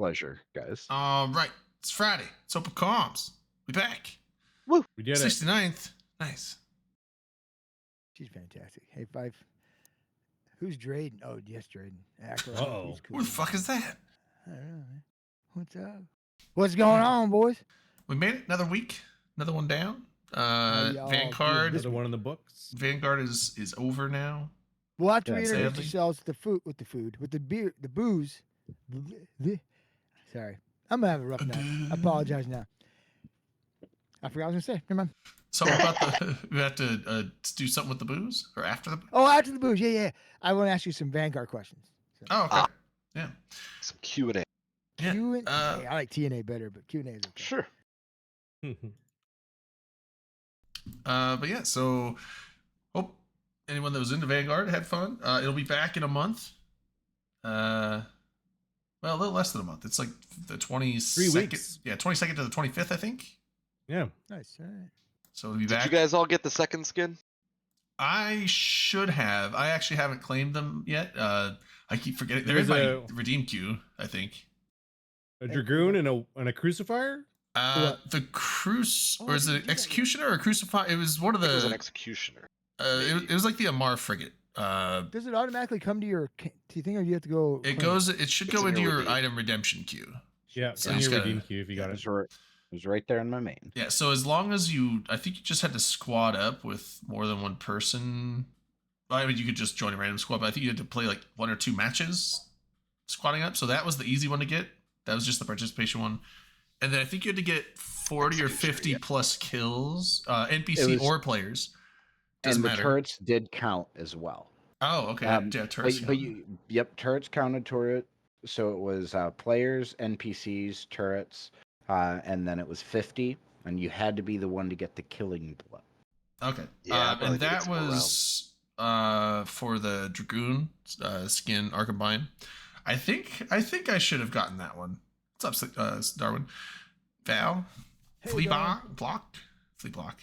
pleasure, guys. All right. It's Friday. It's open comms. We back. Woo! We did it. 69th. Nice. She's fantastic. Hey, Five. Who's Drayden? Oh, yes, Drayden. Acolyte. Uh-oh. He's cool. Who the fuck is that? I don't know, man. What's up? What's going on, boys? We made it. Another week. Another one down. y'all Vanguard. doing Another one in the books. Vanguard is over now. We'll have to Yeah, reintroduce sadly. yourselves with the beer, the booze. Sorry. I'm gonna have a rough night. I apologize now. I forgot what I was gonna say. Never mind. Something about the we have to do something with the booze or after the. Oh, after the booze, yeah. I want to ask you some Vanguard questions. So, Oh, okay. Yeah. Some Q&A. Yeah. Q&A. I like TNA better, but Q&A is okay. Sure. But yeah, so hope anyone that was into Vanguard had fun. It'll be back in a month. Well, a little less than a month. It's like the 22nd. 3 weeks. Yeah, 22nd to the 25th, I think. Yeah. Nice. All right. So it'll be Did back. you guys all get the second skin? I should have. I actually haven't claimed them yet. I keep forgetting. They're in There's my redeem queue, I think. A dragoon and a crucifier? The cruise, Oh, or is I it didn't do that yet. executioner or crucify? It was one of I think it was an the. executioner. It was like the Amar frigate. Does it automatically come to your? Do you think, or you have to go? It claim goes. It should It's go in into your your redeem. item redemption queue. Yeah, So in you your just gotta- redeem queue if you got it. It was right there in my main. Yeah. So as long as you, I think you just had to squad up with more than one person. Well, I mean, you could just join a random squad, but I think you had to play like 1 or 2 matches squatting up. So that was the easy one to get. That was just the participation one. And then I think you had to get 40 or 50 yeah. plus kills, NPC It was- or players. Doesn't And the matter. turrets did count as well. Oh, okay. Yeah, turrets. Turrets counted toward it. So it was players, NPCs, turrets, and then it was 50, and you had to be the one to get the killing blow. Okay. Yeah, I probably and did it that some more was for the Dragoon skin Arcambine. I think I should have gotten that one. What's up, Darwin? Val? Hey, Flea Darwin. block? Flea block.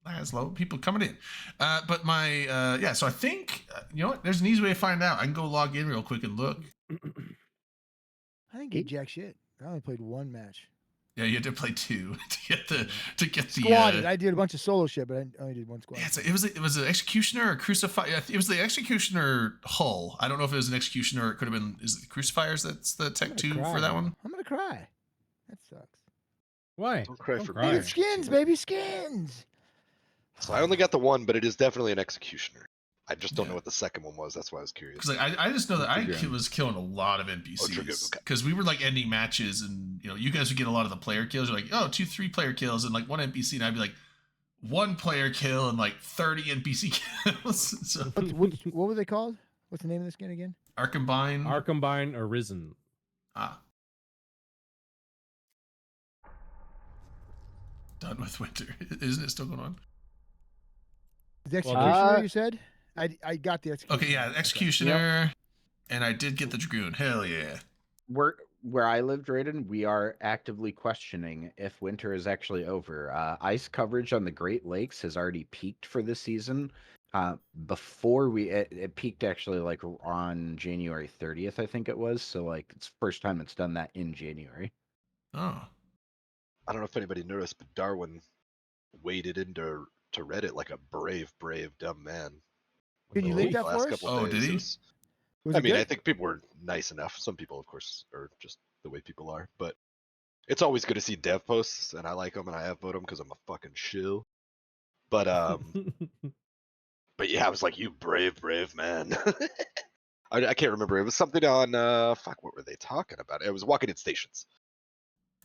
That's low. People coming in. But my yeah, so I think you know what? There's an easy way to find out. I can go log in real quick and look. I didn't get jack shit. I only played one match. Yeah, you had to play 2 to get the Squatted. I did a bunch of solo shit, but I only did one squad. Yeah, it was an executioner or crucify. It was the executioner hull. I don't know if it was an executioner. Or it could have been. Is it the crucifiers? That's the I'm tech gonna 2 cry, for that man. one. I'm gonna cry. That sucks. Why? Don't cry for cry. me. Baby skins, baby skins. So I only got the one, but it is definitely an executioner. I just don't Yeah. know what the second one was. That's why I was curious. Because like I just know that I Dragoon. was killing a lot of Dragoon, NPCs okay. because we were like ending matches and you know you guys would get a lot of the player kills. You're like 2, 3 player kills and like one NPC and I'd be like 1 player kill and like 30 NPC kills. So What were they called? What's the name of the skin again? Arcambine. Arcambine Arisen. Done with winter. Isn't it still going on? The executioner, Uh, you said? I got the executioner. Okay, yeah, executioner, and I did get the Dragoon. Hell yeah. Where I lived, Raiden, we are actively questioning if winter is actually over. Ice coverage on the Great Lakes has already peaked for this season. Before it peaked actually like on January 30th, I think it was. So like it's the first time it's done that in January. Oh. I don't know if anybody noticed, but Darwin waded into Reddit like a brave, dumb man. Can you The link that last for us? couple Oh, days, did he? it was- Was I it mean, good? I think people were nice enough. Some people, of course, are just the way people are. But it's always good to see dev posts, and I like them, and I have voted them because I'm a fucking shill. But but yeah, I was like, you brave man. I can't remember. It was something on fuck. What were they talking about? It was Walking in Stations.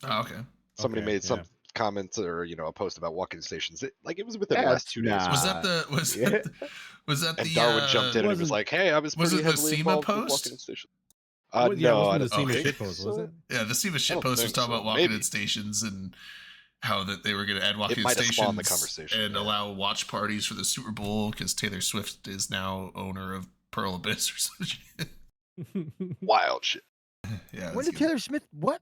Oh, okay. Somebody Okay, made some yeah. comment or a post about Walking Stations. It was within the Yeah, last 2 days. nah. Was that the was yeah. was that And the Darwin jumped in and he was wasn't- like, "Hey, I was was pretty it the heavily SEMA involved with post? Walking in Stations." Yeah, it No, I wasn't the don't SEMA think shit post, was so. it? Yeah, the SEMA I shit don't post was think talking so. about walking in Maybe. stations and how that they were going to add walking in might have stations spawned the conversation, and yeah. allow watch parties for the Super Bowl because Taylor Swift is now owner of Pearl Abyss or some shit. Wild shit. Yeah, When that's did good. Taylor Smith? What?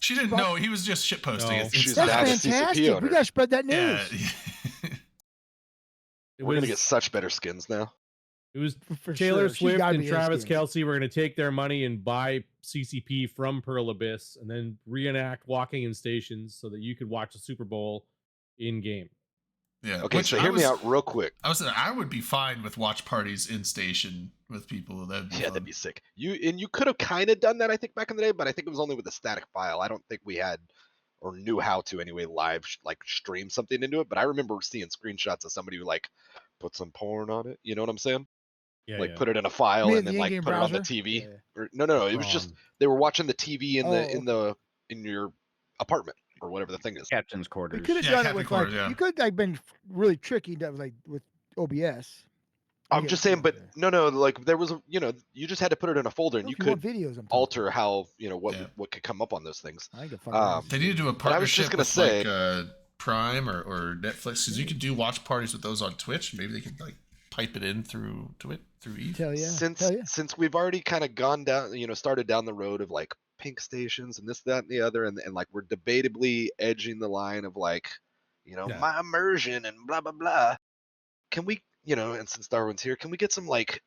She didn't know. He was just shit posting. No. It's She's not- now the That's CCP fantastic. owner. We gotta spread that news. yeah. It We're gonna was- get such better skins now. It was For Taylor sure. She's Swift gotta and be Travis ace-games. Kelsey were going to take their money and buy CCP from Pearl Abyss and then reenact walking in stations so that you could watch the Super Bowl in game. Yeah. Okay, which so I hear me was- out real quick. I would be fine with watch parties in station with people. That'd be Yeah, fun. that'd be sick. You could have kind of done that, I think, back in the day, but I think it was only with a static file. I don't think we had or knew how to anyway live like stream something into it. But I remember seeing screenshots of somebody who like put some porn on it. You know what I'm saying? Yeah, Like yeah. put it in a file mean and the then like in-game put it on the browser? TV. Yeah. Or, no. It was just Prawn. they were watching the TV in Oh, in your apartment or whatever the thing is. Captain's We quarters. could have Yeah, done it Captain with Quarters, like yeah. you could like been really tricky like with OBS. I I'm get just what you're saying, but doing there. no, like there was you just had to put it in a folder and No, you if you want could videos, I'm talking. alter how Yeah. what could come up on those things. I get They They need to do a But I was just partnership gonna with say- like Prime or Netflix, because you could do watch parties with those on Twitch. Maybe they could like pipe it in through Eve. Hell yeah. Since Hell yeah. since we've already kind of gone down, started down the road of like pink stations and this, that, and the other, and like we're debatably edging the line of like, Yeah. my immersion and blah blah blah. Can we, and since Darwin's here, can we get some like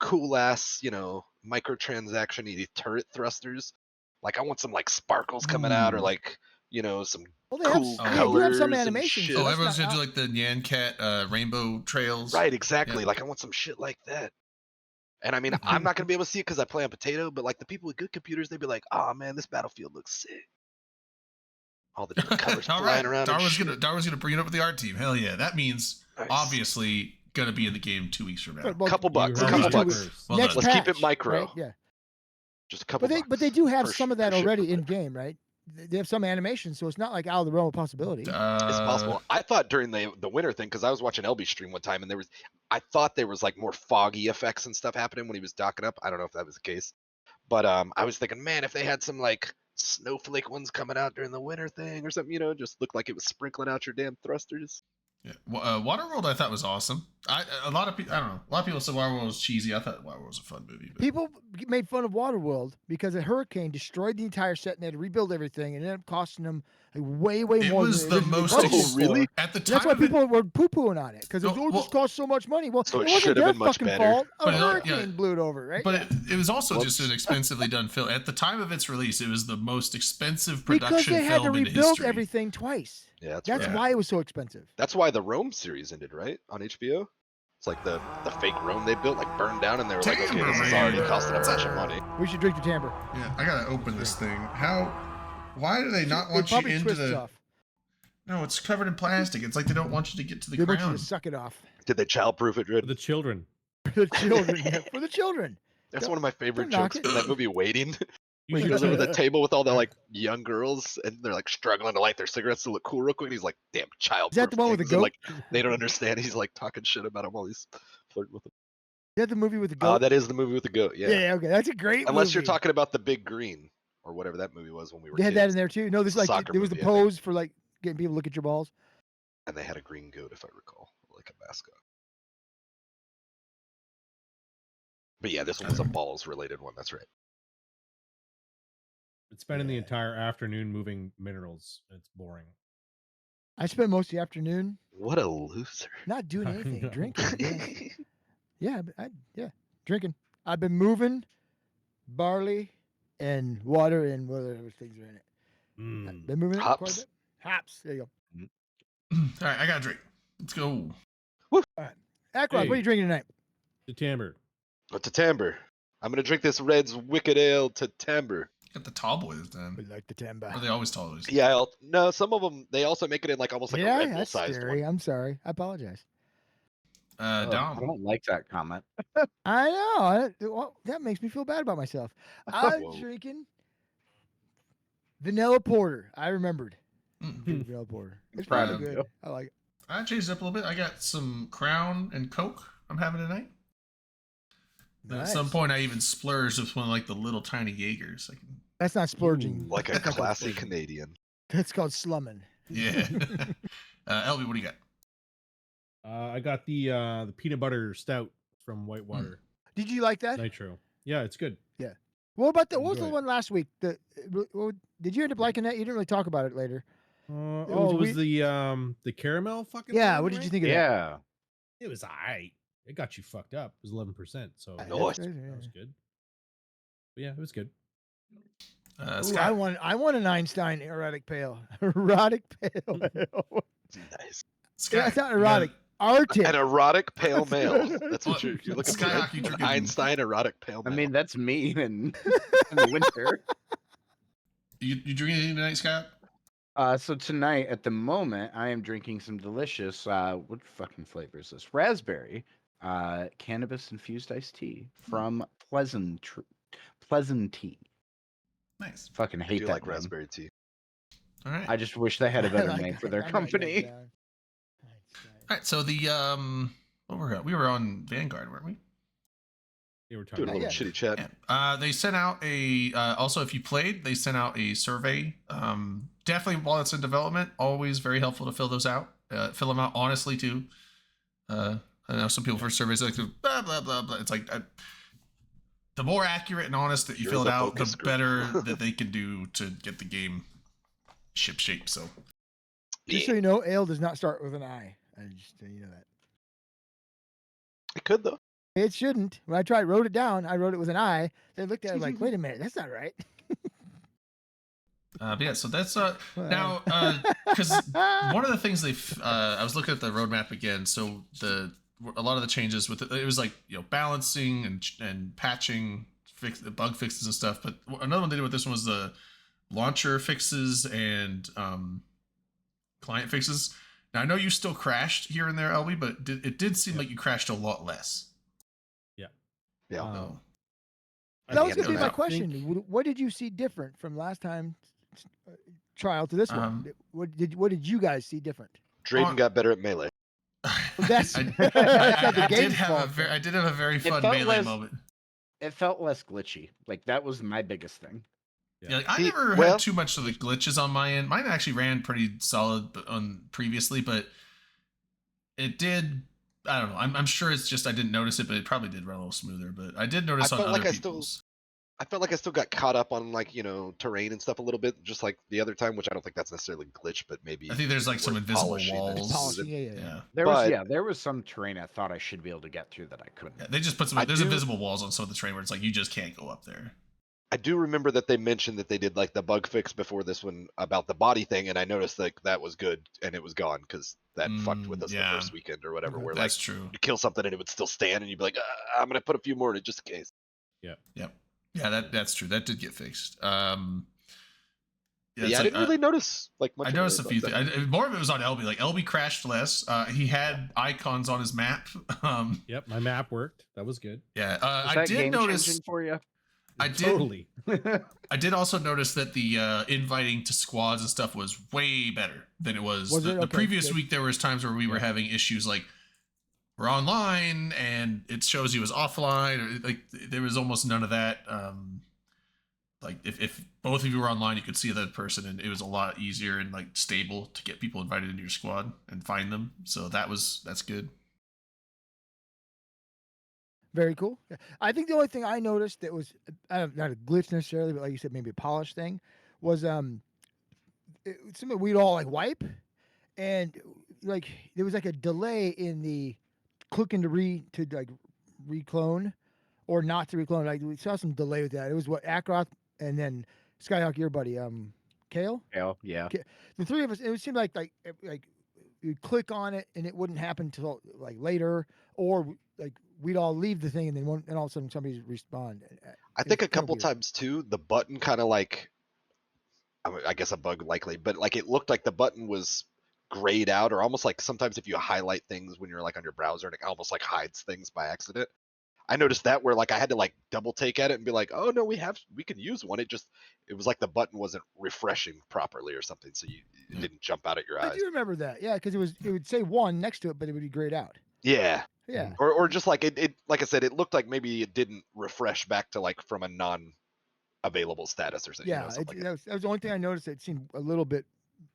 cool ass, microtransaction-y turret thrusters? Like I want some like sparkles coming out, or Ooh. like, some Well, they have, cool they do have some colors and animations. shit. Oh, that's everyone's not gonna do out- like the Nyan Cat rainbow trails. Right, exactly. Yeah. Like I want some shit like that. And I mean, I'm not gonna be able to see it because I play on potato, but like the people with good computers, they'd be like, "Oh man, this battlefield looks sick." All the different colors All flying right, around. and shit. Darwin's gonna bring it up with the art team. Hell yeah, that means Nice. obviously gonna be in the game 2 weeks from now. Right, well, Couple bucks, You a heard couple it bucks. first. Well next done. Let's keep it patch, micro. right? Yeah, Just a couple. but they do have per some of sh- that per ship. already in game, right? They have some animations, so it's not like out of the realm of possibility. It's possible. I thought during the winter thing, because I was watching LB stream one time, and I thought there was like more foggy effects and stuff happening when he was docking up. I don't know if that was the case, but I was thinking, man, if they had some like snowflake ones coming out during the winter thing or something, just looked like it was sprinkling out your damn thrusters. Yeah. Waterworld I thought was awesome. A lot of people, I don't know. A lot of people said Waterworld was cheesy. I thought Waterworld was a fun movie. But People made fun of Waterworld because a hurricane destroyed the entire set and they had to rebuild everything, and it ended up costing them like way it more. was than the they originally most. budgeted Oh, for. really? At the And time, that's why of it- people were poo-pooing on it because it No, just cost so much money. Well, So it it wasn't should have their been much fucking better. fault. A But it- hurricane yeah. blew it over, right? But Yeah. it was also just Whoops. an expensively done film. At the time of its release, it was the most expensive Because production they had to film in rebuild history. everything twice. Yeah, That's right. why it was so expensive. That's why the Rome series ended, right? On HBO. It's like the fake Rome they built like burned down, and they were like, okay, this is already costing a bunch of money. We should drink the timbre. Yeah, I gotta open this thing. Why do they not It want you probably into twists the? off. No, it's covered in plastic. It's like they don't want you to get to the They want you ground. to suck it off. Did they childproof it, For Red? the children. For the children. Yeah, for the children. That's Don't- one of my favorite don't knock jokes it. in that movie, Waiting. You When he should goes over let- the table with all the like young girls, and they're like struggling to light their cigarettes to look cool real quick. And he's like, "Damn, child." Is that the one with the goat? Like they don't understand. He's like talking shit about him while he's flirting with them. Is that the movie with the goat? That is the movie with the goat. Yeah. yeah, okay. That's a great Unless you're movie. talking about the Big Green or whatever that movie was when we were They had kids. that in there too. No, this like Soccer there was the movie, I think. pose for like getting people to look at your balls. And they had a green goat, if I recall, like a mascot. But yeah, this one was a balls related one. That's right. It's spending the Yeah. entire afternoon moving minerals. It's boring. I spent most of the afternoon What a loser. not doing I anything, know. drinking. Yeah, drinking. I've been moving barley and water and whatever things are in it. Mm. Been moving it quite a Hops. bit. Hops. There you go. All right, I got a drink. Let's go. Ackroyd, what are Hey. you drinking tonight? The timbre. But to timbre. I'm gonna drink this Red's Wicked Ale to timbre. Got the tall boys then. We like the Timber. Or they always tall boys. Yeah, no, some of them they also make it in like almost like a Yeah, Red Bull that's sized scary. one. I'm sorry. I apologize. I Dom. don't like that comment. I know. Well, that makes me feel bad about myself. I'm Whoa. drinking vanilla porter. I remembered. Mm. Drinking vanilla porter. It's Proud pretty of good. you. I like it. I changed it up a little bit. I got some Crown and Coke I'm having tonight. And at some Nice. point, I even splurged with one of like the little tiny Jaegers. I can, That's not splurging. Ooh. Like a That's not called classy splurging. Canadian. That's called slumming. yeah. Elby, what do you got? I got the peanut butter stout from Whitewater Did you like that? Nitro. Yeah, it's good. What about what was the Enjoy it. one last week? Did you end up liking that? You didn't really talk about it later. It was the caramel fucking. Yeah. one, What did you right? think of that? Yeah. It was alright. it got you fucked up. It was 11%. So That's Nice. crazy, that was yeah. good. But yeah, it was good. Ooh, Scott, I want an Einstein erotic pale. Erotic pale. Nice. Scott, Yeah, it's not you erotic. Arctic. An erotic pale That's male. good. That's what Well, you're looking for. Skyhawk, right? you An drinking- Einstein erotic pale I male. mean, that's me in the winter. you drinking anything tonight, Scott? So tonight, at the moment, I am drinking some delicious. What fucking flavor is this? Raspberry, cannabis infused iced tea from Pleasant Tea. Nice. Fucking I hate do that like name. raspberry tea. All right. I just wish they had a better I name like for that. their I'm writing that company. down. All right. So the what were we were on Vanguard, weren't we? They were talking Doing a little yeah. shitty chat. Yeah. They sent out a also if you played, they sent out a survey. Definitely while it's in development, always very helpful to fill those out. Fill them out honestly too. I know some people for surveys like to blah blah blah blah. It's like the more accurate and honest that you You're fill it the out, the focus group. better that they can do to get the game ship shape. So Just so you know, ale does not start with an I. I just you know that. It could though. It shouldn't. When I wrote it down, I wrote it with an I. They looked at it like, wait a minute, that's not right. but yeah, so that's now because one of the things I was looking at the roadmap again. So a lot of the changes with it was like balancing and patching, bug fixes and stuff. But another one they did with this one was the launcher fixes and client fixes. Now I know you still crashed here and there, LB, but it did seem like you crashed a lot less. Yeah. So, That was think going to be my I question. What did you see different from last time trial to this one? What did you guys see different? Drayden got better at melee. That's- that's not the I did game's have fault, I did have a very fun felt melee less- moment. It felt less glitchy. Like that was my biggest thing. Yeah, like, I See, never well- had too much of the glitches on my end. Mine actually ran pretty solid on previously, but it did. I don't know. I'm sure it's just I didn't notice it, but it probably did run a little smoother. But I did notice I on felt other like I still- people's. I felt like I still got caught up on terrain and stuff a little bit, just like the other time, which I don't think that's necessarily glitch, but maybe. I think there's like some worth invisible polishing and walls. smoothing. Polishing, yeah. Yeah. There was some terrain I thought I should be able to get through that I couldn't. Yeah, they just put some. I There's do- invisible walls on some of the terrain where it's like you just can't go up there. I do remember that they mentioned that they did like the bug fix before this one about the body thing, and I noticed like that was good and it was gone because that fucked with us yeah. the first weekend or whatever. Okay. Where like That's true. you kill something and it would still stand, and you'd be like, I'm gonna put a few more in it just in case. Yep. Yeah, that's true. That did get fixed. Yeah, it's I like, didn't really notice like much. I of noticed a it, few but- things. More of it was on LB. Like LB crashed less. He had icons on his map. Yep, my map worked. That was good. Yeah, Was I that did game notice. changing for you? I did. Totally. I did also notice that the inviting to squads and stuff was way better than it was. Was it? The Okay, previous good. week there was times where we were having issues like we're online and it shows you as offline. Or, like there was almost none of that. Like if both of you were online, you could see that person, and it was a lot easier and like stable to get people invited into your squad and find them. So that's good. Very cool. Yeah. I think the only thing I noticed that was not a glitch necessarily, but like you said, maybe a polish thing, was something we'd all like wipe, and like there was like a delay in the clicking to reclone or not to reclone. Like we saw some delay with that. It was what Akroth and then Skyhawk, your buddy, Kale. Hell, yeah. The three of us. It seemed like you'd click on it and it wouldn't happen till like later, or like we'd all leave the thing and then and all of a sudden somebody's respond. I It's think a kinda couple weird. times too, the button kind of like, I guess a bug likely, but like it looked like the button was grayed out, or almost like sometimes if you highlight things when you're like on your browser and it almost like hides things by accident. I noticed that where like I had to like double take at it and be like, oh no, we can use one. It was like the button wasn't refreshing properly or something, so it didn't jump out at your I eyes. do remember that. Yeah, because it would say one next to it, but it would be grayed out. Yeah. Yeah. Or just like it like I said, it looked like maybe it didn't refresh back to like from a non-available status or something. Yeah, something like that was the only thing I noticed. It seemed a little bit,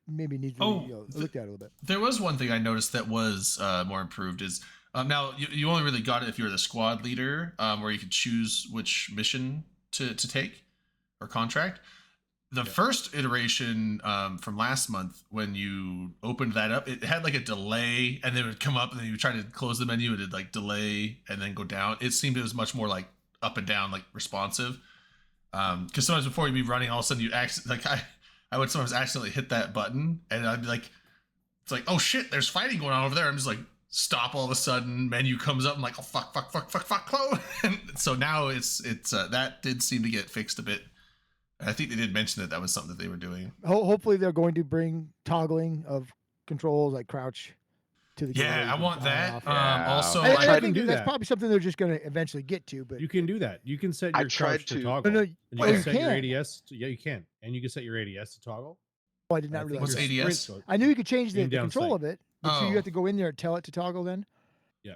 maybe needs to be looked at a little bit. There was one thing I noticed that was more improved is now you only really got it if you were the squad leader, where you could choose which mission to take or contract. The first iteration from last month, when you opened that up, it had like a delay, and then it would come up, and then you try to close the menu, it'd like delay and then go down. It seemed it was much more like up and down, like responsive. Because sometimes before you'd be running, all of a sudden you I would sometimes accidentally hit that button, and I'd be like, it's like, oh shit, there's fighting going on over there. I'm just like, stop all of a sudden, menu comes up, I'm like, oh fuck, close. And so now it's that did seem to get fixed a bit. I think they did mention that was something that they were doing. Hopefully they're going to bring toggling of controls like crouch to the Yeah, I want that. Also, I tried to think do that's that. probably something they're just going to eventually get to. But You can do that. You can set I your tried crouch to to- toggle. No, And you oh, can you set your can. ADS. Yeah, you can. And you can set your ADS to toggle. I did not I think realize. What's your that. ADS? sprint goes- I knew you could change the Aim down control sight. of it, but so Oh. you have to go in there and tell it to toggle. Then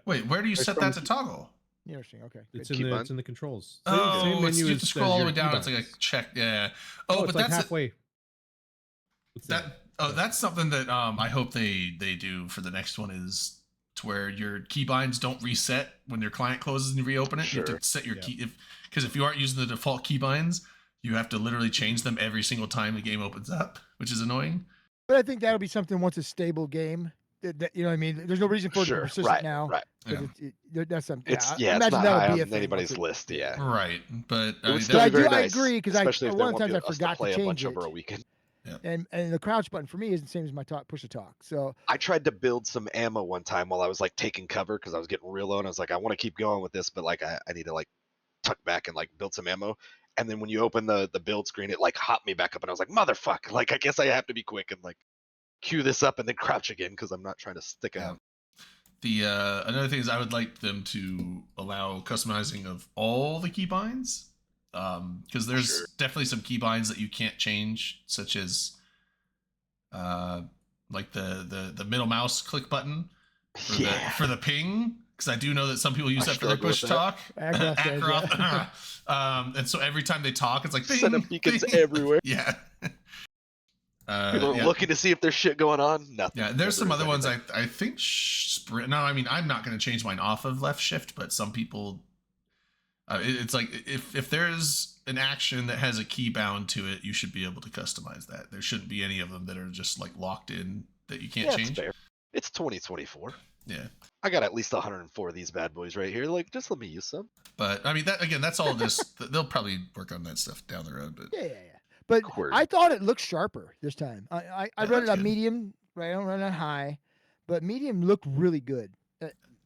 wait, where do you There's set that to toggle? interesting. Okay. It's good. in Keybind? it's in the controls. Oh, Same it's, menu you have as- to as scroll all the your way down. It's like keybinds. a check. Yeah. Oh, Oh, it's but like that's halfway. What's that? that's something that I hope they do for the next one, is to where your keybinds don't reset when your client closes and you reopen it. You Sure. have to set your Yeah. key because if you aren't using the default keybinds, you have to literally change them every single time the game opens up, which is annoying. But I think that'll be something once a stable game. That, you know what I mean? There's no reason for it to be Sure. persistent Right. now. Right. 'cause that's something. It's I it's imagine not that'll high be a on thing anybody's once it- list. Yeah. Right, but It would I mean, still But be I very do. I nice, agree because especially if they one of want the times I us to forgot play to a bunch change over a it, weekend. and the crouch button for me isn't the same as my push to talk. So I tried to build some ammo one time while I was like taking cover because I was getting real low, and I was like, I want to keep going with this, but like I need to like tuck back and like build some ammo. And then when you open the build screen, it like hopped me back up, and I was like, motherfucker! Like I guess I have to be quick and like queue this up and then crouch again because I'm not trying to stick Yeah. out. the another thing is I would like them to allow customizing of all the keybinds, because there's Sure. definitely some keybinds that you can't change, such as like the middle mouse click button for the ping, because I do know that some people use I that for their struggle with push that. talk. Ackross does, yeah. Ackross. And so every time they talk, it's like ping, Set up beacons ping. everywhere. Yeah. People are Yeah. looking to see if there's shit going on. Nothing. Yeah, there's some Never other is ones anything. I think sprint. No, I mean I'm not going to change mine off of left shift, but some people, it's like if there's an action that has a key bound to it, you should be able to customize that. There shouldn't be any of them that are just like locked in that you can't Yeah, it's change. fair. It's 2024. Yeah, I got at least 104 of these bad boys right here. Like, just let me use some. but I mean that again, that's all just they'll probably work on that stuff down the road. But yeah. But Awkward. I thought it looked sharper this time. I Yeah, run it that's on good. medium. Right, I don't run it on high, but medium looked really good.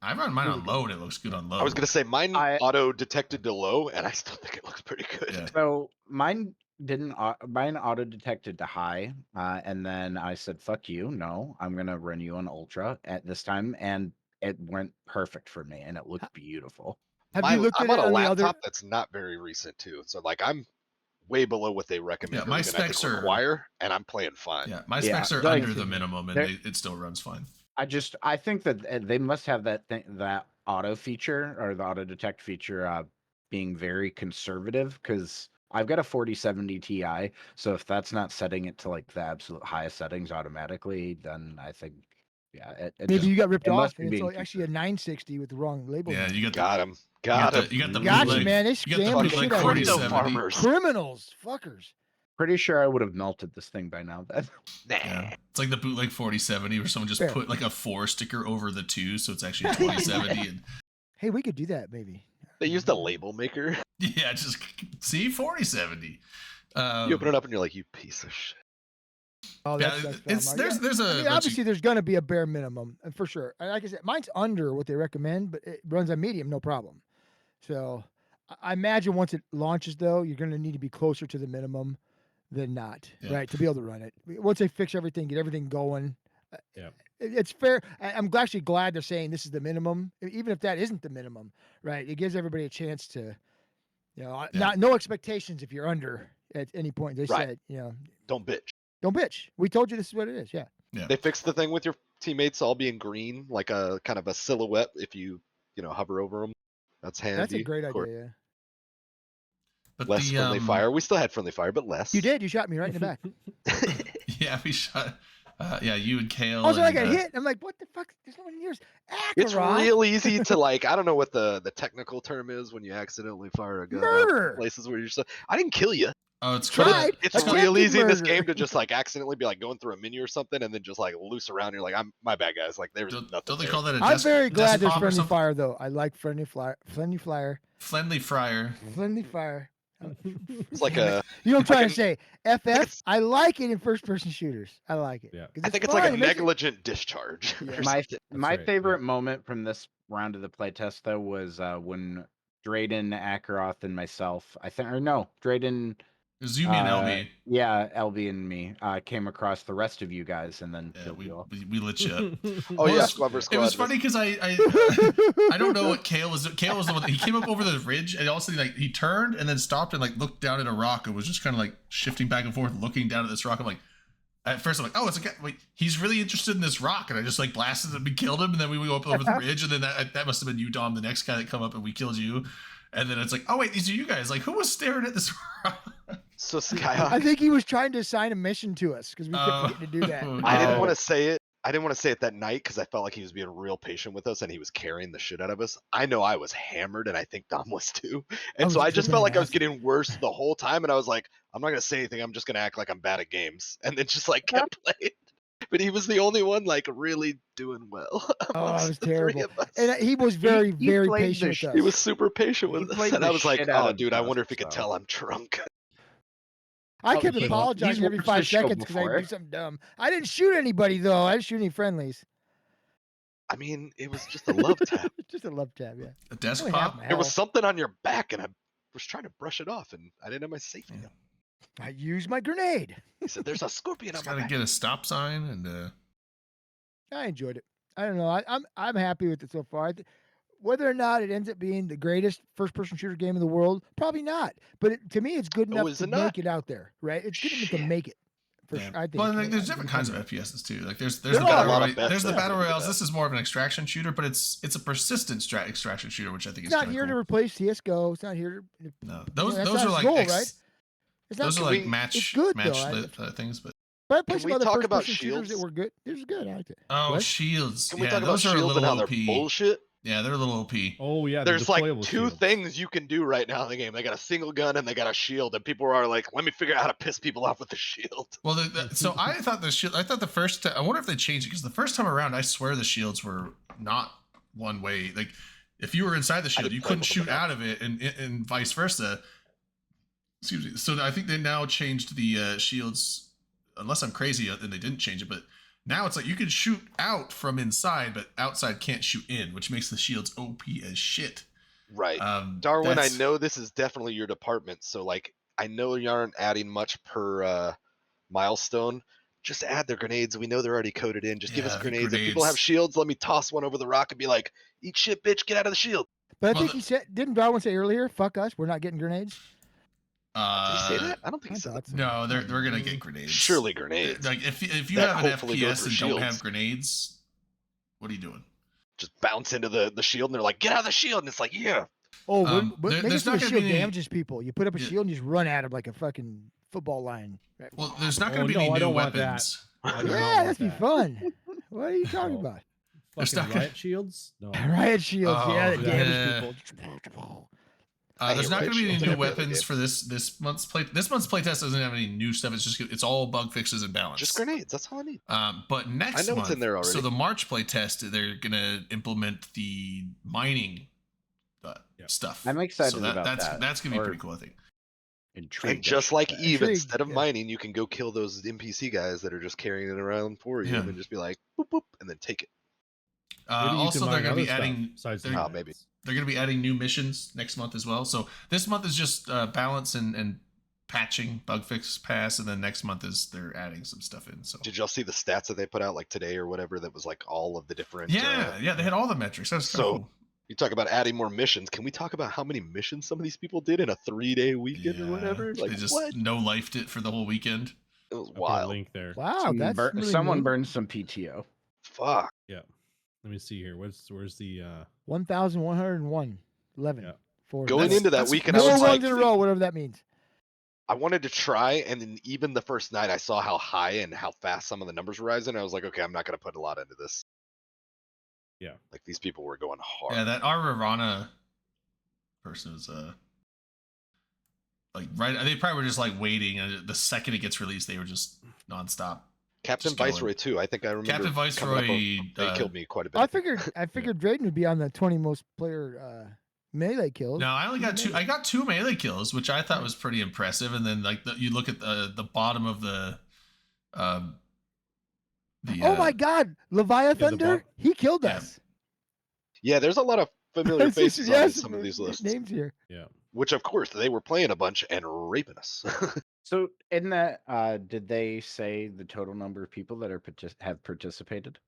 I run mine Really on good. low and it looks good on low. I was gonna say mine I- auto detected to low, and I still think it looks pretty good. Yeah. So mine didn't. Mine auto detected to high, and then I said, "Fuck you! No, I'm gonna run you on ultra at this time," and it went perfect for me, and it looked beautiful. Have My- you looked I'm at on it a on the laptop other? that's not very recent too, so like I'm way below what they recommend. Yeah, my or even I think specs are- require, and I'm playing fine. Yeah, my Yeah, specs are like- under the minimum and There- it still runs fine. I think that they must have that auto feature or the auto detect feature being very conservative, because I've got a 4070 Ti, so if that's not setting it to like the absolute highest settings automatically, then I think it Maybe just- you got ripped it must off, be and it's being actually a 960 with the wrong label. Yeah, on it. you got Got him. you Got him. you got the Gotcha, bootleg- man. They you got the scammed the bootleg shit out of me. Crypto 4070. farmers. Criminals, fuckers. pretty sure I would have melted this thing by now. Then. Nah. Yeah. It's like the bootleg 4070 where someone just Fair. put like a 4 sticker over the 2, so it's actually 2070. And Hey, we could do that maybe. They used a label maker. yeah, just see 4070. You open it up and you're like, you piece of shit. Oh, Yeah, that's it's Valmar. there's I a mean, bunch of- obviously, there's going to be a bare minimum, for sure. And like I said, mine's under what they recommend, but it runs on medium, no problem. So I imagine once it launches, though, you're going to need to be closer to the minimum than not, Yeah. right, to be able to run it. Once they fix everything, get everything going. Yeah. It's fair. I'm actually glad they're saying this is the minimum, even if that isn't the minimum, right? It gives everybody a chance to, Yeah. no expectations if you're under at any point. They Right. said, Don't bitch. don't bitch. We told you this is what it is. Yeah. They fixed the thing with your teammates all being green, like a kind of a silhouette if you hover over them. That's handy. That's a great Of course, idea. Yeah. but Less friendly fire. We still had friendly fire, but less. You did. You shot me right in the back. Yeah, we shot. Yeah, you and Kale. Also, I got and, hit. I'm like, what the fuck? There's no one in yours. It's Akaroth? real easy to like. I don't know what the technical term is when you accidentally fire a gun out Murder. places where you're just. I didn't kill you. Oh, it's Tried. called. It's Attempted real easy in this murder. game to just like accidentally be like going through a menu or something and then just like loose around. You're like, I'm my bad, guys. Like there's nothing. Don't they there. call that a I'm desk? very glad there's desktop or friendly something? fire though. I like friendly flyer. Friendly flyer. Friendly Friar. Friendly fire. It's like a. You know what I'm trying to fucking- say? FF. it's- I like it in first-person shooters. I like it. Yeah. 'Cause I think it's fun. like a It makes it- negligent discharge. Yeah. or My something. my right, yeah. favorite moment from this round of the playtest though was when Drayden, Akaroth, and myself, I think, or no, Drayden, It was you, me, and LB. yeah, LB and me came across the rest of you guys and then Yeah, killed you all. we lit you up. Oh yeah, Well, Squad vs. It was Squad. funny because I don't know what Kale was. Kale was the one. He came up over the ridge and all of a sudden like he turned and then stopped and like looked down at a rock and was just kind of like shifting back and forth, looking down at this rock. I'm like, at first I'm like, oh, it's a guy. Wait, he's really interested in this rock, and I just like blasted him and killed him, and then we go up over the ridge, and then that must have been you, Dom, the next guy that come up and we killed you, and then it's like, oh wait, these are you guys. Like, who was staring at this rock? So I Skyhawk. think he was trying to assign a mission to us because we kept forgetting to do that. I didn't Oh. want to say it. I didn't want to say it that night because I felt like he was being real patient with us and he was carrying the shit out of us. I know I was hammered and I think Dom was too. And was so I just tripping felt like I was acid. getting worse the whole time. And I was like, I'm not going to say anything. I'm just going to act like I'm bad at games. And then just like kept playing. But he was the only one like really doing well. Oh, it amongst was the three terrible. of us. And he was very, he very played the patient sh- with us. He was super patient He with us. played And I the was like, shit out oh, of dude, I us, wonder if he could so. tell I'm drunk. I Oh, kept he's apologizing every watched 5 the show seconds because I before. do something dumb. I didn't shoot anybody though. I didn't shoot any friendlies. I mean, it was just a love tap. Just a love tab, yeah. A desk Only half pop. my There was health. something on your back and I was trying to brush it off and I didn't have my safety. Yeah. on. I used my grenade. He said, there's a scorpion on Just my gotta back. get a stop sign and I enjoyed it. I don't know. I'm happy with it so far. Whether or not it ends up being the greatest first-person shooter game in the world, probably not. But to me, it's good Oh, enough is to it not? make it out there, right? It's good enough to Shit. make it. For yeah. sure, I think. Well, it like, can. there's I think different it kinds can. of FPSs too. Like there's There the are. battle A lot of royale. bets There's the that battle have to do royales. that. This is more of an extraction shooter, but it's a persistent extraction shooter, which I think It's is not kind here of to cool. replace CS:GO. It's not here to. No, those that's those not are its like goal, right? It's not. those are Can like we- match it's good, though. lit things, but But I played Can some we other talk about first-person shooters that shields? were good. It was good. I liked it. oh What? shields. Can we Yeah, talk about those are a shields and how little they're OP. bullshit? Yeah, they're a little OP. Oh yeah, the There's like deployable two shields. things you can do right now in the game. They got a single gun and they got a shield, and people are like, "Let me figure out how to piss people off with the shield." Well, so I thought the shield. I thought the first. I wonder if they changed it because the first time around, I swear the shields were not one way. Like if you were inside the shield, didn't you play couldn't with them shoot enough. out of it, and vice versa. Excuse me. So I think they now changed the shields. Unless I'm crazy and they didn't change it, but now it's like you can shoot out from inside, but outside can't shoot in, which makes the shields OP as shit. Right. Darwin, I that's- know this is definitely your department, so like, I know you aren't adding much per milestone. Just add their grenades. We know they're already coded in. Just give us Yeah, the grenades. If people have grenades. shields, let me toss one over the rock and be like, "Eat shit, bitch! Get out of the shield." But I Well, think he said, didn't Darwin say earlier, "Fuck us, we're not getting grenades"? Did he say that? I don't think I he said thought that. so. No, they're gonna get grenades. Surely grenades. Like if you That have an hopefully go FPS through and don't shields. have grenades, what are you doing? Just bounce into the shield, and they're like, "Get out of the shield!" And it's like, "Yeah." Oh, There- make it there's so not the gonna shield be any- damages people. You put up a Yeah. shield and you just run at them like a fucking football line. Right? Well, there's not going Oh, to be no, any I new don't want that. weapons. I do not Yeah, want that'd be that. fun. What are you talking No. about? There's Fucking not gonna- riot shields? No. Riot shields, yeah, that Oh, damage yeah. people. I There's hate not going to be riot any shields new in every other weapons game. for this month's play. This month's playtest doesn't have any new stuff. It's all bug fixes and balance. Just grenades. That's all I need. But next know month, it's in there so already. the March playtest, they're gonna implement the mining Yep. stuff. I'm excited so about that's that, That's gonna be or- pretty cool, I think. Intrigued, And I just should like say. Eve, Intrigued, instead of yeah. mining, you can go kill those NPC guys that are just carrying it around for you, Yeah. and then just be like, "Boop boop," and then take it. Maybe you Also, can they're mine gonna be other stuff adding. besides they're- the Oh, units. maybe. They're gonna be adding new missions next month as well. So this month is just balance and patching, bug fix, pass, and then next month is they're adding some stuff in. So Did y'all see the stats that they put out like today or whatever? That was like all of the different. yeah, they had all the metrics. That's So- cool. You talk about adding more missions. Can we talk about how many missions some of these people did in a 3-day weekend or whatever? They Like just what? no lifed it for the whole weekend. It was I'll put a wild. link there. Wow, that's really Someone neat. burned some PTO. Fuck. Let me see here. Where's the 1,101. 11. Yeah. 4. Going That's- into that that's weekend, I More was runs like, in a row, whatever that means. I wanted to try, and then even the first night, I saw how high and how fast some of the numbers were rising. I was like, okay, I'm not going to put a lot into this. Yeah. Like these people were going hard. Yeah, that Arirana person was like right. They probably were just like waiting, and the second it gets released, they were just nonstop. Captain just going. Viceroy too. I think I remember. Captain coming up Viceroy, on- they killed me quite a bit. I figured Drayden would be on the 20 most player melee kills. No, I only got two. I got 2 melee kills, which I thought was pretty impressive. And then like you look at the bottom of the oh my God, Leviathan, he killed yeah. us. Yeah, there's a lot of familiar faces on some of these lists. Names here. Yeah. Which of course they were playing a bunch and raping us. So in that, did they say the total number of people that are have participated?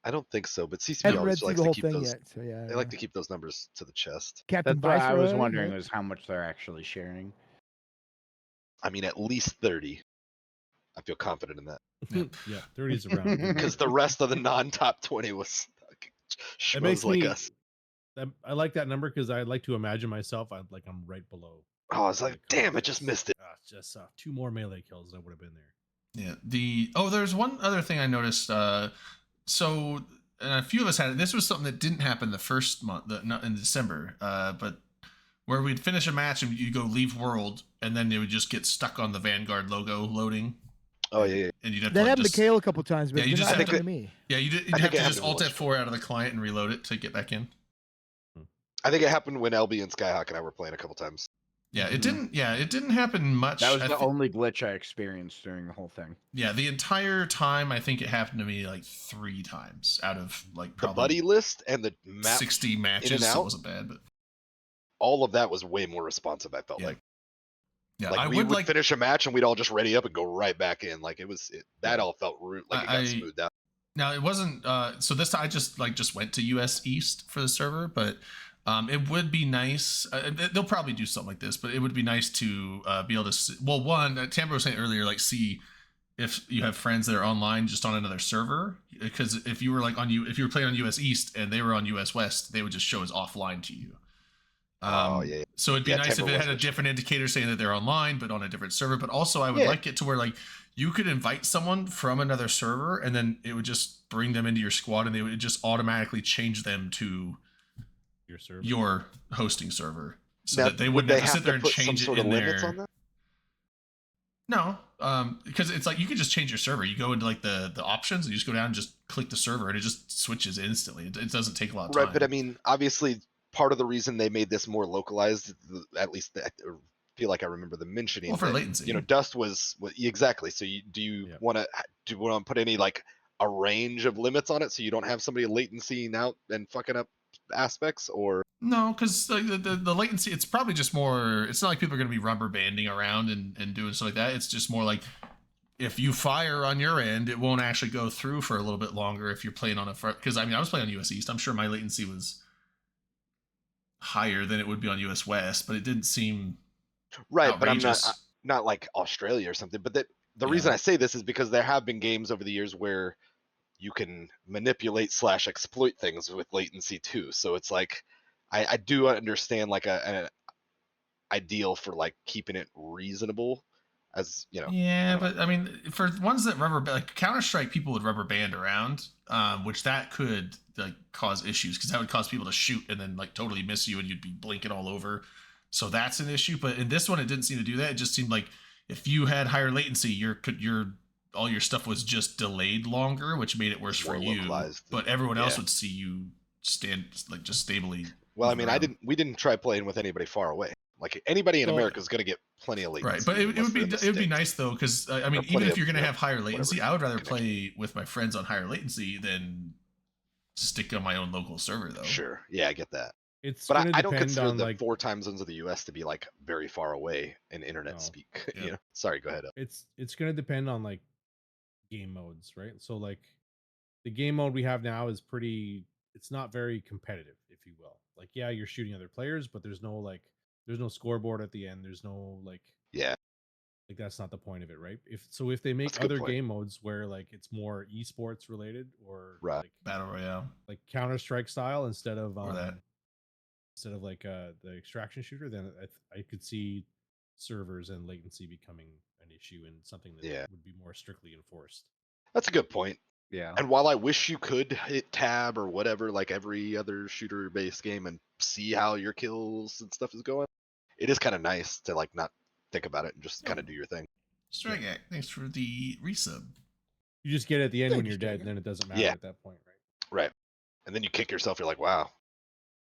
I don't think so, but I CCP haven't read always through likes the to whole keep thing those. yet, so yeah. They like to keep those numbers to the chest. Captain That's what I was Viceroy, wondering yeah. was how much they're actually sharing. I mean, at least 30. I feel confident in that Yeah, 30's around. because the rest of the non-top 20 was It makes schmoes like me. us. I like that number because I like to imagine myself. I'm right below. Oh, I was like, the damn, I contest. just missed it. Just 2 more melee kills, and I would have been there. Yeah. There's one other thing I noticed. So a few of us had it. This was something that didn't happen the first month, not in December. But where we'd finish a match and you go leave world, and then it would just get stuck on the Vanguard logo loading. Oh yeah. And you'd have That to happened just, to Kale a couple times, but Yeah, you it just didn't have happen to- to me. Yeah, you'd I have think it to just happened Alt once. F4 out of the client and reload it to get back in. I think it happened when LB and Skyhawk and I were playing a couple times. Yeah, it Mhm. didn't. Yeah, it didn't happen much. That was I the thi- only glitch I experienced during the whole thing. Yeah, the entire time I think it happened to me like 3 times out of like The probably buddy list and the map, 60 matches. So out? it wasn't bad, but all of that was way more responsive. I felt Yeah. like. yeah, Like I we would would like. finish a match and we'd all just ready up and go right back in. Like that all felt like it got I- smoothed out. Now it wasn't. So this time I just went to US East for the server, but it would be nice. They'll probably do something like this, but it would be nice to be able to. Well, one, Tamara was saying earlier, like see if you have friends that are online just on another server, because if you were like if you were playing on US East and they were on US West, they would just show as offline to you. Oh, yeah. So it'd be Yeah, nice if Tamara it was had a mentioning different indicator saying that they're online, but on a different server. But also, I would Yeah. like it to where like you could invite someone from another server, and then it would just bring them into your squad, and they would just automatically change them to Your server. your hosting server, so Now, that they would wouldn't have to have sit there and put some change it sort of in limits there. on that? No, because it's like you could just change your server. You go into like the options, and you just go down and just click the server, and it just switches instantly. It doesn't take a lot of time. Right, but I mean, obviously, part of the reason they made this more localized, at least I feel like I remember them mentioning. Well, for that, latency. you know, Dust was exactly. So do you Yeah. want to put any like a range of limits on it so you don't have somebody latencying out and fucking up aspects, or No, because the latency, it's probably just more. It's not like people are going to be rubber banding around and doing stuff like that. It's just more like if you fire on your end, it won't actually go through for a little bit longer if you're playing on a. Because I mean, I was playing on US East. I'm sure my latency was higher than it would be on US West, but it didn't seem right. But I'm outrageous. not like Australia or something. But the reason Yeah. I say this is because there have been games over the years where you can manipulate / exploit things with latency too. So it's like I do understand like an ideal for like keeping it reasonable, as you know. Yeah, but I mean, for ones that like Counter Strike, people would rubber band around, which that could like cause issues because that would cause people to shoot and then like totally miss you and you'd be blinking all over. So that's an issue. But in this one, it didn't seem to do that. It just seemed like if you had higher latency, your all your stuff was just delayed longer, which made it worse for More you. localized. But everyone else Yeah. would see you stand like just stably. Well, I moving mean, around. we didn't try playing with anybody far away. Like anybody in Well, America is going to get plenty of latency. Right, but it unless would be they're in the it would be States. nice though because I mean Or even plenty if of, you're gonna you know, have higher latency, whatever I would rather connection. play with my friends on higher latency than stick on my own local server though. Sure, yeah, I get that. It's But gonna I don't depend consider on the like 4 time zones of the U.S. to be like very far away in internet No. speak. Yeah. You know, sorry, go ahead. it's gonna depend on like game modes, right? So like the game mode we have now is it's not very competitive, if you will. Like yeah, you're shooting other players, but there's no scoreboard at the end. There's no like Yeah, that's not the point of it, right? If they make That's a good other point. game modes where like it's more esports related or Right. Battle Royale. like Counter Strike style instead of Or that. like the extraction shooter, then I could see servers and latency becoming an issue and something that Yeah. would be more strictly enforced. That's a good point. Yeah. And while I wish you could hit tab or whatever, like every other shooter-based game, and see how your kills and stuff is going, it is kind of nice to like not think about it and just kind of do your thing. Strigak, thanks for the resub. You just get it at the end when Thanks, you're dead, Dragon. and then it doesn't matter Yeah. at that point, right? Right. And then you kick yourself. You're like, wow.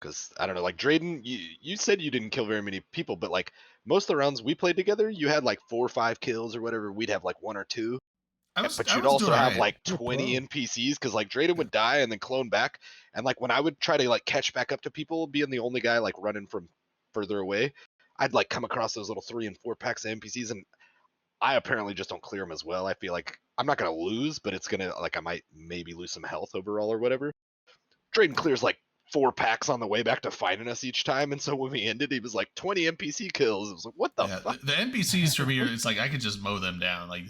Because I don't know, like Drayden, you said you didn't kill very many people, but like most of the rounds we played together, you had like 4 or 5 kills or whatever. We'd have like 1 or 2. But you'd also have like You're 20 pro. NPCs because like Drayden would die and then clone back. And like when I would try to like catch back up to people, being the only guy like running from further away, I'd like come across those little 3 and 4 packs of NPCs, and I apparently just don't clear them as well. I feel like I'm not gonna lose, but it's gonna like I might maybe lose some health overall or whatever. Drayden clears like 4 packs on the way back to finding us each time, and so when we ended, he was like 20 NPC kills. It was like, what the fuck? The NPCs for me, it's like I could just mow them down. Like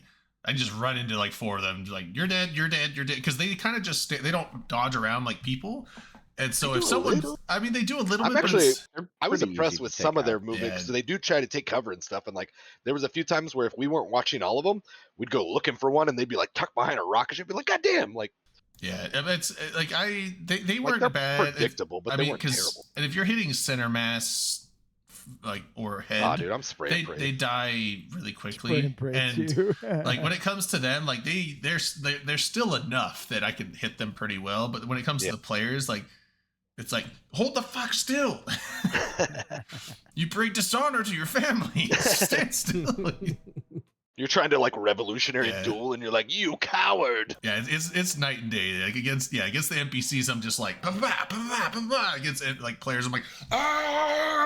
I just run into like 4 of them, like you're dead, you're dead, you're dead, because they kind of just they don't dodge around like people. And so They if do a someone, little. I mean, they do a little I'm bit. actually, But I was pretty impressed easy with to some take of their out. movement. Yeah. So they do try to take cover and stuff. And like, there was a few times where if we weren't watching all of them, we'd go looking for one, and they'd be like tucked behind a rock, and she'd be like, God damn! Like, yeah, it's like they like weren't they're bad. predictable, but I they mean, weren't terrible. and if you're hitting center mass, like or head, Ah, dude, I'm spraying. they die really Spray quickly. and pray And too. like when it comes to them, like they're still enough that I can hit them pretty well. But when it comes Yeah. to the players, like it's like hold the fuck still. You bring dishonor to your family. Stand still. You're trying to like revolutionary Yeah. duel, and you're like, you coward. Yeah, it's night and day. Like against the NPCs, I'm just like against like players, I'm like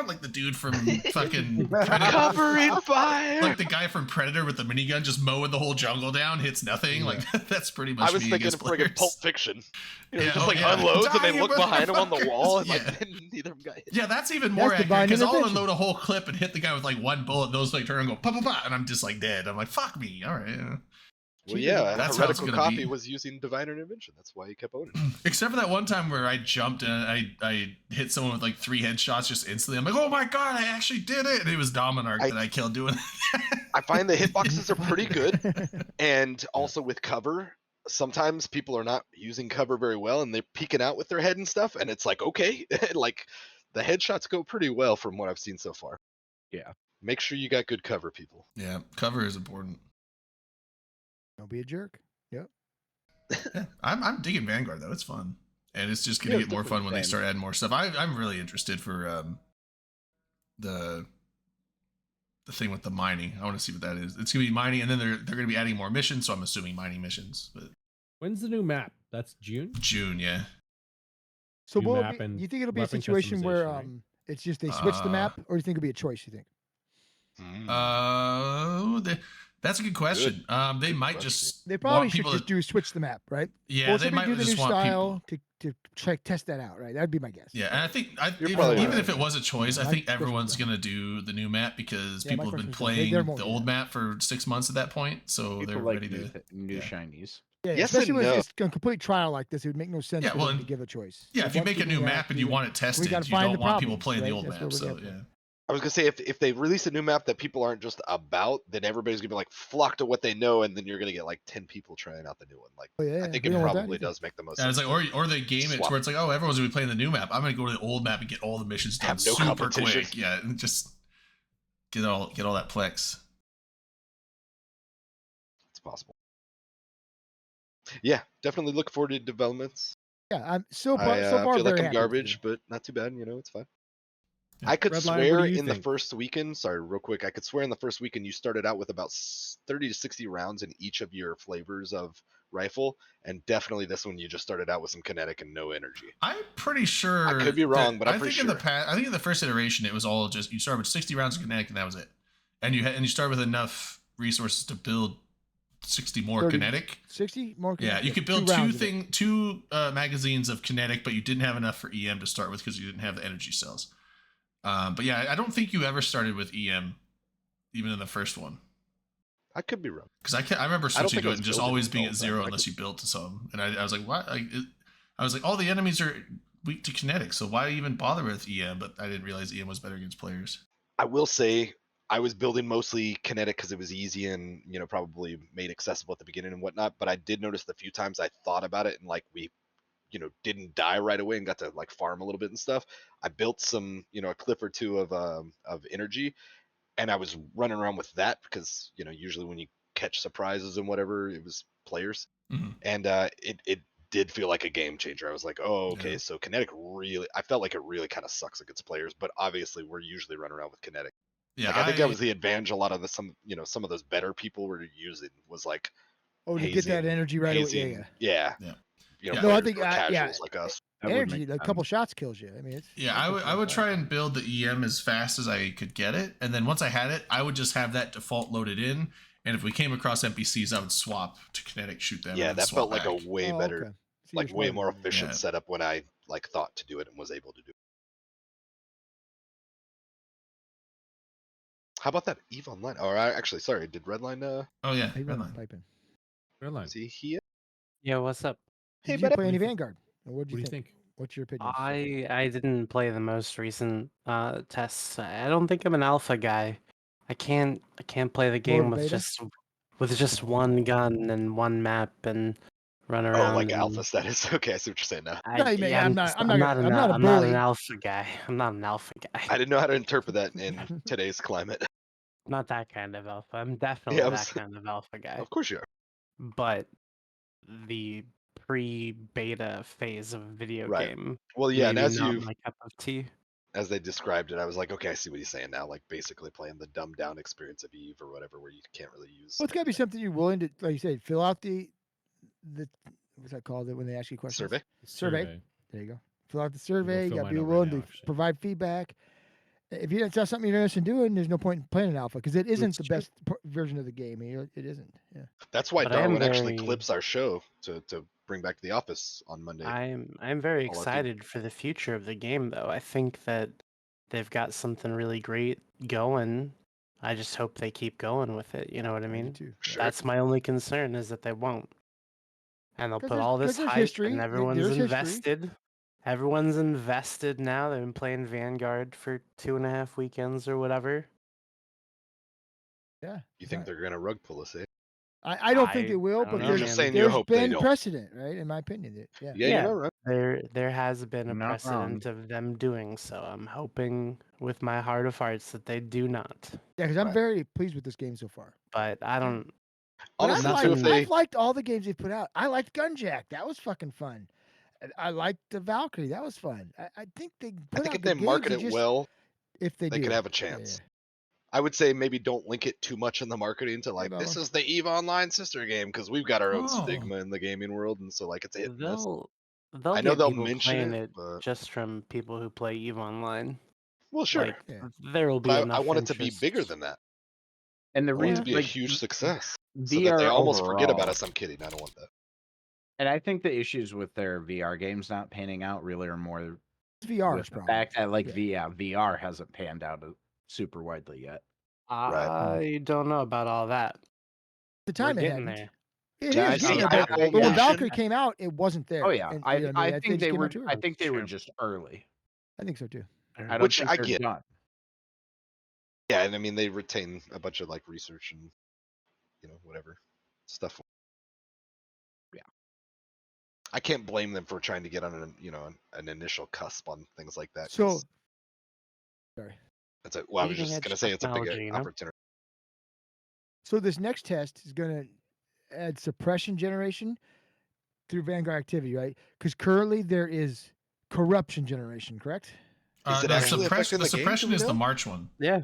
like the dude from fucking Predator, Covering fire. like the guy from Predator with the minigun just mowing the whole jungle down, hits nothing. Like that's pretty much I was me thinking against friggin' players. Pulp Fiction. You know, Yeah, just oh, like yeah. unloads, and Die, they you look behind him on the motherfuckers. wall, and Yeah. like neither of them got hit. Yeah, that's even more That's accurate divine because I'll intervention. unload a whole clip and hit the guy with like one bullet. Those like turn and go pa pa pa, and I'm just like dead. I'm like fuck me. All right. Yeah. Well, yeah, That's how it's Heretical gonna Coffee be. was using divine intervention. That's why he kept owning it. Except for that one time where I jumped and I hit someone with like 3 headshots just instantly. I'm like, oh my god, I actually did it! And it was Dominark that I killed doing that. I find the hitboxes are pretty good, and also with cover, sometimes people are not using cover very well, and they're peeking out with their head and stuff, and it's like, okay, like the headshots go pretty well from what I've seen so far. Yeah. Make sure you got good cover, people. Yeah, cover is important. Don't be a jerk. Yep. Yeah, I'm digging Vanguard though. It's fun, and it's just gonna Yeah, get it's more definitely fun when they fun. start adding more stuff. I'm really interested for the thing with the mining. I want to see what that is. It's gonna be mining, and then they're gonna be adding more missions. So I'm assuming mining missions. But When's the new map? That's June. June, yeah. So New will it map be, and you think it'll be a weapon situation where customization, right? it's just they switch the Uh, map, or do you think it'll be a choice? You think? That's a good question. They Good might question. just They probably want should people just to, do switch the map, right? yeah, Or they somebody might do the new just want style people. to try test that out, right? That'd be my guess. Yeah, and I think You're even, probably even right. if it was a choice, I My think question everyone's was- gonna do the new map because Yeah, my people have been question was- playing there won't the be old that. map for 6 months at that point, so People they're like ready new, to. new yeah. shinies. Yeah, Yes especially and when no. it's a complete trial like this, it would make no sense Yeah, for well, them to and- give a choice. Yeah, They if you want make a people new to map and you actually- want it tested, gotta you find don't the want people problems, playing the right? old That's map. what we're So getting. yeah. I was gonna say if they release a new map that people aren't just about, then everybody's gonna be like flock to what they know, and then you're gonna get like 10 people trying out the new one. Like Oh, yeah, I think we it don't want that probably either. does make the most And it's sense. like, or they game it to Swap. where it's like, oh, everyone's gonna be playing the new map. I'm gonna go to the old map and get all the missions done Have no super competition. quick. Yeah, and just get all that plex. It's possible. Yeah, definitely look forward to developments. Yeah, I'm so far, I so far feel very like I'm happy with garbage, it. but not too bad. You know, it's fine. Yeah. I could Redline, what swear do you in the think? first weekend. Sorry, real quick. I could swear in the first weekend you started out with about 30 to 60 rounds in each of your flavors of rifle, and definitely this one you just started out with some kinetic and no energy. I'm pretty sure. I could be wrong, but I'm I pretty think in the sure. past, I think in the first iteration, it was all just you start with 60 rounds of kinetic and that was it, and you start with enough resources to build 60 more 30. kinetic. 60 more. Yeah, you could build rounds of it. two magazines of kinetic, but you didn't have enough for EM to start with because you didn't have the energy cells. But yeah, I don't think you ever started with EM, even in the first one. I could be wrong. Because I remember I don't switching think to I it was and just building always it being all at the time, 0 but I unless could- you built to some. And I was like, what? I was like, all the enemies are weak to kinetic, so why even bother with EM? But I didn't realize EM was better against players. I will say I was building mostly kinetic because it was easy and probably made accessible at the beginning and whatnot. But I did notice the few times I thought about it and like we didn't die right away and got to like farm a little bit and stuff. I built some a clip or two of energy, and I was running around with that because usually when you catch surprises and whatever, it was players, Mhm. and it did feel like a game changer. I was like, oh, okay, Yeah. so kinetic really, I felt like it really kind of sucks against players, but obviously we're usually running around with kinetic. Yeah, Like I think that was the advantage a lot of some of those better people were using was like Oh, to get that hazing, energy right away. Yeah, hazing, yeah. Yeah. yeah. Yeah. No, I Players think who are yeah, casuals like us. That would energy. make A couple sense. shots kills you. I mean, it's Yeah, that I takes would a I long would time. try and build the EM as fast as I could get it, and then once I had it, I would just have that default loaded in. And if we came across NPCs, I would swap to kinetic, shoot them. Yeah, and then that swap felt like a back. way Oh, better, okay. So like you're way smarter more than me. efficient Yeah. setup when I like thought to do it and was able to do it. How about that Eve Online? Or actually, sorry, did Redline Oh yeah, Hey, Redline. piping. Redline. is he here? Yeah, what's up? Hey, Did you buddy. play any What do you think? Vanguard? Or what do What you do you think? think? What's your opinion? I didn't play the most recent tests. I don't think I'm an alpha guy. I can't play the game with beta? just one gun and one map and run Oh, around. like and alpha status. Okay, I see what you're saying now. No, you may- I'm not- just- I'm not gonna- I'm not a I'm not an bully. alpha guy. I'm not an alpha guy. I didn't know how to interpret that in today's climate. Not that kind of alpha. I'm definitely I that was- kind of alpha guy. Of course you are. But the pre-beta phase of video Right. game, Well, yeah, and maybe as not my cup of tea. as they described it, I was like, okay, I see what he's saying now. Like basically playing the dumbed down experience of Eve or whatever, where you can't really use. Well, it's got to be anything. something you're willing to, like you said, fill out the what's that called? When they ask you questions. Survey. Survey. There you go. Fill out the survey. You fill got to mine be out right willing now, to actually. provide feedback. If it's not something you're interested in doing, there's no point in playing an alpha because it isn't It's the true. best version of the game. It isn't. Yeah. That's why But I am Darwin actually very- clips our show to bring back to the office on Monday. I'm very All our people. excited for the future of the game, though. I think that they've got something really great going. I just hope they keep going with it. You know what I Me mean? too. Sure. That's my only concern is that they won't. And they'll 'Cause put there's- all 'cause this there's hype, history. and There- everyone's there's history. invested. Everyone's invested now. They've been playing Vanguard for 2.5 weekends or whatever. Yeah. You think they're gonna rug pull us, eh? I don't think I- they will, I but don't know, You're there's just man. saying you there's hope they been don't. precedent, right? In my opinion, yeah. Yeah, Yeah. you're not wrong. There has been a Not precedent of them doing so. I'm hoping with my heart of hearts that they do not. Yeah, because I'm Right. very pleased with this game so far. But I don't. But Honestly, I've too, liked- if they I've liked all the games they've put out. I liked Gunjack. That was fucking fun. I liked the Valkyrie. That was fun. I think they put I think out if they good market games, it just- well, if they they do. could have a Yeah, chance. yeah. I would say maybe don't link it too much in the marketing to like no. this is the Eve Online sister game because we've got our own Oh. stigma in the gaming world, and so like it's a hit and miss. They'll I know get they'll people mention playing it, it but just from people who play EVE Online. well, sure. Like Yeah. there will be But enough. I want it to be interest. bigger than that. And the I want it reason to be a like, huge success, so VR that they almost forget about overall- us. I'm kidding. I don't want that. And I think the issues with their VR games not panning out really are more It's VR's with the problem. fact that like Yeah. VR hasn't panned out super widely yet. I don't know about all that. The time We're it getting hadn't. there. It Did is you see getting there, Apple but when Vision? Valkyrie came out, it wasn't there. Oh yeah, And, I you know what I mean? think they just came were. out too I early. think they were Sure. just early. I think so too. I don't Which think I they're get. done. Yeah, and I mean they retain a bunch of like research and whatever stuff. Yeah. I can't blame them for trying to get on an initial cusp on things like that. So, 'cause sorry. that's a, well, I was Leading just edge gonna say it's a big technology, you know? opportunity. So this next test is going to add suppression generation through Vanguard activity, right? Because currently there is corruption generation, correct? Is it no, actually affecting The the game? suppression Do we is the know? March one. Yeah.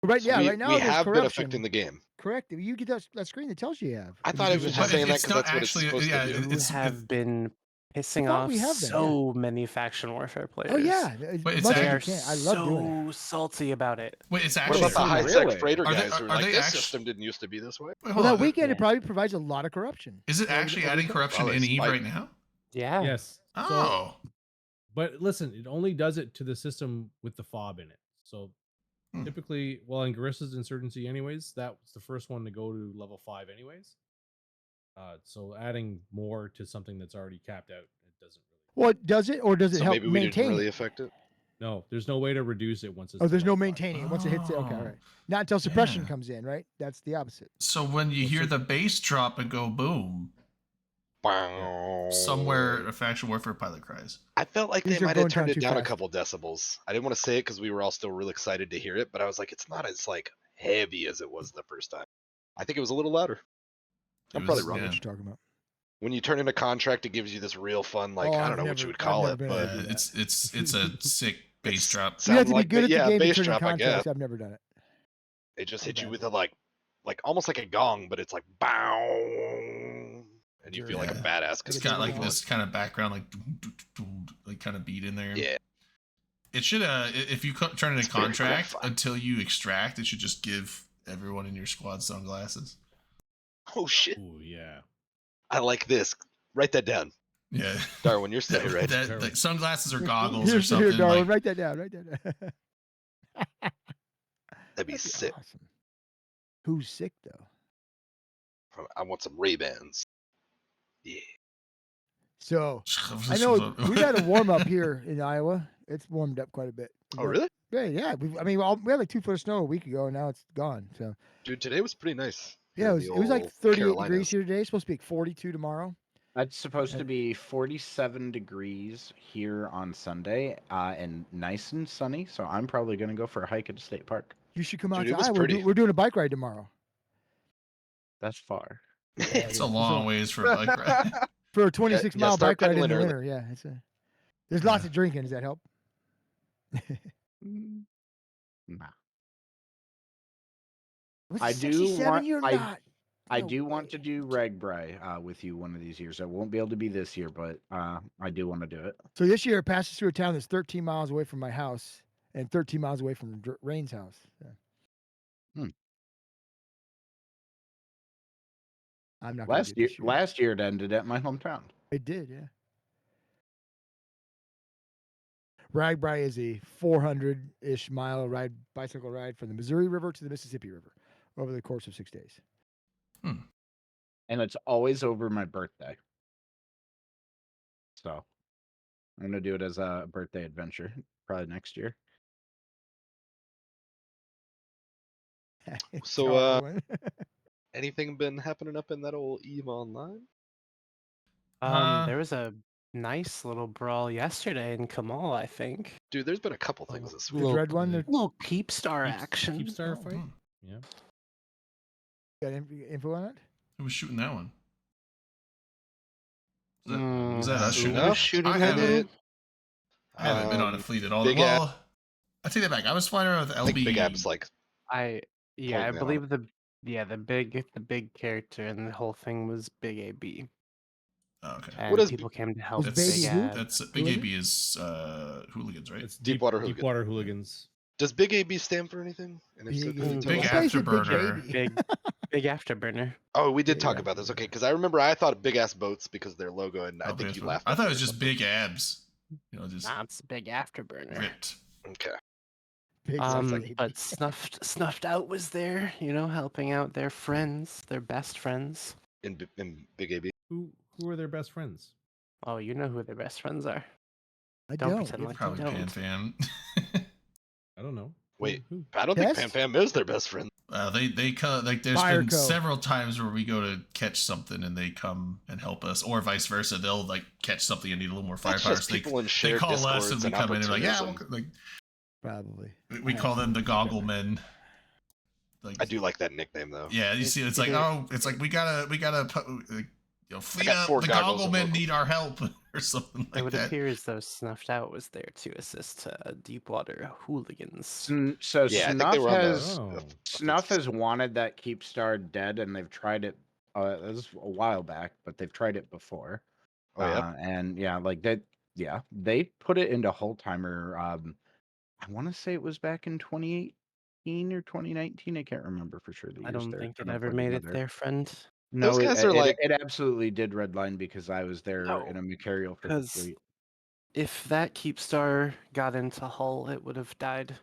Right. So Yeah. we, right now we there's have been corruption. affecting the game. Correct. You get that screen that tells you have. I If thought you it was use just But saying that it's because not that's what it's actually- supposed yeah, to do. You It's- have been pissing thought off we have that, so many faction warfare players. Oh yeah. But it's much as They you are can. I love doing it. so salty about it. Wait, it's What actually. about the Really? high tech Really? freighter Are they- guys who are are like they this actu- system didn't used to be this way? Wait, Well, hold that on. weekend Yeah. it probably provides a lot of corruption. Is it Every- actually every adding time. corruption Oh, in it's Eve spiked. right now? Yeah. Yes. Oh. But listen, it only does it to the system with the fob in it. So Hmm. typically, well, in Garissa's Insurgency, anyways, that was the first one to go to level 5, anyways. So adding more to something that's already capped out, it doesn't really. Well, does it or does it So help maybe we didn't maintain really it? affect it. No, there's no way to reduce it once it's. Oh, there's no level 5. maintaining it once it hits it. Okay, all Oh, right. Not until suppression yeah. comes in, right? That's the opposite. So when you Well, hear so- the bass drop and go boom, somewhere Oh. a faction warfare pilot cries. I felt like These they are might have going down turned it too down a fast. couple decibels. I didn't want to say it because we were all still really excited to hear it, but I was like, it's not as like heavy as it was the first time. I think it was a little louder. It I'm probably was- wrong. yeah. What you're talking about? When you turn in a contract, it gives you this real fun, like Oh, I I've don't know what never- you would I've call never it, been able but to do that. It's a sick bass It's- drop. You have sound to like be good at yeah, the game to bass turn in drop, I contracts. guess. I've never done it. It just I'm hits you bad with for a like almost like a gong, but it's like bow, and you feel like a Yeah. badass. It's Because got like ding-dong. this kind of background, like doo, doo, doo, doo, like kind of beat in there. Yeah, It should if you turn in a It's very contract gratifying. until you extract, it should just give everyone in your squad sunglasses. oh shit, Ooh, yeah. I like this. Write that down, Yeah, Darwin. You're still here, right? Like sunglasses or goggles or Here, something. Darwin, Like, write that down. Write that down. That'd be sick. Awesome. Who's sick though? I want some Ray-Bans. Yeah. So I know we had a warm up here in Iowa. It's warmed up quite a bit. We Oh got- really, Yeah. We had like 2 foot of snow a week ago, and now it's gone. So dude? Today was pretty nice. yeah, here it in was the like old 38 Carolinas. degrees here today. It's supposed to be like 42 tomorrow. It's supposed to be 47 degrees here on Sunday, and nice and sunny. So I'm probably going to go for a hike at a state park. You should come out Dude, to it was Iowa. pretty. We're doing a bike ride tomorrow. That's far. it's a long ways for a bike ride. For a 26 mile start bike ride in the pedaling early. winter. Yeah, there's lots of drinking. Does that help? Nah. What's I the do 67? want- You're I- not. I No do want to way. do Ragbri with you one of these years. I won't be able to be this year, but I do want to do it. So this year it passes through a town that's 13 miles away from my house and 13 miles away from Rain's house. So. Hmm. I'm not gonna do it this year. Last year it ended at my hometown. It did, yeah. Ragbri is a 400-ish mile bicycle ride from the Missouri River to the Mississippi River over the course of 6 days. And it's always over my birthday. So I'm gonna do it as a birthday adventure, probably next year. So, Darwin. Anything been happening up in that old Eve Online? There was a nice little brawl yesterday in Kamal, I think. Dude, there's been a couple things this the week. dread one. the- Little Keepstar action. Keepstar fight. Hmm. Yeah. Got info on it? Who was shooting that one? Was Mm, that us who shooting? was it? shooting I that haven't, one? I haven't been on a Um, fleet at all. Big Well, I take that back. I was flying around with I think LB. Big Ab's like, I Pointing out. believe the big character and the whole thing was Big AB. Oh, okay. And is people came to help Is Big Baby who? Ab. That's Big Hooligan? AB is hooligans, right? It's Deepwater Hooligans. Deepwater Hooligans. does Big AB stand for anything? And if so, Big can you AB. tell Big us? I thought you said Big Afterburner. Baby. Big Afterburner. Oh, we did Big talk about this. Afterburner. Okay, because I remember I thought Big Ass Boats because of their logo, and I Oh, think that's you what- laughed. I at thought me it was or just something. big abs. You know, just Nah, it's Big Afterburner. ripped. Okay. Big Baby. But snuffed out was there, helping out their friends, their best friends. In Big AB. Who are their best friends? Oh, you know who their best friends are. I Don't don't. pretend You like have to you Probably don't. Pan Fan. I don't know. Wait. Who? I don't think Test? Pam Pam is their best friend. They come like there's Fire been Co. several times where we go to catch something and they come and help us, or vice versa. They'll like catch something and need a little more That's firepower. just So people in they shared call us discords and we and come in and like, yeah, opportunism. like Probably. we call them the goggle men. Like, I do like that nickname though. yeah, you see, it's like, oh, it's like we gotta put, fleet got up. 4 The goggles goggle of men local. need our help or something It like would that. appear as though Snuffed Out was there to assist Deepwater Hooligans. So Yeah, I think Snuff they were on has Oh. Snuff has wanted that Keepstar dead, and they've tried it. This was a while back, but they've tried it before. Oh yeah. And yeah, like that. Yeah, they put it into Whole Timer. I want to say it was back in 2018 or 2019. I can't remember for sure. The I years don't they're think it gonna ever put made it together. there, friend. No, Those guys are it, like- it absolutely did redline because I was there No, in a Macarial for the 'cause- fleet. If that Keepstar got into Hull, it would have died,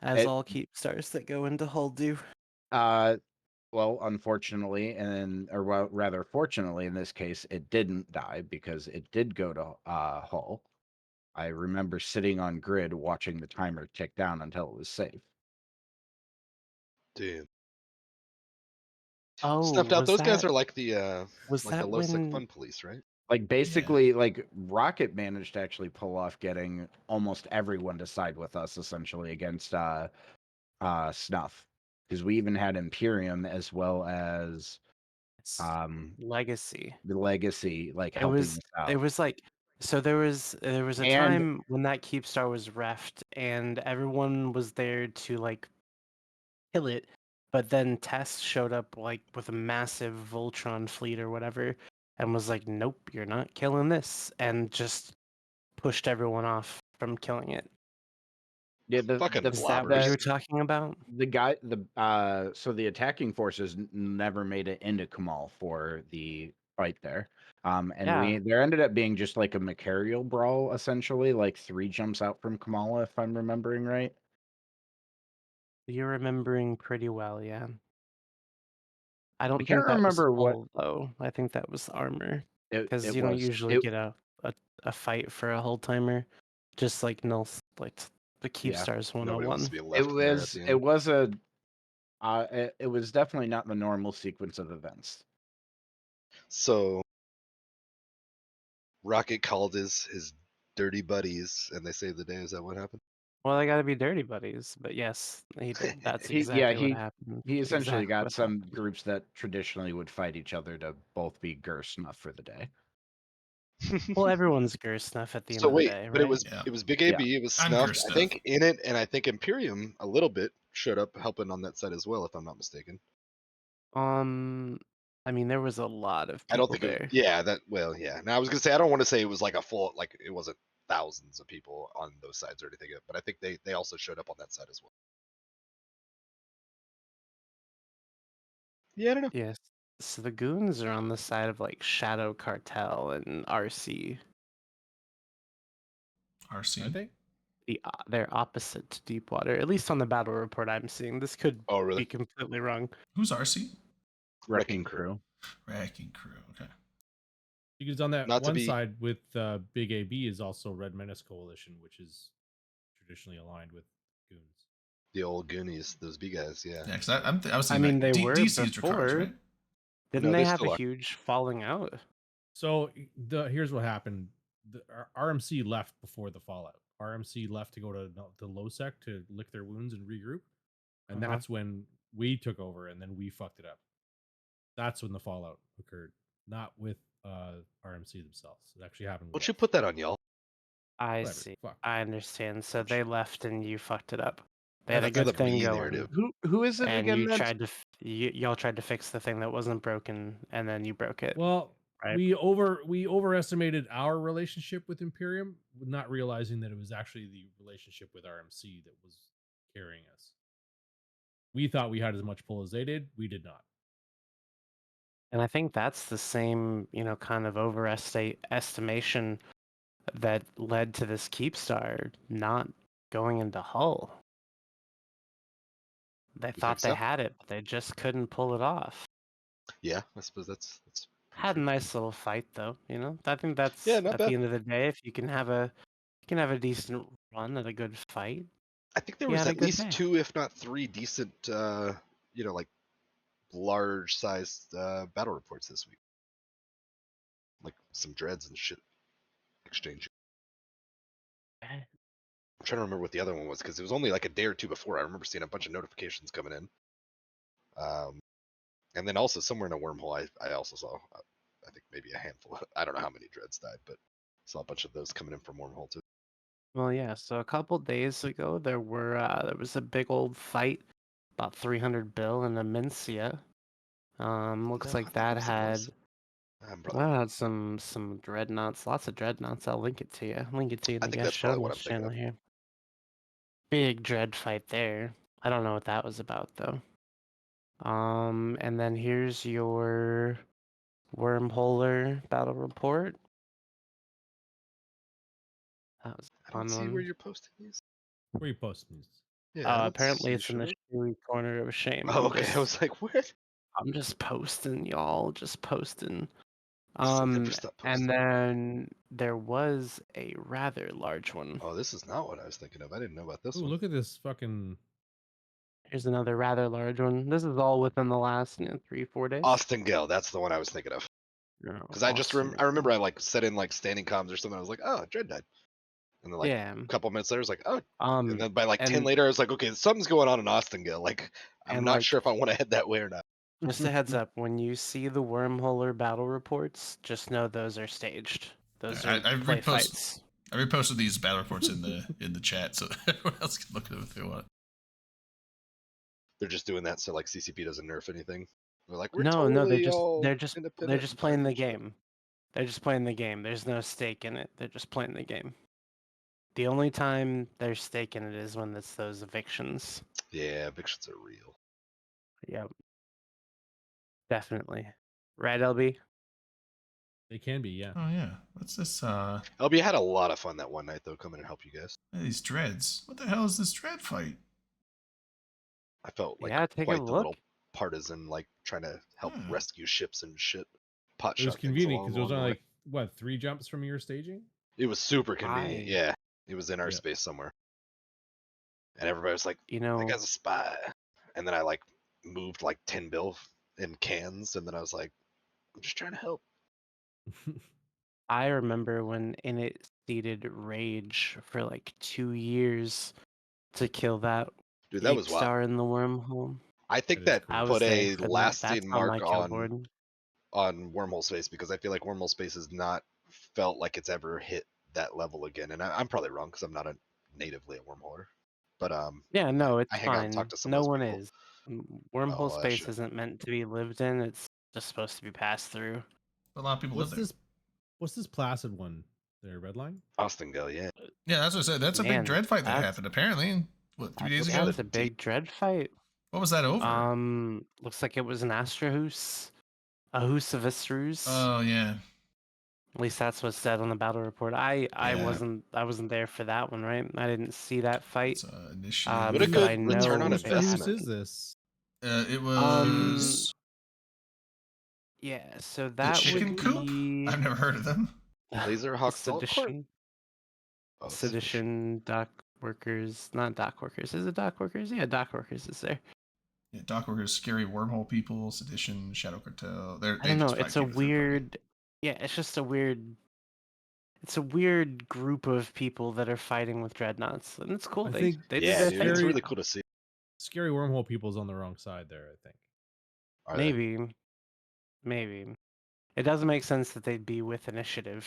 as It- all Keepstars that go into Hull do. Well, unfortunately, or well, rather fortunately in this case, it didn't die because it did go to Hull. I remember sitting on grid watching the timer tick down until it was safe. Dude. Oh, Snuffed out. was Those guys that are like the that low sec when fun police, right? Like basically, like Rocket managed to actually pull off getting almost everyone to side with us essentially against Snuff, because we even had Imperium as well as it's the Legacy? Legacy like It helping was us out. it was like so there was a And time when that Keepstar was refed and everyone was there to like kill it, but then Test showed up like with a massive Voltron fleet or whatever and was like, "Nope, you're not killing this," and just pushed everyone off from killing it. yeah, Fucking Is that what you were blobbers. talking about? so the attacking forces never made it into Kamal for the fight there. And Yeah. there ended up being just like a Macarial brawl essentially, like 3 jumps out from Kamala, if I'm remembering right. You're remembering pretty well, yeah. I I don't can't think that was remember what hull though. I think that was armor. Because it you don't was. usually get a fight for a whole timer. Just like the Keep Yeah. Stars Nobody wants 101. to be left there at the It end. was it was definitely not the normal sequence of events. So Rocket called his dirty buddies, and they saved the day. Is that what happened? Well, they gotta be dirty buddies, but yes, he did. That's He yeah, exactly what happened. he essentially Exactly got what some happened. groups that traditionally would fight each other to both be Gerst enough for the day. Well, everyone's Gersnuff at the end So of the wait, day, but it right? was Yeah. it was Big Yeah. AB. It was I'm Snuff. Gerst I Snuff. think in it, and I think Imperium a little bit showed up helping on that side as well, if I'm not mistaken. I mean, there was a lot of I don't people think it. there. Yeah, that. Well, yeah. Now I was gonna say I don't want to say it was like a full like it wasn't thousands of people on those sides or anything, but I think they also showed up on that side as well. Yeah, I don't know. Yes. So the goons are on the side of like Shadow Cartel and RC. RC. Are they? They're opposite to Deepwater, at least on the battle report I'm seeing. This could Oh, be really? completely wrong. Who's RC? Wrecking Crew. Wrecking Crew. Okay. Because on that Not to one be- side with Big AB is also Red Menace Coalition, which is traditionally aligned with Goons. The old Goonies, those B guys. Yeah. Yeah, because I was I thinking mean, like they were DC is Dracarys, before. right? Didn't No, they they have a still are. huge falling out? So here's what happened: RMC left before the fallout. RMC left to go to Losec to lick their wounds and regroup, and Uh-huh. that's when we took over, and then we fucked it up. That's when the fallout occurred, not with RMC themselves. It actually happened. Don't with you us. put that on y'all? I Whatever, see. fuck. I understand. So they left and you fucked it up. They had a That's good the thing B going. narrative. Who is it And again? you That's tried to y'all tried to fix the thing that wasn't broken, and then you broke it. Well, right? we overestimated our relationship with Imperium, not realizing that it was actually the relationship with RMC that was carrying us. We thought we had as much pull as they did. We did not. And I think that's the same, kind of overestimation that led to this Keepstar not going into Hull. They thought think they so? had it, but they just couldn't pull it off. Yeah, I suppose that's Had a true. nice little fight though, I think that's Yeah, not at bad. the end of the day, if you can have a decent run at a good fight. I think there You was had a at good least day. 2, if not 3, decent, like large sized battle reports this week. Like some dreads and shit exchange. I'm trying to remember what the other one was because it was only like a day or two before. I remember seeing a bunch of notifications coming in. And then also somewhere in a wormhole, I also saw, I think maybe a handful. I don't know how many dreads died, but saw a bunch of those coming in from wormhole too. Well, yeah. So a couple days ago, there was a big old fight, about 300 bill in Amencia. Looks No, like I think that it was in had Los. Brother. that had some dreadnoughts, lots of dreadnoughts. I'll link it to you. Link it to you in I the think guest that's show probably what notes I'm thinking channel of. here. Big dread fight there. I don't know what that was about though. And then here's your wormholer battle report. That was a I don't fun see one. where you're posting these. Where are you posting these? Yeah. I don't Apparently see it's in the showing. Chewy corner of shame. Oh, okay. I was like, what? I'm just posting, y'all. Just posting. Never stop And posting. then there was a rather large one. Oh, this is not what I was thinking of. I didn't know about this Ooh, one. look at this fucking. Here's another rather large one. This is all within the last 3-4 days. Austin Gale, that's the one I was thinking of. No, Because I just Austin. I remember I like set in like standing comms or something. I was like, oh, Dread died. And then like Yeah. a couple minutes later, I was like, oh. And then by like 10 and- later, I was like, okay, something's going on in Austin Gale. Like, I'm and, not like- sure if I want to head that way or not. Just a heads up, when you see the wormholer battle reports, just know those are staged. Those are I play repost- fights. I reposted these battle reports in the chat so everyone else can look at them if they want. They're just doing that so like CCP doesn't nerf anything. They're like, we're No, totally they're all just independent and playing the partnership." game. They're just playing the game. There's no stake in it. They're just playing the game. The only time there's stake in it is when it's those evictions. Yeah, evictions are real. Yep. Definitely. Right, LB? They can be, yeah. Oh yeah, what's this? LB had a lot of fun that one night though, coming and help you guys. These dreads. What the hell is this dread fight? I felt like Yeah, take a quite the look. little partisan, like trying to help Hmm. rescue ships and shit. Pot It was shot things convenient along because it was the only way. like what 3 jumps from your staging. It was super convenient. I- Yeah, it was in our Yeah. space somewhere, and everybody was like, You know, "That guy's a spy." And then I like moved like 10 bill in cans, and then I was like, "I'm just trying to help." I remember when Init seeded Rage for like 2 years to kill that Dude, that was wild. star in the wormhole. I think That is that cool. I was put there a for that. lasting That's on my mark kill board. on Wormhole Space because I feel like Wormhole Space has not felt like it's ever hit that level again. And I'm probably wrong because I'm not a natively a wormholer. But Yeah, no, it's I hang out and fine. talk to some of No those one people. is. Wormhole Oh, space shit. isn't meant to be lived in. It's just supposed to be passed through. A lot of people What's live there. this? What's this Placid one? There, Redline. Austin Gale, yeah. Yeah, that's what I said. That's a Man, big dread fight that that's- happened. Apparently, what 3 days That's ago? That's a deep. big dread fight. What was that over? Looks like it was an Astrohoos. A Hoos of Isrus. Oh yeah. At least that's what's said on the battle report. I Yeah. wasn't there for that one, right? I didn't see that fight. It's initiative. What a but good I return on know Whose that- investment. Whose is this? It was Yeah, so the that Chicken would Coop. be I've never heard of them. Laser Hawk Salt Corp. Sedition. Oh, it's Sedition, dock workers, not dock workers. Is it dock workers? Yeah, dock workers is there. Yeah, Dock Workers, Scary Wormhole People, Sedition, Shadow Cartel. I don't know. It's a weird. Yeah, it's just a weird. It's a weird group of people that are fighting with dreadnoughts, and it's cool. I They think- they do Yeah, their dude, thing. it's Scary- really cool to see. Scary Wormhole People's on the wrong side there. I think. Are they? Maybe. It doesn't make sense that they'd be with initiative.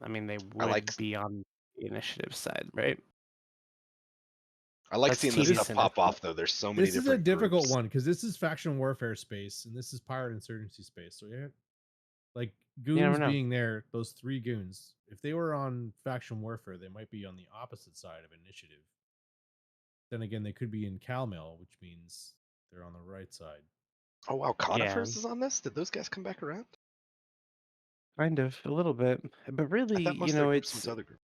I mean, they would like- be on the initiative side, right? I like That's seeing this stuff decent. pop off though. There's so many This is different a difficult groups. one because this is faction warfare space and this is pirate insurgency space. So yeah, like goons never know. being there, those 3 goons. If they were on faction warfare, they might be on the opposite side of initiative. Then again, they could be in Calmail, which means they're on the right side. Oh wow, Conifers is on this. Did those guys come back around? Kind of, a little bit, but I really, thought most you of their know, groups went it's to other groups.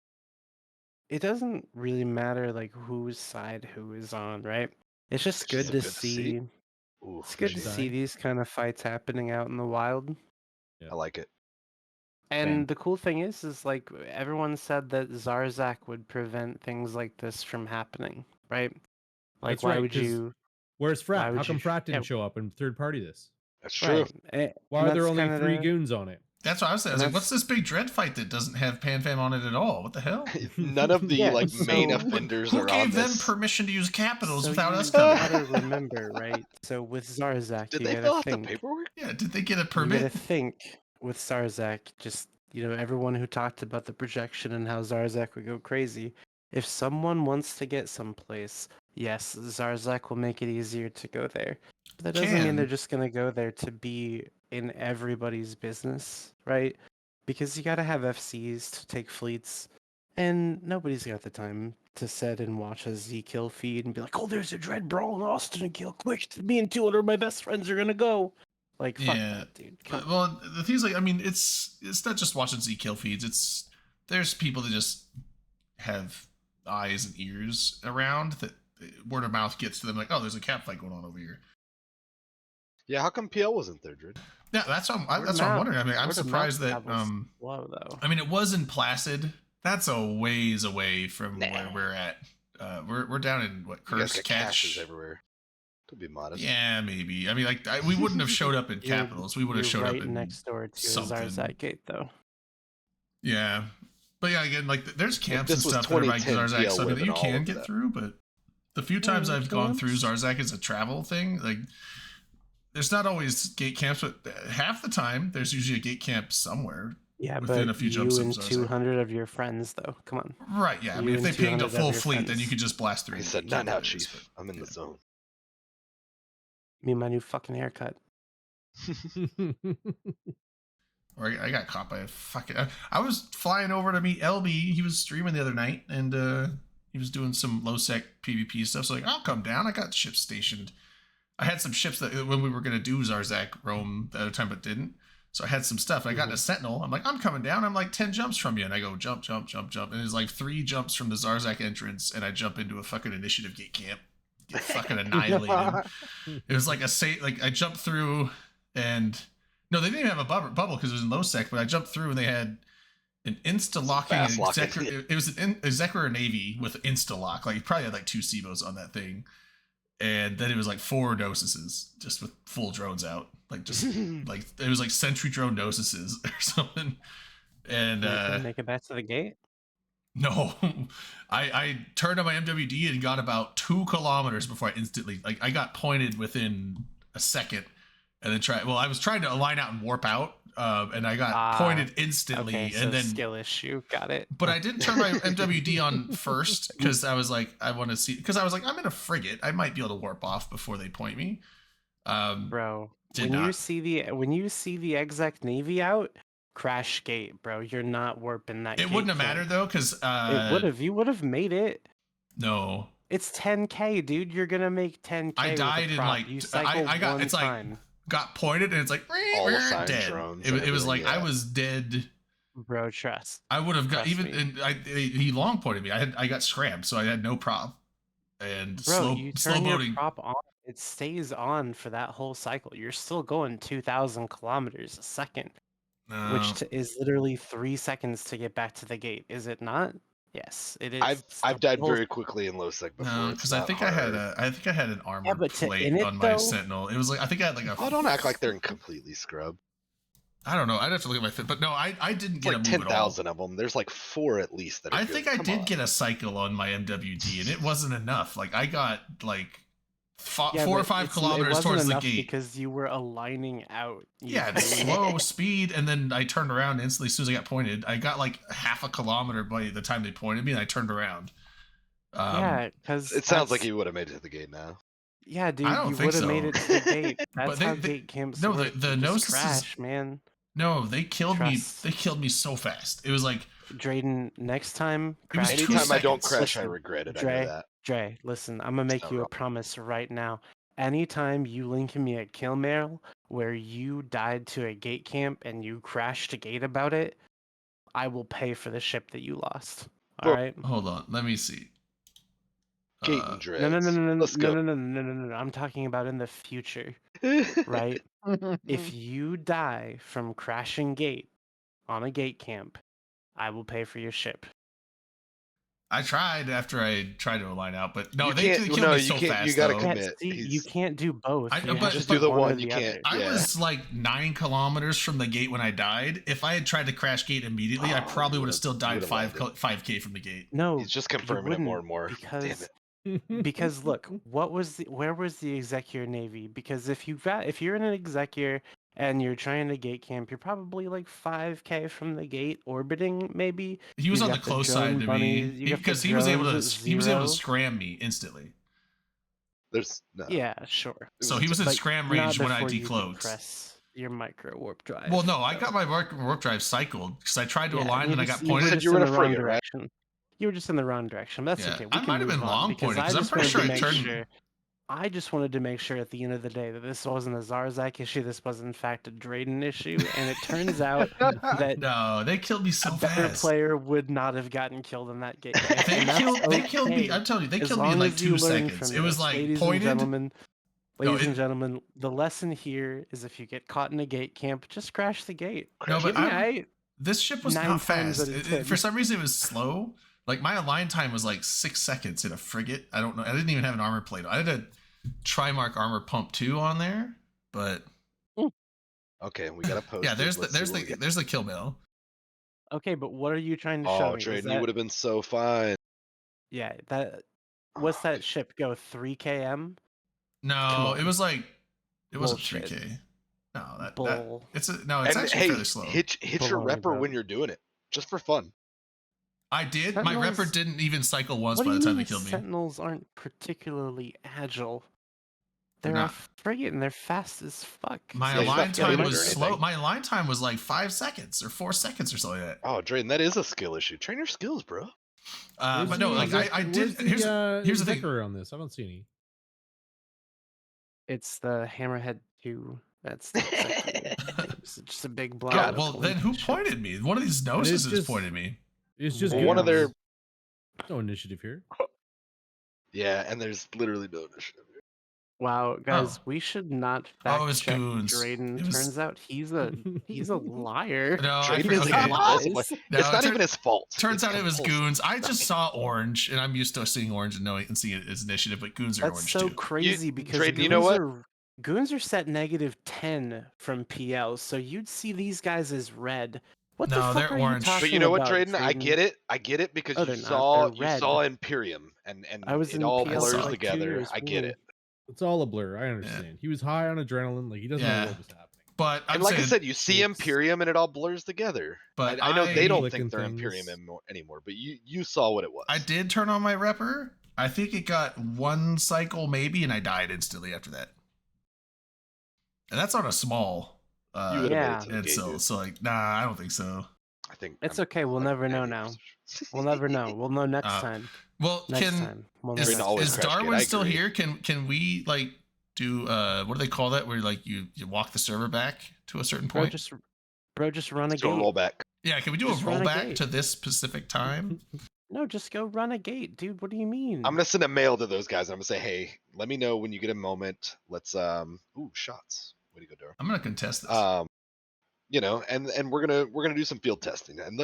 it doesn't really matter like whose side who is on, right? It's just It's good just to good to see. see. Ooh, It's good to Design. see these kind of fights happening out in the wild. I like it. And the cool thing is like everyone said that Zarzak would prevent things like this from happening, right? Like, That's why right, would 'cause you? Where's Why Frat? would How come you- Frat didn't yeah. show up and third party this? That's true. Right. Why are there only 3 goons on it? That's what I was saying. I was like, And what's this big dread fight that doesn't have PanFam on it at all? What the hell? None of the Yeah, like main so- offenders Who are on gave them this. permission to use capitals So without you us coming? gotta remember, right? So with Zarzak, Did you they gotta fill out the think. paperwork? Yeah, did they get a You gotta permit? think with Zarzak, just everyone who talked about the projection and how Zarzak would go crazy. If someone wants to get someplace, yes, Zarzak will make it easier to go there. But that doesn't mean they're Can. just gonna go there to be in everybody's business, right? Because you gotta have FCs to take fleets, and nobody's got the time to sit and watch a Z kill feed and be like, "Oh, there's a dread brawl in Austin and kill quick! Me and 200 of my best friends are gonna go." Like, fuck Yeah. that, dude. Come on. Well, the thing's like, I mean, it's not just watching Z kill feeds. There's people that just have eyes and ears around that word of mouth gets to them. Like, oh, there's a cap fight going on over here. Yeah, how come PL wasn't there, Dread? Yeah, that's what I'm Word of wondering. I mean, I'm Word of surprised mouth that travel's slow though. I mean, it was in Placid. That's a ways away from Nah. where we're at. We're down in what, You guys Curse got Catch? caches everywhere. Could be modest. Yeah, maybe. I mean, like we wouldn't have showed up in You're- capitals. We would have You're showed right up in next door to something. Zarzak Gate though. Yeah, but yeah, again, like there's camps and this was stuff that are like 2010, Zarzak, PL so I mean, would've you been all can over get that. through. But the few times I've gone through camps? Zarzak as a travel thing, like there's not always gate camps, but half the time there's usually a gate camp somewhere. Yeah, Within but a few you jumps of and Zarzak. 200 of your friends though. Come on. Right? Yeah. I You mean, if and they pinged a 200 of full your fleet, then you friends. could just blast through. He the said, gate "Not camp now, anyways, Chief. but, I'm in yeah. the zone." Me and my new fucking haircut. Or I got caught by a fucking. I was flying over to meet LB. He was streaming the other night, and he was doing some low sec PvP stuff. So like, I'll come down. I got ships stationed. I had some ships that when we were gonna do Zarzak Rome the other time, but didn't. So I had some stuff. I got in a Sentinel. I'm like, I'm coming down. I'm like 10 jumps from you, and I go jump, jump, jump, jump, and it's like 3 jumps from the Zarzak entrance, and I jump into a fucking initiative gate camp. Get fucking annihilated. It was like I jumped through, and no, they didn't even have a bubble because it was in low sec. But I jumped through, and they had an insta locking. Fast locking. It was a Zekra Navy with insta lock. Like you probably had like 2 SIBOs on that thing, and then it was like 4 Gnosis just with full drones out. Like just like it was like sentry drone Gnosis or something. And You couldn't make it back to the gate. no, I turned on my MWD and got about 2 kilometers before I instantly I got pointed within a second, and then I was trying to align out and warp out, and I got pointed instantly, Okay, so and then skill issue. Got it. but I didn't turn my MWD on first because I was like I want to see because I was like I'm in a frigate, I might be able to warp off before they point me. Bro, Did when you not. see the exec navy out, crash gate, bro. You're not warping that. It gate wouldn't have camp. mattered though because It would have. You would have made it. no. It's 10K, dude. You're gonna make 10K. I died with a in prop. like You cycle I got one it's like time. got pointed and it's like All assigned dead. drones It and was like everything, I yeah. was dead. Bro, trust. I would have got Trust even me. and he long pointed me. I got scrabbed, so I had no prop. And Bro, you slow turn your boating. prop on. It stays on for that whole cycle. You're still going 2,000 kilometers a second, No. which is literally 3 seconds to get back to the gate. Is it not? Yes, it is. I've The died whole- very quickly in low sec before. No, It's because I not think hard. I had an armored but to plate in it, on my though- Sentinel. It was like I think I had like a Oh, don't act like they're completely scrubbed. I don't know. I'd have to look at my fit, but no, I didn't It's get like a move at all. 10,000 of them. There's like 4 at least that are I good. think I Come did on. get a cycle on my MWD, and it wasn't enough. Like I got like Yeah, 4 or but 5 it kilometers wasn't towards the enough gate. because you were aligning out. you Yeah, it's idiot. slow speed, and then I turned around instantly as soon as I got pointed. I got like half a kilometer by the time they pointed me, and I turned around. Yeah, because It sounds like you would have made it to the gate now. Yeah, dude, I don't you think would have made so. it to the gate. That's they- how they- gate camps no, work. the You just Gnosis is- crash, man. No, they killed me. Trust. They killed me so fast. It was like Drayden, next time, It was crash. 2 Anytime I don't seconds. crash, I Listen, regret it. I Dre, know that. Dre, listen, I'm gonna make not you a wrong. promise right now. Anytime you link me a kill mail where you died to a gate camp and you crashed a gate about it, I will pay for the ship that you lost. All Bro, right? hold on, let me see. Gate and dreads. No, no, no, no, no, Let's no, go. no, no, no, no, no. I'm talking about in the future, right? If you die from crashing gate on a gate camp, I will pay for your ship. I tried after I tried to align out, but no, You they can't- killed no, me you so can't- fast. you gotta though. commit. See, you He's- can't do both. I- You but have to just do do the one or one, you the can't- other. I Yeah. was like 9 kilometers from the gate when I died. If I had tried to crash gate immediately, I Oh, probably you would have still died would've 5K from the gate. No, He's just you confirming it more wouldn't, and more. Damn because it. because look, where was the Executor Navy? Because if you're in an Executor and you're trying to gate camp, you're probably like 5K from the gate, orbiting maybe. He was You on the got the close drone side to bunnies, me you got the because he was able to drones at he was able to 0. scram me instantly. There's no. Yeah, sure. It So was he was in But scram not range when I before you can decloaked. press your micro warp drive. Well, no, I though. got my warp drive cycled because I tried to Yeah, align you and I just- got you were pointed. said just you were in in a the wrong frigate, right? direction. You were just in the wrong direction. That's Yeah, okay. We I can might have move been on long because pointed, 'cause I I'm just pretty wanted sure to I make turned- sure. I just wanted to make sure at the end of the day that this wasn't a Zarzak issue. This was in fact a Drayden issue, and it turns out that No, they killed me so a better fast. player would not have gotten killed in that game. They And that's killed me. okay. I'm telling you, they As killed me in long like as you 2 learn seconds. from It was this, like ladies and pointed. gentlemen, Ladies and it- gentlemen, the lesson here is if you get caught in a gate camp, just crash the gate. No, but Yeah, this ship was 9 not times fast. out of 10. For some reason, it was slow. Like my align time was like 6 seconds in a frigate. I don't know. I didn't even have an armor plate. I had a Trimark armor pump 2 on there, but Okay, we got to post. yeah, there's it. there's the kill mail. Okay, but what are you trying to show Oh, me? Drayden, you would have been so fine. Yeah, that what's that ship go 3 km? No, on. it was like it wasn't Bullshit. 3K. No, that Bull. it's And actually hey, fairly slow. hit your Baloney, repper bro. when you're doing it, just for fun. I did. My Sentinels- repper didn't even cycle once What by do the you time mean they killed me. Sentinels aren't particularly agile? They're They're a not. frigate and they're fast as fuck. My Yeah, he's align not time killing was or slow. anything. My align time was like 5 seconds or 4 seconds or something like that. Oh, Drayden, that is a skill issue. Train your skills, bro. But no, like I did. Here's the thing. on this. I don't see any. It's the Hammerhead 2. That's the second. It's just a big blob. God, of well, then who collision. pointed me? One of these noses just- pointed me. It's just Well, one of their- goons. No initiative here. Yeah, and there's literally no initiative. Wow, guys, Oh. we should not Oh, it fact was check goons. Drayden. It was- Turns out he's a liar. No, I Drayden is okay. impulsive. Lies. It's not even his fault. Turns It's out it was compulsive. goons. I just saw orange, and I'm used to seeing orange and knowing and seeing it as initiative, but goons are That's orange so too. crazy because Drayden, goons you know what? Goons are set -10 from PL, so you'd see these guys as red. What the No, fuck they're are orange. you But talking But you know what, about, Drayden? I get it. I get it because Oh, you they're not. saw They're red. Imperium, and I was it in all PL for blurs like 2 together. years. I get Ooh. it. It's all a blur. I understand. He was high on adrenaline. Like he doesn't Yeah. know what was happening. But I'm And like saying, I said, you see it's- Imperium, and it all blurs together. But I know they I- don't Clicking think they're things. Imperium anymore, but you saw what it was. I did turn on my repper. I think it got 1 cycle maybe, and I died instantly after that. And that's on a small. You would have Yeah. made it to the And gate, so, dude. so like, nah, I don't think so. I think It's I'm okay. We'll like never know 90%. now. We'll never know. We'll know next time. Well, Next time. We'll know is, Drayden next always is time. crash gate, Darwin I still agree. here? Can we like do what do they call that? Where like you walk the server back to a certain Bro, point? just run a Still gate. roll back. Yeah, can we do just a run a rollback gate. to this specific time? No, just go run a gate, dude. What do you mean? I'm gonna send a mail to those guys. And I'm gonna say, hey, let me know when you get a moment. Let's ooh, shots. Way to go, Darwin. I'm gonna contest this. You know, and we're gonna do some field testing. And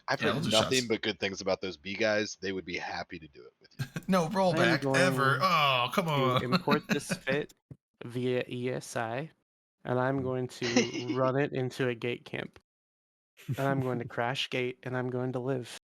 I've Yeah, heard we'll do nothing shots. but good things about those B guys. They would be happy to do it with you. No rollback going ever. Oh, come to on. import this fit via ESI, and I'm going to run it into a gate camp. And I'm going to crash gate, and I'm going to live.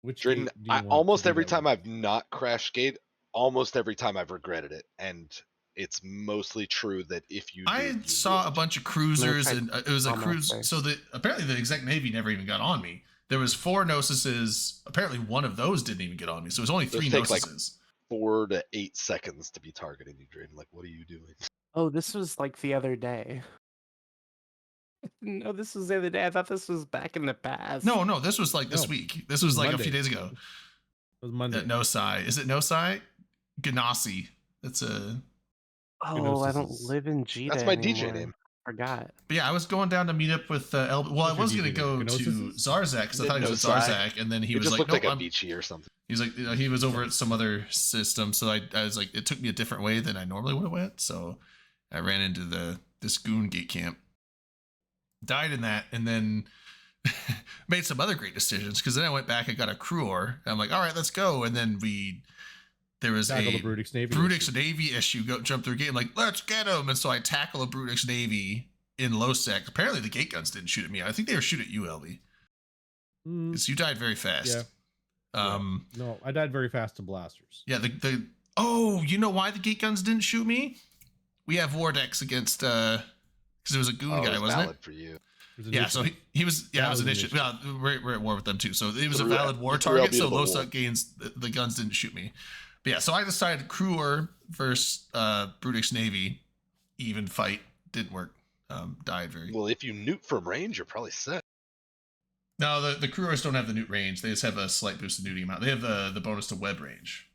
Which Drayden, gate do you want to almost do every that time with? I've not crashed gate, almost every time I've regretted it, and it's mostly true that if you I did, you saw a would. bunch of cruisers, tried and it was a bomb cruise. off So apparently the exec navy never even got on me. There was 4 Gnosises. Apparently one of those didn't even get on me. So it was only Those 3 take, like, Gnosises. 4 to 8 seconds to be targeting you, Drayden. Like, what are you doing? Oh, this was like the other day. No, this was the other day. I thought this was back in the past. No, this was like this No. week. This was like a few Monday. days ago. It was Monday. Nosai. Is it Nosai? Ganassi. That's a. Oh, I don't Gnosis is- live in Gita That's my DJ anymore. name. Forgot. But yeah, I was going down to meet up with well, I What's was your going to DJ go name? to Gnosis? Zarzak because I thought he was at Nosai. Zarzak, and then he It was just like, looked nope, like a I'm, beachy or something. he's like, he was over at some other system, so I was like, it took me a different way than I normally would have went, so I ran into this goon gate camp, died in that, and then made some other great decisions because then I went back and got a Cruor, and I'm like, all right, let's go, and then there was Tackle a the Brutix Navy. Brutix issue. Navy issue, jump through a gate. I'm like, let's get him. And so I tackle a Brutix Navy in low sec. Apparently the gate guns didn't shoot at me. I think they were shooting at you, LB. Mm, Because you died very fast. Yeah. No, I died very fast to blasters. Yeah, oh, you know why the gate guns didn't shoot me? We have Vortex against because it was a goon Oh, it guy, was wasn't valid it? for you. It was Yeah, so initiative. he was it That was was an issue. initiative. Yeah, we're at war with them too. So it was a Threw- valid war you threw target. LB So to the low war. sec gains the guns didn't shoot me. But yeah, so I decided Cruor versus Brutix Navy, even fight didn't work. Died very. Well, if you newt from range, you're probably set. No, the Cruors don't have the newt range. They just have a slight boost in newting amount. They have the bonus to web range.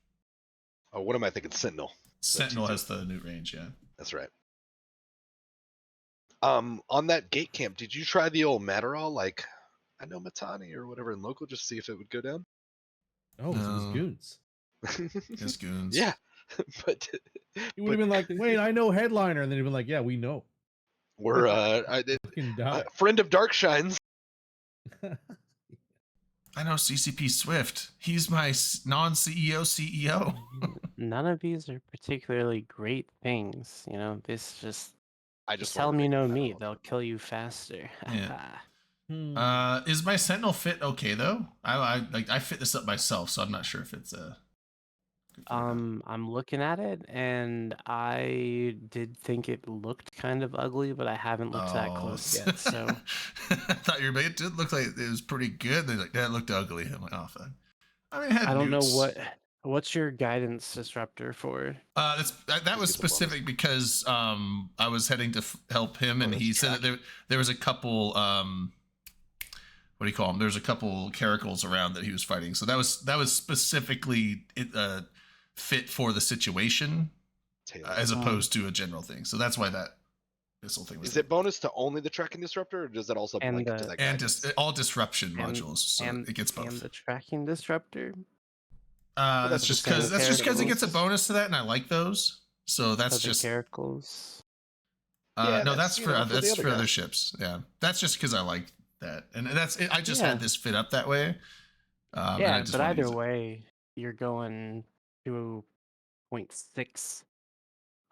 Oh, what am I thinking? Sentinel. Sentinel has the newt range. Yeah. That's right. On that gate camp, did you try the old Matterall? Like, I know Matani or whatever in local, just see if it would go down. Oh, so it was No. goons. His goons. Yeah. but He would have been like, "Wait, I know headliner," and then he'd been like, "Yeah, we know." we're Fucking die. friend of Darkshines. I know CCP Swift. He's my non-CEO CEO. None of these are particularly great things. You know, this just I just just tell wanted them to you make know a me. final They'll joke. kill you faster. Yeah. Hmm. Is my Sentinel fit okay though? I fit this up myself, so I'm not sure if it's good fit or not. I'm looking at it, and I did think it looked kind of ugly, but I haven't looked that close yet. So I thought you were, it did look like it was pretty good. They're like, that looked ugly. I'm like, oh fuck. I mean, it had I don't know nukes. what's your guidance disruptor for. That was Just gets a bonus. specific because I was heading to help him, and Bonus he said that track. there was a couple what do you call them? There's a couple caracals around that he was fighting, so that was specifically fit for the situation Taylor. as opposed to a general thing. So that's why that missile thing was. Is there. it bonus to only the tracking disruptor, or does that also And link to the- that And guidance? all disruption And- modules, so it gets both. And the tracking disruptor. that's That's the just same because it gets a caracals. bonus to that, and I like those. So that's For the just caracals. Yeah, no, that's, that's you for know, for the that's other for other guy. ships. Yeah, that's just because I like that, and that's it. I just Yeah. had this fit up that way. And I Yeah, just but wanted to either use it. way, you're going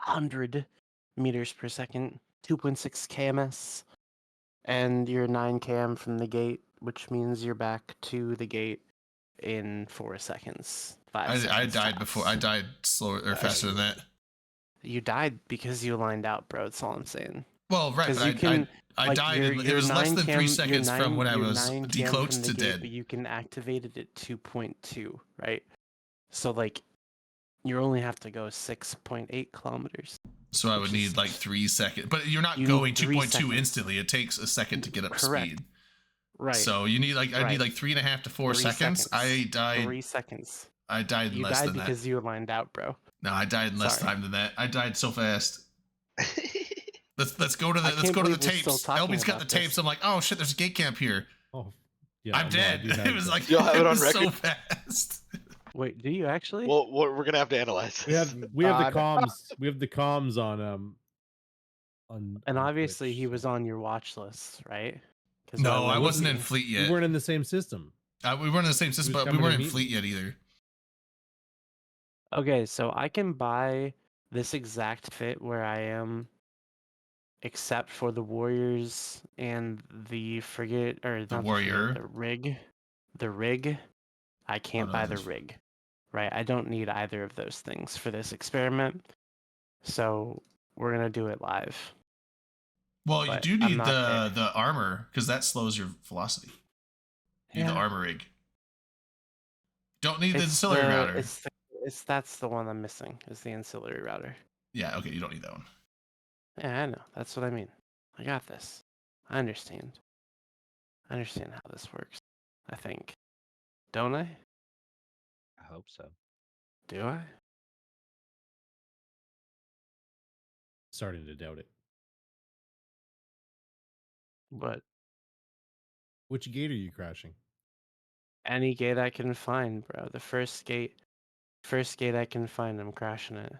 2.600 meters per second, 2.6 kms, and you're 9 km from the gate, which means you're back to the gate in 4 seconds. 5 I seconds. died before. I tops. died slower or faster than that. You died because you lined out, bro. That's all I'm saying. Well, right, 'Cause but you can, I like, died. you're- It you're was less 9 than 3 cam- you're seconds from when I you're was 9 km from decloaked the to gate, dead. but you can activate it at 2.2, right? So like, you only have to go 6.8 kilometers. So I would which need is- like 3 seconds. But you're not You need going 3 2.2 seconds. instantly. It takes a second to get up to Correct. speed. Right. So you need like I Right. need like 3.5 to 4 3 seconds. I seconds. died. 3 seconds. I died in You less died than because you lined out, bro. that. No, I died in less Sorry. time than that. I died so fast. Let's go to the I let's can't go to the believe we're still tapes. talking LB's got the about this. tapes. I'm like, oh shit, there's a gate camp here. Oh, yeah. I'm no, I dead. do have It was that. like You'll have it on was so record. fast. Wait, do you actually? Well, we're gonna have to analyze. we have this. the God. comms. We have the comms on And on obviously Twitch, he was so- on your watch list, right? 'Cause No, why I wouldn't wasn't he in fleet We yet. weren't in the same system. We weren't in the same system, was but we coming to weren't in meet fleet me. yet either. Okay, so I can buy this exact fit where I am, except for the warriors and the frigate, or The not warrior. the frigate, the rig. I can't no, buy the that's- rig, right? I don't need either of those things for this experiment, so we're gonna do it live. Well, you But do I'm need not there. the armor because that slows your velocity. You need the Yeah. armor rig. Don't need the It's ancillary router. It's that's the one I'm missing. Is the ancillary router. Yeah, okay, you don't need that one. Yeah, I know. That's what I mean. I got this. I understand. I understand how this works. I think. Don't I? I hope so. Do I? Starting to doubt it. But Which gate are you crashing? any gate I can find, bro. The first gate I can find, I'm crashing it.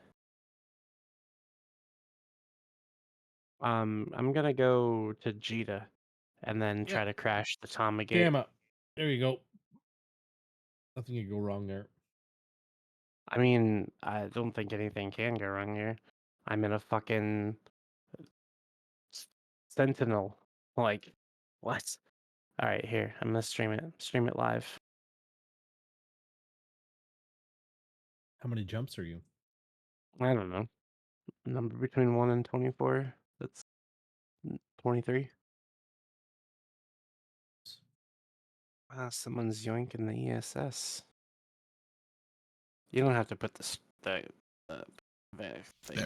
I'm gonna go to Jita and then try to crash the Tama gate. Gamma. There you go. Nothing can go wrong there. I mean, I don't think anything can go wrong here. I'm in a fucking Sentinel. Like, what? All right, here. I'm gonna stream it. Stream it live. How many jumps are you? I don't know. Number between 1 and 24. That's 23. Someone's yoinking the ESS. You don't have to put the There.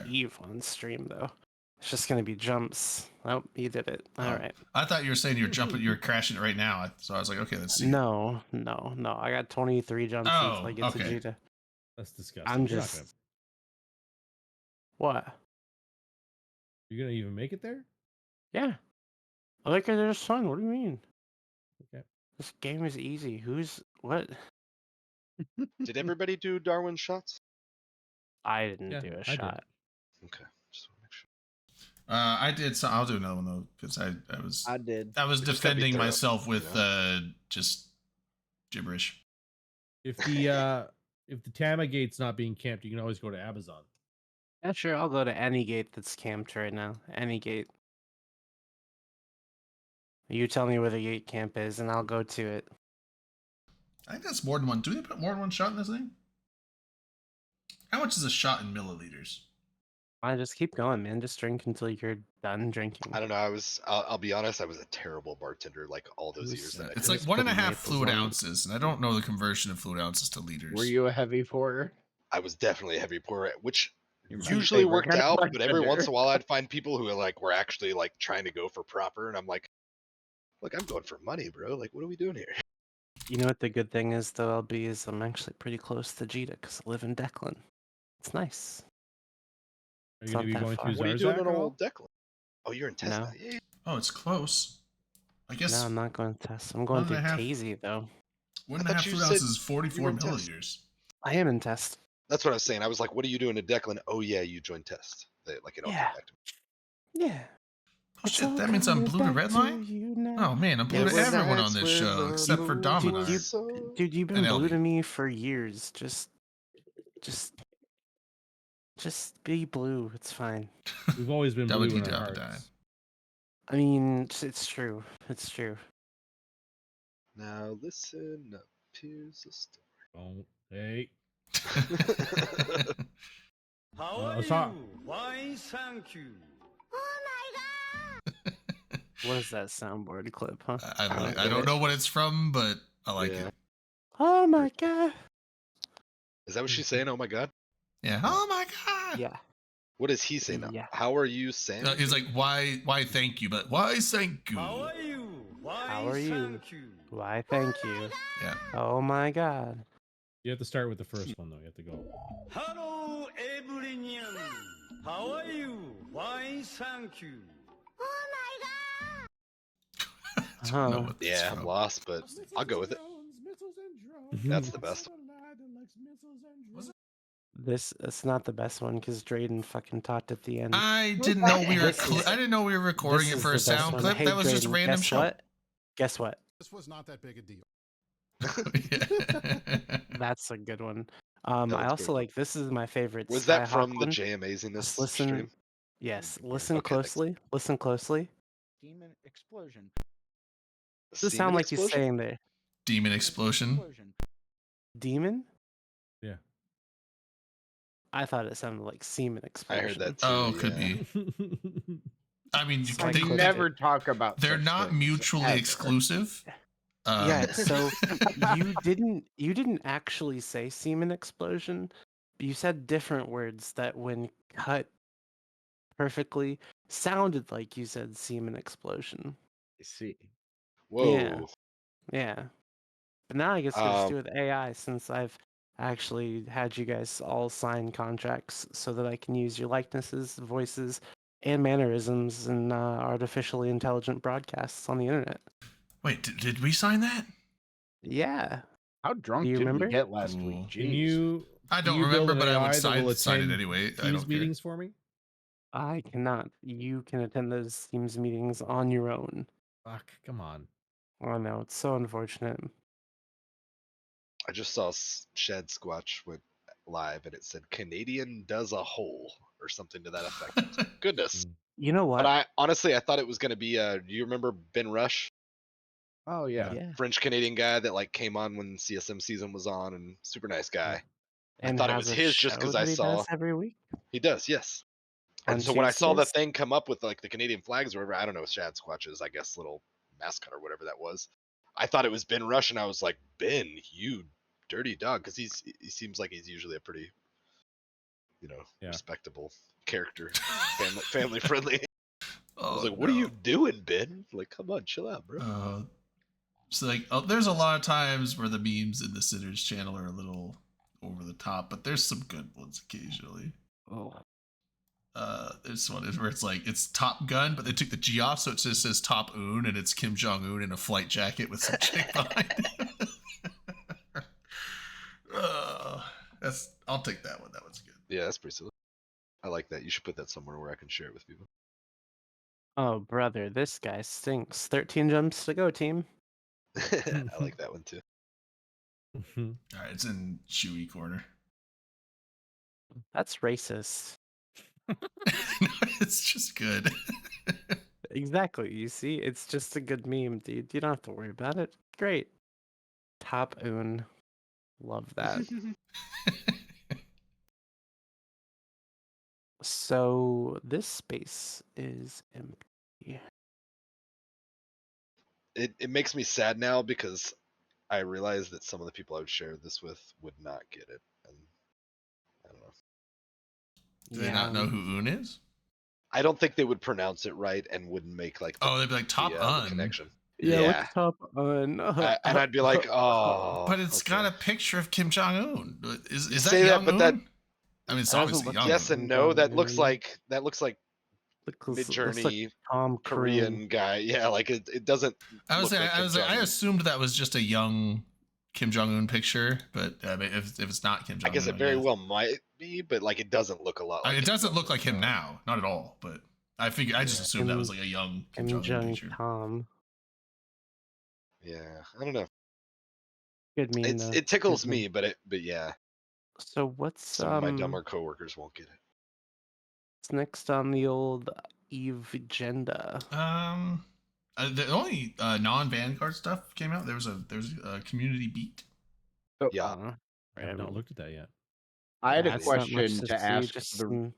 Eve on stream though. It's just gonna be jumps. Oh, you did it. All Oh, right. I thought you were saying you're jumping, you're crashing it right now. So I was like, okay, let's see. No. I got 23 jumps until I get to okay. Jita. That's disgusting. I'm You're not just. gonna, What? you're gonna even make it there? Yeah. I like it. There's fun. What do you mean? Okay. This game is easy. Who's what? Did everybody do Darwin's shots? I didn't Yeah, do a I did. shot. Okay. Just want to make sure. I did. So I'll do another one though, because I was I did. I was We just gotta be defending thorough, myself with you just gibberish. If the Tama gate's not being camped, you can always go to Amazon. Yeah, sure. I'll go to any gate that's camped right now. Any gate. You tell me where the gate camp is, and I'll go to it. I think that's more than one. Do they put more than one shot in this thing? How much is a shot in milliliters? I just keep going, man. Just drink until you're done drinking. I don't know. I'll be honest. I was a terrible bartender like all those years that I It's did. like Just 1.5 put maples fluid on it. ounces, and I don't know the conversion of fluid ounces to liters. Were you a heavy pourer? I was definitely a heavy pourer, which You're my usually favorite worked kind of out, but every once in bartender. a while I'd find people who were actually like trying to go for proper, and I'm like, look, I'm going for money, bro. Like, what are we doing here? You know what the good thing is, though, LB, is I'm actually pretty close to Jita because I live in Declan. It's nice. Are It's you going to not be that going far. through What are you doing Zarzak in at all? old Declan? Oh, you're in Tesla. No. Yeah. Oh, it's close. I guess No, I'm not going to test. I'm going One through and a half- Tazy, though. 1.5 I thought you fluid said ounces is 44 you were in test. milliliters. I am in test. That's what I was saying. I was like, what are you doing in Declan? Oh yeah, you joined test. Like it all Yeah. came back to me. Yeah. Oh It's shit, all that means I'm coming blue to back red to line? you now. Oh man, I'm blue Yes. to everyone on this show except for Dominar. Dude, you've been And blue LB. to me for years. Just be blue. It's fine. We've always been blue in our WD. hearts. I mean, it's true. It's true. Now listen up. Here's the story. Oh, hey. How I are was you? talk- Why, thank you. What is that soundboard clip, huh? I don't know what it's from, but I like Yeah. it. Oh my god. Is that what she's saying? Oh my god. Yeah. Oh my god. Yeah. What is he saying? Yeah. How are you saying? He's like, why thank you, but why thank you? How are you? Why, How are you? thank you. Why, thank you. Yeah. Oh my god. You have to start with the first one, though. You have to go. Hello, everyone. How are you? Why, thank you. I don't know Huh. what that's Yeah, I'm from. lost, but I'll go with it. That's the best. It's not the best one because Drayden fucking talked at the end. I didn't know we were. This is- I didn't know we were recording This it is for a the best sound one. clip. Hey, That was just a Drayden, random guess show. what? Guess what? This was not that big a deal. Yeah. That's a good one. That I one's also good. like this is my favorite. Was that Skyhawk from the one. J Amazingness Just listen. stream? Yes, listen Okay, thanks. closely. Listen closely. Demon explosion. Does it Semen sound like he's explosion? saying there? Demon explosion. Demon? Yeah. I thought it sounded like semen I explosion. heard that too. Oh, could yeah. be. I mean, It's they like They clip never it. talk about. they're such not things, mutually ever. exclusive. Yeah, so you didn't actually say semen explosion. You said different words that when cut perfectly sounded like you said semen explosion. See, Whoa. Yeah. But now I guess we'll just do Um, it with AI since I've actually had you guys all sign contracts so that I can use your likenesses, voices, and mannerisms in artificially intelligent broadcasts on the internet. Wait, did we sign that? Yeah. how drunk Do you did remember? we get last Ooh. week? Can Jeez. you? I can don't you build remember, an but I AI would that will sign it attend anyway. I Teams don't care. meetings for me. I cannot. You can attend those Teams meetings on your own. Fuck, come on. Oh no, it's so unfortunate. I just saw Shed Squatch went live and it said Canadian does a hole or something to that effect. Goodness. You know what? But I honestly I thought it was gonna be do you remember Ben Rush? Oh yeah. Yeah. French Canadian guy that like came on when CSM season was on and super nice guy. And thought it has was a his just show 'cause that I he saw- does every week. He does, yes. On And so when I saw the Tuesdays? thing come up with like the Canadian flags or whatever, I don't know, Shad Squatch's, I guess, little mascot or whatever that was. I thought it was Ben Rush and I was like, Ben, you dirty dog, because he seems like he's usually a pretty, Yeah. respectable character, family friendly. I was Oh, like, what are no. you doing, Ben? Like, come on, chill out, bro. So like, there's a lot of times where the memes in the Sinners channel are a little over the top, but there's some good ones occasionally. Oh. There's one where it's like it's Top Gun, but they took the G off, so it just says Top Un, and it's Kim Jong Un in a flight jacket with some chick behind him. I'll take that one. That one's good. Yeah, that's pretty silly. I like that. You should put that somewhere where I can share it with people. Oh, brother, this guy stinks. 13 jumps to go, team. I like that one too. All right, it's in Chewy corner. That's racist. No, it's just good. Exactly. You see, it's just a good meme, dude. You don't have to worry about it. Great. Top Un. Love that. So this space is empty. It makes me sad now because I realize that some of the people I would share this with would not get it, and I don't know. Do they not know who Un is? I don't think they would pronounce it right and wouldn't make like the, Oh, they'd be like Top the Un. connection. Yeah, Yeah. what's Top Un? And I'd be like, oh. But it's got a picture of Kim Jong Un. Is that say that, young but Un? that- I mean, it's That doesn't obviously look- young. yes Un. and no. That looks Jong-un. like Looks Mid-Journey like Tom Korean guy. Yeah, like it doesn't. I was look saying, like Kim I Jong-un. assumed that was just a young Kim Jong Un picture, but if it's not Kim Jong Un, I guess it very well might be, but like it doesn't look a lot. I Like mean, it Kim doesn't look Jong-un. like him now, not at all. But I figured, I just assumed that was like a young Kim Kim Jong Un Jong picture. Tom. Yeah, I don't know. Good meme. though. It tickles Good meme. me, but yeah, So what's some of my dumber coworkers won't get it. what's next on the old Eve agenda? The only non-Vanguard stuff came out. There's a community beat. Yeah. I have not looked at that yet. I had a That's not much question to see, ask just the. some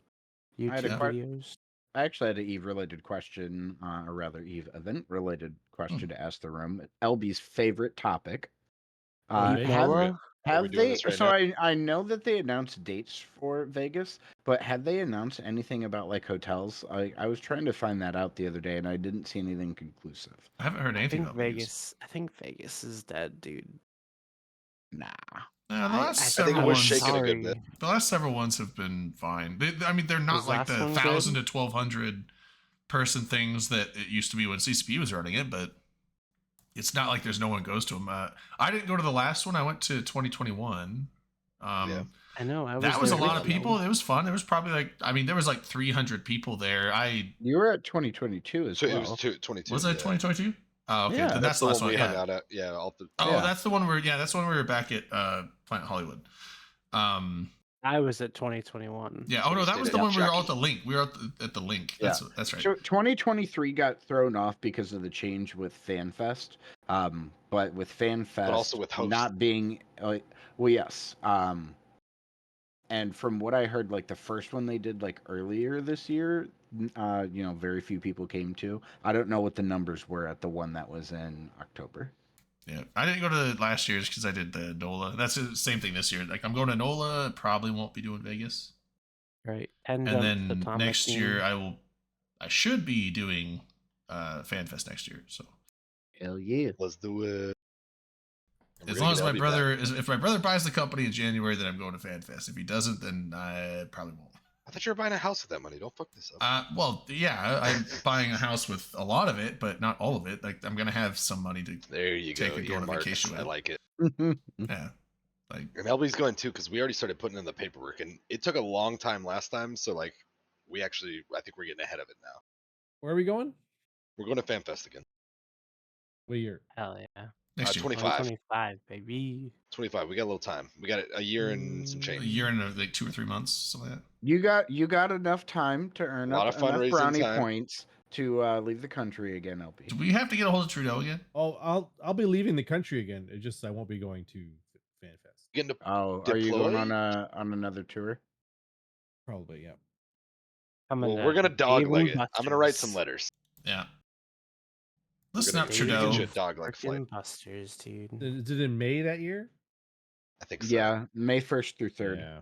I had a YouTube que- videos. I actually had an Eve-related question, or rather Eve-event-related question to ask the room. LB's favorite topic. Eve Have Noah? Are we have doing they? this right So now? I know that they announced dates for Vegas, but have they announced anything about like hotels? I was trying to find that out the other day, and I didn't see anything conclusive. I haven't heard I anything think about Vegas. Vegas. I think Vegas is dead, dude. Nah. The I last I think several it was ones, shaking a good sorry. bit. the last several ones have been fine. I mean, they're not Was like last the one 1,000 good? to 1,200 person things that it used to be when CCP was running it, but it's not like there's no one goes to them. I didn't go to the last one. I went to 2021. Yeah. I know. I was That was a there lot of with you. people. It was fun. There was probably there was like 300 people there. You were at 2022 as So well. it was 22. Was that yeah. 2022? Oh, okay. Yeah. Then that's That's the last one one. we hung Yeah. out at. Yeah, all the, Oh, Yeah. that's the one where that's the one we were back at Planet Hollywood. I was at 2021. Yeah. Oh no, that was stayed the at one we were all Jackie. at the link. We were at the link. Yeah. That's right. So 2023 got thrown off because of the change with FanFest. But with FanFest also with host. not being well, yes. And from what I heard, like the first one they did like earlier this year, very few people came to. I don't know what the numbers were at the one that was in October. Yeah, I didn't go to last year's because I did the NOLA. That's the same thing this year. Like I'm going to NOLA, probably won't be doing Vegas, Right. 10 and jumps then to Tom next McKean. year I should be doing FanFest next year. So Hell yeah! let's do it. And we're as gonna long as get my LB back. brother if my brother buys the company in January, then I'm going to FanFest. If he doesn't, then I probably won't. I thought you were buying a house with that money. Don't fuck this up. Well, yeah, I'm buying a house with a lot of it, but not all of it. Like I'm gonna have some money to There you take go. and go on a Earmarks. vacation I with. like it. Yeah, like And LB's going too because we already started putting in the paperwork, and it took a long time last time. So like, I think we're getting ahead of it now. Where are we going? We're going to FanFest again. What year? Hell yeah. next year, 25. 2025, baby. 25. We got a little time. We got a year and some a change. year and like 2 or 3 months, something like that. You got enough time to earn A lot up of enough fundraising brownie time. points to leave the country again, LP. Do we have to get a hold of Trudeau again? Oh, I'll be leaving the country again. It just I won't be going to FanFest. Getting to Oh, are you going Deploy? on another tour? Probably, yeah. Coming well, to we're gonna dogleg Dave it. and I'm gonna write Buster's. some letters. Yeah. We're Listen gonna up, get Trudeau. you a dogleg flight. Frickin' Busters, dude. Is it in May that year? I think so. Yeah, May 1st through 3rd. Yeah.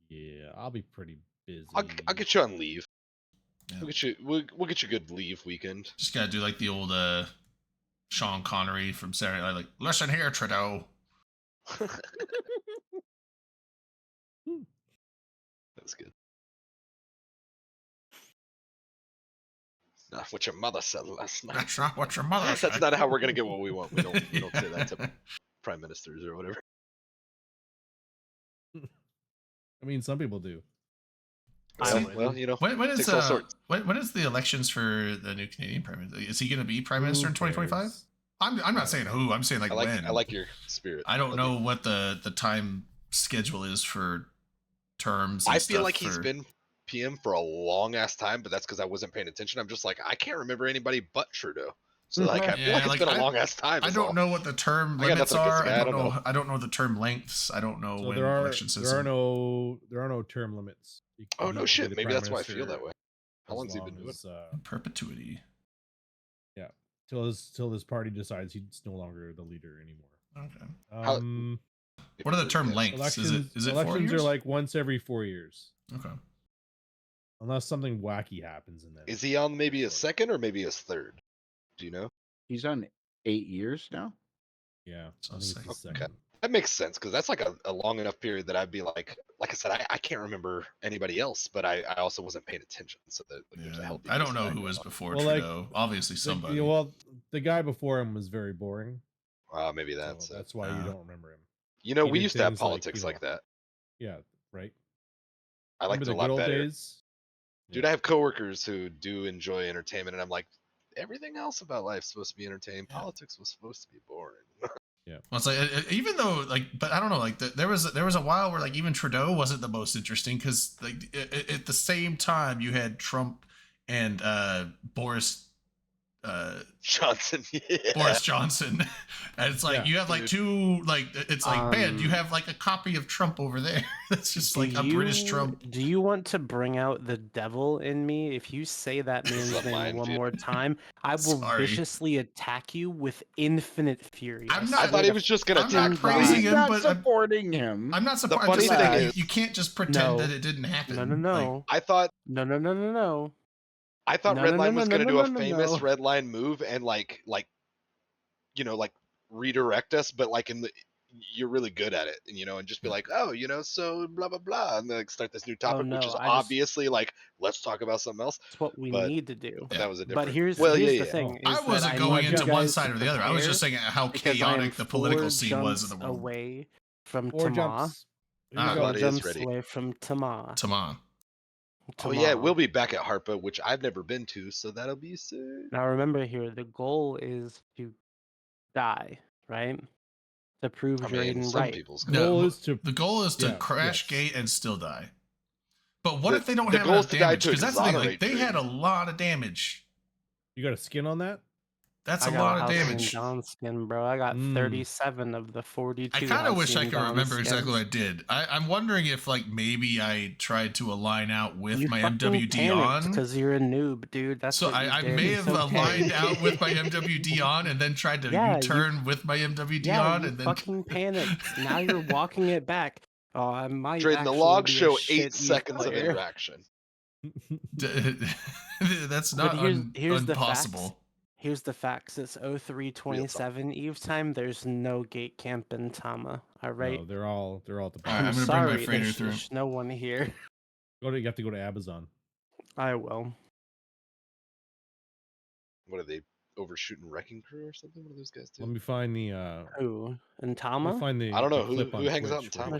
Yeah, I'll be pretty busy. I'll get you on leave. Yeah. We'll get you a good leave weekend. Just gotta do like the old Sean Connery from Saturday Night, like, listen here, Trudeau. That's good. Not what your mother said last night. That's not what your mother That's said. not how we're gonna get what we want. We don't say that to prime ministers or whatever. I mean, some people do. I Well, would. well, you know, When is takes all sorts. when is the elections for the new Canadian prime minister? Is he going to be prime minister in Who 2025? cares? I'm not saying who. I'm saying like I like when. I like your spirit. I don't Like know what the time schedule is for terms. And I feel stuff like he's for- been PM for a long ass time, but that's because I wasn't paying attention. I'm just like, I can't remember anybody but Trudeau. So like, I feel Yeah, like it's like, been a long ass time. I is don't all. know what the term I got limits nothing against are. the guy, I don't know. know. I don't know the term lengths. I don't know So when there are elections there are no term limits. Oh You no can be shit. the Maybe prime that's why I feel minister that way. How as long's he been long doing? as, perpetuity. yeah, till his party decides he's no longer the leader anymore. Okay. How- What are the term lengths? Elections Is it 4 elections years? are like once every 4 years, Okay. unless something wacky happens in that. Is he on maybe his second or maybe his third? Do you know? He's on 8 years now. Yeah, So I think it's the second. second. That makes sense because that's like a long enough period that I'd be like I said, I can't remember anybody else, but I also wasn't paying attention. So that like, there's a Yeah. healthy I don't dose of know that who going was on. before Well, like, Trudeau. Obviously somebody. Well, the guy before him was very boring, Maybe so that's it. that's why you don't remember him. You know, he we did used to have things like, politics you like know, that. Yeah, right. I liked Remember it the a good lot old better. days? Dude, Yeah. I have coworkers who do enjoy entertainment, and I'm like, everything else about life's supposed to be entertaining. Yeah. Politics was supposed to be boring. Well, it's like even though like, but I don't know. Like there was a while where like even Trudeau wasn't the most interesting because like at the same time you had Trump and Boris Johnson, yeah. Boris Johnson, and it's like Yeah. you have like Dude. two like it's like man, you Um, have like a copy of Trump over there. That's just Do like a British you- Trump. Do you want to bring out the devil in me? If you say that This is man's a name one minefield. more time, I will Sorry. viciously attack you with infinite fury. I'm I not- I thought he swear was to just gonna I'm attack not praising me. him, not but supporting him. I'm not The surprised. funny Just saying, thing you, is- you can't just pretend No. that it didn't happen. No, no, no. I thought No, no, no, no, no. I thought No, no, Redline no, was no, gonna no, do a no, no, famous no. Redline move and like you know, like redirect us, but like in the you're really good at it, and you know, and just be like, oh, you know, so blah blah blah, and then like start this new topic, which no, is I just- obviously like let's talk about something else. It's what we But- need to do. But Yeah. that was a But different. here's well, the yeah. thing. I is that wasn't I going need into you one guys side to or the other. I was just prepare saying how because I am chaotic the political 4 scene was in the jumps world. away from 4 Tama. jumps. Here you Ah. go. Glad he is Jumps ready. away from Tama. Tama. Oh yeah, we'll be back at Harpa, which I've never been to, so that'll be sick. Now remember here, the goal is to die, right? To prove I you're mean, in some right. people's The goal is to The goal is to Yeah, crash yes. gate and still die. But what The- if they don't the have goal enough is to die damage? to Because that's the thing. Like exonerate they had a Drayden. lot of damage. You got a skin on that? That's I a got lot of Halcyon damage. Dawn skin, bro. I got Mm. 37 of the 42. I kind of wish I Halcyon could Dawn remember exactly what I skins. did. I'm wondering if like maybe I tried to align out with You my fucking MWD on. because you're a noob, dude. That's So what you I did. may It's have okay. aligned out with my MWD on and then tried to Yeah, you- U-turn with my MWD Yeah, on you and then fucking panicked. Now you're walking it back. Oh, I might. Drayden, the actually logs be a show shit 8 Eve seconds of player. interaction. that's But not here's the facts. impossible. Here's the facts. It's 0327 Eve time. There's no gate camp in Tama. All right. No, they're all at the All right, bottom. I'm gonna bring my sorry. freighter There's, through. there's no one here. You have to go to Amazon. I will. What are they overshooting Wrecking Crew or something? What do those guys do? Let me find the Who? In let me Tama? find the I don't know, the clip who on hangs out Twitch in for They're, you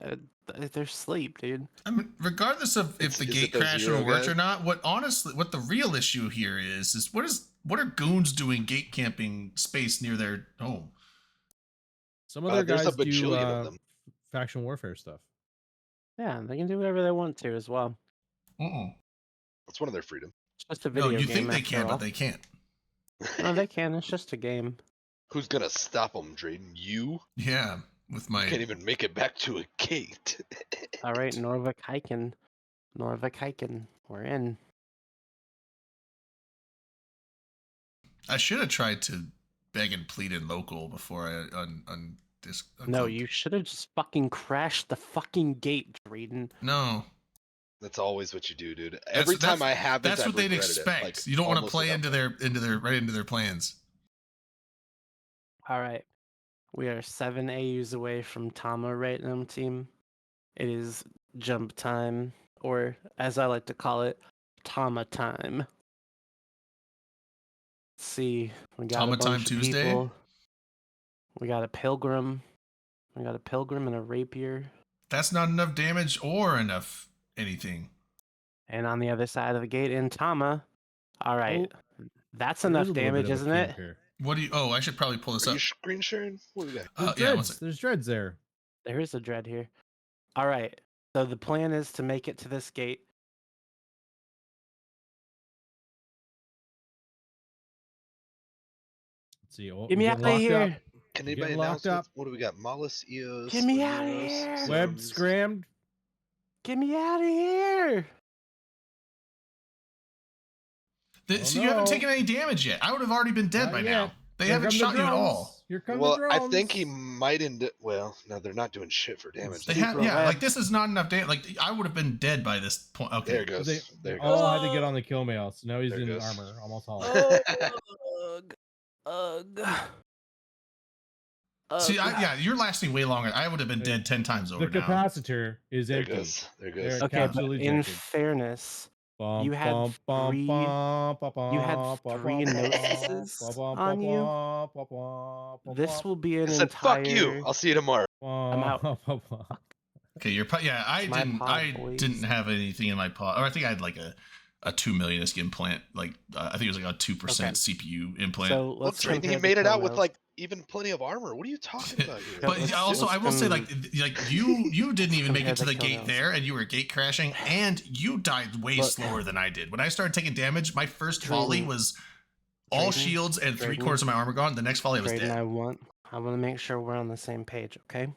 Tama? guys. they're asleep, dude. I mean, regardless of if the Is gate it those crash Euro will work guys? or not, what the real issue here is what are goons doing gate camping space near their home? Some other There's guys a do bajillion of them. faction warfare stuff. Yeah, they can do whatever they want to as well. That's one of their freedom. It's just a No, video you game. think they after can, all. but they can't. No, they can. It's just a game. Who's gonna stop them, Drayden? You? Yeah, with my You can't even make it back to a gate. All right, Norvik Hiken. We're in. I should have tried to beg and plead in local before I No, you should have just fucking crashed the fucking gate, Drayden. No, That's always what you do, dude. Every time I have that's what they'd expect. Like, you don't want to almost play without into their plans. All right. We are 7 AUs away from Tama right now, team. It is jump time, or as I like to call it, Tama time. Let's see. We got Tama a bunch time of Tuesday? people. We got a pilgrim. We got a pilgrim and a rapier. That's not enough damage or enough anything. And on the other side of the gate in Tama. All right. That's There is enough a little bit damage, of a isn't camp it? here. What do you? Oh, I should probably pull this Are up. you screen sharing? What do we got? There's Yeah, one dreads. sec. There's dreads there. There is a dread here. All right. So the plan is to make it to this gate. Let's see. Oh, Get we me getting out of locked up. here. Can You're anybody getting locked announce up. what do we got? Mollis, Eos, Get me outta Aneros, here. Web Sims. scrammed. Get me out of here. So you haven't no. taken any damage yet. I would have already been dead Not by yet. now. They Here haven't come the shot you at drones. all. Here come Well, the drones. I think he might end. Well, no, they're not doing shit for damage. They Super have, yeah, web. like this is not enough damage. Like I would have been dead by this point. Okay, There it goes. They There it all goes. had to get on the kill mail, so now he's There it in goes. armor, almost all. Ugh. Ugh. see, Ugh. yeah, you're lasting way longer. I would have been dead 10 times over The now. capacitor is There it empty. goes. There it There goes. it Okay, but Capsule in ejected. fairness, Bum, you had bum, bum, three- bum, bum, you had bum, bum, 3 bum, notices bum, bum, on you. bum, bum, bum, bum, This will be I an said, entire. "Fuck you! I'll see you tomorrow." I'm out. bum. Okay, yeah, I It's my didn't. pod, I boys. didn't have anything in my pod. Or I think I had like a 2 million implant. Like I think it was like a 2% Okay. CPU implant. So Look, let's Drayden, he compare the made it kill out with mails. like even plenty of armor. What are you talking about here? But let's- also, let's I will say, com- like you didn't even make compare it to the the kill gate mails. there, and you were gate crashing, and you died way Look. slower than I did. When I started taking damage, my first volley Drayden. was all Drayden. shields and Drayden. 3/4 of my armor gone. The next volley I was Drayden, dead. I want to make sure we're on the same page, okay?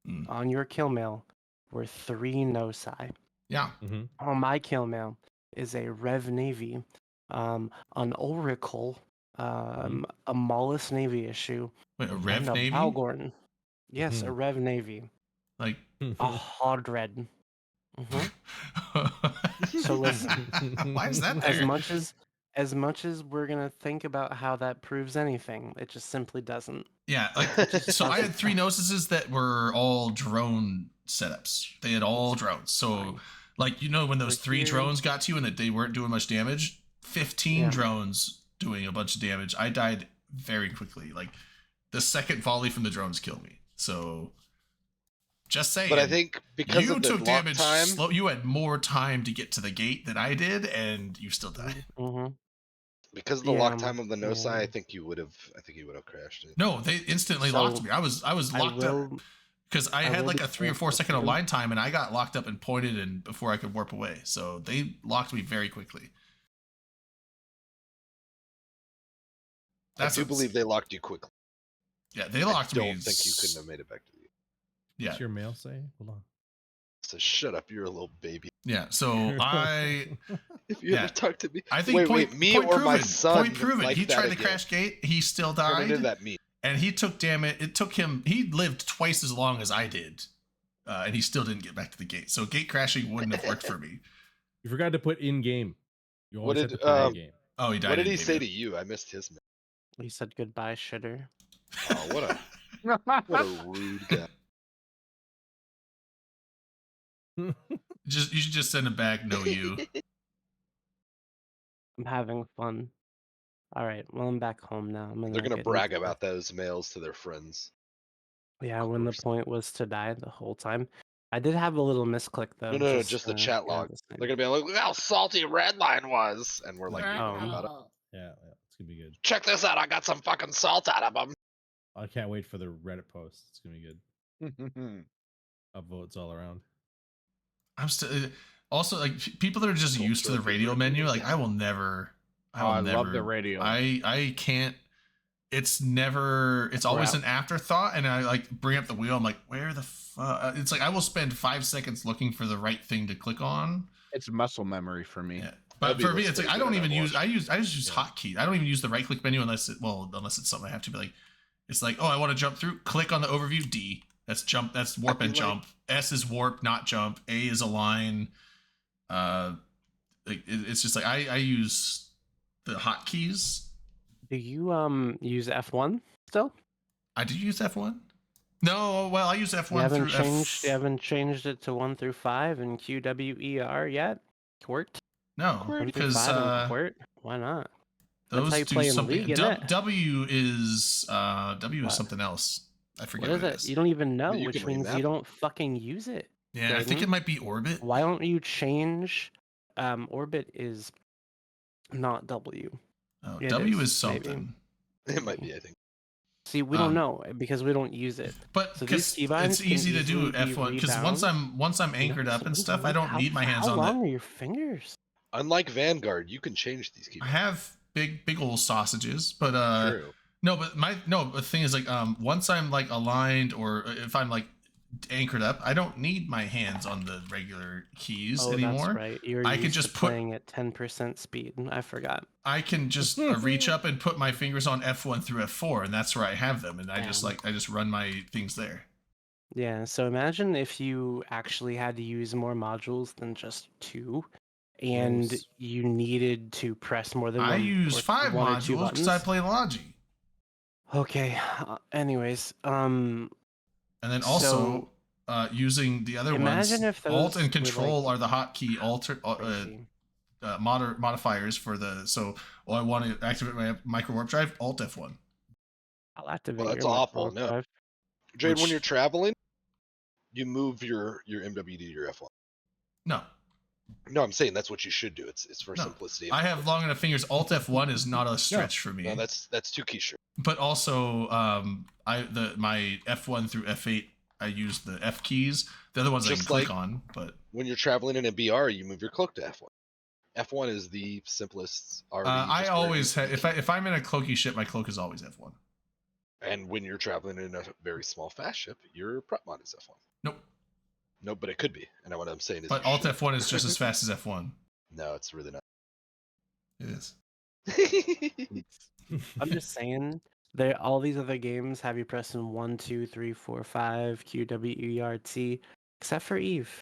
Mm. On your kill mail, we're 3 no-sci. Yeah, Mhm. On my kill mail is a Rev Navy, an Oracle, a Mollis Navy issue, wait, a Rev and a Navy, Balgorn. Yes, a Mhm. Rev Navy. like. A Hodred. So listen, Why is that as there? much as we're gonna think about how that proves anything, it just simply doesn't. Yeah, like so I had 3 Gnosis that were all drone setups. They had all drones. So Fine. like when those We're 3 here. drones got to you and that they weren't doing much damage, 15 Yeah. drones doing a bunch of damage. I died very quickly. Like the second volley from the drones killed me. So just saying. But I think because you of the took lock damage time, slow. You had more time to get to the gate than I did, and you still died. Mm-hmm. because of the Yeah, lock time of the no yeah. I think you would have crashed it. No, they instantly So, locked me. I was locked up. Because I I had will like be a 3 or 4 careful second too. align time, and I got locked up and pointed and before I could warp away. So they locked me very quickly. I do believe they locked you quickly. Yeah, they locked I me. don't think you couldn't have made it back to the. Yeah, What's your mail say? Hold on. So shut up, you're a little baby. yeah. So I If you Yeah. ever talk to me, think wait, me point or my proven. son? Point proven. like He that tried to again. crash gate. He still Turn into died, that me. and he took damage. It took him. He lived twice as long as I did, and he still didn't get back to the gate. So gate crashing wouldn't have worked for me. You forgot to put in game. You What always have did, to put in um, game. Oh, he died. What did in he game, say yeah. to you? I missed his. He said goodbye, shitter. Oh, what a rude guy. You should just send him back. No, you. I'm having fun. All right, well I'm back home now. They're gonna brag about those mails to their friends. Yeah, Of when the course. point was to die the whole time. I did have a little misclick though. No, just the chat log. They're gonna be like, look how salty Redline was, and we're like, Oh. about it. Yeah, it's gonna be good. Check this out, I got some fucking salt out of them. I can't wait for the Reddit post. It's gonna be good. Upvotes all around. I'm still also like people that are just used to the radio menu. Like I will never. I love the radio. I can't. It's never. It's always an afterthought, and I like bring up the wheel. I'm like, where the fuck? It's like I will spend 5 seconds looking for the right thing to click on. It's muscle memory for me. Yeah. But That'd be for me, it's like I listening don't to even that use. I just use hotkeys. I don't even use the right click menu unless it's something I have to be like. It's like, oh, I want to jump through. Click on the overview. D. That's jump. That's warp and like- jump. S is warp, not jump. A is align. It's just like I use the hotkeys. Do you use F1 still? I do use F1. No, well, I use F1 You haven't changed it to 1 through 5 in QWER yet? Quirt? No, 1 through because 5 on Quirt? Why not? That's those how you do play in the something. league, isn't it? W is What? something else. I forget What what is it it? You don't even know, You which can means remap. you don't fucking use it. Yeah, I think Brayden? it might be Orbit. Why don't you change? Orbit is not W. Oh, It W is, is maybe. something. It might be, I think. See, we don't Um, know because we don't use it. But So these because keybinds it's can easy to do easily be F1 because once rebound. I'm anchored up and stuff, I don't need my hands How on long the. are your fingers? Unlike Vanguard, you can change these keys. I have big old sausages, but True. no, but the thing is like once I'm like aligned or if I'm like anchored up, I don't need my hands on the regular keys Oh, anymore. that's right. You're I can used just to put playing at 10% speed. I forgot. I can just reach up and put my fingers on F1 through F4 and that's where I have them and I just Damn. I just run my things there. Yeah, so imagine if you actually had to use more modules than just 2, and Gross. you needed to press more than I use or 5 1 or 2 modules because I buttons. play Logi. Okay. Anyways, And then also using the other imagine ones, if Alt those and were, Control like, are the hotkey crazy. modifiers for the. So, I want to activate my micro warp drive. Alt F1. I'll activate Well, that's your awful. micro No. drive. Jade, when Which- you're traveling, you move your MWD to your F1. No, No, I'm saying that's what you should do. It's for No. simplicity. I have long enough fingers. Alt F1 is not a stretch for me. No, that's 2 keystroke. But also, my F1 through F8, I use the F keys. The other ones I Just can click like- on, but When you're traveling in a BR, you move your cloak to F1. F1 is the simplest already. I just where always you- if I'm in a cloaky ship, my cloak is always F1. And when you're traveling in a very small fast ship, your prep mod is F1. Nope. No, but it could be. And what I'm saying is, But you Alt should. F1 is just as fast as F1. No, it's really not. It is. I'm just saying, all these other games have you pressing 1, 2, 3, 4, 5, Q, W, E, R, T, except for Eve.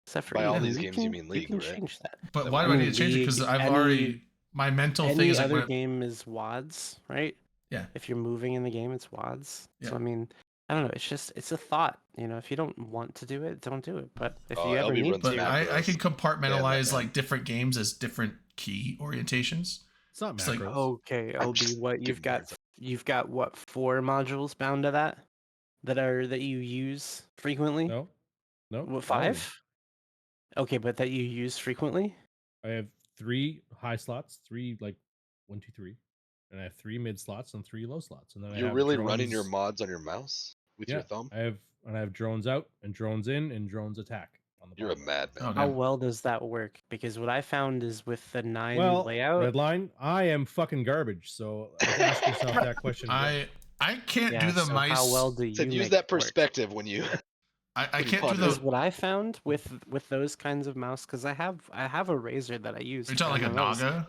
Except for By Eve. all and these games, you mean League, can right? change that. But That why do one- I need to change it? Because I've already my mental thing Any is like other when game is WADs, right? Yeah. If you're moving in the game, it's WADs. Yeah. So I mean, I don't know. It's a thought. If you don't want to do it, don't do it. But if Oh, you ever LB need runs but to, map. I can Yeah, compartmentalize man. like different games as different key orientations. It's not It's like- macros. okay, I'm LB, just what giving you've got what 4 modules bound to that you use frequently? No, no. all What, of them. 5? Okay, but that you use frequently? I have 3 high slots, 3 like 1, 2, 3, and I have 3 mid slots and 3 low slots. And then I You're have really running your drones- mods on your mouse with your thumb? I have drones out and drones in and drones attack on the You're a bottom. madman. Oh, How damn. well does that work? Because what I found is with the 9 Well, layout. Redline, I am fucking garbage. So ask yourself that question. again. I can't Yeah, do the so mice. how well do you Said use make that it work? perspective when you. I Pretty can't do fun, the. Because what I found with those kinds of mouse, because I have a Razer that I use. Are you talking like a for MMOs. Naga?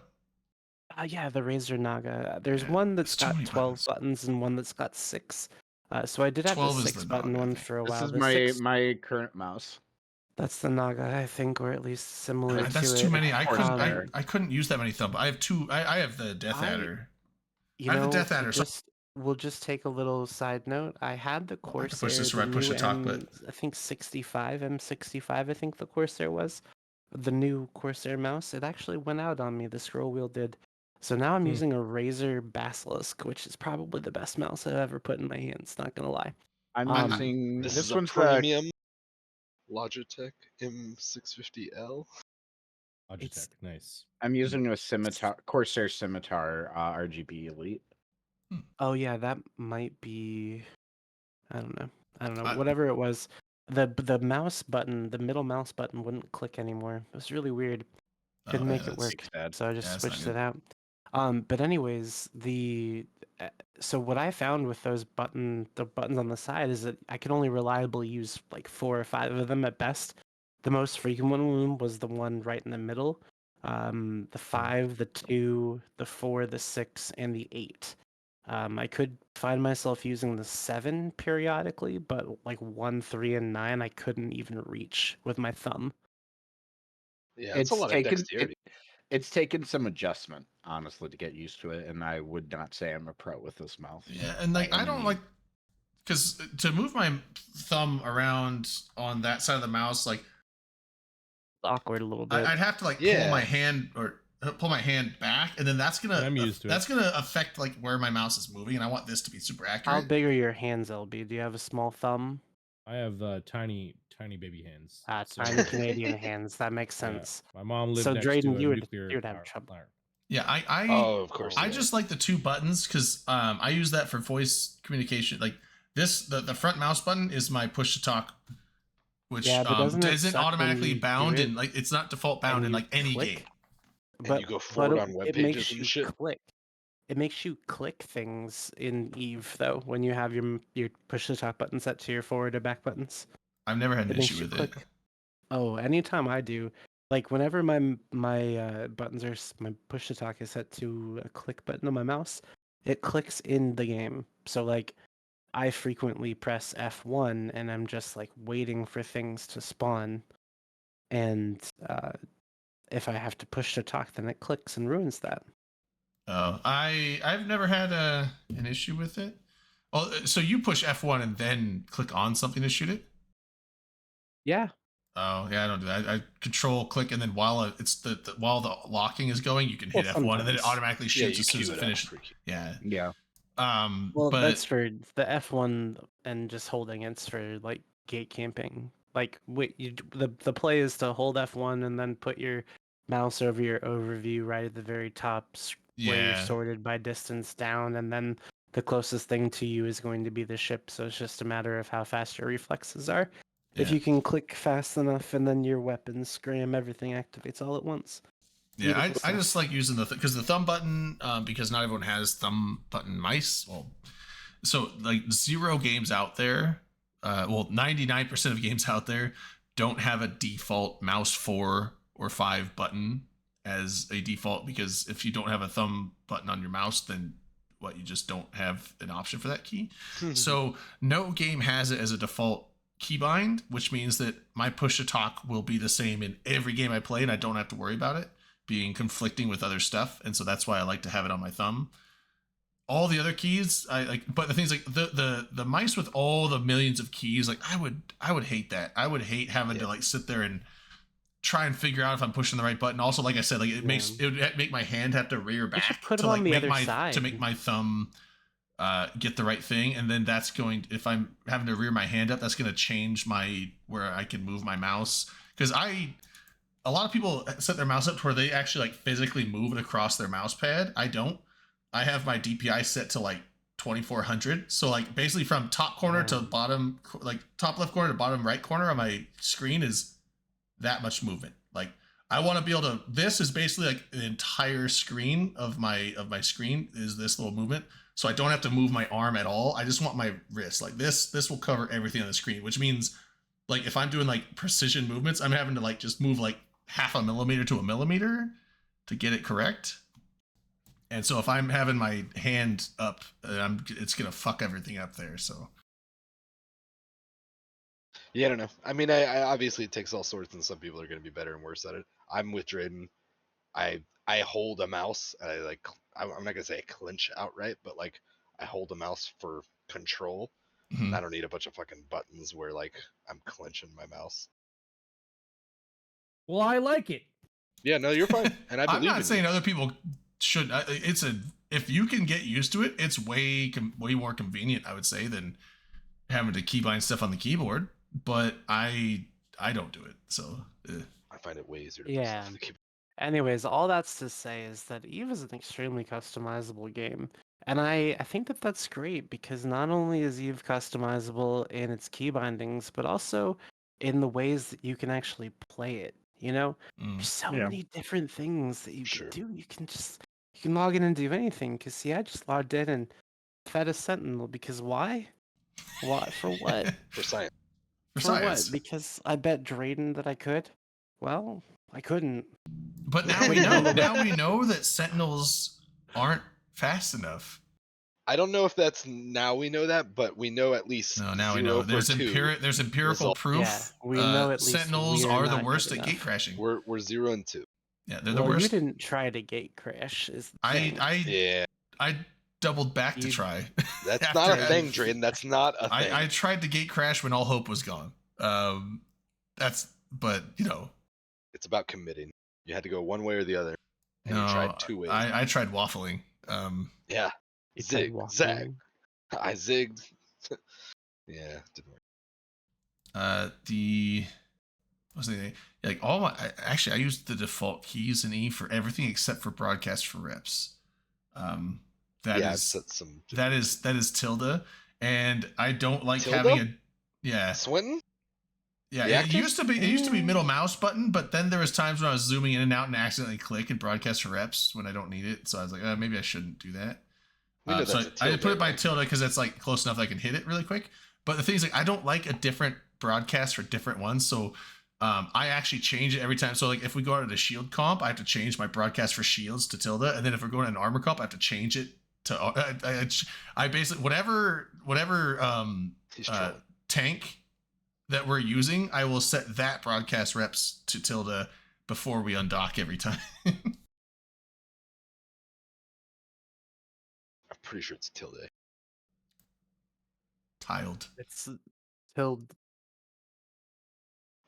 Yeah, the Razer Naga. There's Yeah, one that's it's too got many 12 buttons and one that's got 6. So I did have the 12 is the 6 button Naga, I one think. for a This while. is The my 6 my current mouse. That's the Naga, I think, or at least similar to That's it. too many. I couldn't. Corsair. I couldn't use that many thumb. I have 2. I have the Death I- Adder. You I have know, the Death Adder, so- we'll just take a little side note. I had the I Corsair, have to push this the where I push new the talk, but- I think 65, M65, I think the Corsair was. The new Corsair mouse, it actually went out on me, the scroll wheel did. So now I'm Hmm. using a Razer Basilisk, which is probably the best mouse I've ever put in my hands, not gonna lie. I'm Um, using This this is a one's the premium Logitech M650L. Logitech, nice. I'm using a scimitar Corsair Scimitar RGB Elite. Oh yeah, that might be. I don't know. I- Whatever it was, the mouse button, the middle mouse button wouldn't click anymore. It was really weird. Couldn't Oh, make yeah, it that's- work. Bad. So I just Yeah, that's not switched good. it out. But anyways, so what I found with the buttons on the side is that I could only reliably use like 4 or 5 of them at best. The most frequent one was the one right in the middle. The 5, the 2, the 4, the 6, and the 8. I could find myself using the 7 periodically, but like 1, 3, and 9 I couldn't even reach with my thumb. Yeah, it's a lot of dexterity. It's taken some adjustment, honestly, to get used to it, and I would not say I'm a pro with this mouse. Yeah, and like By I any don't means. like because to move my thumb around on that side of the mouse, like It's awkward a little bit. I'd have to like Yeah. pull my hand or pull my hand back, and then that's gonna I'm used to it. that's gonna affect like where my mouse is moving, and I want this to be super How accurate. big are your hands, LB? Do you have a small thumb? I have tiny tiny baby hands. So, Tiny Canadian hands. That makes yeah, sense. my mom lived So next Drayden, to a you nuclear would have power trouble. plant. Yeah, Oh, of course. I yeah. just like the 2 buttons because I use that for voice communication. Like this, the front mouse button is my push to talk, which Yeah, but doesn't it isn't suck when automatically you do bound it in like it's not default bound and in you like any click? game. And you go forward on web it pages makes and you shit. click. It makes you click things in Eve though when you have your push to talk button set to your forward or back buttons. I've never had an It makes issue you with it. click. Oh, anytime I do, like whenever my buttons are my push to talk is set to a click button on my mouse, it clicks in the game. So like I frequently press F1 and I'm just like waiting for things to spawn, and if I have to push to talk, then it clicks and ruins that. Oh, I've never had an issue with it. Oh, so you push F1 and then click on something to shoot it? Yeah. Oh yeah, I don't do that. I control click and then while it's while the locking is going, you can hit Well, F1 and then it sometimes. automatically Yeah, shoots you as soon as queue it it up. finishes. for queue. Yeah. Yeah. Well, but that's for the F1 and just holding. It's for like gate camping. Like the play is to hold F1 and then put your mouse over your overview right at the very top where you're yeah. sorted by distance down, and then the closest thing to you is going to be the ship. So it's just a matter of how fast your reflexes are. If Yeah. you can click fast enough, and then your weapon scram, everything activates all at once. Yeah, I Beautiful just like using because the thumb button, because not everyone has thumb button mice. Well, so like 0 games out there, 99% of games out there don't have a default mouse 4 or 5 button as a default, because if you don't have a thumb button on your mouse, then you just don't have an option for that key. So no game has it as a default keybind, which means that my push to talk will be the same in every game I play, and I don't have to worry about it being conflicting with other stuff. And so that's why I like to have it on my thumb. All the other keys I like, but the things like the mice with all the millions of keys, like I would hate that. I would hate having to like sit there and try and figure out if I'm pushing the right button. Also, like I said, like it would make my hand have to rear back put to them like on the make other my side. to make my thumb get the right thing. And then that's going, if I'm having to rear my hand up, that's going to change my where I can move my mouse, because a lot of people set their mouse up to where they actually like physically move it across their mouse pad. I don't. I have my DPI set to like 2400. So like basically from top corner to bottom, like top left corner to bottom right corner on my screen is that much movement. Like I want to be able to, this is basically like the entire screen of my screen is this little movement. So I don't have to move my arm at all. I just want my wrist. Like this will cover everything on the screen, which means like if I'm doing like precision movements, I'm having to like just move like half a millimeter to a millimeter to get it correct. And so if I'm having my hand up, it's gonna fuck everything up there. So Yeah, I don't know. I mean, I obviously it takes all sorts, and some people are going to be better and worse at it. I'm with Drayden. I hold a mouse. I'm not gonna say I clinch outright, but like I hold a mouse for control. mhm. And I don't need a bunch of fucking buttons where like I'm clenching my mouse. Well, I like it. Yeah, no, you're fine, and I I'm believe not in saying you. other people should. If you can get used to it, it's way more convenient, I would say, than having to keybind stuff on the keyboard. But I don't do it, so. I find it way easier to Yeah. press the keyboard. Anyways, all that's to say is that Eve is an extremely customizable game. And I think that that's great, because not only is Eve customizable in its key bindings, but also in the ways that you can actually play it. You know, there's so Yeah. many different things that you Sure. can do. You can log in and do anything. Because see, I just logged in and fed a Sentinel, because why? What for what? For science. For For science. what? Because I bet Drayden that I could. Well, I couldn't. But now we know. Now we know that Sentinels aren't fast enough. I don't know if that's now we know that, but we know at least. No, now we 0 know. for There's 2. there's empirical result. proof. Yeah, we know at least Sentinels we are are the not worst good at gate enough. crashing. We're 0 and 2. Yeah, they're the Well, you worst. didn't try to gate crash. Is the thing. Yeah, I doubled back to You- try. that's After not a I- thing, Drayden. That's not a thing. I tried to gate crash when all hope was gone. But you know. It's about committing. You had to go one way or the other, and No, you tried 2 ways. I tried waffling. Yeah, You tried zig, walking zag. in. I zigged. Yeah, didn't work. The what's the name? Like all my I used the default keys in E for everything except for broadcast for reps. That Yeah, I've is set some that is tilde, and I don't like Tilde? having a yeah. Swinton. Yeah, The it actor? used to be middle mouse button, but then there was times when I was zooming in and out and accidentally click and broadcast for reps when I don't need it. So I was like, maybe I shouldn't do that. We know So that's a I tilde, put it by right? tilde because that's like close enough that I can hit it really quick. But the thing is, like, I don't like a different broadcast for different ones. So I actually change it every time. So like if we go out to the shield comp, I have to change my broadcast for shields to tilde, and then if we're going to an armor comp, I have to change it to I basically whatever He's trolling. tank that we're using, I will set that broadcast reps to tilde before we undock every time. I'm pretty sure it's tilde. Tiled. It's tilde.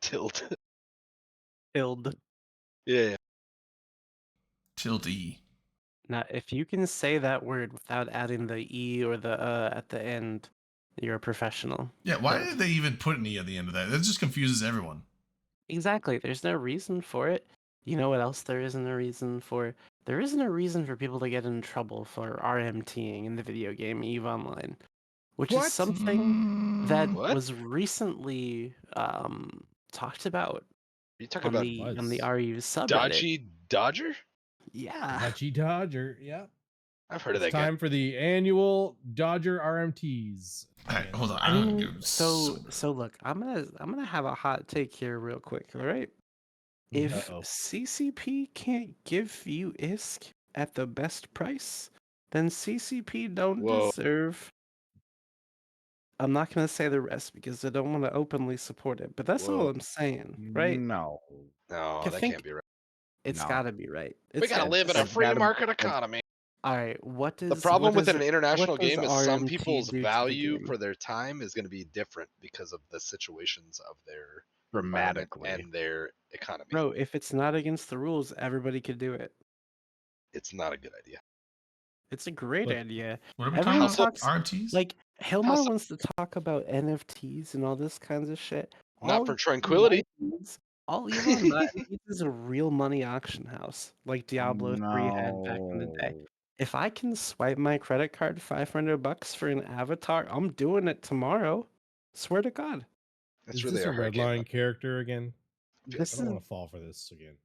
Tilde. Tilde. Yeah. Tilde E. Now, if you can say that word without adding the E or the at the end, you're a professional. Yeah, why Tilde. did they even put an E at the end of that? That just confuses everyone. Exactly. There's no reason for it. You know what else there isn't a reason for? There isn't a reason for people to get in trouble for RMTing in the video game EVE Online, which What? is something that What? was recently talked about You talking about on the Was. RU subreddit. Dodgy Dodger? Yeah. Dodgy Dodger. Yep. I've heard of It's that guy. time for the annual Dodger RMTs. All right, hold on. I I'm mean, gonna go so look, I'm gonna have a hot take here real quick, all right? If Uh-oh. CCP can't give you ISK at the best price, then CCP don't Whoa. deserve. I'm not gonna say the rest because I don't want to openly support it, but that's all Whoa. I'm saying, right? No. No, I that think can't be right. it's No. gotta be right. We It's gotta gotta live be in a It's free gotta- market it's- economy. All right, what does The problem what with does an international what does game is some RMT people's do to the value game? for their time is going to be different because of the situations of their environment Dramatically. and their economy. Bro, if it's not against the rules, everybody could do it. It's not a good idea. It's a great But- idea. What are we Everyone talking about? talks RMTs? like Hilmar How's- wants to talk about NFTs and all this kinds of shit. Not All for Elon tranquility. needs- All Elon Musk needs is a real money auction house, like Diablo 3 had back in the day. No. If I can swipe my credit card $500 for an avatar, I'm doing it tomorrow. Swear to God. That's Is really this a a hurricane. Redline character again? This I don't is want to fall for this again.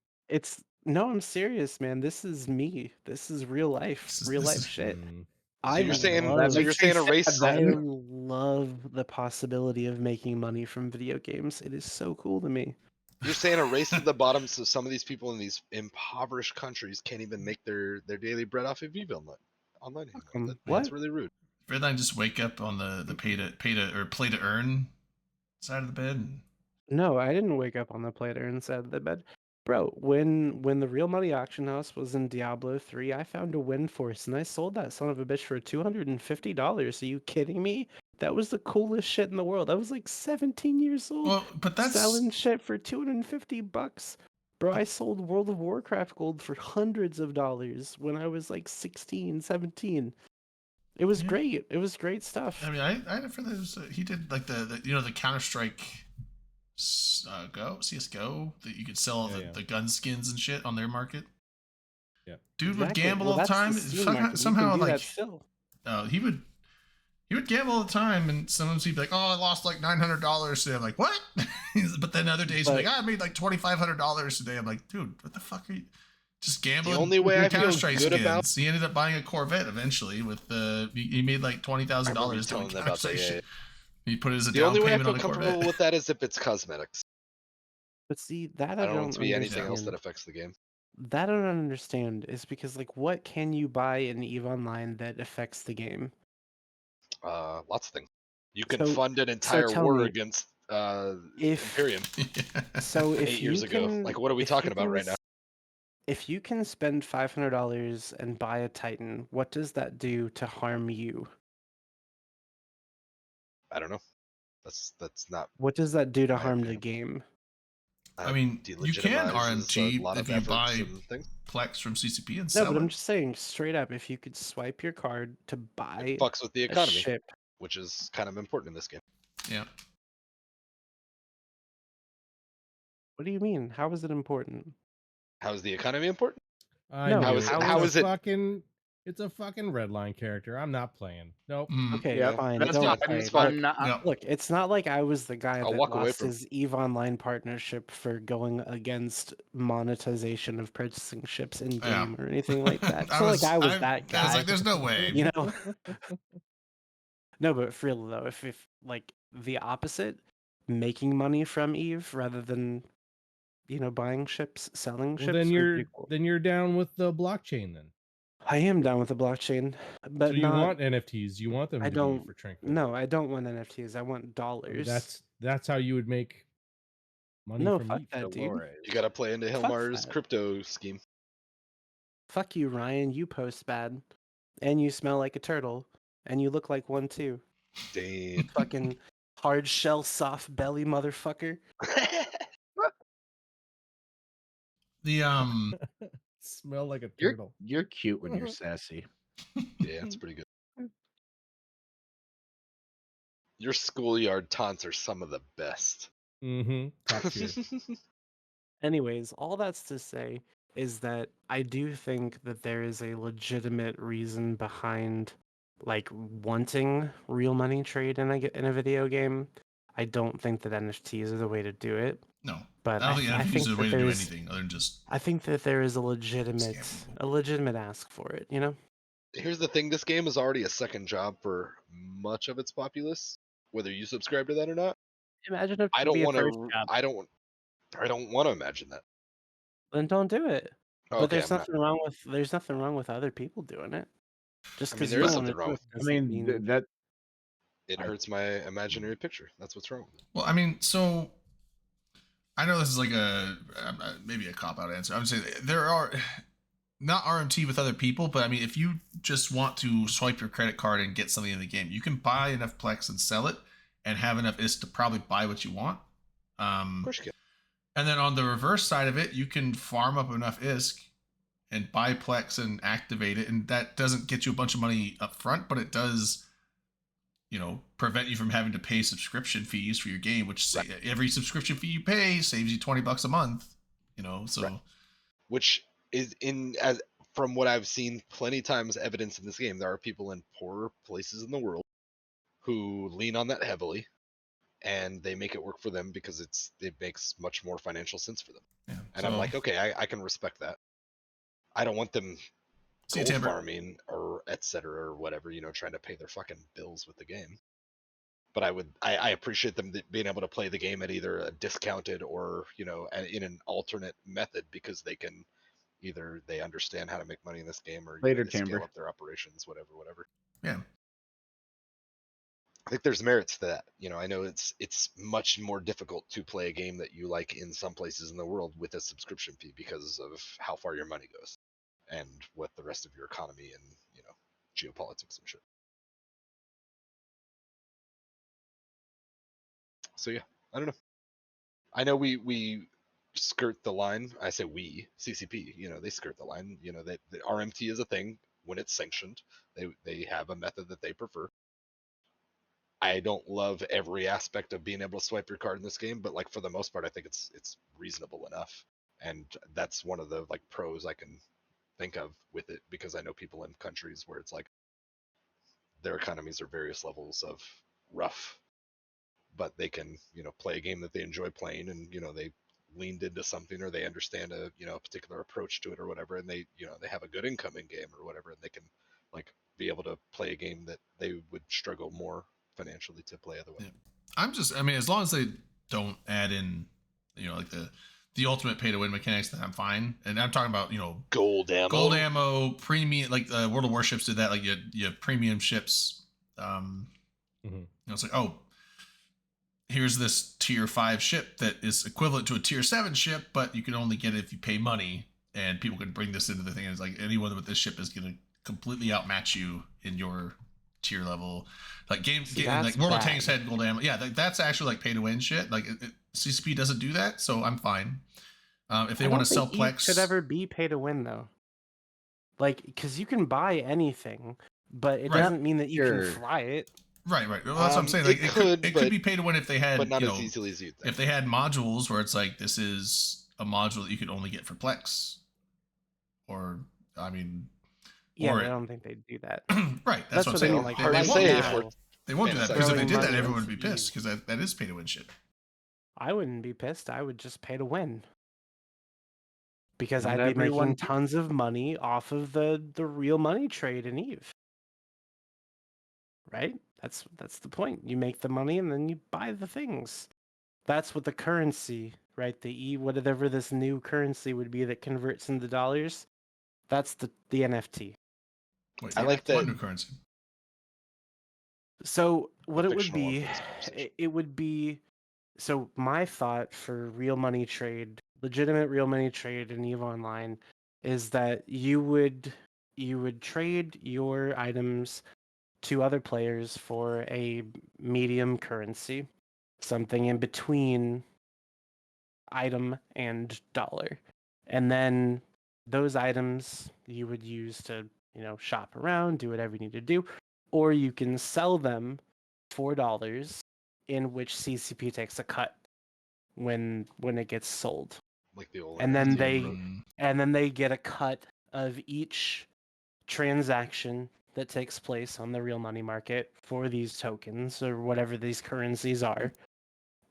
no, I'm serious, man. This is me. This is real life, This is- real this life is- shit. Mm. I you're saying- love, so you're saying a race- I love the possibility of making money from video games. It is so cool to me. You're saying a race to the bottom, so some of these people in these impoverished countries can't even make their daily bread off of EVE online anymore. That's What? really rude. Redline just wake up on the pay to or play to earn side of the bed. No, I didn't wake up on the platter and said the bed. Bro, when the real money auction house was in Diablo 3, I found a win force and I sold that son of a bitch for $250. Are you kidding me? That was the coolest shit in the world. I was like 17 years old. Well, but that's selling shit for $250. Bro, I sold World of Warcraft gold for hundreds of dollars when I was like 16, 17. It was Yeah. great. It was great stuff. I mean, I for those he did like the the Counter Strike CS:GO that you could sell Yeah, yeah. the gun skins and shit on their market. Yeah. Dude would Exactly. gamble Well, all the that's the time. Steam Somehow, market. You somehow can do that like still. he would gamble all the time, and sometimes he'd be like, "Oh, I lost like $900 today." I'm like, "What?" But then other days, he'd be like, "I made like $2,500 today." I'm like, "Dude, what the fuck are you just gambling?" only way I feel Counter-Strike good skins. about- He ended up buying a Corvette eventually. With he made like $20,000 telling doing them about Counter-Strike that. shit. He put it as a The down only way I payment feel on a comfortable Corvette. with that is if it's cosmetics. But see, that I don't want it to be anything else understand. that affects the game. That I don't understand is because like what can you buy in EVE Online that affects the game? Lots of things. You can So- fund an entire tell war me, against if- Imperium So if 8 years you ago. can, Like, what are we if talking you about can right now? s- If you can spend $500 and buy a Titan, what does that do to harm you? I don't know. That's not. What does that do to My harm the opinion. game? I mean, you can delegitimizes RNG a lot if of you efforts buy and things. Plex from CCP and No, sell but I'm it. just saying straight up, if you could swipe your card to buy It fucks with the a economy, ship, which is kind of important in this game. Yeah. What do you mean? How is it important? How is the economy important? I No, knew How it. is it? how How It's is a it? fucking. It's a fucking Redline character. I'm not playing. Nope. Okay, Yep, fine. that's Don't fine. play. That's Look, fine. Yep. look, it's not like I was the guy I'll that walk away lost from- his EVE Online partnership for going against monetization of purchasing ships in game or anything like that. It's not like I was that guy. I was like, there's no way. You know? No, but for real though, if like the opposite, making money from EVE rather than buying ships, selling Well, ships, then would you're be cool. then you're down with the blockchain then. I am down with the blockchain, but So you not. want NFTs? You want them I to don't. be for Trinket? No, I don't want NFTs. I want dollars. That's how you would make money No, from fuck ETH. that, dude. Dolores. You gotta play into Fuck Hilmar's that. crypto scheme. Fuck you, Ryan. You post bad, and you smell like a turtle, and you look like one too. Damn. Fucking hard shell, soft belly, motherfucker. The Smell like a You're turtle. you're cute when you're sassy. Yeah, it's pretty good. Your schoolyard taunts are some of the best. Mm-hmm. Top tier. Anyways, all that's to say is that I do think that there is a legitimate reason behind like wanting real money trade in a video game. I don't think that NFTs are the way to do it, no. but I don't think I NFTs think is a way that to do there's anything other than just I think that there is a Scam legitimate ask for it, you know? Here's the thing, this game is already a second job for much of its populace, whether you subscribe to that or not. Imagine if I it could don't be a want first to job. I don't want to imagine that. Then don't do it. But Okay, there's nothing wrong with other people doing it. Just I mean, because there you is don't want something to wrong do with it I doesn't mean, mean that it hurts my imaginary picture. That's what's wrong with it. Well, I mean, so I know this is like a maybe a cop out answer. I would say there are not RMT with other people, but I mean, if you just want to swipe your credit card and get something in the game, you can buy enough Plex and sell it, and have enough ISK to probably buy what you want. Of course you can. And then on the reverse side of it, you can farm up enough ISK and buy Plex and activate it, and that doesn't get you a bunch of money up front, but it does, prevent you from having to pay subscription fees for your game, which every subscription fee you pay saves you $20 a month. So Right. Which is as from what I've seen plenty times evidence in this game, there are people in poorer places in the world who lean on that heavily, and they make it work for them because it makes much more financial sense for them. yeah. And I'm like, okay, I can respect that. I don't want them See you, gold Timber. farming or etc. or whatever, trying to pay their fucking bills with the game. But I appreciate them being able to play the game at either a discounted or in an alternate method, because they can either they understand how to make money in this game, or Later, they scale Timber. up their operations, whatever. Yeah. I think there's merits to that. I know it's much more difficult to play a game that you like in some places in the world with a subscription fee because of how far your money goes and what the rest of your economy and geopolitics and shit. So yeah, I don't know. I know we skirt the line. I say we, CCP, they skirt the line. That the RMT is a thing when it's sanctioned. They have a method that they prefer. I don't love every aspect of being able to swipe your card in this game, but like for the most part, I think it's reasonable enough. And that's one of the like pros I can think of with it, because I know people in countries where it's like their economies are various levels of rough, but they can play a game that they enjoy playing, and they leaned into something, or they understand a a particular approach to it or whatever, and they they have a good income in game or whatever, and they can like be able to play a game that they would struggle more financially to play otherwise. Yeah. As long as they don't add in like the ultimate pay to win mechanics, then I'm fine. And I'm talking about Gold ammo, premium, like World of Warships did that. Like you have premium ships. It's like, oh, here's this tier 5 ship that is equivalent to a tier 7 ship, but you can only get it if you pay money, and people can bring this into the thing. And it's like, anyone with this ship is going to completely outmatch you in your tier level. Like like World of Tanks had gold ammo. Yeah, that's actually like pay to win shit. Like CCP doesn't do that, so I'm fine. If they want to sell Plex, should ever be pay to win though. Like, because you can buy anything, but it doesn't mean that you can fly it. Right. Well, that's what I'm saying. Like It it could could, be pay to win if they had but not you as know, easily as you'd think. if they had modules where it's like this is a module that you could only get for Plex, or I mean, Yeah, or but I don't think they'd do that. right. That's That's, what I'm what I saying. mean, like, They hard to won't say do if that. we're They won't do that fantasizing. because if they Throwing did that, money everyone would into be pissed Eve. because that is pay to win shit. I wouldn't be pissed. I would just pay to win. Because Not I'd be everyone making tons of money off of the real money trade in Eve. Right? That's the point. You make the money and then you buy the things. That's what the currency, right? The E, whatever this new currency would be that converts into dollars. That's the NFT. Wait, I like what that. new currency? So what it would fictional one be, for this conversation. it would be. So my thought for real money trade, legitimate real money trade in EVE Online, is that you would trade your items to other players for a medium currency, something in between item and dollar. And then those items you would use to, shop around, do whatever you need to do, or you can sell them for $4 in which CCP takes a cut when it gets sold. Like the old And then NFT approach. they get a cut of each transaction that takes place on the real money market for these tokens or whatever these currencies are.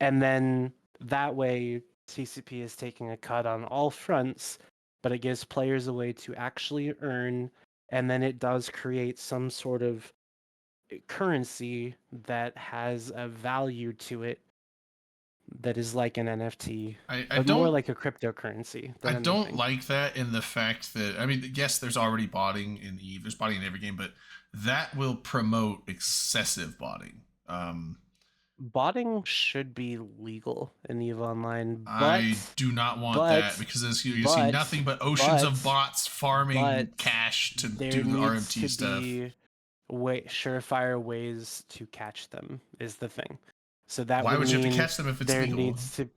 And then that way CCP is taking a cut on all fronts, but it gives players a way to actually earn, and then it does create some sort of currency that has a value to it that is like an NFT, I but don't more like a cryptocurrency. I Than don't anything. like that in the fact that I mean, yes, there's already botting in Eve. There's botting in every game, but that will promote excessive botting. Botting should be legal in EVE Online, but I do not want that because you see nothing but oceans of bots farming cash to do the RMT stuff. Be surefire ways to catch them is the thing. So that Why would you have to mean catch them if it's there legal? needs to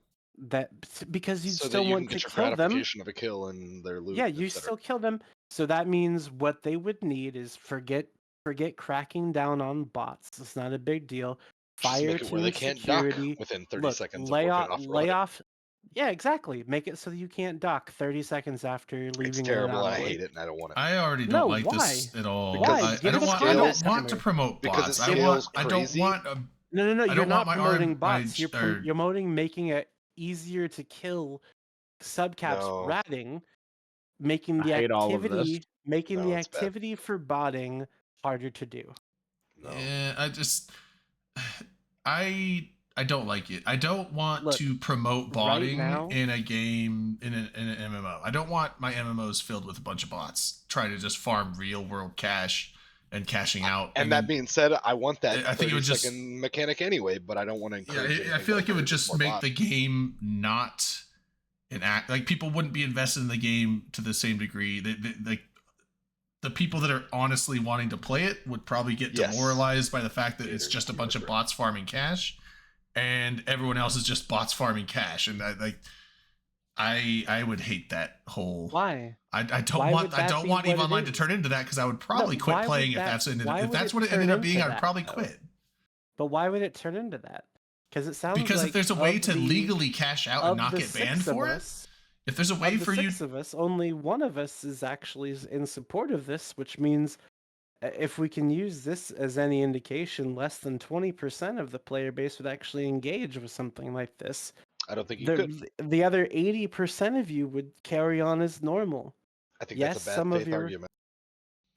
because you So still that you want can to get your kill them. gratification of a kill and their loot. Yeah, you etc. still kill them. So that means what they would need is forget cracking down on bots. It's not a big deal. Just Fire make it where they team can't security. dock within 30 Look, seconds of lay working off running. off. Yeah, exactly. Make it so that you can't dock 30 seconds after leaving. It's an terrible. I anomaly. hate it, and I don't want it. I already No, don't like why? this at all. Because Why? I Give don't it a want. combat I don't want to timer. promote Because bots. it I scales don't crazy. want. No. I You're don't not want my promoting arm- bots. my- You're or- promoting making it easier to kill subcaps No. ratting, making the I hate all of this. activity making No, the it's bad. activity for botting harder to do. No. Yeah, I don't like it. I don't want Look, to promote right botting now- in a game in an MMO. I don't want my MMOs filled with a bunch of bots trying to just farm real world cash and cashing out. And that being said, I want that I think it would just- 30-second mechanic anyway, but I don't want to encourage I anything feel like that it would encourages just more make bots. the game not an act. Like people wouldn't be invested in the game to the same degree. The people that are honestly wanting to play it would probably get Yes. demoralized by the fact that it's Haters, just a bunch of right. bots farming cash, and everyone else is just bots farming cash. And I would hate that whole. Why? I don't Why want would that be EVE what it Online to is? turn into that because I would probably No, quit why would playing that- if why if would that's it what it turn ended up being. into I would that, probably though? quit But why would it turn into that? Because it sounds because like if there's a way of to the- legally cash out and of not the get banned six of for it, us- if there's a way of the for you, six of us, only one of us is actually in support of this, which means if we can use this as any indication, less than 20% of the player base would actually engage with something like this. I don't think you could. The other 80% of you would carry on as normal. I think yes, that's a some bad of faith your- argument.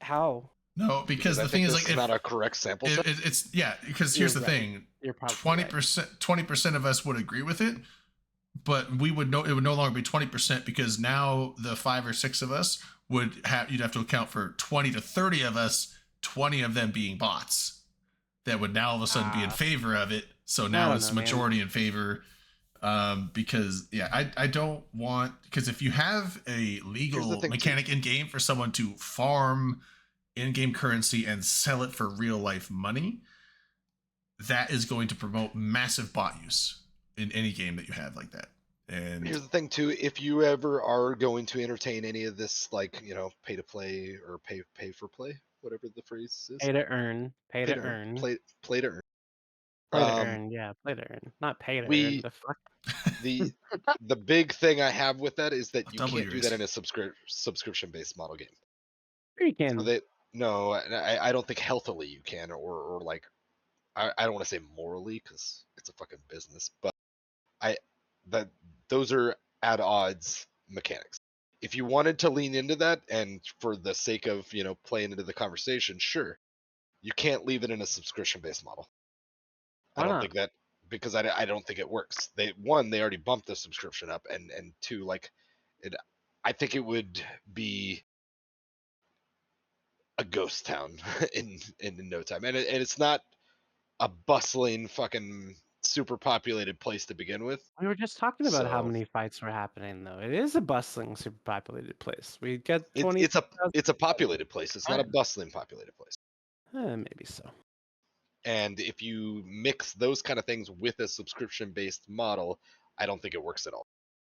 How? no, because I the think thing is this like is if, not a correct sample set. it's yeah, because here's You're the right. thing. You're probably 20% of us would agree with it, but we would know it would no longer be 20% because now the 5 or 6 of us you'd have to account for 20 to 30 of us, 20 of them being bots that would now all of a sudden be in favor of it. So now don't it's know, man. majority in favor. Because I don't want, because if you have a legal thing, too. mechanic in game for someone to farm in-game currency and sell it for real life money, that is going to promote massive bot use in any game that you have like that. And Here's the thing too: if you ever are going to entertain any of this, like pay to play or pay for play, whatever the phrase is. Pay to earn. Pay Pay to to earn. earn. Play to earn. Play to Um, earn. Yeah, play to earn. Not pay to earn. we The fuck? the the big thing I have with that is that I'll you double can't your do that risk. in a subscription based model game. Sure you So can. that no, I don't think healthily you can, or like I don't want to say morally because it's a fucking business, but I that those are at odds mechanics. If you wanted to lean into that, and for the sake of playing into the conversation, sure, you can't leave it in a subscription based model. I Why don't not? think that because I don't think it works. They already bumped the subscription up, and two, like it, I think it would be a ghost town in no time, and it's not a bustling fucking super populated place to begin with. We were just talking about how So many fights were happening, though. It is a bustling, super populated place. We get it's 20. it's a populated place. It's not a Fine. bustling populated place. Maybe so. And if you mix those kind of things with a subscription based model, I don't think it works at all.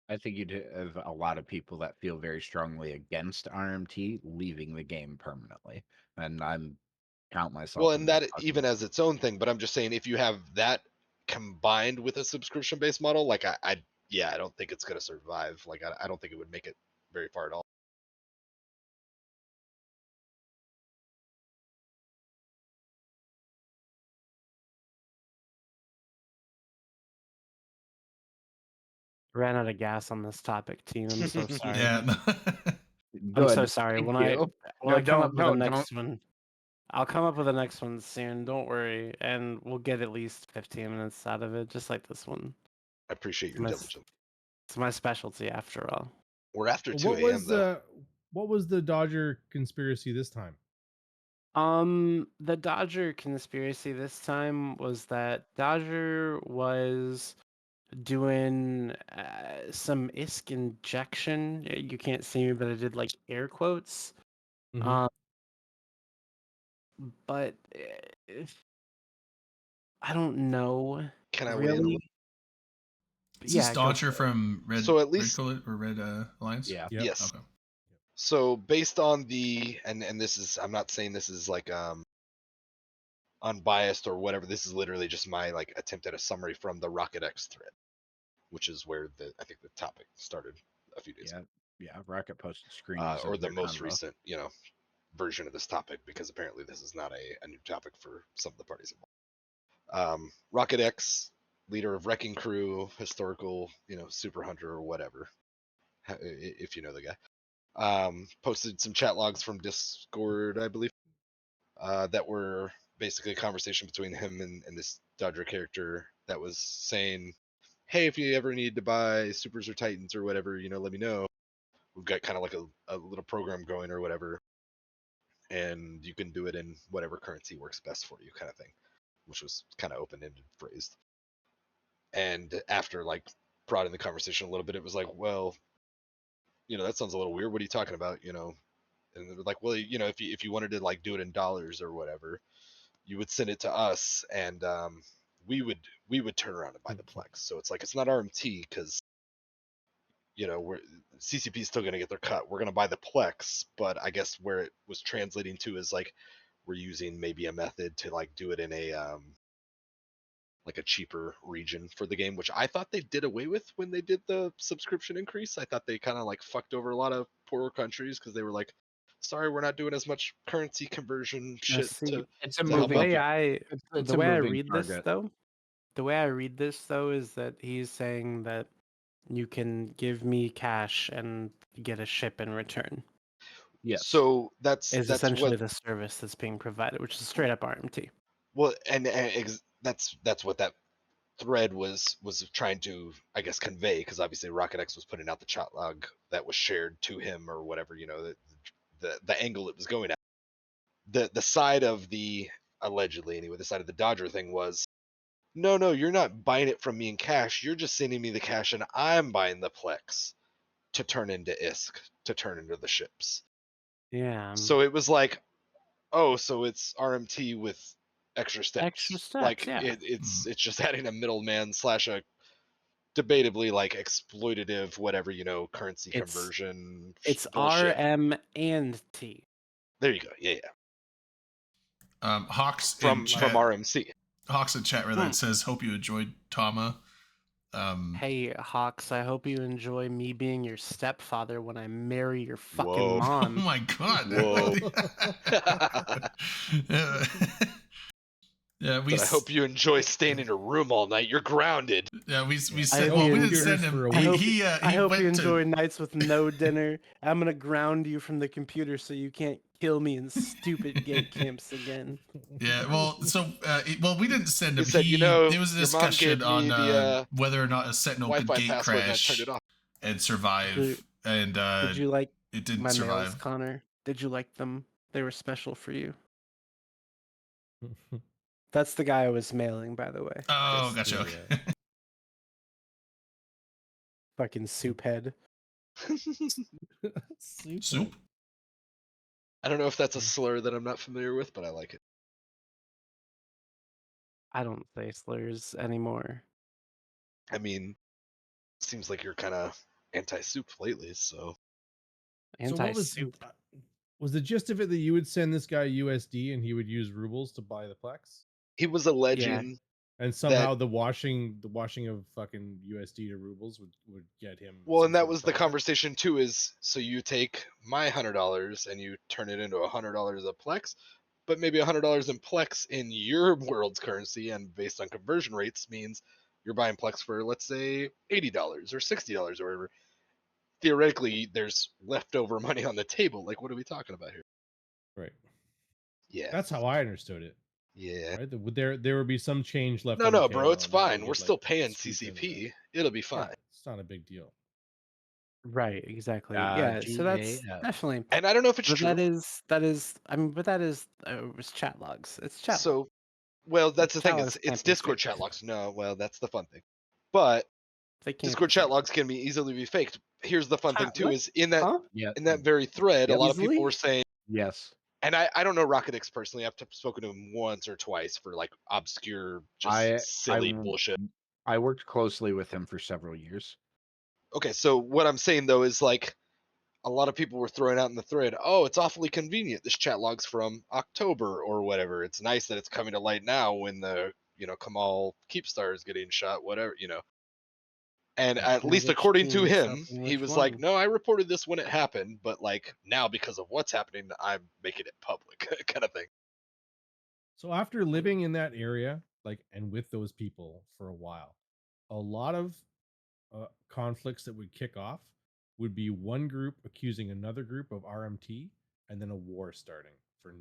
I think you'd have a lot of people that feel very strongly against RMT leaving the game permanently, and I'm count myself. Well, in and that bucket. even as its own thing, but I'm just saying if you have that combined with a subscription based model, like I don't think it's going to survive. Like I don't think it would make it very far at all. Ran out of gas on this topic, team. I'm so sorry. Yeah. I'm so Good. sorry. Thank When you. I No, come up don't, with the no, next one, I'll come up with the next one soon. Don't worry, and we'll get at least 15 minutes out of it, just like this one. I appreciate your My- diligence. It's my specialty, after all. We're after Well, 2 a.m. though. what was the Dodger conspiracy this time? The Dodger conspiracy this time was that Dodger was doing some ISK injection. You can't see me, but I did like air quotes. Mhm. Um, but I don't know. Can I weigh in? Really? Is Yeah, this go Dodger for it. from Red? So at least- Red Coalition or Red Alliance? Yeah. Yep. Yes. Okay. So based on the and this is, I'm not saying this is like unbiased or whatever. This is literally just my like attempt at a summary from the Rocket X thread, which is where I think the topic started a few days ago. Yeah. Rocket posted screens Or of the their most convo. recent, version of this topic, because apparently this is not a new topic for some of the parties involved. Rocket X, leader of Wrecking Crew, historical, super hunter or whatever, if you know the guy, posted some chat logs from Discord, I believe, that were basically a conversation between him and this Dodger character that was saying, hey, if you ever need to buy supers or titans or whatever, let me know. We've got kind of like a little program going or whatever, and you can do it in whatever currency works best for you, kind of thing, which was kind of open-ended phrased. And after like broadening the conversation a little bit, it was like, well, that sounds a little weird. What are you talking about? And they're like, well, if you wanted to like do it in dollars or whatever, you would send it to us, and we would turn around and buy the Plex. So it's like, it's not RMT because we're CCP is still going to get their cut. We're going to buy the Plex, but I guess where it was translating to is like we're using maybe a method to like do it in a like a cheaper region for the game, which I thought they did away with when they did the subscription increase. I thought they kind of like fucked over a lot of poorer countries because they were like, sorry, we're not doing as much currency conversion shit to It's a to help The moving. out. way It's the a way I moving read this target. though, is that he's saying that you can give me cash and get a ship in return. Yes. So that's Is essentially what the service that's being provided, which is straight up RMT. well, and that's what that thread was trying to, I guess, convey, because obviously Rocket X was putting out the chat log that was shared to him or whatever, the angle it was going at. The side of the, allegedly anyway, the side of the Dodger thing was, no, you're not buying it from me in cash. You're just sending me the cash, and I'm buying the Plex to turn into ISK, to turn into the ships. Yeah. So it was like, oh, so it's RMT with extra steps. Extra steps, Like yeah. it's just adding a middleman / a debatably like exploitative whatever, currency It's- conversion. It's bullshit. RM and T. There you go. Yeah. Hawks from in chat, RMC. Hawks in chat rather, it says, "Hope you enjoyed Tama." Hey, Hawks, I hope you enjoy me being your stepfather when I marry your fucking Whoa. Oh mom. my god! Whoa. Yeah, we. But I hope you enjoy staying in a room all night. You're grounded. Yeah, we I said. hope Well, you we didn't enjoy send this him. for a I hope, He I hope went you to- enjoy nights with no dinner. I'm gonna ground you from the computer so you can't kill me in stupid gate camps again. Yeah, well, so we didn't send him. He said, you know, there was a your mom gave discussion me on the whether or not a Sentinel could Wi-Fi gate password and I crash turned it off. and survive, and Did you like it didn't my mails, survive. Connor? Did you like them? They were special for you. That's the guy I was mailing, by the way. Oh, Just gotcha. yeah, Okay. fucking soup head. Soup. I don't know if that's a slur that I'm not familiar with, but I like it. I don't say slurs anymore. I mean, seems like you're kind of anti-soup lately, so. So Anti what soup. was the gist of it that you would send this guy USD and he would use rubles to buy the Plex? He was alleging And somehow the washing of fucking USD to rubles would get him. well, some and that sort of was the profit? conversation too, is so you take my $100 and you turn it into $100 of Plex, but maybe $100 in Plex in your world's currency and based on conversion rates means you're buying Plex for, let's say, $80 or $60 or whatever. Theoretically, there's leftover money on the table. Like, what are we talking about here? Right. Yeah. That's how I understood it. Yeah. Right? Would there would be some change left? No, on the no, bro, table it's and then they fine. We're would, still like, paying scoop in CCP. It'll be Yeah, fine. it's not a big deal. Right, exactly. Yeah, so that's GAF. definitely. And I don't know if it's But true. that is. I mean, but that is. It was chat logs. It's chat. So, well, that's the Chat thing. logs can't It's be Discord faked. chat logs. No, well, that's the fun thing. But They can't. Discord be chat faked. logs can be easily be faked. Here's the fun thing Chat- too: what? is in that Huh? Yeah. very thread, a Yep. lot of people Easily? were saying, Yes. and I don't know Rocketix personally. I've spoken to him once or twice for like obscure, just silly bullshit. I worked closely with him for several years. Okay, so what I'm saying though is like a lot of people were throwing out in the thread, oh, it's awfully convenient. This chat log's from October or whatever. It's nice that it's coming to light now when the Kamal Keepstar is getting shot, whatever, And at least Which according to team, him, something, he which was like, one? no, I reported this when it happened, but like now because of what's happening, I'm making it public kind of thing. So after living in that area, and with those people for a while, a lot of conflicts that would kick off would be one group accusing another group of RMT, and then a war starting for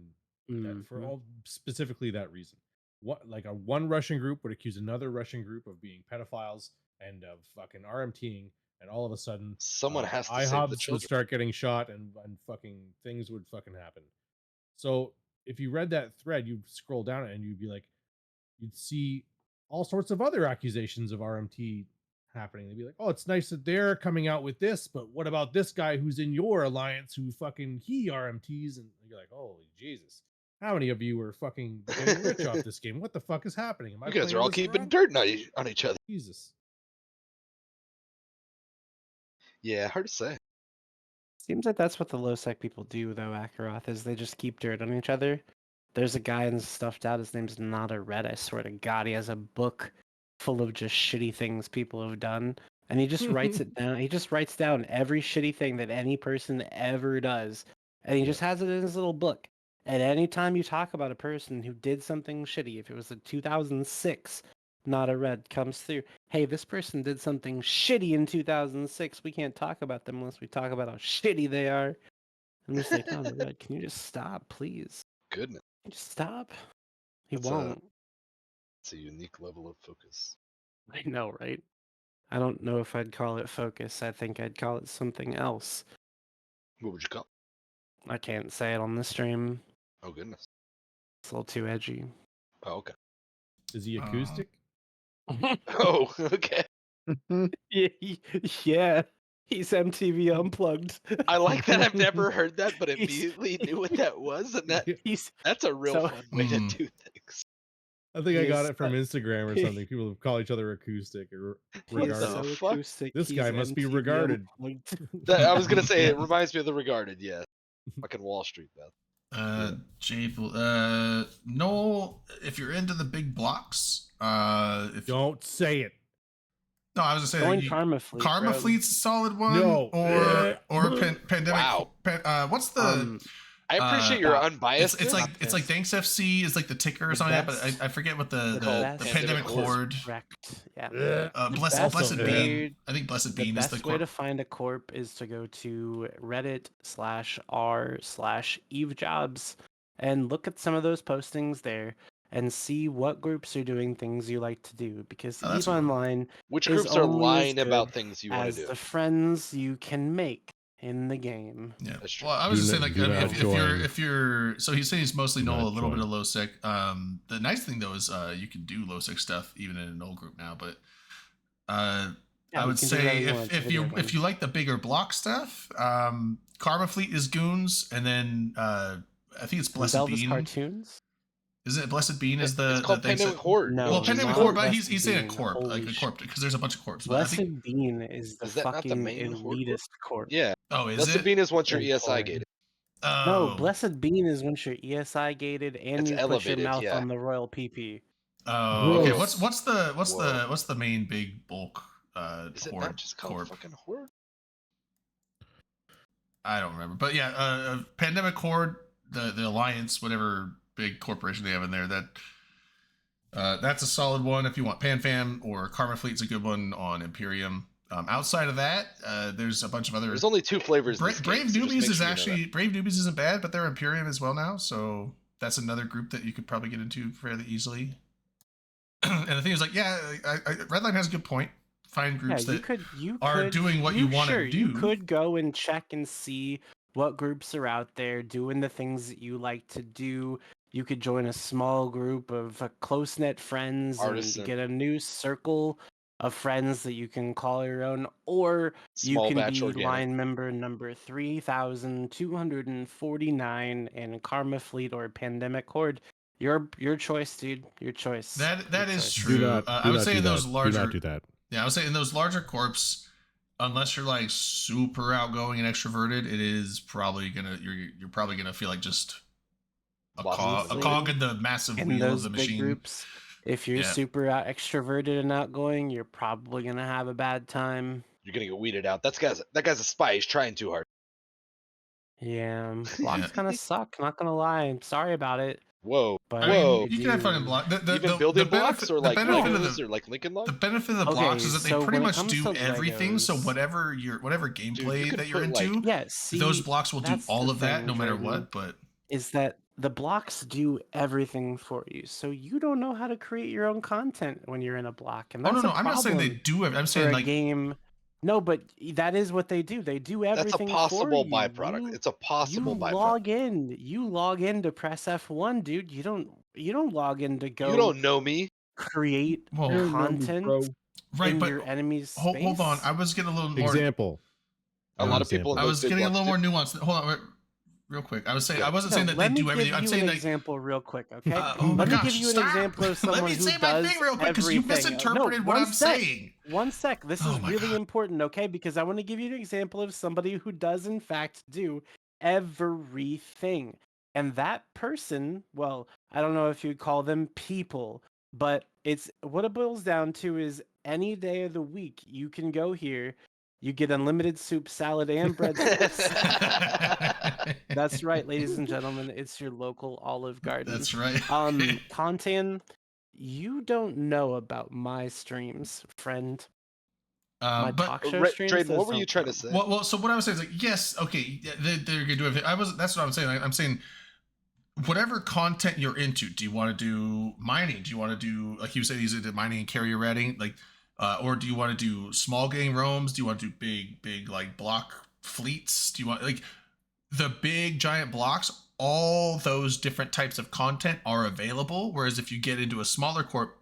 Mhm. all specifically that reason. One Russian group would accuse another Russian group of being pedophiles and of fucking RMTing, and all of a sudden, Someone has to save the IHOBs would children. start getting shot, and fucking things would fucking happen. So if you read that thread, you'd scroll down it and you'd be like, you'd see all sorts of other accusations of RMT happening. They'd be like, oh, it's nice that they're coming out with this, but what about this guy who's in your alliance who fucking he RMTs? And you're like, holy Jesus. How many of you are fucking getting rich off this game? What the fuck is happening? Am I You guys playing are all this keeping wrong? dirt on each other. Jesus. Yeah, hard to say. Seems like that's what the low sec people do, though. Akaroth is they just keep dirt on each other. There's a guy in Stuffed Out. His name's Not a Red. I swear to God, he has a book full of just shitty things people have done, and he just writes it down. He just writes down every shitty thing that any person ever does, and he just has it in his little book. And anytime you talk about a person who did something shitty, if it was in 2006, Not a Red comes through. Hey, this person did something shitty in 2006. We can't talk about them unless we talk about how shitty they are. I'm just like, Not a Red, can you just stop, please? Goodness, Just stop. He That's won't. it's a unique level of focus. I know, right? I don't know if I'd call it focus. I think I'd call it something else. What would you call it? I can't say it on the stream. Oh goodness. It's a little too edgy. Oh, okay. Is he acoustic? Oh, okay. Yeah, he's MTV Unplugged. I like that. I've never heard that, but He's- immediately knew what that was, and that's a real so- fun way to do things. I think I got He's- it from Instagram or something. People call each other acoustic or He's regarded. the so fuck? acoustic. This he's guy must be MTV regarded. Unplugged. I was gonna say it reminds me of the Regarded. Yeah, fucking Wall Street, Beth. Noel, if you're into the big blocks, if Don't say it. no, I was gonna say Join like, Karma Fleet. Karma bro. Fleet's a solid one. No. Or Pandemic. Wow. What's the? I appreciate your stop. unbiased. It's like Thanks FC is like the ticker or The something, best- but I forget what the the best Pandemic Horde. Horde. Correct. Yeah. Blessed best Blessed way- Bean. I think Blessed The Bean is best the way to corp. find a corp is to go to reddit/r/evejobs and look at some of those postings there and see what groups are doing things you like to do, because Oh, that's EVE a good one. Online Which is groups are only as lying about good things you want as to do? the friends you can make in the game. Yeah. That's true. Well, I was Do just saying, not- like, do not if you're, so he's saying he's mostly Do null, a not little bit join. of low sec. The nice thing though is, you can do low sec stuff even in a null group now. But, Yeah, I you would can do whatever say you want, it's a video game. if you like the bigger block stuff, Karma Fleet is goons, and then I think it's Blessed Zelda's Bean. cartoons? Isn't it Blessed Bean? Is the It's called thing Pandemic that- Horde. No, Well, Don't you Pandemic know? Corp, but Blessed he's saying a Bean, corp, like holy a sh- corp, because there's a bunch of corps. But I Blessed think, Bean is the Is that not the fucking main Horde corp? elitist corp. Yeah. oh, is Blessed it? Bean is once you're In ESI Florida. gated. Oh, No, Blessed Bean is once you're ESI gated and It's you put elevated, your mouth yeah. on the royal PP. Oh, okay. Gross. What's Whoa. the main big bulk Is it horde not just called corp? fucking Horde? I don't remember, but yeah, Pandemic Horde, the Alliance, whatever big corporation they have in there, that's a solid one if you want. PanFam or Karma Fleet's a good one on Imperium. Outside of that, there's a bunch of other. There's only two flavors. in this Brave game, so just Newbies make is sure you know actually Brave Newbies isn't bad, but they're Imperium as well now, so that's another group that you could probably get into fairly easily. And the thing is, like, yeah, Redline has a good point. Find groups Yeah, that you are could, doing what you want to sure, do. You could go and check and see what groups are out there doing the things that you like to do. You could join a small group of close knit friends Artisan. and get a new circle of friends that you can call your own, or Small you can batch be organic. line member number 3,249 in Karma Fleet or Pandemic Horde. Your choice, dude. Your choice. That Your is choice. true. Do not. I do would not say do in those that. larger. Do not do that. Yeah, I would say in those larger corps, unless you're like super outgoing and extroverted, it is probably you're probably gonna feel like just a Lost cog, in a the cog in the massive In wheel of those the big machine. groups, if you're Yeah. super extroverted and outgoing, you're probably gonna have a bad time. You're gonna get weeded out. That guy's a spy. He's trying too hard. Yeah, Yeah. blocks kind of suck. Not gonna lie. I'm sorry about it, Whoa. but I mean, Whoa. you can have fun in block. Even building blocks or like benefit Legos or like Lincoln the Log? benefit of the Okay, blocks is that they so pretty when it much comes do to everything. So Legos- whatever gameplay could that you're put, like- into, Yeah, see, those blocks will do that's all the of that thing, no matter Jordan, what. But is that the blocks do everything for you, so you don't know how to create your own content when you're in a block, and oh that's no, a I'm not saying they problem do it. I'm for saying a like game. No, but that is what they do. They do That's a everything possible for you. byproduct. It's a possible You byproduct. log in to press F1, dude. You don't log in to go You don't know me. create Well, You don't know me, content bro. right, in but your enemy's hold on. space. I was getting a little more. Example. A lot of people. Example. I in was those big getting a blocks little do. more nuanced. Hold on, real quick. I was saying Yeah. I wasn't No, saying that they let me do everything. give I'm you saying an that. example real quick, okay? Oh my Let me gosh, give you an stop. example of someone Let me who say my does thing real quick because you everything. misinterpreted what one I'm sec. saying. One sec. This Oh is my really God. important, okay? Because I want to give you an example of somebody who does, in fact, do everything. And that person, well, I don't know if you'd call them people, but it's what it boils down to is any day of the week, you can go here, you get unlimited soup, salad, and breadsticks. That's right, ladies and gentlemen. It's your local Olive Garden. That's right. Contan, you don't know about my streams, friend. My But talk show streams. Drayden, those what were you don't trying to count. say? well, so what I was saying is like, yes, okay, yeah, they're gonna do everything. That's what I'm saying. I'm saying whatever content you're into. Do you want to do mining? Do you want to do, like you said, he's into mining and carrier ratting, like, or do you want to do small game roams? Do you want to do big like block fleets? Do you want like the big giant blocks? All those different types of content are available. Whereas if you get into a smaller corp,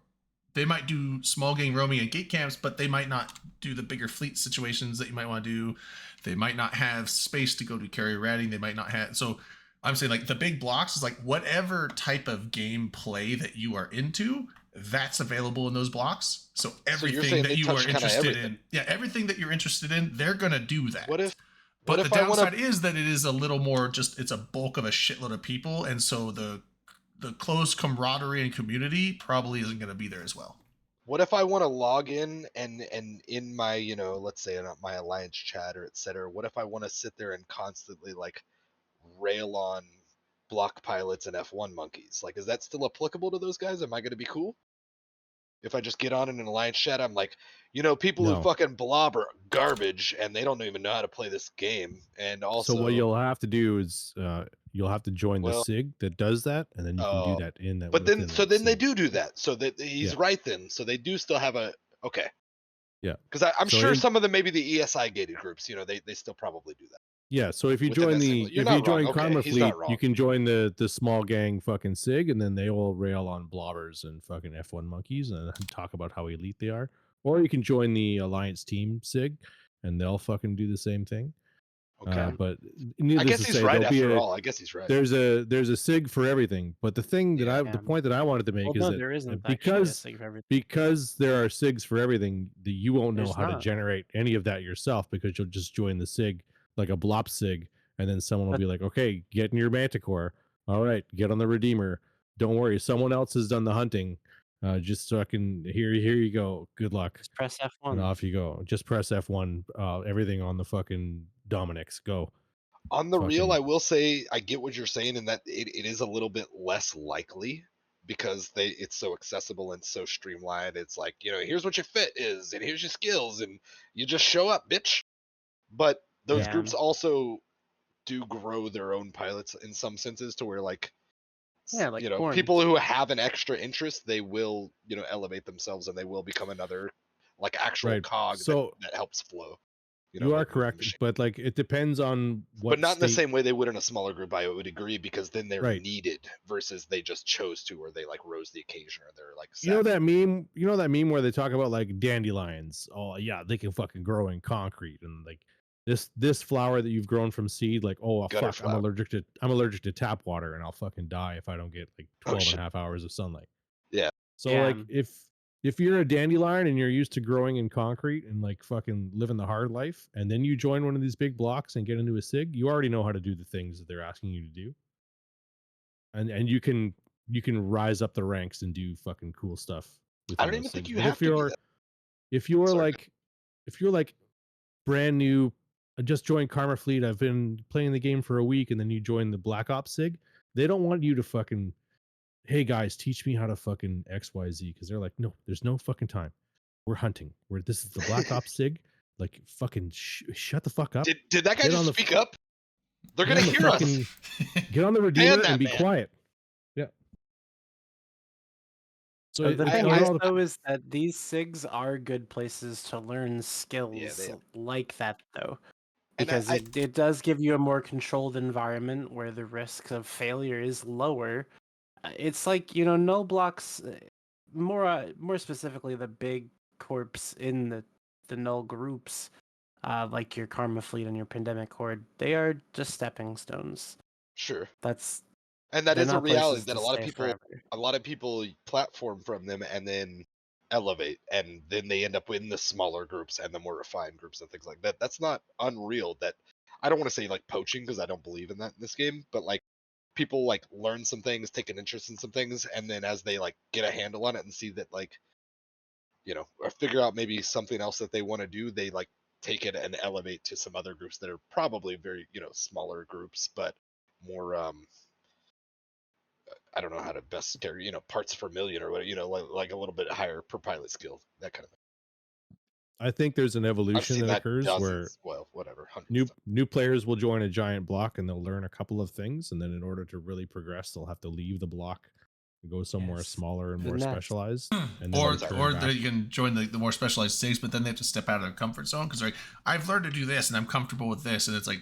they might do small game roaming and gate camps, but they might not do the bigger fleet situations that you might want to do. They might not have space to go to carrier ratting. They might not have. So I'm saying like the big blocks is like whatever type of gameplay that you are into, that's available in those blocks. So you're everything saying that they you are touch kinda interested everything. in, yeah, everything that you're interested in, they're gonna do that. What if But What the if I wanna- downside is that it is a little more just it's a bulk of a shitload of people, and so the close camaraderie and community probably isn't going to be there as well. What if I want to log in and in my, let's say in my alliance chat or et cetera, what if I want to sit there and constantly like rail on block pilots and F1 monkeys? Like, is that still applicable to those guys? Am I going to be cool? If I just get on in an alliance chat, I'm like, people No. who fucking blob are garbage and they don't even know how to play this game. And also, So what you'll have to do is you'll have to join the Well- SIG that does that, and then you can do Oh. that in that. but then, within so that then they SIG. do that. So that he's Yeah. right then. So they do still have okay. Yeah. Because I'm So sure in- some of them, maybe the ESI gated groups, they still probably do that. Yeah, so if you within join that the single- you're if not you join wrong. Okay, Karma he's Fleet, not wrong. you can join the small gang fucking SIG, and then they will rail on blobbers and fucking F1 monkeys and talk about how elite they are. Or you can join the Alliance Team SIG, and they'll fucking do the same thing. Okay. But I needless guess to he's say, right there'll be after a all. I guess he's right. there's a SIG for everything. But the thing that Yeah. the point that I wanted to make Well, is no, that there isn't actually a because SIG for everything. because there are SIGs for everything, that you won't know There's how to not. generate any of that yourself, because you'll just join the SIG like a blop SIG, and then someone will But- be like, okay, get in your Manticore. All right, get on the Redeemer. Don't worry, someone else has done the hunting. Just so I can here you go. Good luck. Just press And F1. off you go. Just press F1. Everything on the fucking Dominic's. Go. On the real, fucking- I will say I get what you're saying in that it is a little bit less likely because it's so accessible and so streamlined. It's like, here's what your fit is and here's your skills and you just show up, bitch. But those Yeah. groups also do grow their own pilots in some senses to where like Yeah, like Corn. people who have an extra interest, they will, elevate themselves and they will become another like actual Right. cog So- that helps flow. You are with the correct, machine. but like it depends on what. But not in the state- same way they would in a smaller group, I would agree, because then they're Right. needed versus they just chose to, or they like rose the occasion, or they're like. You know savvy. that meme? You know that meme where they talk about like dandelions? Oh yeah, they can fucking grow in concrete, and like this flower that you've grown from seed, like Gutter fuck, flower. I'm allergic to tap water, and I'll fucking die if I don't get like 12 shit. and a half hours of sunlight. Yeah. So Yeah. like if you're a dandelion and you're used to growing in concrete and like fucking living the hard life, and then you join one of these big blocks and get into a SIG, you already know how to do the things that they're asking you to do. And you can rise up the ranks and do fucking cool stuff. I within don't even those think SIGs. you But have to do that. if you're Sorry. like if you're like brand new, I just joined Karma Fleet, I've been playing the game for a week, and then you join the Black Ops SIG, they don't want you to fucking, hey guys, teach me how to fucking XYZ, because they're like, no, there's no fucking time. We're hunting. This is the Black Ops SIG. Like fucking shut the fuck up. Did that guy Get on just the speak up? They're Get gonna on the hear us. fucking- Get on the Redeemer that and be man. quiet. Yeah. So But the it- thing it is, all- though, is that these SIGs are good places to learn skills they are. like that, though. And Because I- it does give you a more controlled environment where the risk of failure is lower. It's like, null blocks, more specifically, the big corps in the null groups, like your Karma Fleet and your Pandemic Horde, they are just stepping stones. Sure. And that they're is a not reality places that to a lot of stay people forever. a lot of people platform from them and then elevate, and then they end up in the smaller groups and the more refined groups and things like that. That's not unreal. That I don't want to say like poaching, because I don't believe in that in this game, but like people like learn some things, take an interest in some things, and then as they like get a handle on it and see that like or figure out maybe something else that they want to do, they like take it and elevate to some other groups that are probably very smaller groups, but more I don't know how to best carry, parts per million or what, like a little bit higher per pilot skill, that kind of thing. I think there's an I've evolution seen that that occurs where dozens, well, whatever, hundreds. new players will join a giant block and they'll learn a couple of things, and then in order to really progress, they'll have to leave the block and go somewhere Yes. smaller and The more next. specialized. And then or return back. they can join the more specialized SIGs, but then they have to step out of their comfort zone because like I've learned to do this and I'm comfortable with this, and it's like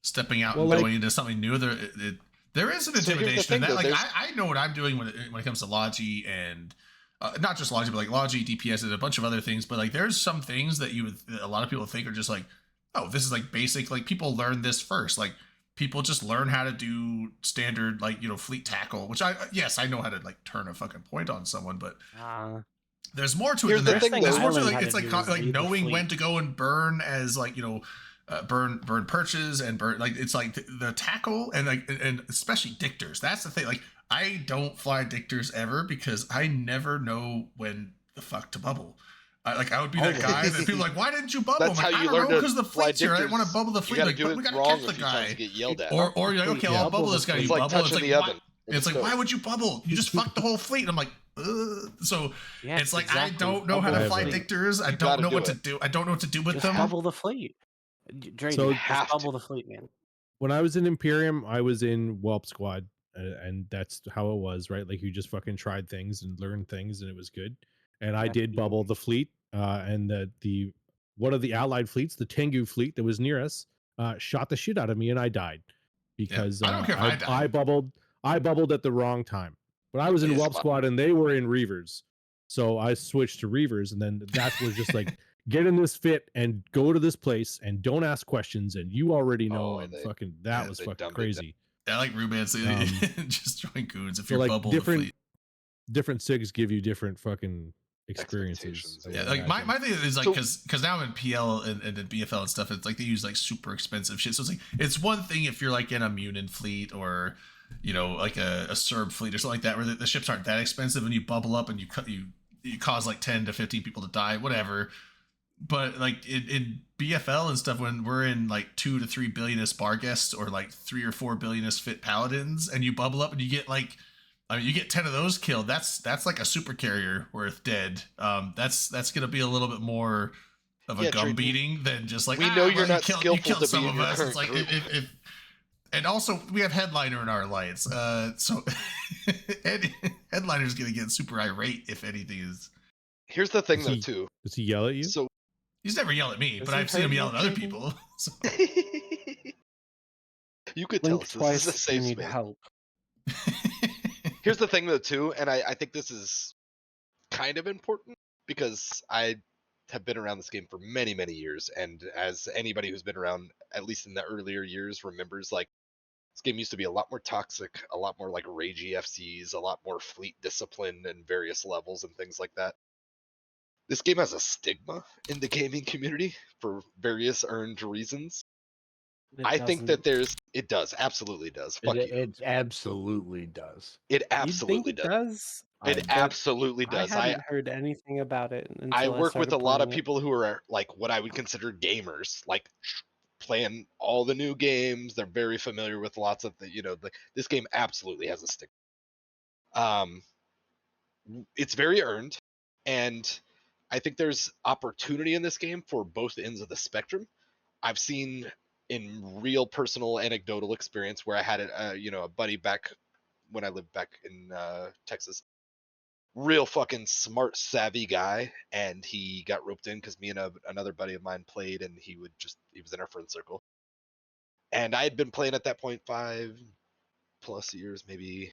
stepping out Well, and like- going into something new. There is an So here's the intimidation thing, in that. though, Like there's- I know what I'm doing when it comes to Logi and not just Logi, but like Logi, DPS, and a bunch of other things. But like there's some things that a lot of people think are just like, oh, this is like basic. Like people learn this first. Like people just learn how to do standard like fleet tackle, which I know how to like turn a fucking point on someone, but there's more to it Here's than the that. thing, There's though. more to it. I Like, learned it's how like to do is like lead the knowing when fleet. to go and burn as like burn perches and burn like it's like the tackle and especially dictors. That's the thing. Like I don't fly dictors ever because I never know when the fuck to bubble. I would be that guy that people are like, why didn't you bubble? That's I'm like, how I you don't learn know to because the fly fleet's here. I didn't want to dictors. bubble the You fleet. gotta Like, do but it we gotta wrong catch a the few times guy. to get yelled at. Or you're like, okay, I'll bubble this guy. It's You like bubble. touching the why- oven. and it's like, why would you bubble? You just fucked the whole fleet. And I'm like, so Yes, it's like exactly. I don't know how to Bubble fly the fleet. dictors. I You don't gotta know do what to it. do. I don't know what to do with Just them. bubble the fleet. Drayden, So- just Have to. bubble the fleet, man. When I was in Imperium, I was in Whelp Squad, and that's how it was, right? Like you just fucking tried things and learned things, and it was good. And I Yeah, did you- bubble the fleet, and the one of the Allied fleets, the Tengu fleet that was near us, shot the shit out of me, and I died because I don't care if I die. I bubbled at the wrong time. But I was in Yes, Whelp but- Squad, and they were in Reavers, so I switched to Reavers, and then that was just like. Get in this fit and go to this place and don't ask questions and you already know Oh, and they- fucking yeah, that was they fucking dumbed it crazy. I like Ruben saying just join goons if So you're like bubble the different fleet. different SIGs give you different fucking experiences. Expectations, I Yeah, would like my imagine. thing is like So- because now I'm in PL and in BFL and stuff, it's like they use like super expensive shit. So it's like it's one thing if you're like in a Munin fleet or you know like a Serb fleet or something like that where the ships aren't that expensive and you bubble up and you cause like 10 to 15 people to die, whatever. But like in BFL and stuff, when we're in like 2 to 3 billionist bar guests or like 3 or 4 billionist fit paladins, and you bubble up and you get like, I mean, you get 10 of those killed. That's like a super carrier worth dead. That's gonna be a little bit more of a Yeah, gum Drayden, beading than just like we know you're well, not you skillful killed to some be in of your us. It's current like group. if and also we have headliner in our alliance. So headliner's gonna get super irate if anything is. Here's the thing Is though he- too. Does he yell at you? So He's never yelled at me, Does but he I've seen him hurt yell you, at other Drayden? people. So. you could tell Blink us this twice is a if you safe need space. help. Here's the thing though too, and I think this is kind of important because I have been around this game for many, many years, and as anybody who's been around, at least in the earlier years, remembers, like this game used to be a lot more toxic, a lot more like ragey FCs, a lot more fleet discipline and various levels and things like that. This game has a stigma in the gaming community for various earned reasons. I think that it does, absolutely does. Fuck you. It absolutely does. It You'd think absolutely it does. does? It but absolutely does. I hadn't heard anything about it until I work with started a lot of playing it. people who are like what I would consider gamers, like playing all the new games. They're very familiar with lots of the, this game absolutely has a stick. It's very earned, and I think there's opportunity in this game for both ends of the spectrum. I've seen in real personal anecdotal experience where I had a buddy back when I lived back in Texas. Real fucking smart, savvy guy, and he got roped in because me and another buddy of mine played, and he was in our friend circle. And I had been playing at that point 5+ years, maybe.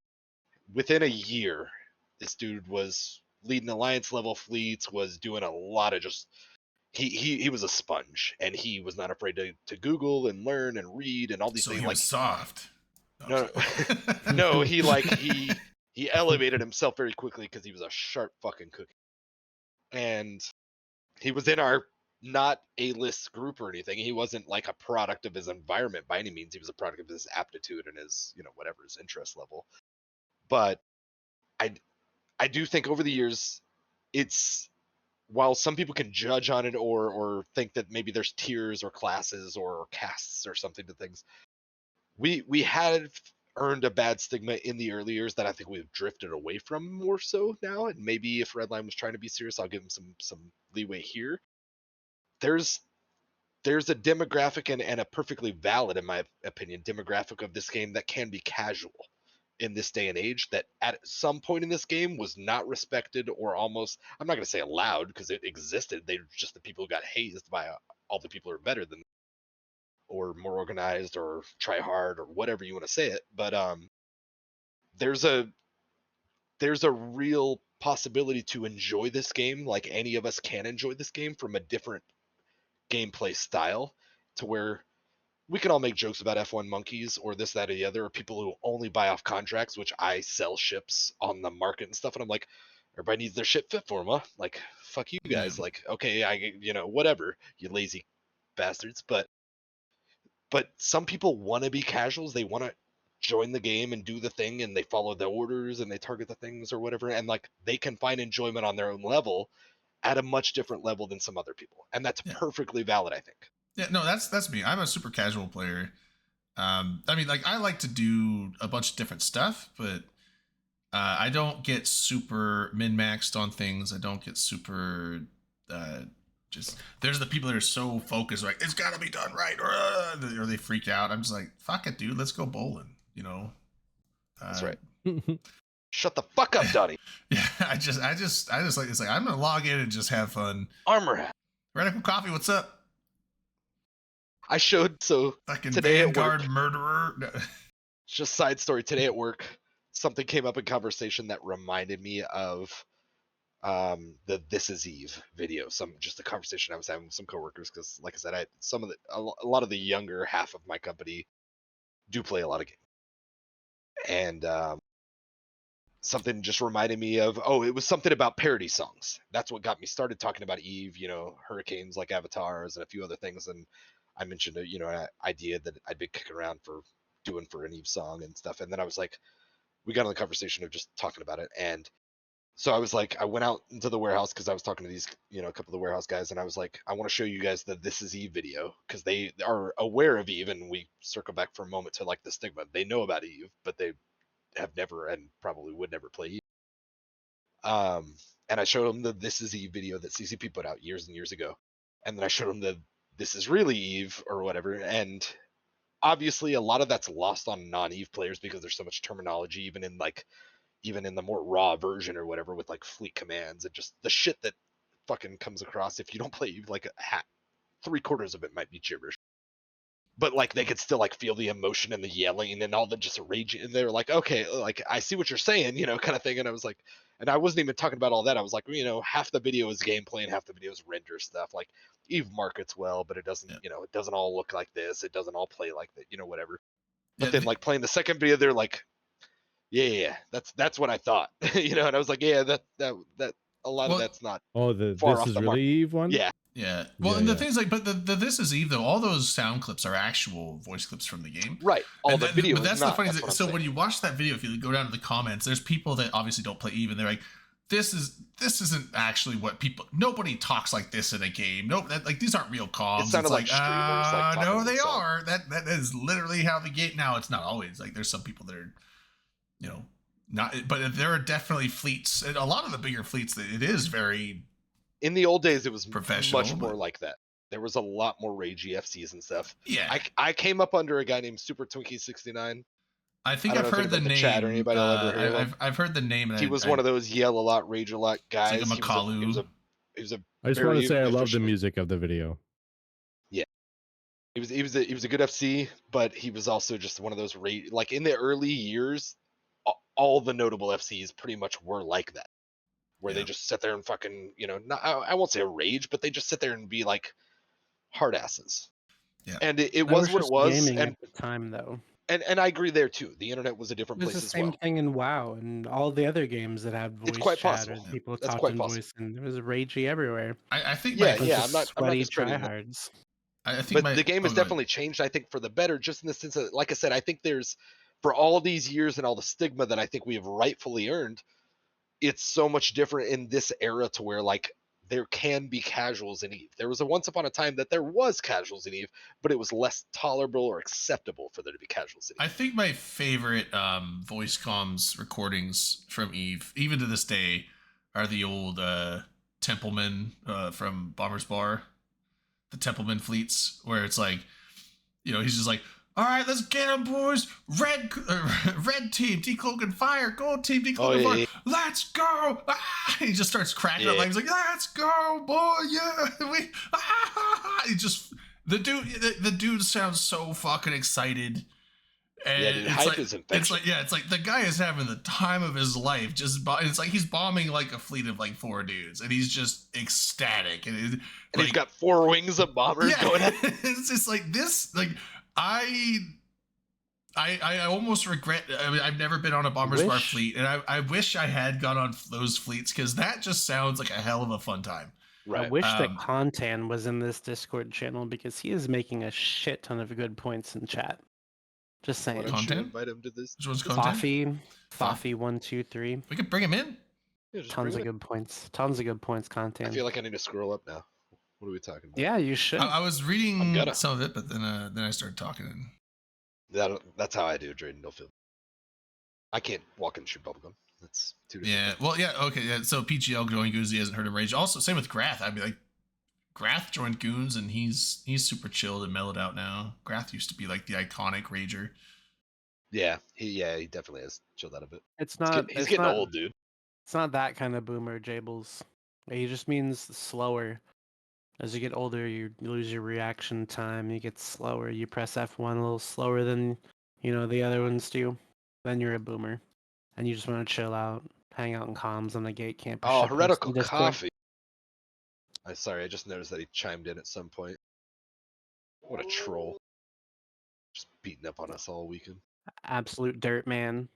Within a year, this dude was leading alliance level fleets, was doing a lot of just. He was a sponge, and he was not afraid to Google and learn and read and all these So things. he was soft. No, no, he elevated himself very quickly because he was a sharp fucking cookie. And he was in our not A-list group or anything. He wasn't like a product of his environment by any means. He was a product of his aptitude and his, whatever his interest level. But I do think over the years, it's, while some people can judge on it or think that maybe there's tiers or classes or castes or something to things, we had earned a bad stigma in the early years that I think we've drifted away from more so now. And maybe if Redline was trying to be serious, I'll give him some leeway here. There's a demographic and a perfectly valid, in my opinion, demographic of this game that can be casual in this day and age that at some point in this game was not respected or almost, I'm not going to say allowed because it existed. They were just the people who got hazed by all the people who are better than them, or more organized or try hard or whatever you want to say it. But there's a real possibility to enjoy this game like any of us can enjoy this game from a different gameplay style, to where we can all make jokes about F1 monkeys or this, that, or the other, or people who only buy off contracts, which I sell ships on the market and stuff. And I'm like, everybody needs their ship fit for them, huh? Like, fuck you guys. Like, okay, whatever, you lazy bastards. But But some people want to be casuals. They want to join the game and do the thing, and they follow the orders and they target the things or whatever, and like they can find enjoyment on their own level at a much different level than some other people, and that's Yeah. perfectly valid, I think. Yeah, no, that's me. I'm a super casual player. I mean, like I like to do a bunch of different stuff, but I don't get super min-maxed on things. I don't get super just. There's the people that are so focused, like it's got to be done right, or they freak out. I'm just like, fuck it, dude. Let's go bowling. You know. That's right. Shut the fuck up, Donnie. Yeah, I just like it's like I'm gonna log in and just have fun. Armor Hat. Radical Coffee, what's up? I showed Fucking today at Vanguard work. murderer. Just side story. Today at work, something came up in conversation that reminded me of the This Is Eve video. Just a conversation I was having with some coworkers, because like I said, a lot of the younger half of my company do play a lot of games, and something just reminded me of, it was something about parody songs. That's what got me started talking about Eve, hurricanes like avatars and a few other things. And I mentioned an idea that I'd been kicking around for doing for an Eve song and stuff. And then I was like, we got on the conversation of just talking about it. And so I was like, I went out into the warehouse because I was talking to these, a couple of the warehouse guys, and I was like, I want to show you guys the This Is Eve video, because they are aware of Eve, and we circle back for a moment to like the stigma. They know about Eve, but they have never and probably would never play Eve. And I showed them the This Is Eve video that CCP put out years and years ago, and then I showed them the This Is Really Eve or whatever. And obviously, a lot of that's lost on non-Eve players because there's so much terminology, even in the more raw version or whatever, with like fleet commands and just the shit that fucking comes across if you don't play Eve. Like 3/4 of it might be gibberish. But like they could still like feel the emotion and the yelling and all the just rage, and they're like, okay, like I see what you're saying, kind of thing. And I was like, and I wasn't even talking about all that. I was like, half the video is gameplay and half the video is render stuff. Like Eve markets well, but it doesn't, it doesn't all look like this. It doesn't all play like that, whatever. But then like playing the second video, they're like, yeah, that's what I thought, And I was like, yeah, that a lot of that's not. The far This off Is the Really mark. Eve one? Yeah. Yeah. Well, Yeah, and the yeah. things like, but the This Is Eve though, all those sound clips are actual voice clips from the game. Right. All And the then- video but is that's not. the funny That's thing. what I'm So saying. when you watch that video, if you go down to the comments, there's people that obviously don't play Eve, and they're like, this isn't actually what nobody talks like this in a game. No, like these aren't real comms. It sounded like it's streamers, like, talking no, to they themselves. are. That is literally how the game. Now it's not always like there's some people that are, not. But there are definitely fleets, and a lot of the bigger fleets that it is very. In the old days, it was Professional, much more but- like that. There was a lot more ragey FCs and stuff. Yeah, I came up under a guy named Super Twinkie 69. I think I don't I've know if heard the anybody in name. the chat or anybody will ever hear of him. I've heard the name. And He was one of those yell a lot, rage a lot guys. It's like a Makalu. He was a I just want to very say I love the efficient- music of the video. He was a good FC, but he was also just one of those like in the early years, all the notable FCs pretty much were like that, where they Yeah. just sit there and fucking I won't say a rage, but they just sit there and be like hard asses. Yeah. And it That was what it just was, gaming and at the time, though. and I agree there too. The internet was a different It was place the as same well. thing in WoW and all the other games that had voice It's quite chat possible. or people That's talked quite in possible. voice, and it was ragey everywhere. I think. Yeah, my, yeah, Bunch I'm of not sweaty discrediting that. tryhards. I think. But my, the game has go ahead. definitely changed, I think, for the better, just in the sense that, like I said, I think there's, for all these years and all the stigma that I think we have rightfully earned, it's so much different in this era to where, like, there can be casuals in Eve. There was a once upon a time that there was casuals in Eve, but it was less tolerable or acceptable for there to be casuals in Eve. I think my favorite voice comms recordings from Eve, even to this day, are the old Templeman from Bomber's Bar, the Templeman fleets, where it's like, he's just like, all right, let's get them, boys. Red team, decloak and fire. Gold team, decloak and fire. yeah. Let's go. Ah! He just starts cracking up. Yeah. He's like, let's go, boy. Yeah. He just, the dude sounds so fucking excited. And Yeah, dude, it's hype like, is infectious. it's like the guy is having the time of his life. It's like he's bombing like a fleet of like 4 dudes, and he's just ecstatic. And He's got 4 wings of bombers going at it's just like this. Like I almost regret. I mean, I've never been on a Bomber's Bar Wish. fleet, and I wish I had gone on those fleets because that just sounds like a hell of a fun time. I Right. wish that Um, Contan was in this Discord channel because he is making a shit ton of good points in chat. Just Why saying. don't you Content? invite him to this? Which one's content? Fafi 123. We could bring him in. Yeah, just Tons bring of it in. good points. Tons of good points, I Contan. feel like I need to scroll up now. What are we talking about? Yeah, you should. I was reading gonna. some of it, but then I started talking. And That's how I do Drayden. No film. I can't walk and shoot bubblegum. That's two different yeah, things. well, yeah, okay, yeah. So PGL joined Goons. He hasn't heard him rage. Also, same with Grath. I mean, like Grath joined Goons, and he's super chilled and mellowed out now. Grath used to be like the iconic rager. Yeah, he definitely has chilled out a bit. It's He's, not. he's it's getting not, old, dude. It's not that kind of boomer, Jables. He just means slower. As you get older, you lose your reaction time. You get slower. You press F1 a little slower than the other ones do. Then you're a boomer, and you just want to chill out, hang out in comms on the gate camp. Oh, heretical coffee. Sorry, I just noticed that he chimed in at some point. What a troll. Just beating up on us all weekend. Absolute dirt man.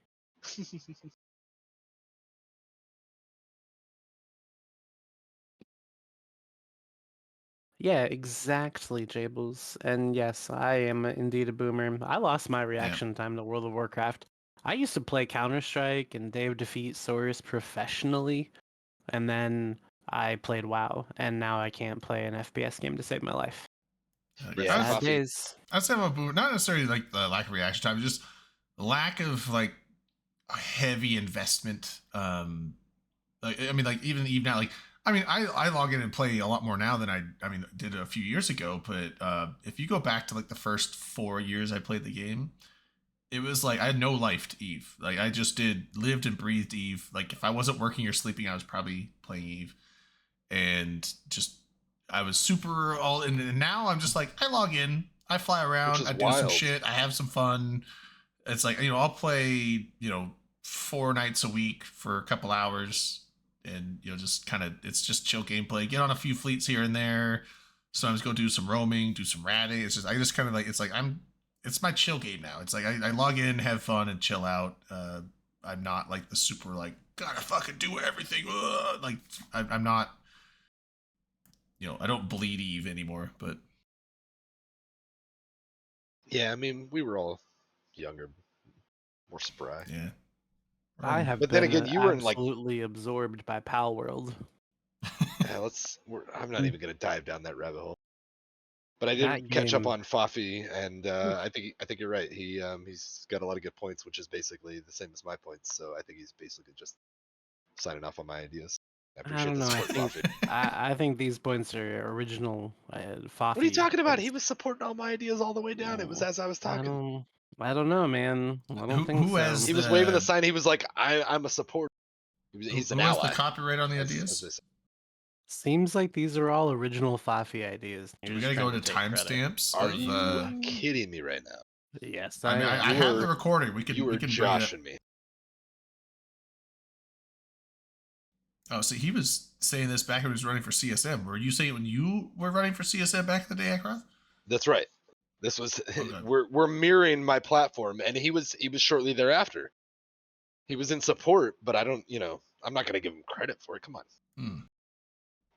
Yeah, exactly, Jables. And yes, I am indeed a boomer. I lost my reaction time to World of Warcraft. I used to play Counter-Strike and Day of Defeat Source professionally, and then I played WoW, and now I can't play an FPS game to save my life. Yeah, Sad Coffee. days. I'd say I'm a boomer. Not necessarily like the lack of reaction time, just lack of like a heavy investment. Like I mean, like even now, like I mean, I log in and play a lot more now than I did a few years ago. But if you go back to like the first 4 years I played the game, it was like I had no life to Eve. Like I just lived and breathed Eve. Like if I wasn't working or sleeping, I was probably playing Eve, and just I was super all in. And now I'm just like I log in, I fly around, I do some wild. shit, I have some fun. It's like I'll play 4 nights a week for a couple hours, and just kind of it's just chill gameplay. Get on a few fleets here and there. Sometimes go do some roaming, do some ratting. It's just I just kind of like it's my chill game now. It's like I log in, have fun, and chill out. I'm not like the super like gotta fucking do everything. Like I'm not. I don't bleed Eve anymore. But Yeah, I mean, we were all younger, more spry. yeah. I have But been then again, you were in like. absolutely absorbed by Pal World. Yeah, I'm not even gonna dive down that rabbit hole. But I That did catch up game- on Fafi, and I think you're right. He's got a lot of good points, which is basically the same as my points. So I think he's basically just signing off on my ideas. I I appreciate don't the know. I support, think Fafi. I think these points are original. Fafi. What are you talking about? He was supporting all my ideas all the way down. It was No, as I was talking. I don't know, man. I don't think who so. has He was waving the sign. He was like, "I'm a supporter." He's an who has ally. the copyright on the as ideas? they say. Seems like these are all original Fafi ideas. Do You're we just gotta go trying to take credit. timestamps? Are of, you kidding me right now? Yes, I mean, am. I You have were- the recording. We can You were we can bring it up. joshing me. Oh, so he was saying this back when he was running for CSM. Were you saying when you were running for CSM back in the day, Akroth? That's right. This was Okay. we're mirroring my platform, and he was shortly thereafter. He was in support, but I don't, I'm not gonna give him credit for it. Come on. Hmm.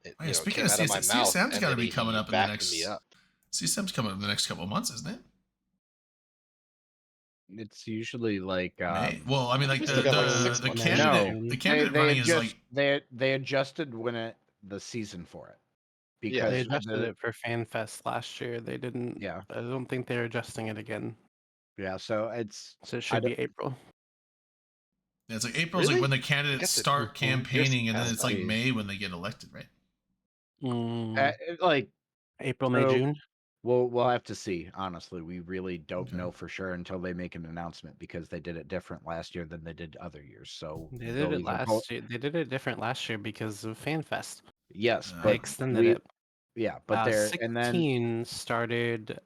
It, Oh, yeah, it speaking came of out of my mouth, CSM's and got to then be he coming up in the backed next. me up. CSM's coming up in the next couple of months, isn't it? It's usually like May. Well, I mean, like We the still got like 6 the months. candidate, No. the candidate they running is like they adjusted when the season for it Yeah. because They adjusted the- it for FanFest last year. They didn't. Yeah. I don't think they're adjusting it again. yeah, so it's So it I should don't- be April. it's like April's Really? like when the I candidates guess it- start campaigning, and then past it's like days. May when they get elected, right? like April, May, so- June. we'll have to see. Honestly, we really don't Okay. know for sure until they make an announcement because they did it different last year than they did other years. So They they'll did it either pull- last year. They did it different last year because of FanFest. Yes, They They but extended it. Yeah, but there and then 16 started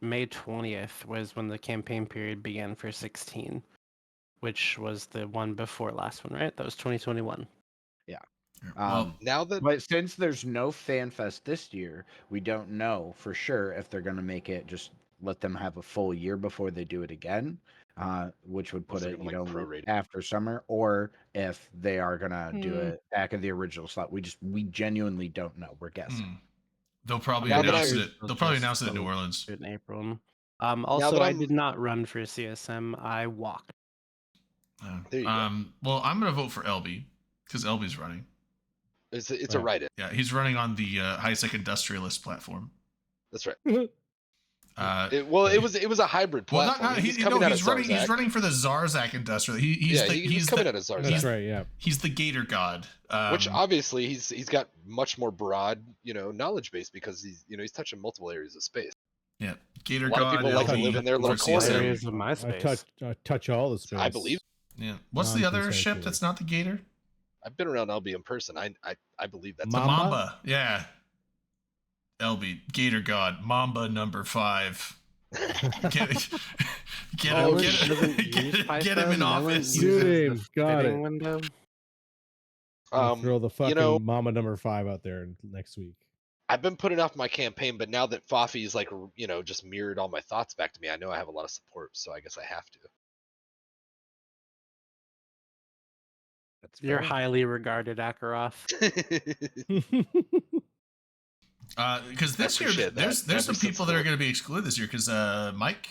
May 20th was when the campaign period began for 16, which was the one before last one, right? That was 2021. Well, Now that But since there's no FanFest this year, we don't know for sure if they're going to make it just let them have a full year before they do it again, which would put they're it, gonna, like, prorate it. after summer, or if they are going to do Hmm. it back at the original slot. We genuinely don't know. We're guessing. they'll probably Now that announce I'm- it. They'll probably announce it in New Orleans. In April. Now Also, that I I'm- did not run for CSM. I walked. There you go. Well, I'm gonna vote for LB because LB's running. It's a Right. write-in. Yeah, he's running on the High-Sec Industrialist platform. That's right. Uh, It was a hybrid well, platform. not, he's he, coming no, out he's of running. He's Zarzak. running for the Zarzak Industrial. He's Yeah, the, he's he's coming the, out of Zarzak. That's right. Yeah. He's the Gator God. Which obviously he's got much more broad, knowledge base because he's touching multiple areas of space. yeah, Gator A lot of God. people like to LB live in their for little corner. CSM. Areas of my space. I touch all the space. I believe. Yeah. What's the other ship Non-consensually. that's not the Gator? I've been around LB in person. I believe that's The Mamba? Mamba. Yeah. LB Gator God Mamba number 5. Get No him. one Get doesn't him. use Get him in Python, no one office. Dude, uses the Dude, got fitting it. window. I'll throw the fucking know- Mama number 5 out there next week. I've been putting off my campaign, but now that Fafi's like just mirrored all my thoughts back to me, I know I have a lot of support, so I guess I have to. That's You're fair. highly regarded, Akaroth. Because this year appreciate that there's ever some since people that are the- going to be excluded this year. Because Mike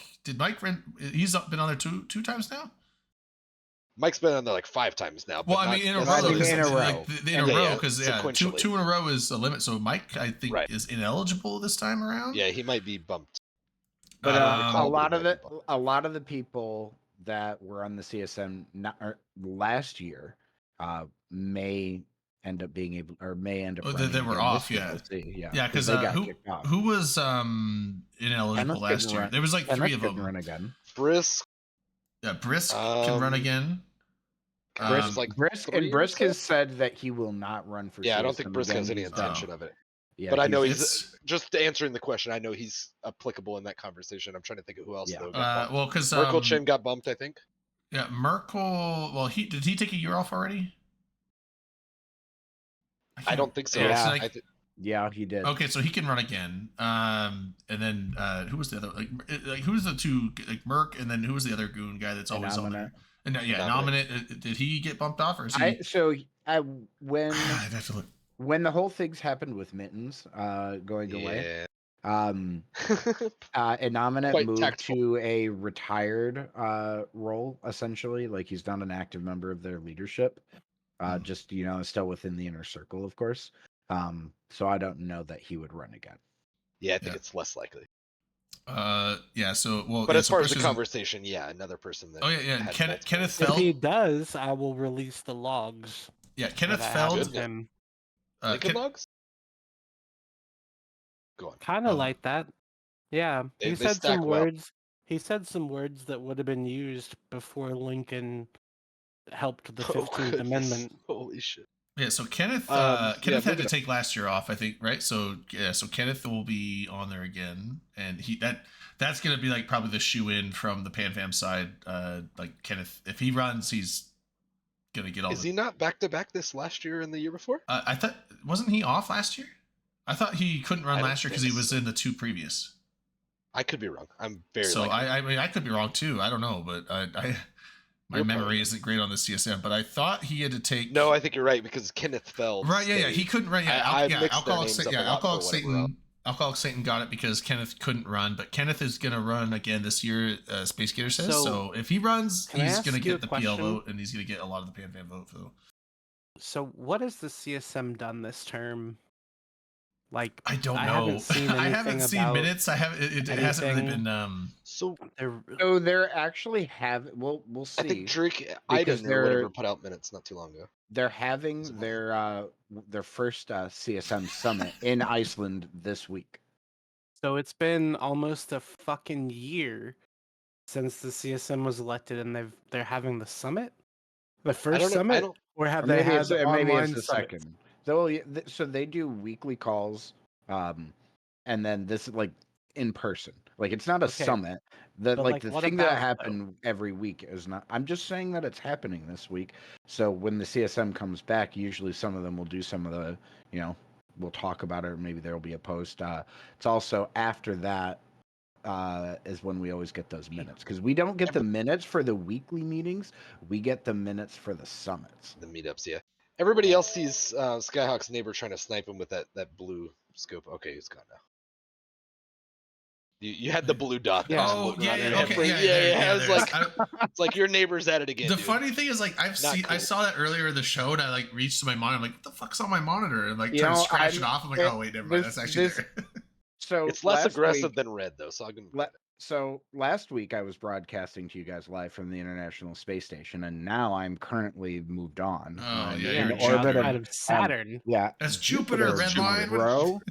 run? He's been on there two times now. Mike's been on there like 5 times now. Well, but I mean, in a not row. necessarily- in a row. In a Yeah, row, yeah, because sequentially. two in a row is a limit. So Mike, I think, Right. is ineligible this time around. Yeah, he might be bumped. But Um, a lot of might the be a lot of the people that were on the CSM last year may end up being able, or may end up. Oh, running they were again off, this year. yeah. We'll see, yeah. Yeah, because they got who kicked off. was ineligible Kenneth last couldn't year? run- There was like Kenneth 3 of couldn't them. run again. Brisk, Yeah, Brisk can run Um, again. Brisk, like Brisk 3 and Brisk or has so? said that he will not run for. Yeah, I don't think CSM Brisk has again. any He's intention of it. Yeah, But I know It's- he's just answering the question. I know he's applicable in that conversation. I'm trying to think of who else Yeah. though. got bumped. Well, because Merkel Chin got bumped, I think. yeah, Merkel. Well, did he take a year off already? I can't- don't think so. Yeah, Yeah. it's like- Yeah, he did. okay, so he can run again. And then who was the other? Like who's the two? Like Merc, and then who was the other goon guy that's always on there? And yeah, Nominate. Nominate. Did he get bumped off, or is he? When I'd have to look. when the whole thing's happened with Mittens going away, Innominate Quite moved tactful. to a retired role, essentially. Like he's not an active member of their leadership. Just still within the inner circle, of course. So I don't know that he would run again. Yeah, I think Yeah. it's less likely. Yeah. So well. But yeah, as so far as Brisk the isn't- conversation, yeah, another person that. Oh yeah. had Kenneth multiple- Kenneth If he Feld. does, I will release the logs. Yeah, Kenneth that I have Feld. with him. Lincoln Ken- logs? Go on. Kind of Oh. like that. Yeah, They he said stack some well. words. He said some words that would have been used before Lincoln helped the Oh, 15th goodness. Amendment. Holy shit. Yeah, so Kenneth Yeah, Kenneth had to moving on. take last year off, I think, right? So yeah, so Kenneth will be on there again, and that's gonna be like probably the shoe in from the PanFam side. Like Kenneth, if he runs, he's gonna get all. Is he not back to back this last year and the year before? I thought wasn't he off last year? I thought he couldn't run I don't last year because he think was so. in the 2 previous. I could be wrong. I'm very So likely. I mean I could be wrong too. I don't know, but my You're memory probably- isn't great on the CSM. But I thought he had to take. No, I think you're right because Kenneth Feld. Right, yeah, he stayed. couldn't run. Yeah, I mixed their Alcoholic, names up a yeah, lot Alcoholic for whatever Satan. Alcoholic Satan got it because Kenneth couldn't run, but Kenneth is gonna run again this year. Space Gator says so. So, If he runs, can I he's ask gonna you get a the PL question? vote, and he's gonna get a lot of the PanFam vote. So, what has the CSM done this term? Like, I don't I know. haven't seen I haven't anything seen about minutes. I haven't. It hasn't really anything. been. So they're So they're actually we'll see. I think Drake because Iden or whatever they're- put out minutes not too long ago. They're having Is it their first CSM summit in Iceland this week. so it's been almost a fucking year since the CSM was elected, and they're having the summit, the I first don't know. summit, I don't. or have Or they maybe had it's, the maybe online it's the summits? second. So they do weekly calls, and then this is like in person. Like it's not a Okay. summit, But, like like, the what thing that about, though? happened every week is not. I'm just saying that it's happening this week. So when the CSM comes back, usually some of them will do some of the, we'll talk about it, or maybe there'll be a post. It's also after that is when we always get those minutes, because we don't get the minutes for the weekly meetings. We get the minutes for the summits. The meetups, yeah. Everybody else sees Skyhawk's neighbor trying to snipe him with that blue scope. Okay, he's gone now. You had the blue dot. That Yeah. was Oh, yeah, floating yeah, around okay, your head. yeah, I was there it like, is. it's like your neighbor's at it again. The dude. funny thing is, like, I cool. saw that earlier in the show, and I like reached to my monitor. I'm like, what the fuck's on my monitor? And like You trying to know, scratch I'm- it off. I'm like, it- oh wait, never mind. this- That's actually this- there. So It's less last aggressive week- than red, though, so I'll give him Le- credit. So last week I was broadcasting to you guys live from the International Space Station, and now I'm currently moved on. Oh, I'm yeah, We in are you're the orbit outside of of Saturn. yeah. That's Jupiter, red line. bro.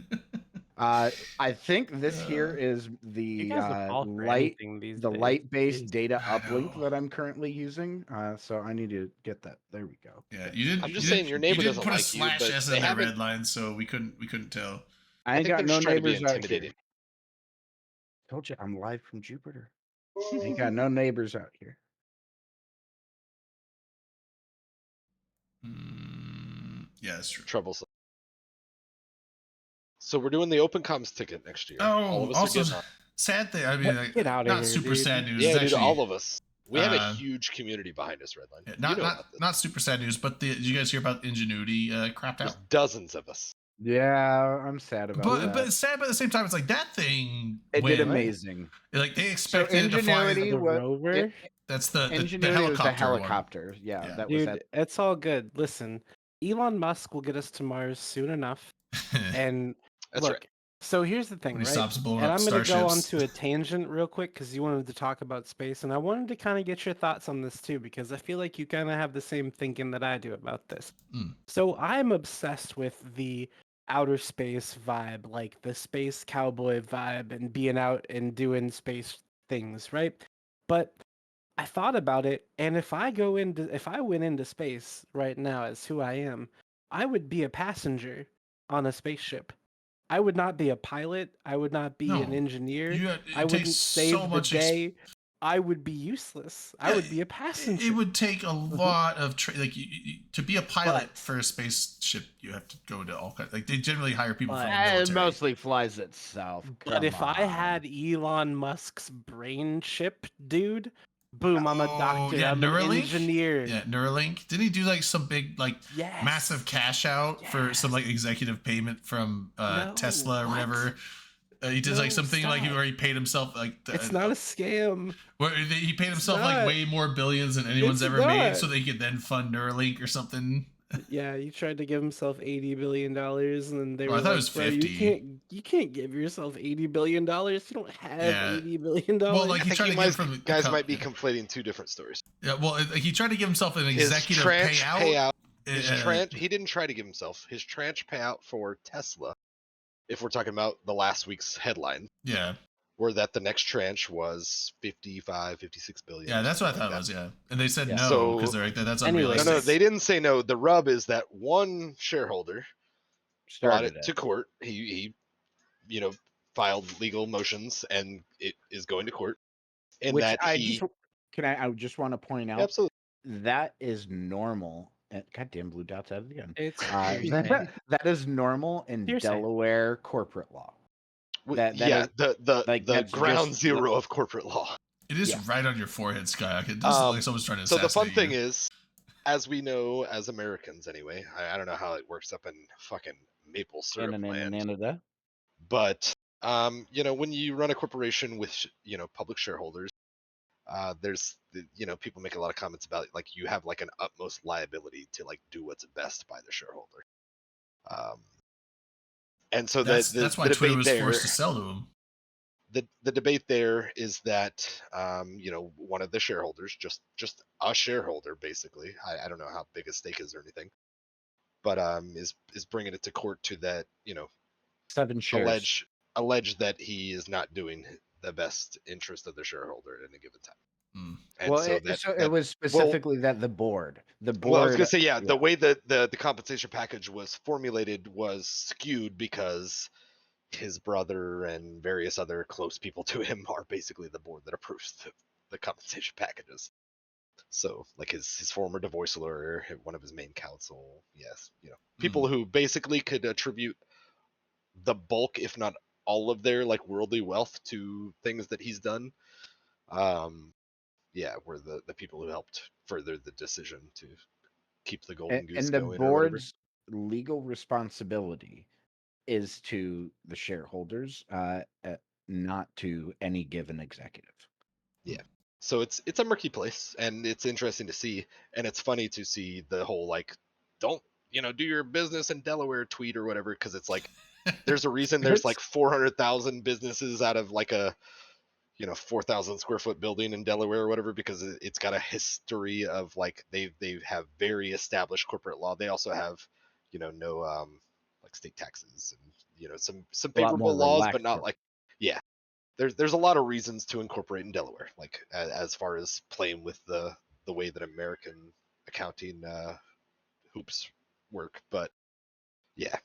I think this here is You the guys will fall for light, anything these the days. light-based Jeez. data I uplink know. that I'm currently using. So I need to get that. There we go. Yeah, you didn't. I'm just you saying didn't- your neighbor you didn't doesn't put a like you, slash but S they in that haven't- red line, so we couldn't tell. I ain't think got they're no just trying to be neighbors out here. intimidating. Told you I'm live from Jupiter. Ain't got no neighbors out here. Yeah, that's true. Troublesome. So we're doing the Open Comms ticket next year. All Oh, of us also are getting on. sad thing. I mean, like, Get outta not here, super dude. sad news. Yeah, It's dude, actually, all of us. We have a uh, huge community behind us, Redline. yeah, You not know not about this. not super sad news. But did you guys hear about Ingenuity crapped There's out? dozens of us. Yeah, I'm sad about But that. it's sad. But at the same time, it's like that thing. It did went- amazing. Like they So expected it to fly. Ingenuity The was rover? That's the Ingenuity was the helicopter. one. helicopter. Yeah, Yeah. that was Dude, that. it's all good. Listen, Elon Musk will get us to Mars soon enough. And That's look, right. so here's the thing, When he right? stops blowing And up I'm going to go starships. onto a tangent real quick because you wanted to talk about space, and I wanted to kind of get your thoughts on this too because I feel like you kind of have the same thinking that I do about this. Mm. So I'm obsessed with the outer space vibe, like the space cowboy vibe, and being out and doing space things, right? But I thought about it, and if I went into space right now as who I am, I would be a passenger on a spaceship. I would not be a pilot. I would not be an No, engineer. it I wouldn't takes save so the much. day. I would be useless. I would be a It passenger. would take a lot of to be a pilot But- for a spaceship. You have to go to all kinds. Like they generally hire people from the It military. mostly flies itself. But Come if I on. had Elon Musk's brain chip, dude, boom, I'm a Oh, doctor. yeah, I'm an Neuralink? engineer. Yeah, Neuralink. Didn't he do like some big like Yes. massive cash out for some like executive payment from No, Tesla or what? whatever? He did No, like something like stop. where he paid himself like It's not a scam. where he paid himself like not. way more billions than anyone's It's ever made, not. so they could then fund Neuralink or something. Yeah, he tried to give himself $80 billion, and then they Oh, were I thought it like, was "Bro, 50. you can't give yourself $80 billion. You don't have Yeah. $80 billion." Well, like I he think tried you to guys, give from the guys co- might be conflating two different stories. Yeah, well, like he tried to give himself an His executive tranche payout. he didn't try to give himself his tranche payout for Tesla. If we're talking about the last week's headline, Yeah, were that the next tranche was 56 billion. yeah, or that's what I something thought like it was. Yeah, and they said Yeah. no because So- they're like that's Anyways. unrealistic. No, they didn't say no. The rub is that one shareholder brought started it to court. He filed legal motions and it is going to court. And Which that I he just want to point out absolutely that is normal. Goddamn, blue dots out again. It's That is normal in Hearsay. Delaware corporate law. That yeah, is- the like, the that's ground just- zero of corporate law. It is Yeah. right on your forehead, Skyhawk. It does look like someone's trying to So the fun assassinate thing you. is, as we know as Americans anyway, I don't know how it works up in fucking maple syrup land, but when you run a corporation with public shareholders, there's people make a lot of comments about like you have like an utmost liability to like do what's best by the shareholder. And so that's the why the Twitter debate was there, forced to sell to him. the debate there is that one of the shareholders, just a shareholder basically, I don't know how big a stake is or anything, but is bringing it to court to that 7 shares. allege that he is not doing the best interest of the shareholder at any given time. Mm. And Well, so it was specifically that the board. well, I was gonna say yeah. the way that the compensation package was formulated was skewed because his brother and various other close people to him are basically the board that approves the compensation packages. So, like his former divorce lawyer, one of his main counsel, yes, people who basically could attribute the bulk, if not all of their like worldly wealth to things that he's done. Were the people who helped further the decision to keep the golden goose And the going or whatever. board's legal responsibility is to the shareholders, not to any given executive. Yeah. So it's a murky place, and it's interesting to see, and it's funny to see the whole like, don't do your business in Delaware tweet or whatever, because it's like there's a reason there's like 400,000 businesses out of like a 4,000 square foot building in Delaware or whatever, because it's got a history of like they have very established corporate law. They also have no like state taxes and some A lot more favorable laws, but relaxed not like there's a lot of reasons to incorporate in Delaware, like as far as playing with the way that American accounting hoops work. But yeah,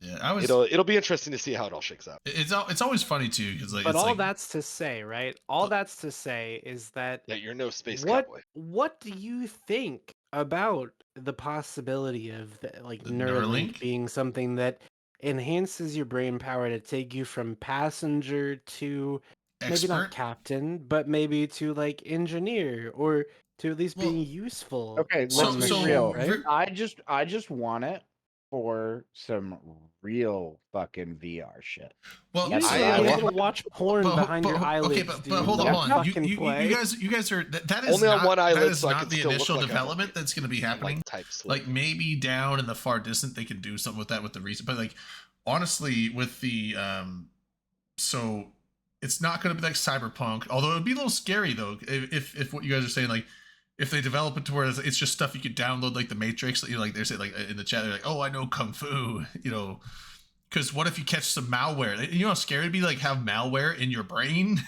it'll be interesting to see how it all shakes out. It's always funny too, because like, But it's all like, that's to say, right? All that's to say is that Yeah, you're no space what cowboy. what do you think about the possibility of like The Neuralink Neuralink? being something that enhances your brain power to take you from passenger to maybe not expert. captain, but maybe to like engineer, or to at least Well, being useful. Okay, So- let's be so real. Ri- I just want it for some real fucking VR shit. Well, You That's should what I be want. able to watch porn behind your eyelids, but dude. hold Yeah. on. Fucking You play. guys are that is Only on not, one eyelid, that is so I not can the still look initial like I'm development that's going to be happening. Like type sleep. Like maybe down in the far distant they can do something with that with the recent, but like honestly with the so it's not going to be like Cyberpunk, although it would be a little scary though if what you guys are saying, like if they develop it to where it's just stuff you could download, like the Matrix, like they're saying, like in the chat, they're like, oh, I know kung fu, because what if you catch some malware? You know how scary it'd be, like have malware in your brain,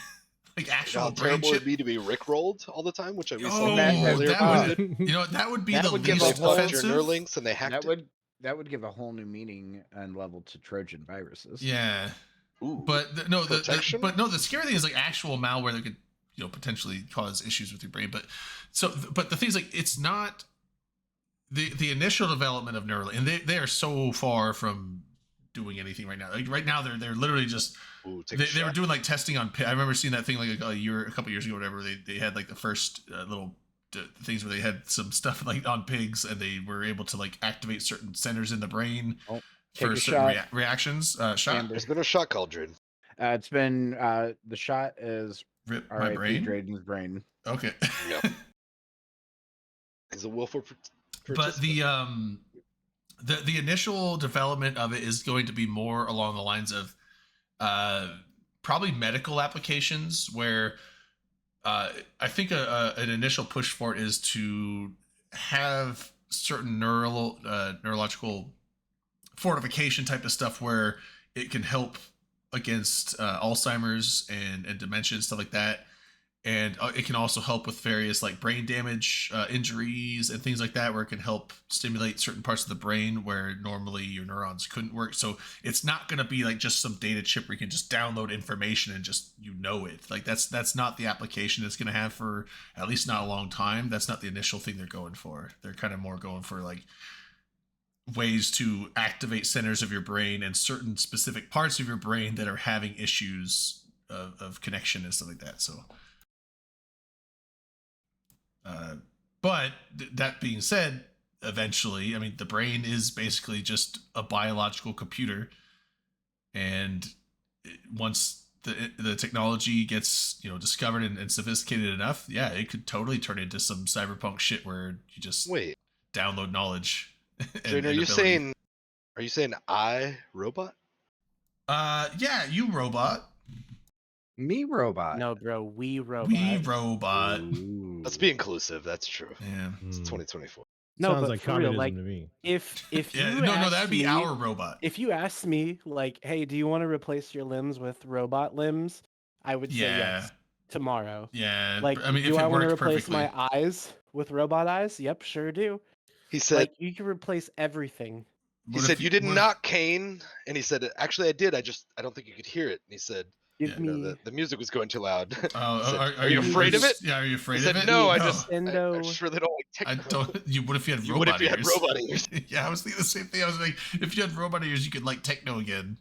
like actual how brain terrible shit. it'd be to be rickrolled all the time, which we Oh, saw that- earlier. that posted. would that would be That the would give They a least whole- fucked your offensive. Neuralinks and they hacked That would give a whole new meaning and level to Trojan viruses. Yeah, it. Ooh. but Protection? the scary thing is like actual malware that could potentially cause issues with your brain. But the thing is, like, it's not the initial development of Neuralink, and they are so far from doing anything right now. Like right now they're literally just Ooh, take a they were shot. doing like testing on I remember seeing that thing like a couple years ago, whatever. They had like the first little things where they had some stuff like on pigs, and they were able to like activate certain centers in the brain Oh, for take a certain shot. reactions. Shot. And There's been a shot called Drayden. It's been the shot is Rip my R.I.P. brain. Drayden's brain. Okay. Yep. He's a willful But participant. the initial development of it is going to be more along the lines of probably medical applications, where I think an initial push for it is to have certain neurological fortification type of stuff where it can help against Alzheimer's and dementia and stuff like that. And it can also help with various like brain damage, injuries, and things like that, where it can help stimulate certain parts of the brain where normally your neurons couldn't work. So it's not going to be like just some data chip where you can just download information and just it. Like that's not the application it's going to have for at least not a long time. That's not the initial thing they're going for. They're kind of more going for like ways to activate centers of your brain and certain specific parts of your brain that are having issues of connection and stuff like that. So. But that being said, eventually, I mean, the brain is basically just a biological computer, and once the technology gets discovered and sophisticated enough, yeah, it could totally turn into some cyberpunk shit where you just Wait, download knowledge. Drayden, are you saying I robot? Yeah, you robot. Me robot. No, bro, we robot. We robot. Ooh. Let's be inclusive. That's true. Yeah. It's Hmm. 2024. No, Sounds but like for real, communism like to me. if Yeah. you No, asked that would be me, our robot. If you asked me, like, hey, do you want to replace your limbs with robot limbs? I would say Yeah. yes tomorrow. Yeah. Like, I mean, do if I it want to worked replace perfectly. my eyes with robot eyes? Yep, sure do. He said, Like, you can replace everything. He What said, if "You didn't what if- knock Kane," and he said, "Actually, I did. I don't think you could hear it." And he said, Give Yeah. "You know, me the music was going too loud." Oh, He said, are "Are you afraid of it?" Yeah, are you He afraid said, of it? "No, I No. just Nintendo. really don't like I techno." don't. You. What if you had You- what robot if you had ears? robot ears? Yeah, I was thinking the same thing. I was like, if you had robot ears, you could like techno again.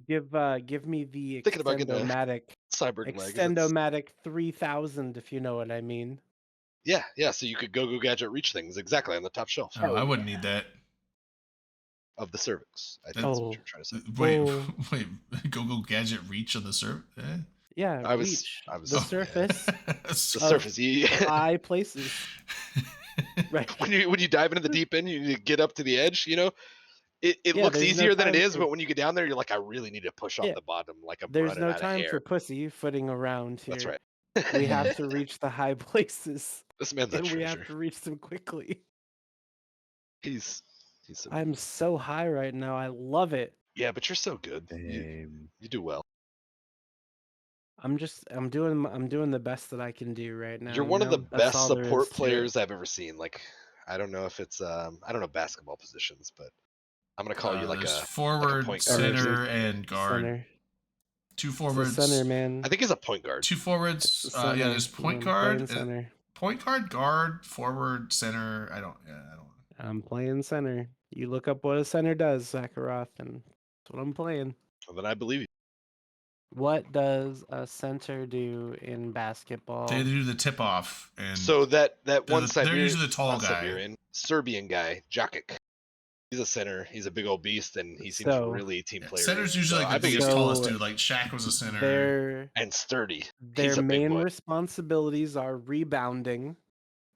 Give me the Thinking about getting a Extendomatic Cyber leg. Extendomatic 3000, if you know what I mean. Yeah, so you could go gadget reach things exactly on the top shelf Oh, I wouldn't need that. of the cervix. I think That's that's what Oh. you're trying to say. Wait, Oh. wait. Go gadget reach on the server. Eh? Yeah, I was- reach I was- the Oh, surface, The So- surface. high places. Right. when you dive into the deep end, you need to get up to the edge. You know, it Yeah, looks there's no easier than it time is, for- but when you get down there, you're like, I really need to push off Yeah. the bottom, like I'm There's running no out of time hair. for pussyfooting around here. That's right. We have to reach the high places, This man's a and we treasure. have to reach them quickly. He's so I'm so high right now. I love it. yeah, but you're so good. You do well. I'm doing the best that I can do right now. You're you one of the know? That's best all there is support to it. players I've ever seen. Like, I don't know if it's I don't know basketball positions, but I'm gonna call you like there's a forward, point guard. center, and guard. Center. Two It's the forwards. center, man. I think he's a point guard. Two forwards. It's the Yeah, center. there's point I'm guard. playing center. Point guard, forward, center. I don't. I'm playing center. You look up what a center does, Zakharoth, and that's what I'm playing. Well, then I believe you. What does a center do in basketball? They do the tip off, and So that one they're Siberian, usually the tall not guy. Siberian, Serbian guy, Jakic. He's a center. He's a big old beast, and he seems So- really team player. center's usually So I like the think biggest, it's- tallest So, dude. Like Shaq was a center. Their and sturdy. their He's a big main boy. responsibilities are rebounding, Mhm,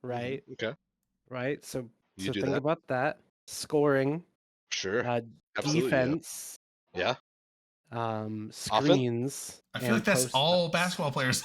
right? Okay. Right. So You so do think that. about that. Scoring, Sure. Absolutely, yeah. defense, Yeah. screens. I feel and like that's all post-ups. basketball players.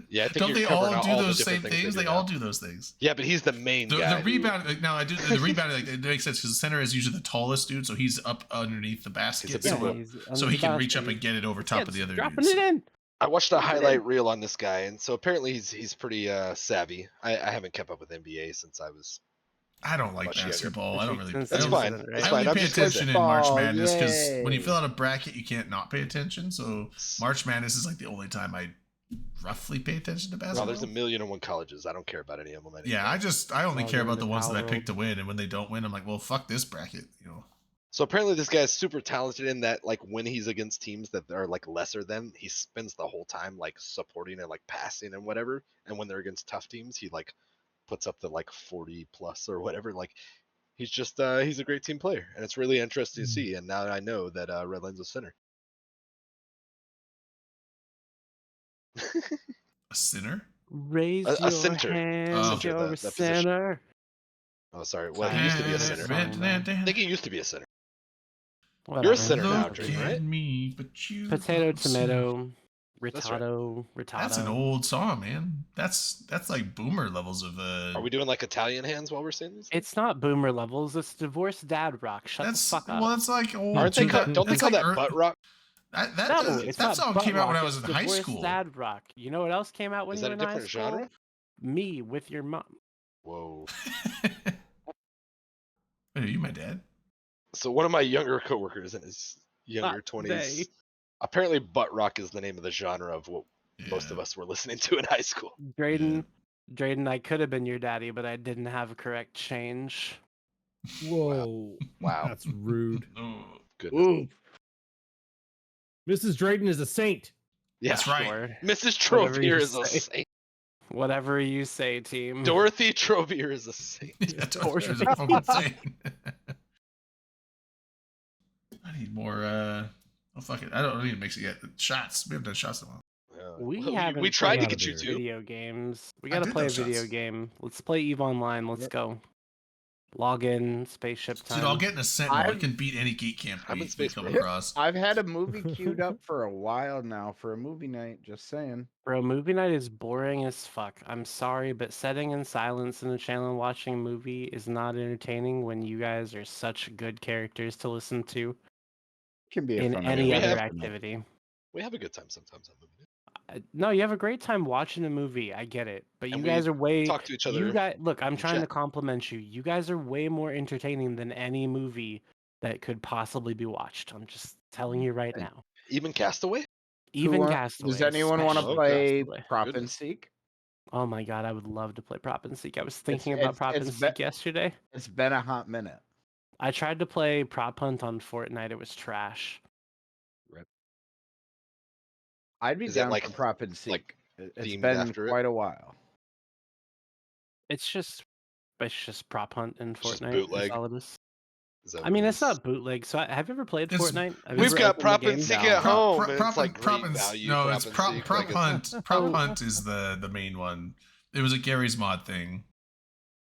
Yeah. I think Don't you're they covering all do the those different same things things? They do all now. do those things. Yeah, but he's the main guy. The who- rebound, like, now I do the rebounding. Like, it makes sense because the center is usually the tallest dude, so he's up underneath the basket, big Yeah, boy. he's so under he the can reach up basket. and get it over top Yeah, of the it's other dropping dudes. it in. I watched a Look at highlight him. reel on this guy, and so apparently he's pretty savvy. I haven't kept up with NBA since I was. I don't like Much younger. basketball. I don't really. Since I That's don't- fine. Right? That's I fine. only I'm pay just gonna attention say- in March Football, Madness because when you yay. fill out a bracket, you can't not pay attention. So March Madness is like the only time I roughly pay attention to Oh, basketball. there's a million and one colleges. I don't care about any of them. Yeah, I only All care in about the the ones that I power pick to win, and when they don't win, I'm like, well, fuck this bracket. So apparently this guy's super talented in that, like, when he's against teams that are like lesser than, he spends the whole time like supporting and like passing and whatever. And when they're against tough teams, he like puts up the like 40 plus or whatever. Like, he's just he's a great team player, and it's really interesting to see. And now I know that Redline's a center. A sinner? Raise A your center. hand, Oh. Center, your that position. center. Oh, sorry. Well, he used to be a center. I think he used to be a center. You're a Whatever. center now, Look Dream, at right? me, but you Potato, don't see me. tomato, That's right. rittato, rittato. That's an old song, man. That's like boomer levels of Are we doing like Italian hands while we're saying this? It's not boomer levels. It's divorced dad rock. Shut That's the fuck up. well, that's like old. Aren't they don't they that's call like that butt rock? That No, it's that not song butt came out when rock, I was it's in high divorced school. Dad rock. You know what else came out when Is you that were a in high different school? genre? Me with your mom. Whoa. Wait, are you my dad? So one of my younger coworkers in his younger Not 20s, they. apparently butt rock is the name of the genre of what most Yeah. of us were listening to in high school. Drayden, I could have been your daddy, but I didn't have a correct change. Whoa. Wow. That's rude. Oh, Goodness. Ooh. Mrs. Drayden is a saint. Yeah. that's right. Sure. Mrs. Whatever you Trovier is a say. saint. Whatever you say, team. Dorothy Trovier is a saint. Yeah, Dorothy was a fucking saint. I need more. Oh fuck it! I don't need to mix it yet. Shots. We haven't done shots in a while. Yeah. We Well, haven't we tried to played get you to. Video games. We I gotta did play a those video shots. game. Let's play EVE Online. Let's go. Log in, spaceship time. Dude, I'll get in a Sentinel. I I've- can beat any geek camp I'm in we Space come Marine. across. I've had a movie queued up for a while now for a movie night. Just saying. Bro, movie night is boring as fuck. I'm sorry, but sitting in silence in the channel and watching a movie is not entertaining when you guys are such good characters to listen to Can be a in fun any We other have- activity. We have a good time sometimes on movie night. No, you have a great time watching a movie. I get it, but you And we guys are way. talk to each other You guys, look, I'm in trying to chat. compliment you. You guys are way more entertaining than any movie that could possibly be watched. I'm just telling you right now. Even Castaway? Even Castaway. Does anyone want to especially play Castaway. Prop and Goodness. Seek? Oh my god, I would love to play Prop and Seek. I was thinking It's- about Prop it's and be- Seek yesterday. It's been a hot minute. I tried to play Prop Hunt on Fortnite. It was trash. I'd be Is that down like- for Prop and Seek. like It's themed been after it? quite a while. It's just Prop Hunt in Just Fortnite. bootleg? Is all it is. Is that I what mean, it it's is? not bootleg. So have you ever played It's- Fortnite? Have you We've ever got opened the Prop and game? Seek No. at home. Prop- and prop it's like and- prop great and- value. No, Prop it's and prop Seek, prop like a- hunt. Prop hunt is the main one. It was a Gary's mod thing.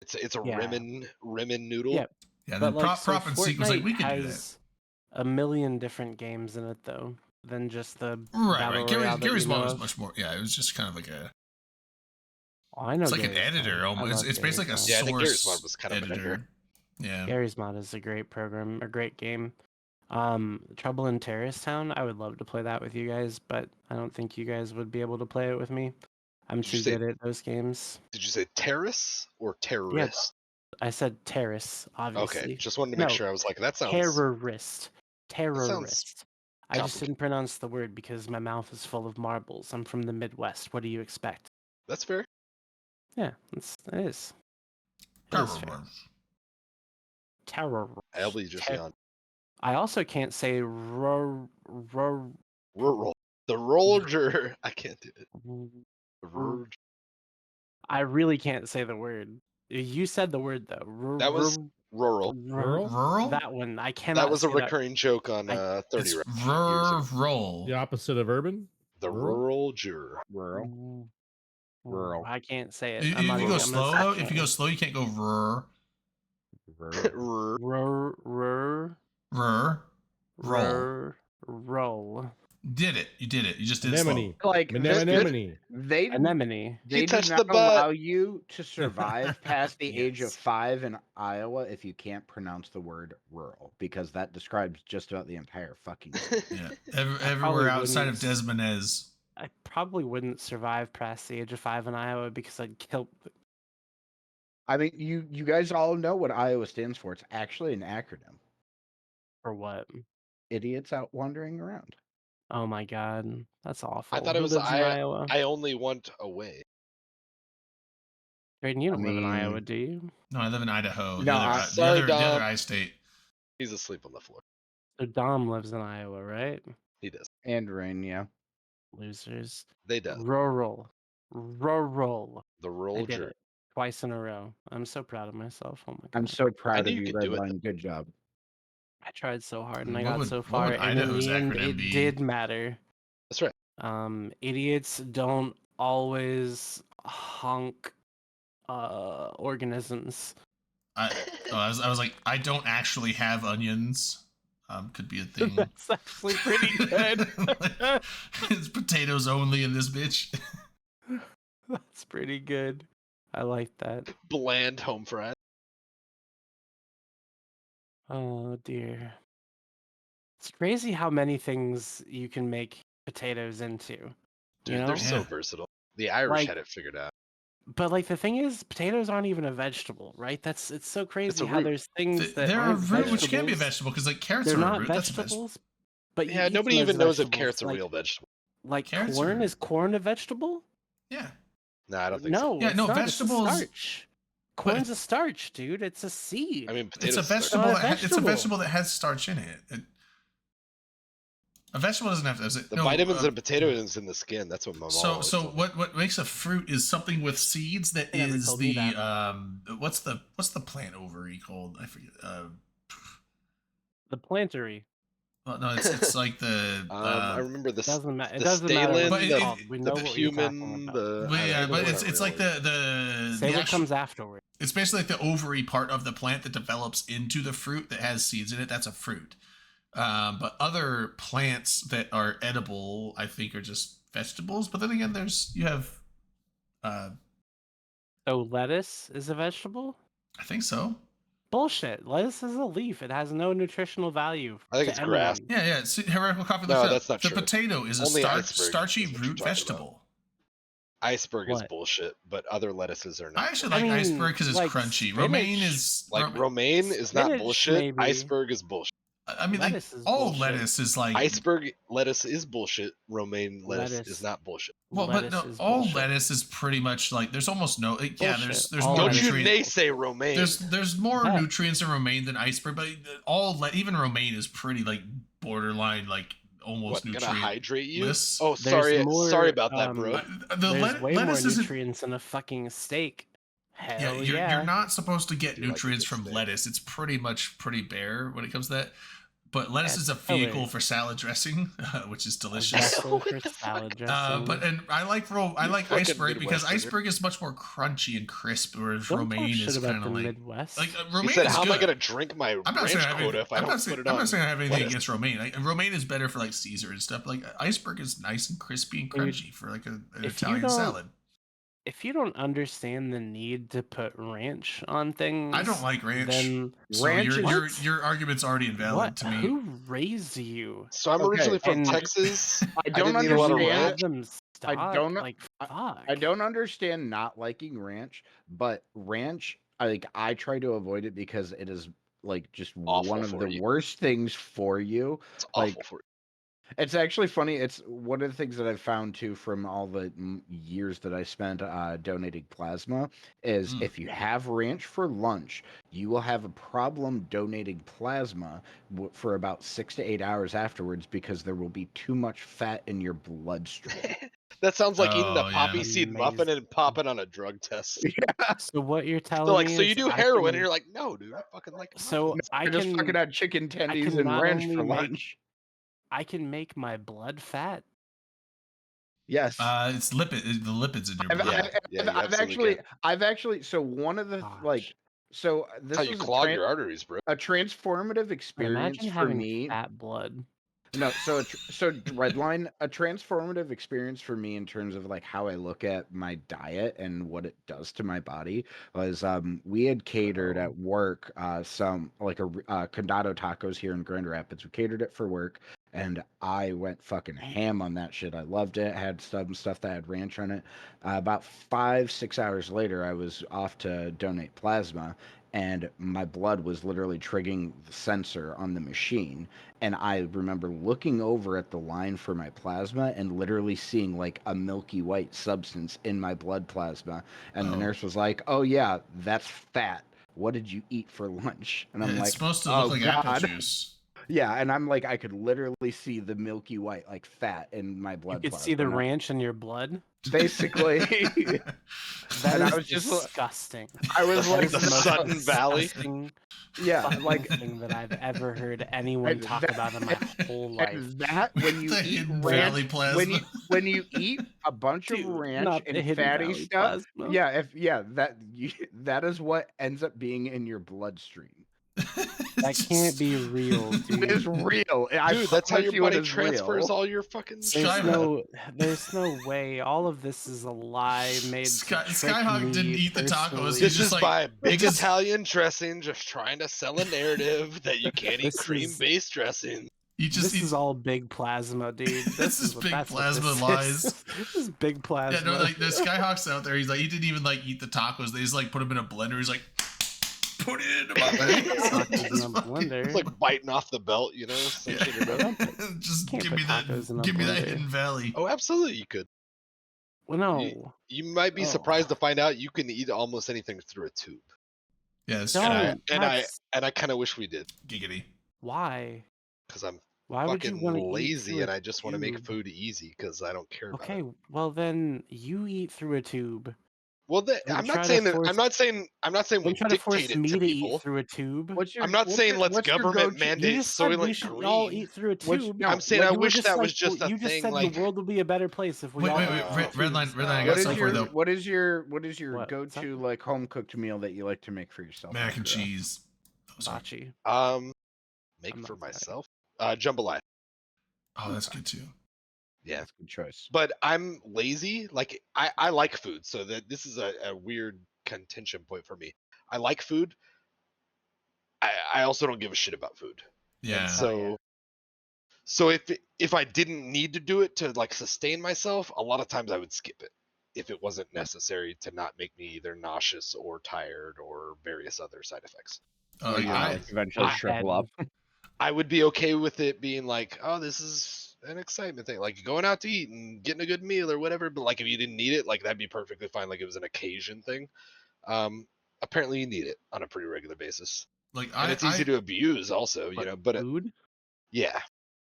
It's a Yeah. Rimmin noodle. Yeah. Yeah, But then like, prop and Seek was like, we could do that. has a million different games in it though than just the Right, Battle right. Royale that Gary's you know mod was of. much more. Yeah, it was just kind of like a. Oh, I know. It's like an Gary's mod. editor I almost. love It's basically like a Gary's Yeah, I mod. think Gary's source mod was kind of an editor. editor. Yeah. Gary's mod is a great program, a great game. Trouble in Terrorist Town. I would love to play that with you guys, but I don't think you guys would be able to play it with me. I'm Did you too say- good at those games. Did you say terrace or terrorist? I said terrace, obviously. Okay, just wanted to make No, sure. I was like, that sounds. Terrorist. Terrorist. I just complicated. didn't pronounce the word because my mouth is full of marbles. I'm from the Midwest. What do you expect? That's fair. Yeah, it is. It is fair. Terror. Albie just Ter- yawned. I also can't say Rural. The roller. I can't do it. The roller. I really can't say the word. You said the word though. That was rural. Rural? That one. I cannot. That was a say that. recurring joke on I- 30 It's Rock years ago. rural. The opposite of urban. The rural? rural juror. Rural. Rural. I can't say it. If I'm not you even- go I'm slow not though, saying if you go it. slow, you can't go rur. Rural. Rur. Roll. Rur. Roll. Did it. You did it. You just did it slow. Anemone. Like Anemone. they Anemone. they do touched the not butt. allow you to survive past the age of Yes. 5 in Iowa if you can't pronounce the word rural, because that describes just about the entire fucking state. Yeah. probably Everywhere outside of wouldn't- Desmonez. I probably wouldn't survive past the age of 5 in Iowa because I'd kill. I mean, you guys all know what Iowa stands for. It's actually an acronym. For what? Idiots out wandering around. Oh my god, that's awful. I thought it Who was lives in Iowa. I only want away. Drayden, you I don't live in Iowa, mean- do you? No, I live in Idaho. No, sorry, the Dom. other I state. He's asleep on the floor. So Dom lives in Iowa, right? He does. And rain, yeah. Losers. They does. Rural. Rural. The I rural did juror. it twice in a row. I'm so proud of myself. Oh my god. I'm so proud knew of you you, could do it, Redline. Good job. I tried so hard and I What got would- so what far, would and in Idaho's the end, acronym it be? did matter. That's right. Idiots don't always honk organisms. I was like, I don't actually have onions. Could be a thing. That's actually pretty good. It's potatoes only in this bitch. That's pretty good. I like that. Bland home fries. Oh dear. It's crazy how many things you can make potatoes into. Dude, You know? they're so Yeah. versatile. The Irish Like- had it figured out. But like the thing is, potatoes aren't even a vegetable, right? It's so crazy how root. there's things that They're a aren't root, which can be a vegetables. vegetable because like carrots They're are a not root. That's a vegetable. vegetables. But you Yeah, eat nobody them as even knows if vegetables. carrots are like, real vegetable. Like Carrots corn are- is corn a vegetable? Yeah. No, I don't think so. No, Yeah, it's no, not. vegetables- It's a starch. Corn's a starch, dude. It's a seed. I mean, It's potatoes. a are starch. vegetable. Not a It's a vegetable. vegetable that has starch in it. A vegetable doesn't have to. The vitamins in a potato is in the skin. That's what my mom. So always so told me. what makes a fruit is something with seeds that They never is told me the that. what's the plant ovary called? I forget. The plantery. Well, no, it's like the. I remember this. Doesn't matter. It the doesn't matter stalin, what it's the- called. We know the what you're talking human, about. the. But I yeah, don't but know it's what like really- the Say what actual- comes afterward. It's basically like the ovary part of the plant that develops into the fruit that has seeds in it. That's a fruit. But other plants that are edible, I think, are just vegetables. But then again, you have, So lettuce is a vegetable? I think so. Bullshit. Lettuce is a leaf. It has no nutritional value. I think to it's grass. anyone. Yeah, yeah. Heretical copy. No, looked it up. that's not the true. potato is a Only iceberg starchy is what you're root talking about. vegetable. Iceberg is What? bullshit, but other lettuces are I not. actually I like mean, iceberg because it's like crunchy. spinach, Romaine is Like romaine is not spinach, bullshit. maybe. Iceberg is bullshit. I mean, like Lettuce is all bullshit. lettuce is like Iceberg lettuce is bullshit. Romaine lettuce is Lettuce. not bullshit. well, but Lettuce no, is all bullshit. lettuce is pretty much like there's almost no yeah. Bullshit. There's All more Don't you lettuce is nutrients. naysay romaine. There's more Yeah. nutrients in romaine than iceberg, but even romaine is pretty like borderline, like almost What, gonna nutrient. hydrate you? less. Oh, sorry, There's more, sorry about that, bro. There's way more lettuce isn't. nutrients in a fucking steak. Yeah, Hell you're not supposed to get Do like a nutrients good from steak. lettuce. It's pretty bare when it comes to that. But lettuce That's is a filler. vehicle for salad dressing, which is A delicious. vessel for salad dressing. And I like fucking iceberg because Midwesterner. iceberg is much more crunchy and crisp, whereas Don't romaine talk shit is about kind the of like Midwest. He romaine said, is "How am I good. gonna drink my I'm not saying I ranch have quota if I I'm don't not saying, put it I'm on?" not saying I have anything lettuce?" against romaine. Romaine is better for like Caesar and stuff. Like iceberg is nice and crispy and Dude, crunchy for like an if you Italian don't- salad. If you don't understand the need to put ranch on things, I don't like ranch. Then So Ranch your argument's already invalid what? to me. Who raised you? So I'm Okay, originally from and- Texas. I didn't don't eat a lot of understand. ranch. Them stop. don't- like fuck. I don't understand not liking ranch, but ranch, I try to avoid it because it is like just Awful one of for the you. worst things for you. It's Like, awful for you. It's actually funny. It's one of the things that I've found too from all the years that I spent donating plasma is Mm. if you have ranch for lunch, you will have a problem donating plasma for about 6 to 8 hours afterwards because there will be too much fat in your bloodstream. That sounds like eating a Oh, yeah. poppy seed muffin Amazing. and popping on a drug test. So what you're telling They're like, me so is you do I heroin, can- and you're like, no, dude, I fucking like. So muffins." I I just can fucking had chicken tendies can and not ranch only for make- lunch. I can make my blood fat. Yes. It's the lipids in your I've, blood. Yeah, I've, yeah, I've, you I've absolutely actually, I've actually, so one of the Gosh. so That's this how you was clog your arteries, bro. a transformative But experience imagine for having me. fat blood. No, so Redline, a transformative experience for me in terms of like how I look at my diet and what it does to my body was we had catered at work some like a Condado Tacos here in Grand Rapids. We catered it for work, and I went fucking ham on that shit. I loved it. Had some stuff that had ranch on it. About 5-6 hours later, I was off to donate plasma, and my blood was literally triggering the sensor on the machine. And I remember looking over at the line for my plasma and literally seeing like a milky white substance in my blood plasma. And the Oh. nurse was like, "Oh yeah, that's fat. What did you eat for lunch?" And I'm It's like, supposed to "Oh look like apple God." juice. Yeah, and I'm like, I could literally see the milky white like fat in my blood. You could see the plasma. ranch in your blood. Basically. That And I is was just disgusting. I was That like, is the most Sudden Valley. disgusting yeah, fucking like thing that I've ever heard anyone And talk that- about in my whole life. and that when you The eat Hidden ranch, Valley plasma. when you eat a bunch Dude, of ranch not the and Hidden fatty Valley stuff, plasma. that is what ends up being in your bloodstream. That can't be real, dude. It is real. I Dude, that's how promise your you it body is transfers real. all your fucking. There's no way. All of this is a lie made to trick Skyhawk me didn't eat the tacos. personally. He's This just is like- by Big just- Italian dressing, just trying to sell a narrative that you can't eat This is- cream-based dressing. You just This eat. is all big plasma, dude. This is what- big that's what plasma this lies. Is. This is big plasma. Yeah, no, like the Skyhawk's out there. He's like, he didn't even like eat the tacos. They just like put them in a blender. He's like, put it in my Tacos in a Just fucking- blender. It's like biting off the belt, you know? cinching your belt. Yeah. Just Can't give put me that. tacos in a Give me that blender. Hidden Valley. Oh, absolutely, you could. Well, no. You might be Oh. surprised to find out you can eat almost anything through a tube. Yeah, it's Don't. true. And I kind of wish we did, Giggity. Why? because I'm Why would you fucking want to lazy and I just want to make tube? food easy because I don't care about Okay, it. well then you eat through a tube. Well, Don't I'm try not to saying that. force- I'm not saying we Don't try to force dictate it me to to people. eat through a tube. I'm not saying let's what's your government go-to- You mandate just said we Soylent should all Green. eat through a What's- tube. no, I'm saying what I you were wish that was just a you just thing. said Like, the world would be a better place if we Wait, all wait, ate wait, through Red tubes. Line, Red Line. I What got is something for you your though. what is your What? go-to like home cooked meal that you like to make for yourself? Mac and Andrea? cheese. Those are- Bachi. make I'm for not sorry. myself. Jambalaya. Oh, that's good too. Yeah. That's a good choice. But I'm lazy. Like I like food, so that this is a weird contention point for me. I like food. I also don't give a shit about food. Yeah. And so if I didn't need to do it to like sustain myself, a lot of times I would skip it if it wasn't necessary to not make me either nauseous or tired or various other side effects. Oh, Or you I, like eventually I- shrivel up. I would be okay with it being like, oh, this is an excitement thing, like going out to eat and getting a good meal or whatever. But like if you didn't need it, like that'd be perfectly fine. Like it was an occasion thing. Apparently you need it on a pretty regular basis, Like and it's easy to abuse also, you But know. But food? yeah,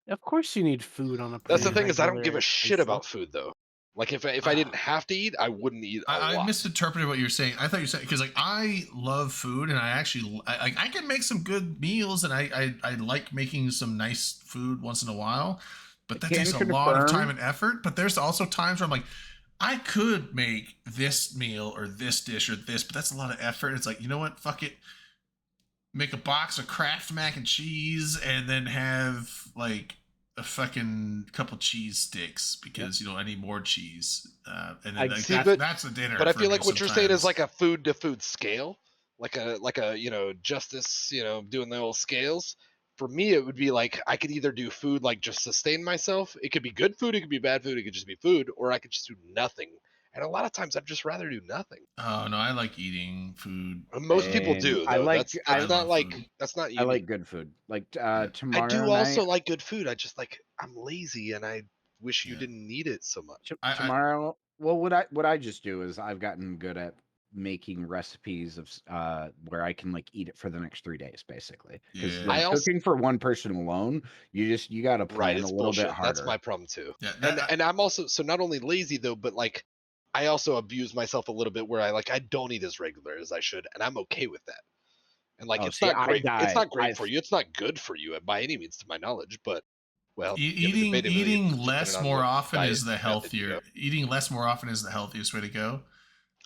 Of course you need food on a that's the pretty thing is I don't give regular a shit basis. about food though. Like if I didn't have to eat, I wouldn't eat a I lot. misinterpreted what you're saying. I thought you said because like I love food and I actually I can make some good meals and I like making some nice food once in a while, but that Can takes a lot of time confirm- and effort. But there's also times where I'm like, I could make this meal or this dish or this, but that's a lot of effort. It's like, you know what? Fuck it. Make a box of Kraft mac and cheese and then have like a fucking couple cheese sticks because you know I need more cheese. And then I'd like, see, that's a dinner. But I for feel me like what you're saying is sometimes. like a food to food scale, like a justice, doing the old scales. For me, it would be like I could either do food like just sustain myself. It could be good food, it could be bad food, it could just be food, or I could just do nothing. And a lot of times, I'd just rather do nothing. Oh no, I like eating food. Most people And do, I though. like That's I, not love like food. that's not I unique. like good food. Like Yeah. tomorrow I do night, also like good food. I just like I'm lazy and I wish you Yeah. didn't need it so much. tomorrow. Well, what I just do is I've gotten good at making recipes of where I can like eat it for the next 3 days, basically. Because Yeah. I also cooking for one person alone, you got to right, plan a it's little bit bullshit. harder. That's my problem too. Yeah, And I'm also so not only lazy though, but like I also abuse myself a little bit where I don't eat as regular as I should, and I'm okay with that. And like Oh, it's see, not I great. It's die. not great for you. It's not good for you by any means, to my knowledge. But well, eating debatably, eating it's less depending on more what often diet is the method you healthier. go. Eating less more often is the healthiest way to go.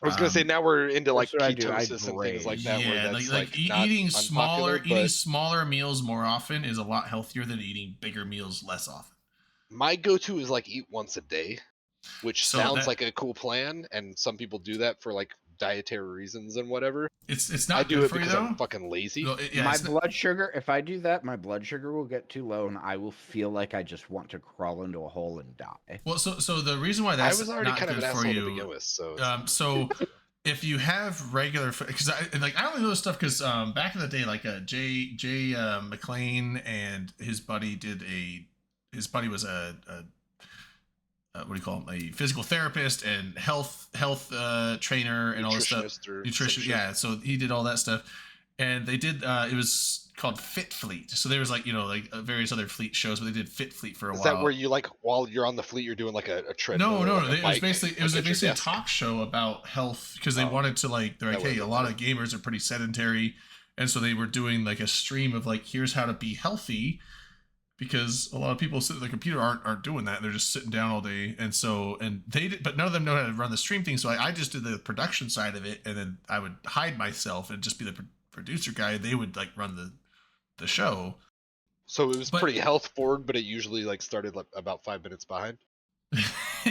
I was gonna say now we're into like That's what I do. I ketosis and things like graze. that, where Yeah, that's like not eating unpopular. smaller meals more often is a lot healthier than eating bigger meals less often. My go-to is like eat once a day, which So sounds that like a cool plan, and some people do that for like dietary reasons and whatever. it's I not do good it for you because I'm though. fucking lazy. No, yeah, My it's not, blood sugar, if I do that, my blood sugar will get too low and I will feel like I just want to crawl into a hole and die. well, so the reason why I that's was already not kind of good an for asshole to you, begin with, so it's so if you have regular, because I only know this stuff because back in the day, like Jay McLean and his buddy his buddy was a what do you call him, a physical therapist and health trainer and all this stuff, nutritionist or some nutrition, shit. yeah. So he did all that stuff, and they did it was called Fit Fleet. So there was like various other fleet shows, but they did Fit Fleet for a Is while. that where you like while you're on the fleet, you're doing like a treadmill? No. Or like a It was bike, basically like at your a desk? talk show about health because they Oh, wanted to like they're like, that hey, a would've lot been of gamers are pretty sedentary, and so they were doing like a stream of like, here's how to be healthy, because a lot of people sitting at the computer aren't doing that. They're just sitting down all day, and so they did, but none of them know how to run the stream thing. So I just did the production side of it, and then I would hide myself and just be the producer guy. They would like run the show. So it was But- pretty health forward, but it usually like started like about 5 minutes behind.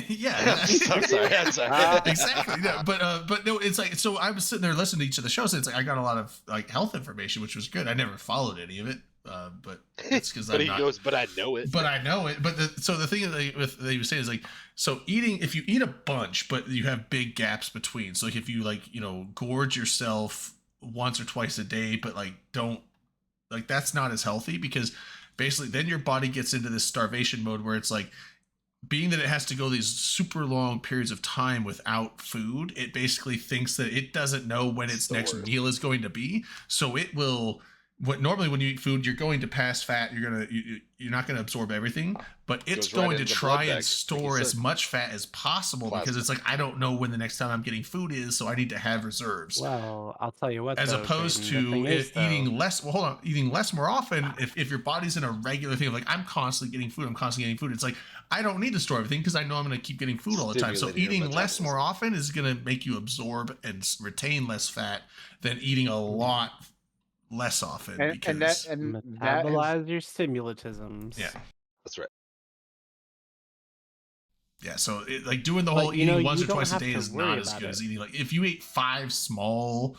Yeah, I'm sorry. I'm sorry. exactly. Yeah, but no, it's like, so I was sitting there listening to each of the shows, and it's like I got a lot of like health information, which was good. I never followed any of it, but it's because But I'm he not. goes, but I know it. But I know it. But so the thing that they were saying is like, so if you eat a bunch, but you have big gaps between. So like if you like gorge yourself once or twice a day, but like don't like that's not as healthy, because basically then your body gets into this starvation mode where it's like, being that it has to go these super long periods of time without food, it basically thinks that it doesn't know when its the next worst. meal is going to be. So it will. Normally when you eat food, you're going to pass fat. You're not going to absorb everything, but it's Goes right going to into the try blood and bag, like you store as said. much fat as possible, because Plasma. it's like, I don't know when the next time I'm getting food is, so I need to have reserves. Well, I'll tell you what. As though, opposed Drayton, the to thing is, eating less. Well, hold on, eating less more often. If your body's in a regular thing of like, I'm constantly getting food, it's like, I don't need to store everything because I know I'm going to keep getting food all the time. So Stimulating your eating less more metabolism. often is going to make you absorb and retain less fat than eating a lot less often. And that has- metabolize your stimulatisms. Yeah. That's right. Yeah, so like doing the But, whole you know, eating once you or don't twice a have day to is worry not as about good it. as eating. Like if you ate 5 small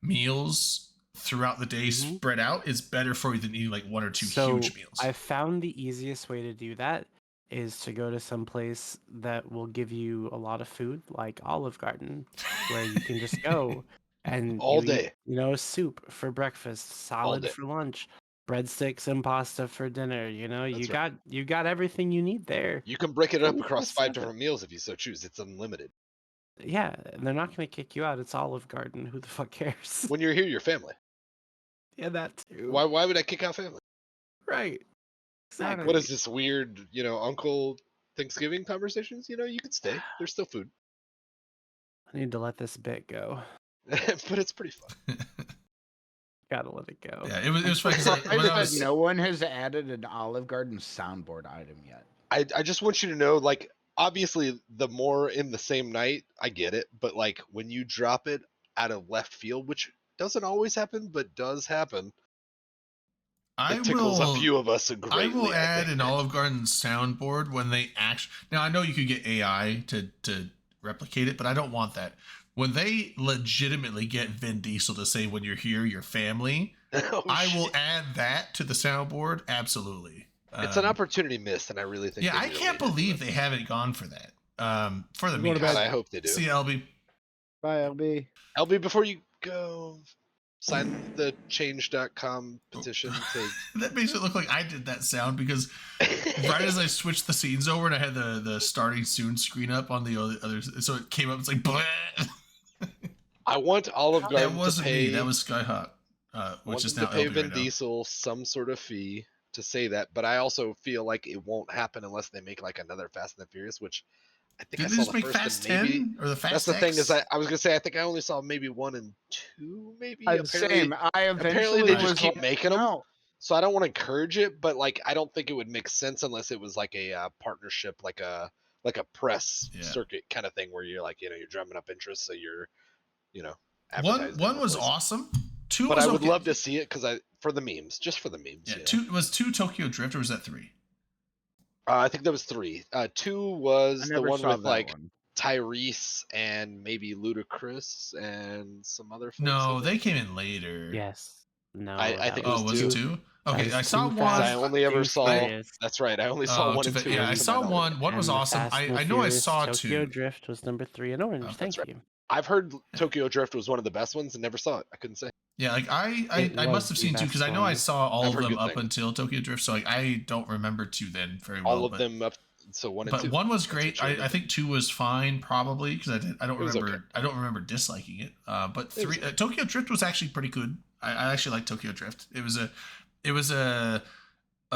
meals throughout the day Mhm. spread out, it's better for you than eating like 1 or 2 So huge meals. I found the easiest way to do that is to go to some place that will give you a lot of food, like Olive Garden, where you can just go and All you eat, day. soup for breakfast, salad day. for lunch, breadsticks and pasta for dinner. You know, That's you got everything you need there. You can break it up Finish across what's 5 up. different meals if you so choose. It's unlimited. Yeah, and they're not going to kick you out. It's Olive Garden. Who the fuck cares? When you're here, your family. Yeah, that too. Why would I kick out family? Right. Exactly. What is this weird, Uncle Thanksgiving conversations? You can stay. There's still food. I need to let this bit go. But it's pretty fun. Gotta let it go. Yeah, it was funny because I when I bet was no one has added an Olive Garden soundboard item yet. I just want you to know, like, obviously, the more in the same night, I get it. But, like, when you drop it out of left field, which doesn't always happen, but does happen, it tickles a few of us greatly. I will add think. an Olive Garden soundboard when they actually. Now I know you could get AI to replicate it, but I don't want that. When they legitimately get Vin Diesel to say, "When you're here, your family," Oh, I will shit. add that to the soundboard. Absolutely. It's an opportunity missed, and I really think. Yeah, they I need to can't lean into believe it. they haven't gone for that. For the I'm going to memes. God, I hope they do. See, LB. Bye, LB. LB, before you go, sign the change.com petition to. That makes it look like I did that sound because right as I switched the scenes over and I had the starting soon screen up on the other, so it came up. It's like, bleh. I want Olive That Garden to wasn't pay. me. That was Skyhawk, which Want is them now to pay LB Vin right now. Diesel some sort of fee to say that, but I also feel like it won't happen unless they make like another Fast and the Furious, which I think Did I they saw just the make first Fast and maybe. 10 or the Fast That's the thing X? is I was gonna say I think I only saw maybe 1 and 2, maybe. Same. I Apparently eventually they was just keep like, making them. no. So I don't want to encourage it, but like I don't think it would make sense unless it was like a partnership, like a press Yeah. circuit kind of thing where you're like you're drumming up interest, so you're One advertising. one the was place. awesome. Two But was I would okay. love to see it because for the memes, just for the memes. Yeah, you know? two Tokyo Drift or was that 3? I think that was 3. 2 was I the never one saw with that like one. Tyrese and maybe Ludacris and some other folks. No, in they it. came in later. Yes. No. I that think it Oh, was it 2. 2? Okay, was I saw too one. I fast. only ever Too saw. Furious. That's right. I only saw 1 and 2. Yeah, I to my saw knowledge. one. One was And the awesome. Fast and I the know I Furious saw Tokyo 2. Drift was number 3 in orange. Okay, Thank that's you. I've heard Tokyo Drift was one of the best ones and never saw it. I couldn't say. Yeah, like It I must was have the seen 2 because I know I best saw all I've of heard them good up things. until Tokyo Drift, so like I don't remember 2 then very well. All of but, them up. So 1 and but 2. 1 was That's great. what you I think 2 was fine probably because I don't It was remember okay. I don't remember disliking it. But It was 3 Tokyo Drift was actually pretty good. I actually liked Tokyo Drift. It was a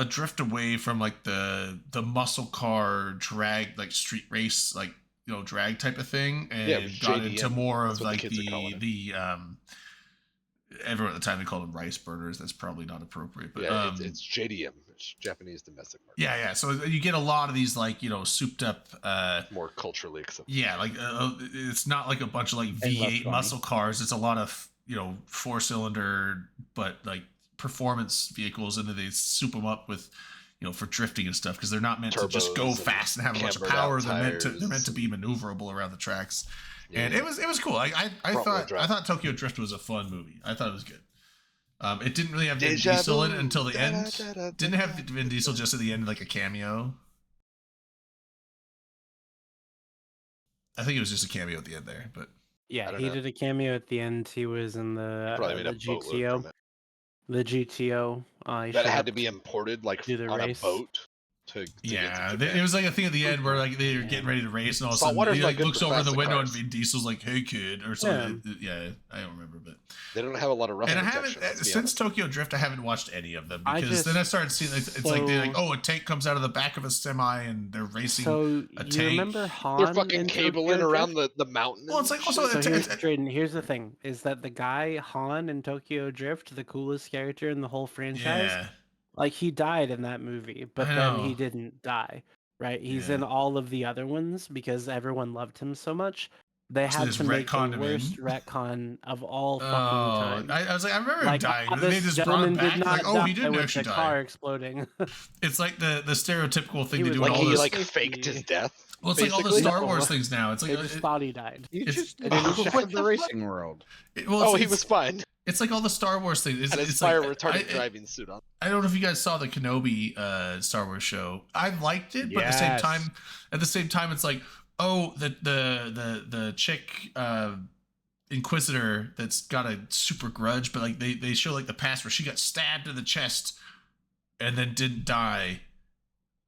drift away from like the muscle car drag like street race like drag type of thing and Yeah, it was got JDM. into more That's of what the like kids are calling it. the everyone at the time they called them rice burners. That's probably not appropriate, but Yeah, it's JDM. It's Japanese domestic market. yeah. So you get a lot of these like souped up. More culturally acceptable. Yeah, like it's not like a bunch of like less V8 funny. muscle cars. It's a lot of 4-cylinder, but like performance vehicles, and then they soup them up with for drifting and stuff because they're not meant to just go Turbos and fast and have a bunch of cambered out power. They're meant tires. to be maneuverable around the tracks. And Yeah. it was cool. I Front-wheel thought drive. Tokyo Drift was a fun movie. I thought it was good. It didn't really have Vin Deja Diesel in it vu. until the end. Da-da-da-da-da. Didn't have Vin Diesel just at the end like a cameo. I think it was just a cameo at the end there, but Yeah, don't he know. did a cameo at the end. He was in the Probably made a boatload GTO. from it. The GTO. He That showed had up to be imported like do the on race. a boat to yeah, get to it Japan. was like a thing at the end where like they were getting ready to race, and all of a sudden Saltwater's he not like good looks for over the classic window cars. and Vin Diesel's like, "Hey kid," or something. Yeah, I don't remember, but They don't have a lot of rough and I protection. haven't let's be since honest. Tokyo Drift. I haven't watched any of them I because then just- I started seeing it's like they're like, oh, a tank comes out of the back of a semi and they're racing. So a you tank. remember Han? They're fucking in cabling Tokyo around Drift? the mountain. Well, it's and like also shit. So here's it's- Drayden, here's the thing: is that the guy Han in Tokyo Drift, the coolest character in the whole franchise, yeah. like he died in that movie, but I then know. he didn't die. Right? He's Yeah. in all of the other ones because everyone loved him so much. They So had just to make the retconned him worst in? retcon of all fucking Oh, time. I was like, I remember him Like, dying. oh, They this just brought him gentleman back. did not Like, oh, he die didn't with actually the die. car exploding. It's like the stereotypical thing He they was do Like in all he this. like faked his death. Well, it's like all the basically. Star Wars things now. It's like They just thought he died. You It's- just it didn't quit show- the racing world. Oh, he was fine. It's like all the Star Wars things. It's, Had his it's fire like, retardant driving suit on. I don't know if you guys saw the Kenobi Star Wars show. I liked it, but at the same time, it's like, oh, the chick Inquisitor that's got a super grudge, but like they show like the past where she got stabbed in the chest and then didn't die.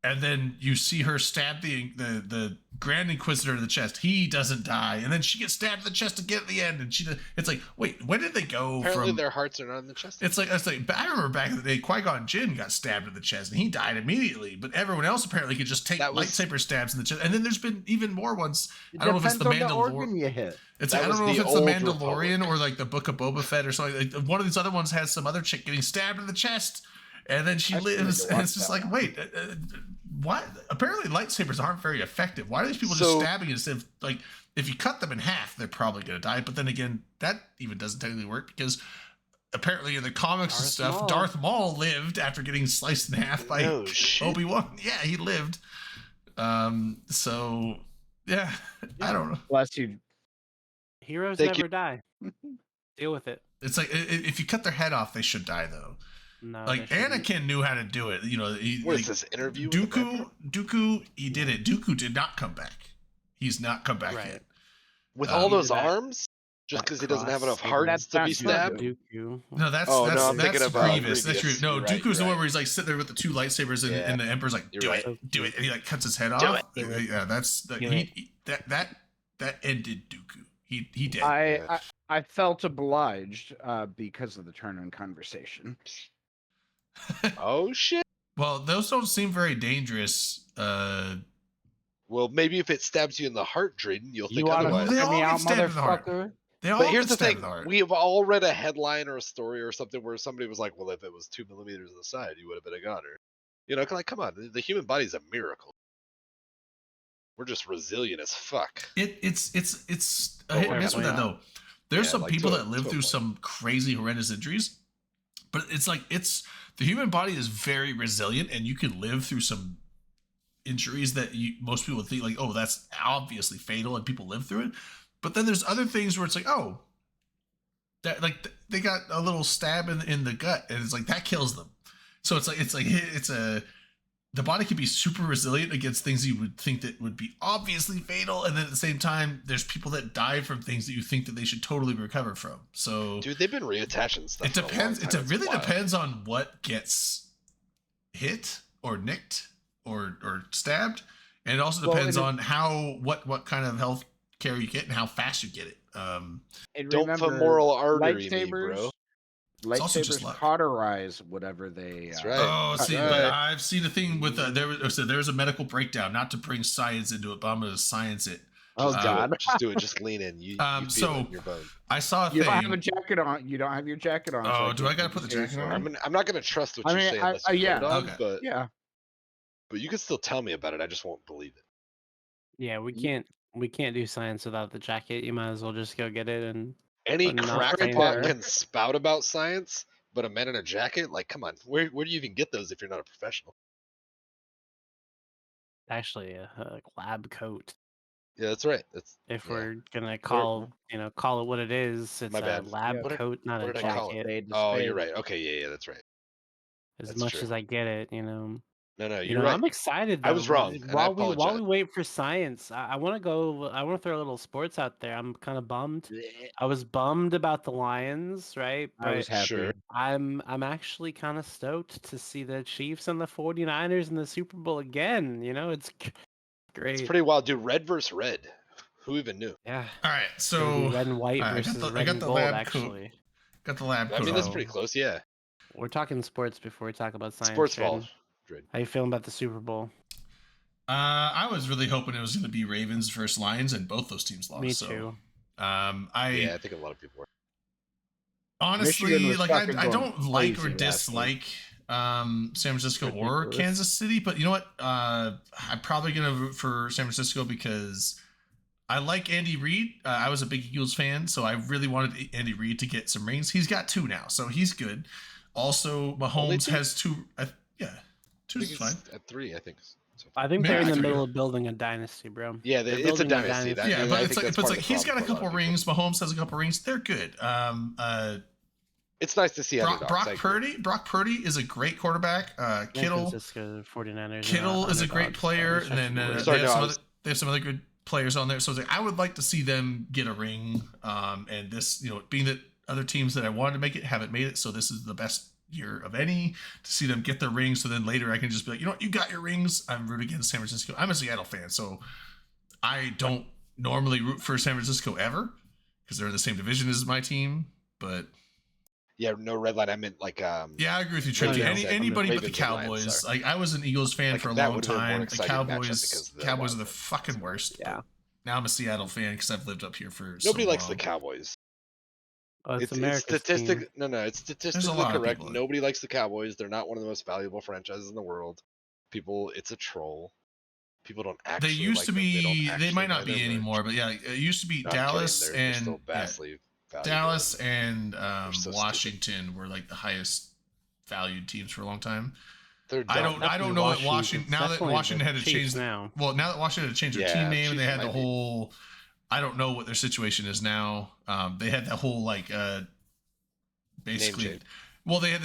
And then you see her stab the Grand Inquisitor in the chest. He doesn't die, and then she gets stabbed in the chest again at the end. And it's like, wait, when did they go Apparently, from? their hearts are not in the chest. It's like I remember back in the day, Qui-Gon Jinn got stabbed in the chest, and he died immediately. But everyone else apparently could just take lightsaber stabs in the chest. And then there's been even more ones. I don't know if it's the organ you hit. It's That like, I don't was know if the it's the old Mandalorian Republic. or like the Book of Boba Fett or something. Like one of these other ones has some other chick getting stabbed in the chest, and then she I still need lives. to And watch it's just that like, wait, why? Apparently, lightsabers aren't very effective. Why are these people just So- stabbing instead of like? If you cut them in half, they're probably going to die. But then again, that even doesn't technically work because apparently in the comics and Darth stuff, Maul. Darth Maul lived after getting sliced in half by No shit. Obi-Wan. Yeah, he lived. So yeah, I don't know. Bless you. Heroes Thank never die. Deal with it. It's like if you cut their head off, they should die though. No, Like they shouldn't. Anakin knew how to do it. You know, What like, is this interview? with the Emperor? Dooku, he did it. Dooku did not come back. He's not come back Right. yet. With Um, all Either those that- arms? Just because he doesn't have enough Cross- hearts That's to not be true. stabbed? Dooku. No, that's Oh, no, I'm that's thinking of, Grievous. That's true. Grievous. No, You're right, Dooku's the you're one right. where he's like sitting there with the two lightsabers, and, Yeah. and the Emperor's like, You're "Do right. it, do it," and he like cuts his head Do off. it. Yeah, that's Do that ended Dooku. He did. I felt obliged because of the turn in conversation. Oh shit. Well, those don't seem very dangerous. Well, maybe if it stabs you in the heart, Drayden, you'll You think want to otherwise. They hear me all out, get stabbed in the heart. motherfucker? They all But here's get the stabbed thing: in the heart. we have all read a headline or a story or something where somebody was like, "Well, if it was 2 millimeters on the side, you would have been a goner." You know, like, come on, the human body's a miracle. We're just resilient as fuck. It's a Oh, hit and miss with that yeah. though. There's Yeah, some like people to a- that live to a through point. some crazy horrendous injuries, but it's the human body is very resilient, and you can live through some injuries that most people would think like, oh, that's obviously fatal, and people live through it. But then there's other things where it's like, oh, that like they got a little stab in the gut, and it's like that kills them. So the body can be super resilient against things you would think that would be obviously fatal, and then at the same time, there's people that die from things that you think that they should totally recover from. So Dude, they've been reattaching stuff. it for a long depends. time. It It's really wild. depends on what gets hit or nicked or stabbed, and it also Well, depends and on what kind of health care you get and how fast you get it. And Don't remember, femoral artery me, lightsabers, bro. It's also just lightsabers luck. cauterize whatever they. That's right. Oh, see, Right. but I've seen a thing with there was a medical breakdown. Not to bring science into it, but I'm going to science it. Oh Just do God! it. Just do it. Just lean in. You feel so- it in your bone. I saw a You thing. don't have a jacket on. You don't have your jacket on. Oh, so do I can't gotta take put the you jacket seriously. on? I'm not gonna trust what I you mean, say unless you yeah. put it on, Okay. Yeah. but you can still tell me about it. I just won't believe it. Yeah, we can't do science without the jacket. You might as well just go get it and Any But not crackpot fair. can spout about science, but a man in a jacket, like, come on, where do you even get those if you're not a professional? actually a lab coat. Yeah, that's right. That's If Yeah. we're gonna call call it what it is, it's My a bad. lab Yeah. What did- coat, not what a did I call it? jacket. Spade to oh, spade. you're right. Okay, yeah, that's right. As That's much true. as I get it, No, you're You know, right. I'm excited. I was though, wrong, and I While we apologize. wait for science, I want to go. I want to throw a little sports out there. I'm kind of bummed. I was bummed about the Lions, right? I was But happy. Sure. I'm actually kind of stoked to see the Chiefs and the 49ers in the Super Bowl again. You know, it's great. It's pretty wild, dude. Red versus red. Who even knew? Yeah. All right, It'll so be red and white all right, I got versus the- I red got and the gold. lab coat. Actually, got the lab I coat. mean, that's on. pretty close. Yeah. we're talking sports before we talk about science. Sports Drayden. ball. Drayden. How you feeling about the Super Bowl? I was really hoping it was going to be Ravens versus Lions, and both those teams lost. Me so, too. I Yeah, I think a lot of people were. honestly Michigan was like fucking I going don't like or crazy last dislike San Francisco or Ridiculous. Kansas City, but you know what? I'm probably going to root for San Francisco because I like Andy Reid. I was a big Eagles fan, so I really wanted Andy Reid to get some rings. He's got 2 now, so he's good. Also, Only Mahomes 2? has 2. Yeah, I 2 think is fine. it's at 3, I think. So I think Maybe they're in the three. middle of building a dynasty, bro. yeah, They're it's a building dynasty. That, Yeah, I but think it's like, that's but it's part like of the he's got a problem for lot couple of people. rings. Mahomes has a couple rings. They're good. It's nice to see underdogs. I agree. Brock Purdy is a great quarterback. San Kittle Francisco 49ers. are Kittle not is a great underdogs, player, especially and then with- Sorry, they have no, some I other, was- they have some other good players on there. So it's like I would like to see them get a ring. And this, being that other teams that I wanted to make it haven't made it, so this is the best year of any to see them get their rings. So then later I can just be like, you know what, you got your rings. I'm rooting against San Francisco. I'm a Seattle fan, so I don't normally root for San Francisco ever because they're in the same division as my team. But Yeah, no red line. I meant like yeah, I agree with you, Tricky. Ravens, Anybody but the Ravens and Lions, Cowboys. sorry. Like I was an Eagles fan Like, for a that long would've been more time. The exciting matchup because Cowboys of the Cowboys are wild the cards. fucking worst. Yeah. Now I'm a Seattle fan because I've lived up here for nobody so likes long. the Cowboys. It's It's America's statistic. team. No, it's statistically lot of correct. people that- Nobody likes the Cowboys. They're not one of the most valuable franchises in the world. People, it's a troll. People don't actually. They used like to them. be. don't They actually might buy not be their merch. anymore, but yeah, it used to be No, I'm kidding. Dallas They're and still yeah, vastly valuable. Dallas and so stupid. Washington were like the highest valued teams for a long time. They're I dumb. don't know that Washington. It's Now that definitely Washington the had to Chiefs change. now. Well, now that Washington had to change their Yeah, team name and they Chiefs had the might be. whole. I don't know what their situation is now. They had that whole like basically. change. Well, they had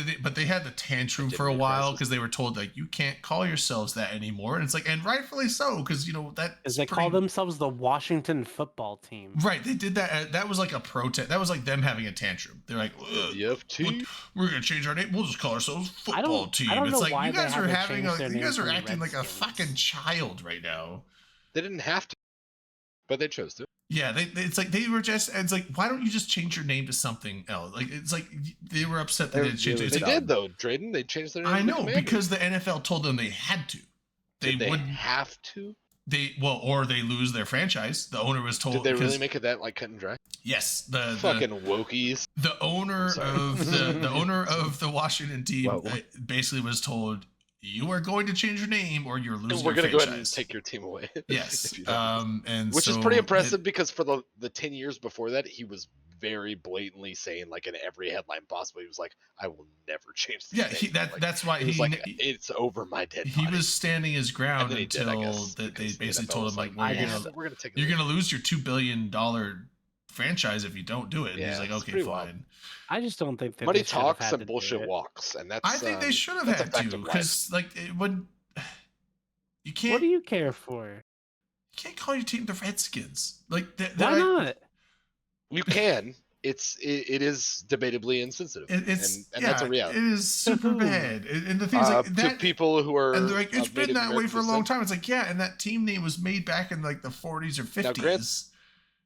the tantrum for a Identity while crisis. because they were told like you can't call yourselves that anymore, and it's like, and rightfully so, because that Is they call themselves the Washington Football Team. right. They did that. That was like a protest. That was like them having a tantrum. They're like, "Ugh, The FT. we're gonna change our name. We'll just call ourselves I football don't- team. I don't It's know like why you they guys had are to having change their you name guys are from the acting like a Redskins. fucking child right now. They didn't have to, but they chose to. Yeah, it's like they were just. It's like, why don't you just change your name to something else? Like it's like they were upset that They're they didn't change it. really It's They like, did though, Drayden. They changed their name. I to know Commanders. because the NFL told them they had to. Did they wouldn't. have to? Or they lose their franchise. The owner was told. Did they really because- make it that like cut and dry? Yes, the Fucking wokies. the owner I'm sorry. of the owner of the Washington team Whoa. basically was told, you are going to change your name or you're losing We're your gonna go franchise. ahead and take your team away. Yes, if you don't. and Which is so pretty it- impressive because for the 10 years before that, he was very blatantly saying, like in every headline possible, he was like, "I will never change." This yeah, name." Like, that's why he was he like, "It's over my dead he body." was standing his And ground then he did, I until guess, that they because the basically NFL told was him like, "I we're guess gonna we're gonna take. you're gonna lose your $2 billion franchise if you don't do it. And Yeah, he's like, it's okay, pretty wild. fine. I just don't think that Money they should have talks had and to do bullshit it. walks, and that's. I think they should have that's a had fact to of life. because like it would. You can't. What do you care for? You can't call your team the Redskins. Like Why not? You can. It is debatably insensitive, It's and that's a reality. It is super bad. And the thing is, like to that, people who are and they're like, it's of been Native that way American for a long descent, time. It's like, yeah, and that team name was made back in like the 40s or 50s. Grant,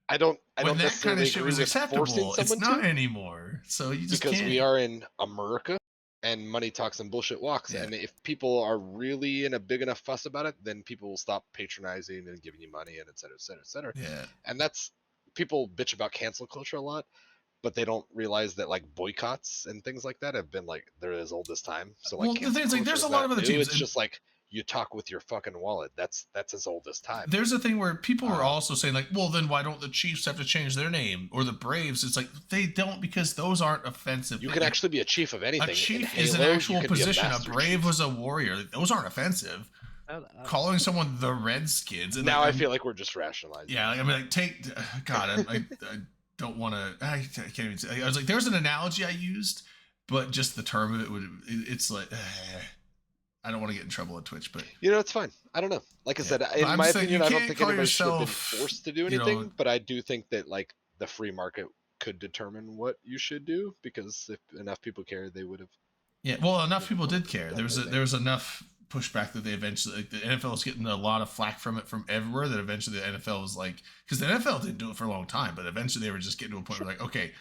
I don't when that kind necessarily of shit agree was with forcing acceptable. It's someone not to, anymore. So you just because can't. we are in America, and money talks and bullshit walks. Yeah. And if people are really in a big enough fuss about it, then people will stop patronizing and giving you money and et cetera, et cetera, et cetera. Yeah. And that's people bitch about cancel culture a lot, but they don't realize that like boycotts and things like that have been like they're as old as time. So like, Well, the cancel thing is, like, culture there's is a lot not of other new, teams, It's and- just like you talk with your fucking wallet. That's as old as time. There's a thing where people were also saying like, well, then why don't the Chiefs have to change their name or the Braves? It's like they don't because those aren't offensive. You Like, can actually be a chief of anything. a In chief is an Halo, you actual can be position. A master brave chief. was a warrior. Like, those aren't offensive. Calling someone the Redskins. And Now like, I feel like we're just rationalizing. yeah, like, I mean, like take God, I don't want to. I can't even say. I was like, there's an analogy I used, but just the term of it would. It's like. I don't want to get in trouble at Twitch, but You know, it's fine. I don't know. Like I Yeah. said, But in I'm my saying you opinion, I don't can't think call anybody should have been yourself, forced to do you anything. know- But I do think that like the free market could determine what you should do, because if enough people cared, they would have. yeah. Well, enough people did care. That There was kind of there was enough pushback that they eventually, like, the NFL was getting a lot of flack from it from everywhere. That eventually the NFL was like, because the NFL didn't do it for a long time, but eventually they were just getting to a point where like, okay,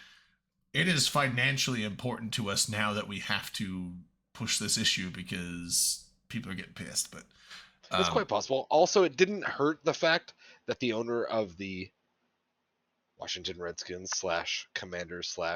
it is financially important to us now that we have to push this issue because people are getting pissed. But It's quite possible. Also, it didn't hurt the fact that the owner of the Washington Redskins / Commanders /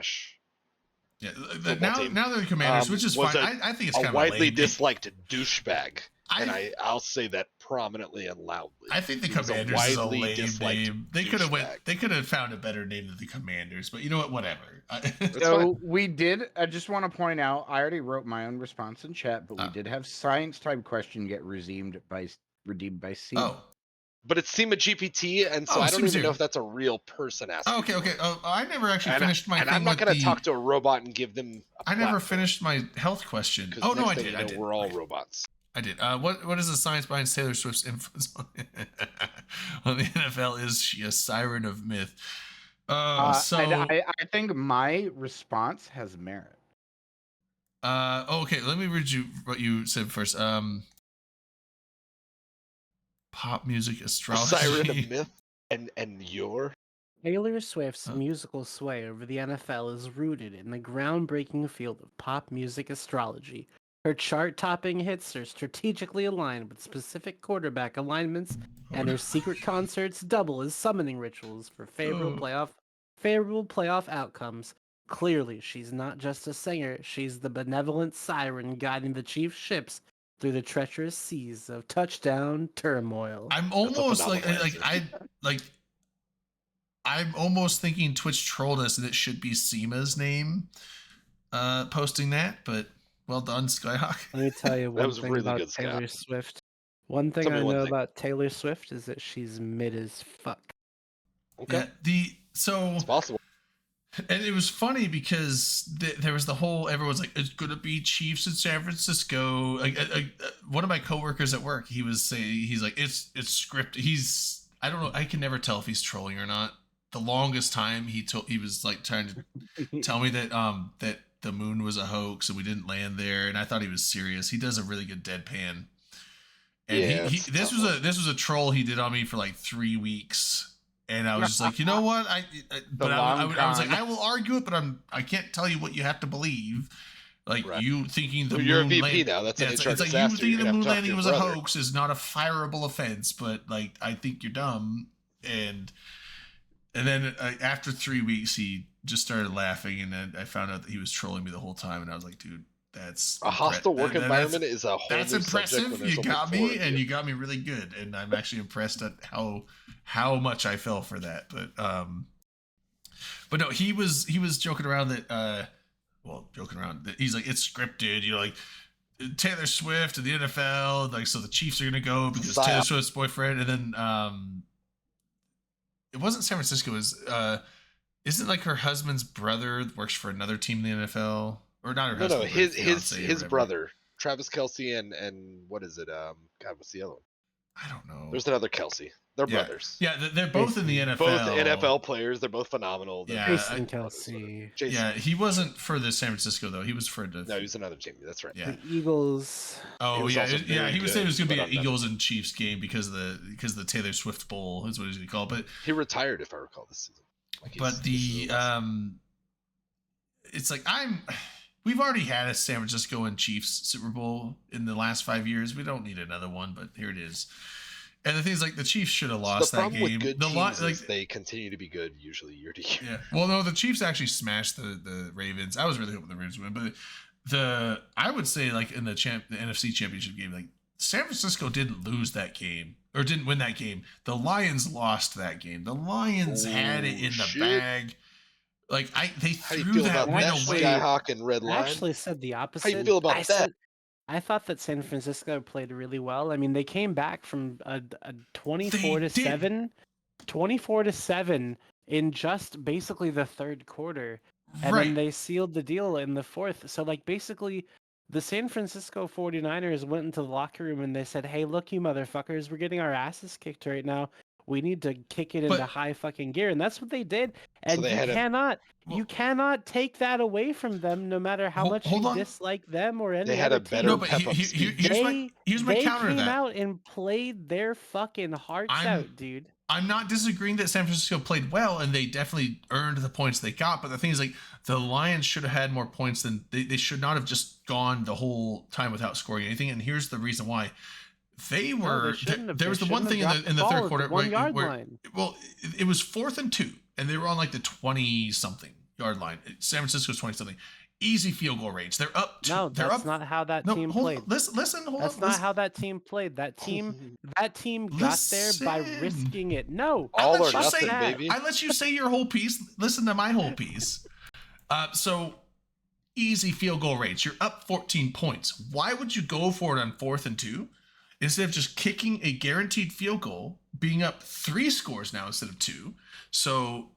yeah, football team, now they're the Commanders, which is fine. was I think it's a kind widely of a lame. disliked douchebag, and I I'll say that prominently and loudly. I think the He was a Commanders is a widely lame disliked name. They could have douchebag. They could have found a better name than the Commanders, but you know what? Whatever. That's So fine. we did. I just want to point out. I already wrote my own response in chat, but we Ah. did have science type question get redeemed by C. Oh. But it's SEMA GPT, and so Oh, I don't SEMA even know zero. if that's a real person asking. Oh, okay. for Okay. it. Oh, I never actually And, finished my and thing. I'm not with going to the- talk to a robot and give them. I never finished my health question. Oh no, I did. I We're all Right. robots. I did. What is the science behind Taylor Swift's influence on the NFL? Is she a siren of myth? I think my response has merit. Okay, let me read you what you said first. Pop music astrology. Siren of myth and your. Taylor Swift's musical sway over the NFL is rooted in the groundbreaking field of pop music astrology. Her chart-topping hits are strategically aligned with specific quarterback alignments, and her secret concerts double as summoning rituals for favorable playoff outcomes. Clearly, she's not just a singer; she's the benevolent siren guiding the Chiefs' ships through the treacherous seas of touchdown turmoil. I'm almost phenomenal I'm almost thinking Twitch trolled us and it should be Seema's name posting that, but well done, Skyhawk. Let me tell you one was thing really about good, Scott. Taylor Swift. One thing Tell me I one know thing. about Taylor Swift is that she's mid as fuck. Okay, Yeah, it's possible. and it was funny because there was the whole, everyone's like, it's gonna be Chiefs in San Francisco. Like, one of my coworkers at work, he's like, it's scripted. I don't know, I can never tell if he's trolling or not. The longest time he was like trying to tell me that that the moon was a hoax and we didn't land there, and I thought he was serious. He does a really good deadpan. And Yeah, this was a troll he did on me for like 3 weeks. And I was just like, you know what? I was like, I will argue it, but I can't tell you what you have to believe. Like, Right. you thinking the Well, you're a moon VP now. That's an it's HR like you disaster. thinking You're the gonna moon have to talk to landing your was a brother. hoax is not a fireable offense, but like, I think you're dumb. And then after 3 weeks, he just started laughing, and then I found out that he was trolling me the whole time, and I was like, dude, that's A hostile work that's- environment is a whole that's new subject when impressive. there's You only got 4 me, of and you. you got me really good, and I'm actually impressed at how much I fell for that. But no, he was joking around that joking around that he's like, it's scripted, you know, like Taylor Swift and the NFL, like, so the Chiefs are gonna go because Psyop. Taylor Swift's boyfriend, and then it wasn't San Francisco, it was isn't like her husband's brother works for another team in the NFL? Or not her No, husband, but her his fiancé or his whatever. brother, Travis Kelsey, and what is it? God, what's the other one? I don't know. There's another Kelsey. They're Yeah. brothers. Yeah, they're both in the NFL. Both NFL players. They're both phenomenal. They're Yeah, both- Jason Kelsey. Jason. Yeah, he wasn't for the San Francisco though. He was for the No, he was another team. That's right. yeah. The Eagles. Oh He was yeah, also very he was saying it was gonna be good, an but I'm Eagles and Chiefs game because of the Taylor Swift Bowl is what he's gonna call it. But He retired, if I recall, this season. Like but this is it's like we've already had a San Francisco and Chiefs Super Bowl in the last 5 years. We don't need another one, but here it is. And the thing is, like, the Chiefs should have lost the that problem game. with good The teams like, is they continue to be good usually year to year. yeah. Well, no, the Chiefs actually smashed the Ravens. I was really hoping the Ravens would win, but I would say, like, in the NFC Championship game, like, San Francisco didn't lose that game or didn't win that game. The Lions lost that game. The Lions had it in the shit. bag. Like, they How do you threw feel that about win that, away. Skyhawk and Red I Line? actually said the opposite. feel about that? I thought that San Francisco played really well. I mean, they came back from a 24-7 in just basically the third quarter, and Right. then they sealed the deal in the fourth. So, like, basically, the San Francisco 49ers went into the locker room and they said, "Hey, look, you motherfuckers, we're getting our asses kicked right now. We need to kick it into But- high fucking gear," and that's what they did. And they you had a- you cannot take that away from them, no matter how much hold you on. dislike them or any They had other a better team. No, but pep up here's speed. here's my They counter to came that. out and played their fucking hearts I'm- out, dude. I'm not disagreeing that San Francisco played well and they definitely earned the points they got. But the thing is, like, the Lions should have had more points than they should not have just gone the whole time without scoring anything. And here's the reason why. They No, were they shouldn't have. there They was the one shouldn't thing have in the dropped third ball quarter at the 1 yard where line. well, it was 4th and 2 and they were on like the 20 something yard line. San Francisco's 20 something. Easy field goal range. They're up. No, they're that's up. not how that No, team hold played. on. Listen. Hold That's on. not listen. how that team played. That team got there by Listen. risking it. No, I All let or you nothing, say- baby. I let you say your whole piece. Listen to my whole piece. So easy field goal rates. You're up 14 points. Why would you go for it on 4th and 2 instead of just kicking a guaranteed field goal, being up 3 scores now instead of 2? So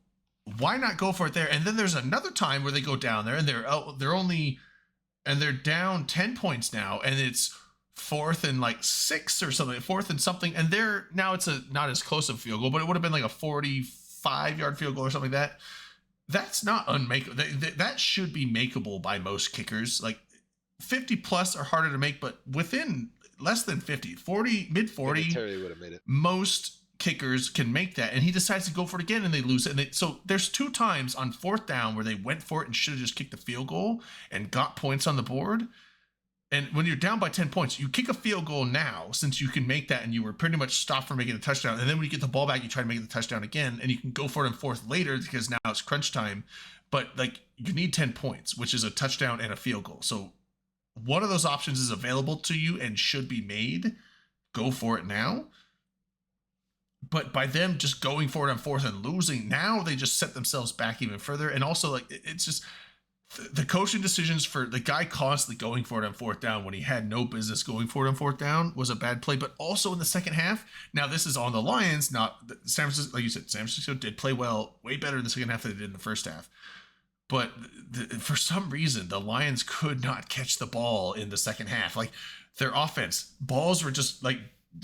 why not go for it there? And then there's another time where they go down there and they're down 10 points now, and it's 4th and like 6 or something, 4th and something, and they're now it's a not as close a field goal, but it would have been like a 45-yard field goal or something like that. That's not unmakeable. That should be makeable by most kickers. Like 50 plus are harder to make, but within less than 50, 40, mid 40, Terry would have made it. most kickers can make that, and he decides to go for it again and they lose it. And so there's 2 times on 4th down where they went for it and should have just kicked the field goal and got points on the board. And when you're down by 10 points, you kick a field goal now, since you can make that and you were pretty much stopped from making a touchdown. And then when you get the ball back, you try to make the touchdown again, and you can go for it in 4th later because now it's crunch time. But like, you need 10 points, which is a touchdown and a field goal. So one of those options is available to you and should be made. Go for it now. But by them just going for it on 4th and losing, now they just set themselves back even further. And also, like, it's just the coaching decisions for the guy constantly going for it on 4th down when he had no business going for it on 4th down was a bad play. But also in the second half, now this is on the Lions, not San Francisco. Like you said, San Francisco did play well, way better in the second half than they did in the first half. But for some reason, the Lions could not catch the ball in the second half. Like, their offense, balls were just like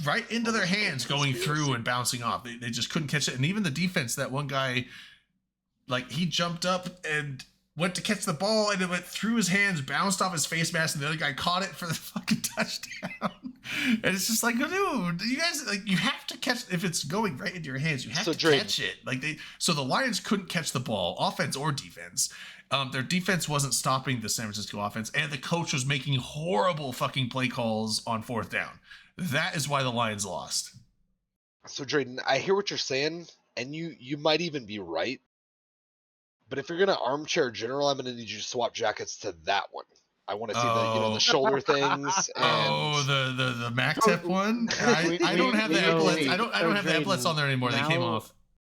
right into their hands going through and bouncing off. They just couldn't catch it. And even the defense, that one guy, like, he jumped up and went to catch the ball and it went through his hands, bounced off his face mask, and the other guy caught it for the fucking touchdown. And it's just like, dude, you guys, like, you have to catch, if it's going right into your hands, you have to catch it. Like, so the Lions couldn't catch the ball, offense or defense. Their defense wasn't stopping the San Francisco offense, and the coach was making horrible fucking play calls on 4th down. That is why the Lions lost. So Drayden, I hear what you're saying, and you might even be right. But if you're gonna armchair general, I'm gonna need you to swap jackets to that one. I want to see the shoulder things. And... the MacTep one. I don't have the epaulets. I don't have the epaulets on there anymore. They came off.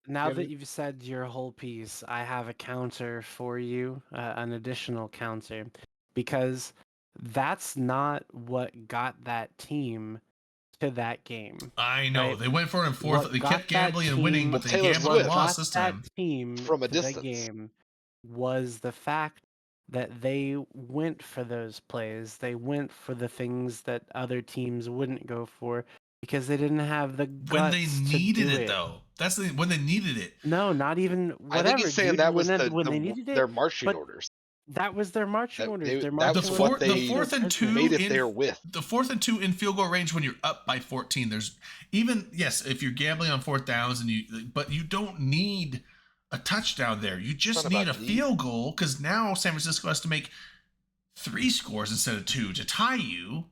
Now that you've said your whole piece, I have a counter for you, an additional counter, because that's not what got that team to that game. I know. Right? They went for it in 4th. What They got kept gambling and winning, but they Taylor gambled and Swift lost this time. That team from a to that distance. game was the fact that they went for those plays. They went for the things that other teams wouldn't go for because they didn't have the guts When they needed to do it, though. That's when they needed it. No, not even whatever. I think he's saying dude. that was when they needed it, their marching but orders. that was their marching orders. Their that marching was orders. what they the 4th and 2 made it there with. The 4th and 2 in field goal range when you're up by 14. There's even, yes, if you're gambling on 4th downs but you don't need a touchdown there. You just need a field goal, because now San Francisco has to make 3 scores instead of 2 to tie you.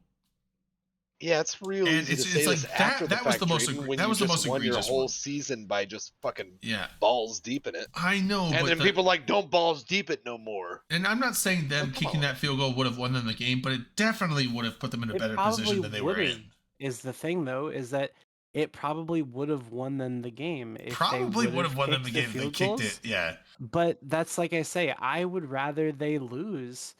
Yeah, it's real And easy to say like this after that the was fact, the most Drayden, when that you was the just most won your egregious whole one. season by just fucking Yeah, balls deep in it. I know. And but then people like, don't balls deep it no more. And I'm not saying them kicking that field goal would have won them the game, but it definitely would have put them in a It better probably position than they were would've, in. Is the thing though, is that it probably would have won them the game. If Probably they would have won them the kicked game if they field kicked goals. it. Yeah. But that's like I say, I would rather they lose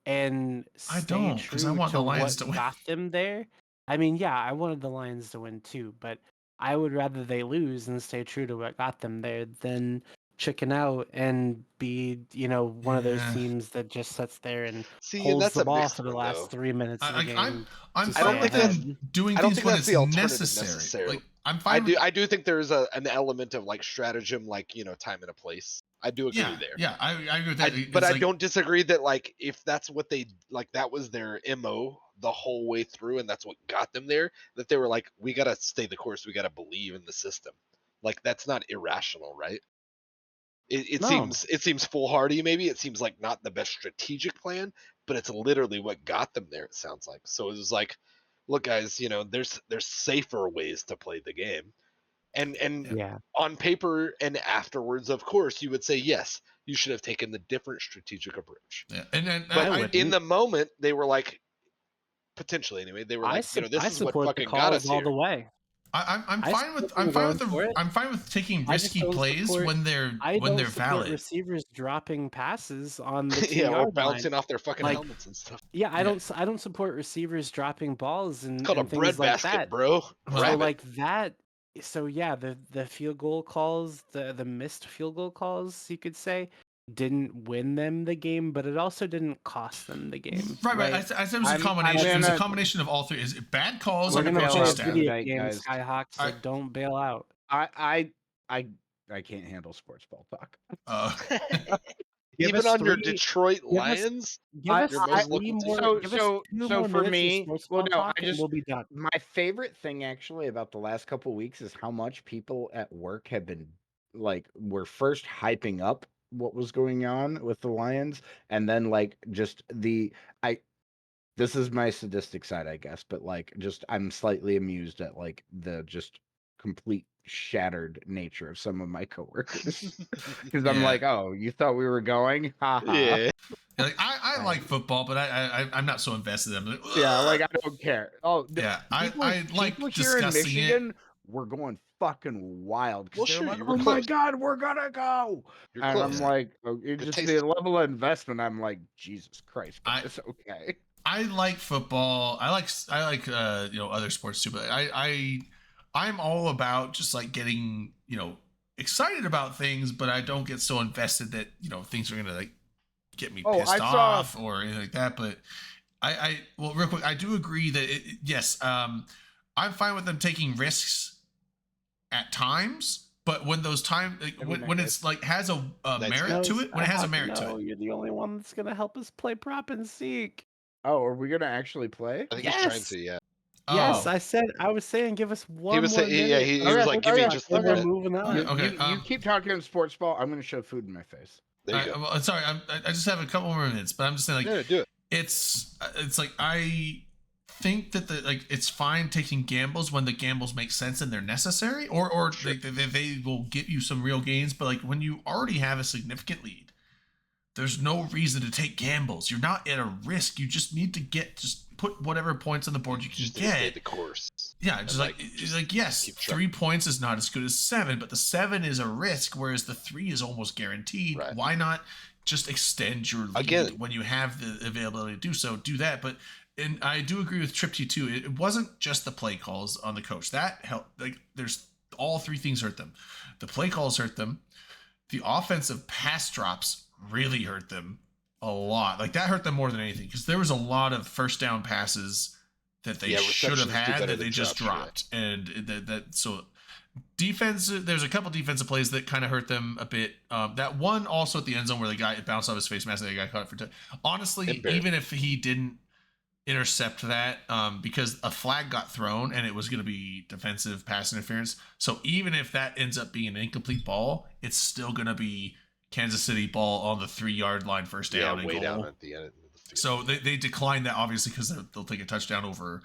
and I stay don't, true 'cause I want to the Lions what to win. got them there. I mean, yeah, I wanted the Lions to win too, but I would rather they lose and stay true to what got them there than chicken out and be, one of those Yeah. teams that just sits there and See, holds that's the a ball mixed for the one, last though. 3 minutes of the game. I'm to fine stay I don't think with that's- them doing I don't things think when that's it's the alternative necessary. necessarily. Like, I'm fine. I do think there is an element of like stratagem, like time and a place. I do agree there. Yeah, I agree with that. But It's I like, don't disagree that like if that's what they like, that was their MO the whole way through, and that's what got them there. That they were like, we gotta stay the course. We gotta believe in the system. Like that's not irrational, right? It No. seems foolhardy. Maybe it seems like not the best strategic plan, but it's literally what got them there. It sounds like. So it was like, look, guys, there's safer ways to play the game, and Yeah. on paper and afterwards, of course, you would say yes, you should have taken the different strategic approach. yeah. And then But I would. in the moment, they were like, potentially anyway, they were I like, this I is what support fucking the got us calls all here. the way. I'm I fine with support them going for it. I'm fine with taking I just risky don't plays support- when they're I don't support valid. receivers dropping passes on the Yeah, or 2-yard bouncing line. off their fucking Like, helmets and stuff. Yeah, I Yeah. don't support receivers dropping balls and, It's called a and bread things like basket, that. bro. Well, So Grab it. like that. So yeah, the field goal calls, the missed field goal calls, you could say, didn't win them the game, but it also didn't cost them the game. Right. I said it was a I'm combination. It was a gonna- combination of all three. Is it bad calls We're on the gonna coaching play a staff? video Night, game, guys. Skyhawk, so Alright. don't bail out. I can't handle sports ball talk. Give Even us on your three- Detroit give us- Lions, Give I- us your most three local more. team. Give us two more for minutes of me, sports well, ball no, talk I and just we'll be done. my favorite thing actually about the last couple weeks is how much people at work have been like were first hyping up what was going on with the Lions, and then like just this is my sadistic side, I guess, but like just I'm slightly amused at like the just complete shattered nature of some of my coworkers because I'm Yeah. like, oh, you thought we were going? Ha ha. Yeah. Like I like football, but I'm not so invested in it. Yeah, like I don't care. Oh, Yeah, I like people here in discussing it. Michigan were going fucking wild Well, because sure, like, you oh were my close. god, we're gonna go. You're And close. I'm like, oh, it's Good just taste. the level of investment. I'm like, Jesus Christ, I- guys, okay. I like football. I like other sports too, but I'm all about just like getting excited about things, but I don't get so invested that things are gonna like get me Oh, pissed I saw- off or anything like that. But well, real quick, I do agree that yes, I'm fine with them taking risks at times. But when those times, like, Every when night, it's like has a Nice merit guys. to it, when it has a merit to No, it, you're the only one that's gonna help us play prop and seek. Oh, are we gonna actually play? I think he's trying Yes! to. Yeah. Yes, Oh. I was saying give us one He was more saying, minute. yeah, he was Okay, like, give me okay, just the and we're minute. moving on. Okay, You keep talking sports ball. I'm gonna shove food in my face. There you go. well, sorry, I just have a couple more minutes, but I'm just saying, like, Yeah, do it. it's like I think that it's fine taking gambles when the gambles make sense and they're necessary, or Sure. they will get you some real gains. But like when you already have a significant lead, there's no reason to take gambles. You're not at a risk. You just need to put whatever points on the board you can Just need to stay get. the course. Yeah, just like, it's like yes, keep track. 3 points is not as good as 7, but the 7 is a risk, whereas the 3 is almost guaranteed. Right. Why not just extend your lead Again- when you have the availability to do so? Do that, and I do agree with Tripty too. It wasn't just the play calls on the coach that helped. Like there's all three things hurt them. The play calls hurt them. The offensive pass drops really hurt them a lot. Like that hurt them more than anything because there was a lot of first down passes that they Yeah, should have receptions do had better that than they just drops, dropped, and so defense. There's a couple defensive plays that kind of hurt them a bit. That one also at the end zone where the guy bounced off his face mask and the guy caught it for. Honestly, Embarrassing. even if he didn't intercept that, because a flag got thrown and it was going to be defensive pass interference. So even if that ends up being an incomplete ball, it's still going to be Kansas City ball on the 3-yard line, first Yeah, down and way goal. down at the end. Of the field. So they declined that obviously because they'll take a touchdown over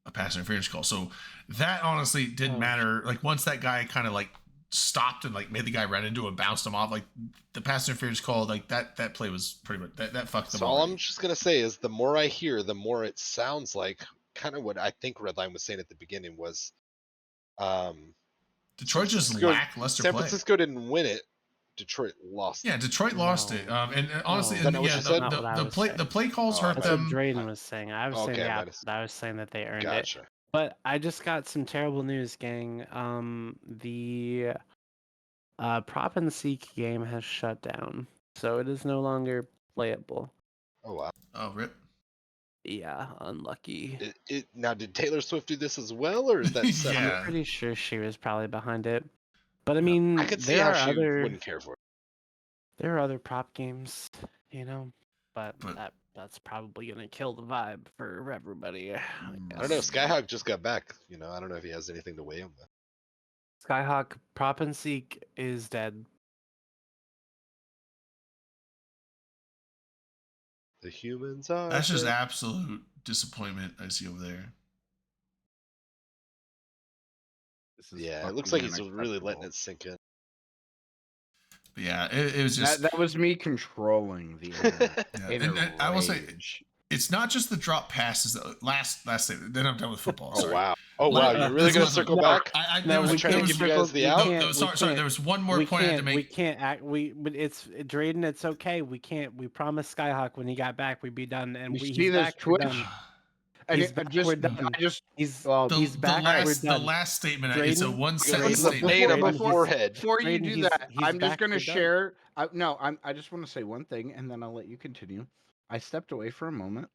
a pass interference call. So that honestly didn't Oh. matter. Like once that guy kind of like stopped and like made the guy run into him and bounced him off, like the pass interference call, like that play was pretty much that fucked them So all already. I'm just gonna say is the more I hear, the more it sounds like kind of what I think Redline was saying at the beginning was, Detroit just Francisco- lackluster San play. Francisco didn't win it. Detroit lost. Yeah, Detroit lost No. it. And honestly, No. Is that not what yeah, you said? Not what I the was play saying. the play calls Oh, hurt That's them. what Drayden was saying. I was saying Okay, the I might opposite. I was saying that they earned it. Gotcha. But I just got some terrible news, gang. The prop and seek game has shut down, so it is no longer playable. Oh wow. Oh, rip. Yeah, unlucky. Now did Taylor Swift do this as well, or is that separate? Yeah. I'm pretty sure she was probably behind it. But I mean, I could see there how are she other wouldn't care for it. there are other prop games, but But- that's probably gonna kill the vibe for everybody. I don't know. guess. Skyhawk just got back. I don't know if he has anything to weigh him with. Skyhawk prop and seek is dead. The humans are. That's just dead. absolute disappointment I see over there. This is Yeah, it looks fucking like he's really letting unacceptable. it sink in. But yeah, it was just That was me controlling the internet. yeah. in And a I will say rage. it's not just the drop passes. Last thing, then I'm done with football. Oh Sorry. wow! Oh wow! You're really This gonna was- circle no, back? I No, there was we trying to can't give you guys the circle- out? we No, can't- sorry, we sorry. can't- There was one more we point I had to can't. We make. can't act. But it's Drayden. It's okay. We can't. We promised Skyhawk when he got back we'd be done, and You see he's this back, we're Twitch? done. And He's it, back, just, we're done. I just, He's well, he's back. We're the done. last statement. It's a Drayden- one We're gonna sentence put the statement. paint on my Drayden, forehead. before you Drayden, do he's- that, he's I'm just back, going to we're done. share. I just want to say one thing, and then I'll let you continue. I stepped away for a moment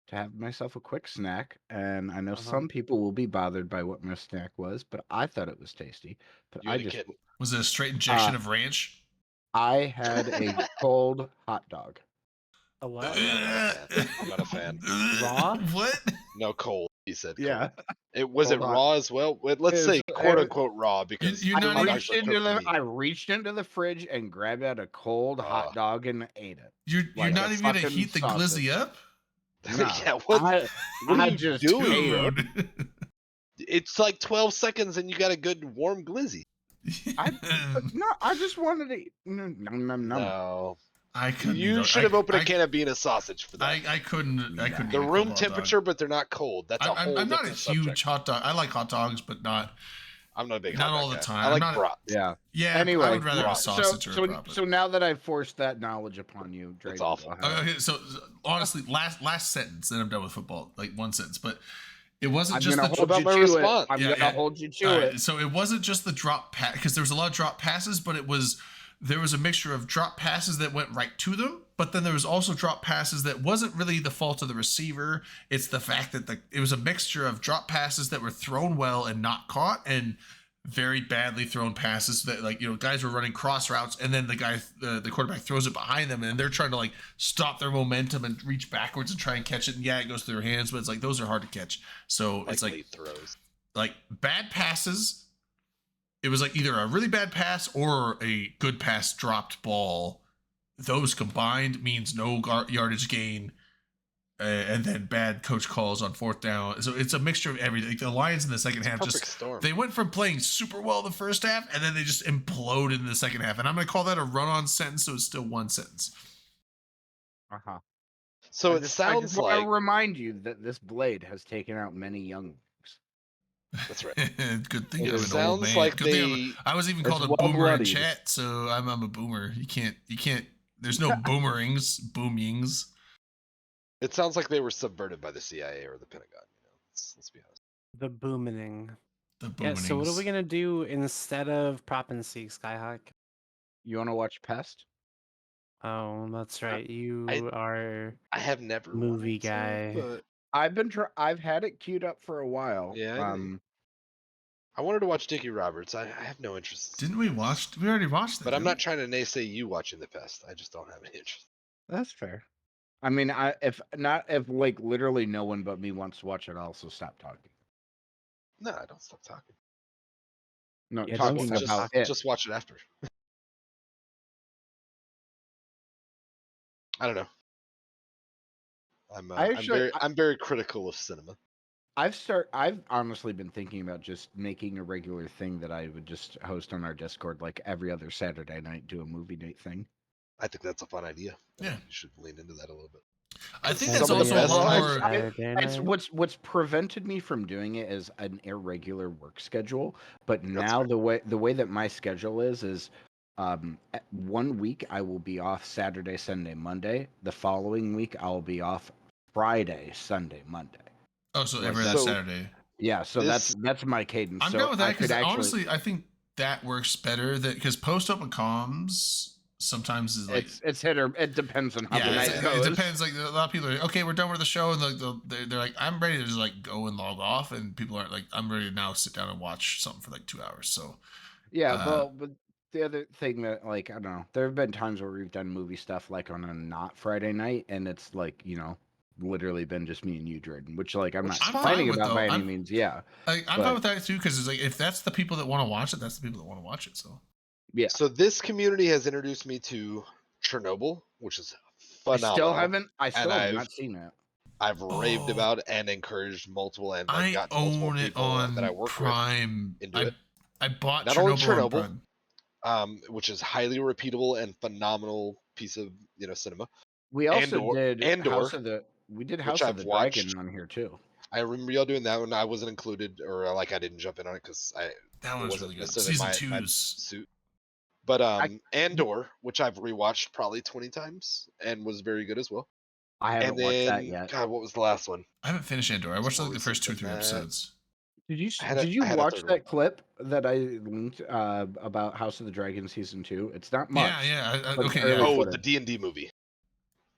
to have myself a quick snack, and I know some people will be bothered by what my snack was, but I thought it was tasty. But You I ate a just, kitten. Was it a straight injection of ranch? I had a cold hot dog. A what? I'm not a fan. Raw? What? No, cold. He said. Cold. Yeah. It was Cold it hot. raw as well. Let's It say was- quote unquote raw because you're not hot even- dogs are cooked meat. I reached into the fridge and grabbed out a cold hot dog and ate it. You're Like not a even gonna fucking heat the sausage. glizzy up? Nah, Yeah, what I are you just doing? ate it. Dude. It's like 12 seconds and you got a good warm glizzy. No, I just wanted to eat. Nom, nom, nom. No. I couldn't. You should have opened a can of Vienna sausage for that. I couldn't. I couldn't. The eat a room cold hot dog. temperature, but they're not cold. That's a whole I'm not a different huge subject. hot dog. I like hot dogs, but not. I'm not a big not hot dog all the guy. time. I I'm like not- brat. Yeah. Yeah. Anyway, I would rather have a so sausage or a so, brat. but- so now that I've forced that knowledge upon you, Drayden, It's awful. go ahead. Okay, so honestly, last sentence, then I'm done with football. Like one sentence, but it wasn't I'm just gonna the hold hold you you to to it. response. I'm Yeah, gonna yeah. hold you to All right, it. so it wasn't just the drop pass because there was a lot of drop passes, but there was a mixture of drop passes that went right to them, but then there was also drop passes that wasn't really the fault of the receiver. It's the fact that it was a mixture of drop passes that were thrown well and not caught, and very badly thrown passes that, like, guys were running cross routes, and then the quarterback throws it behind them, and they're trying to like stop their momentum and reach backwards and try and catch it, and yeah, it goes through their hands, but it's like those are hard to catch. So it's like late throws. like bad passes. It was like either a really bad pass or a good pass dropped ball. Those combined means no yardage gain, and then bad coach calls on fourth down. So it's a mixture of everything. Like the Lions in the second half Perfect storm. they went from playing super well the first half, and then they just imploded in the second half. And I'm going to call that a run-on sentence, so it's still one sentence. Uh-huh. So I it just sounds want like to remind you that this blade has taken out many young ones. that's right. Good thing It I'm an old sounds man. like Good thing I was even It's called a boomer in well-bloodied. chat, so I'm a boomer. You can't. There's no boomerings, boomyings. It sounds like they were subverted by the CIA or the Pentagon. Let's be honest. The booming. The Yeah, so what are boomerings. we gonna do instead of Prop and Seek, Skyhawk? You want to watch Pest? Oh, that's right. You I- are I have never Movie wanted to, guy. but I've had it queued up for a while. Yeah, I know. I wanted to watch Dickie Roberts. I have no interest. Didn't we watch? We already watched it. But I'm didn't not we? trying to naysay you watching The Pest. I just don't have any interest. That's fair. I mean, if like literally no one but me wants to watch it, I'll also stop talking. No, I don't stop talking. No, Yeah, don't talking stop about it. Just watch it after. I don't know. I'm very critical of cinema. I've honestly been thinking about just making a regular thing that I would just host on our Discord, like every other Saturday night, do a movie night thing. I think that's a fun idea. Yeah. You should lean into that a little bit. I think Some that's of the also a best lot times- more. It's what's prevented me from doing it is an irregular work schedule. But now the way that my schedule is 1 week I will be off Saturday, Sunday, Monday. The following week I will be off Friday, Sunday, Monday. Oh, so Like every that. other So- Saturday. Yeah, so This- that's my cadence. I'm so down with I that because could actually, honestly, I think that works better. Because post open comms sometimes is like. it's hit or it depends on how the Yeah, night it goes. depends. Like a lot of people are like, okay, we're done with the show, and they're like, I'm ready to just like go and log off, and people aren't like, I'm ready to now sit down and watch something for like 2 hours. So Yeah, Uh, but the other thing that, like, I don't know, there have been times where we've done movie stuff like on a not Friday night, and it's like, literally been just me and you, Jordan, which like I'm Which not is fine complaining with, about though. by any I'm- means. Yeah, I'm But- fine with that too, because it's like if that's the people that want to watch it, that's the people that want to watch it. So yeah. So this community has introduced me to Chernobyl, which is phenomenal. I still have I've- not seen it. I've raved Oh. about and encouraged multiple and like, I got multiple own it people on that I work Prime. into it. I bought Not only Chernobyl on Chernobyl, Prime. which is highly repeatable and phenomenal piece of cinema. We also did Andor, House of the House I've of the watched. Dragon on here too. I remember y'all doing that one. I wasn't included, or like I didn't jump in on it because That one was wasn't really good. necessarily Season my 2's. suit. But Andor, which I've rewatched probably 20 times and was very good as well. I haven't And watched that then, yet. God, what was the last one? I haven't finished Andor. I watched like more the first 2 or recent 3 than that. episodes. Did you I had a watch third one. that clip that I linked about House of the Dragon season 2? It's not much. Yeah. but it's Okay, early yeah. Oh, footage. the D&D movie.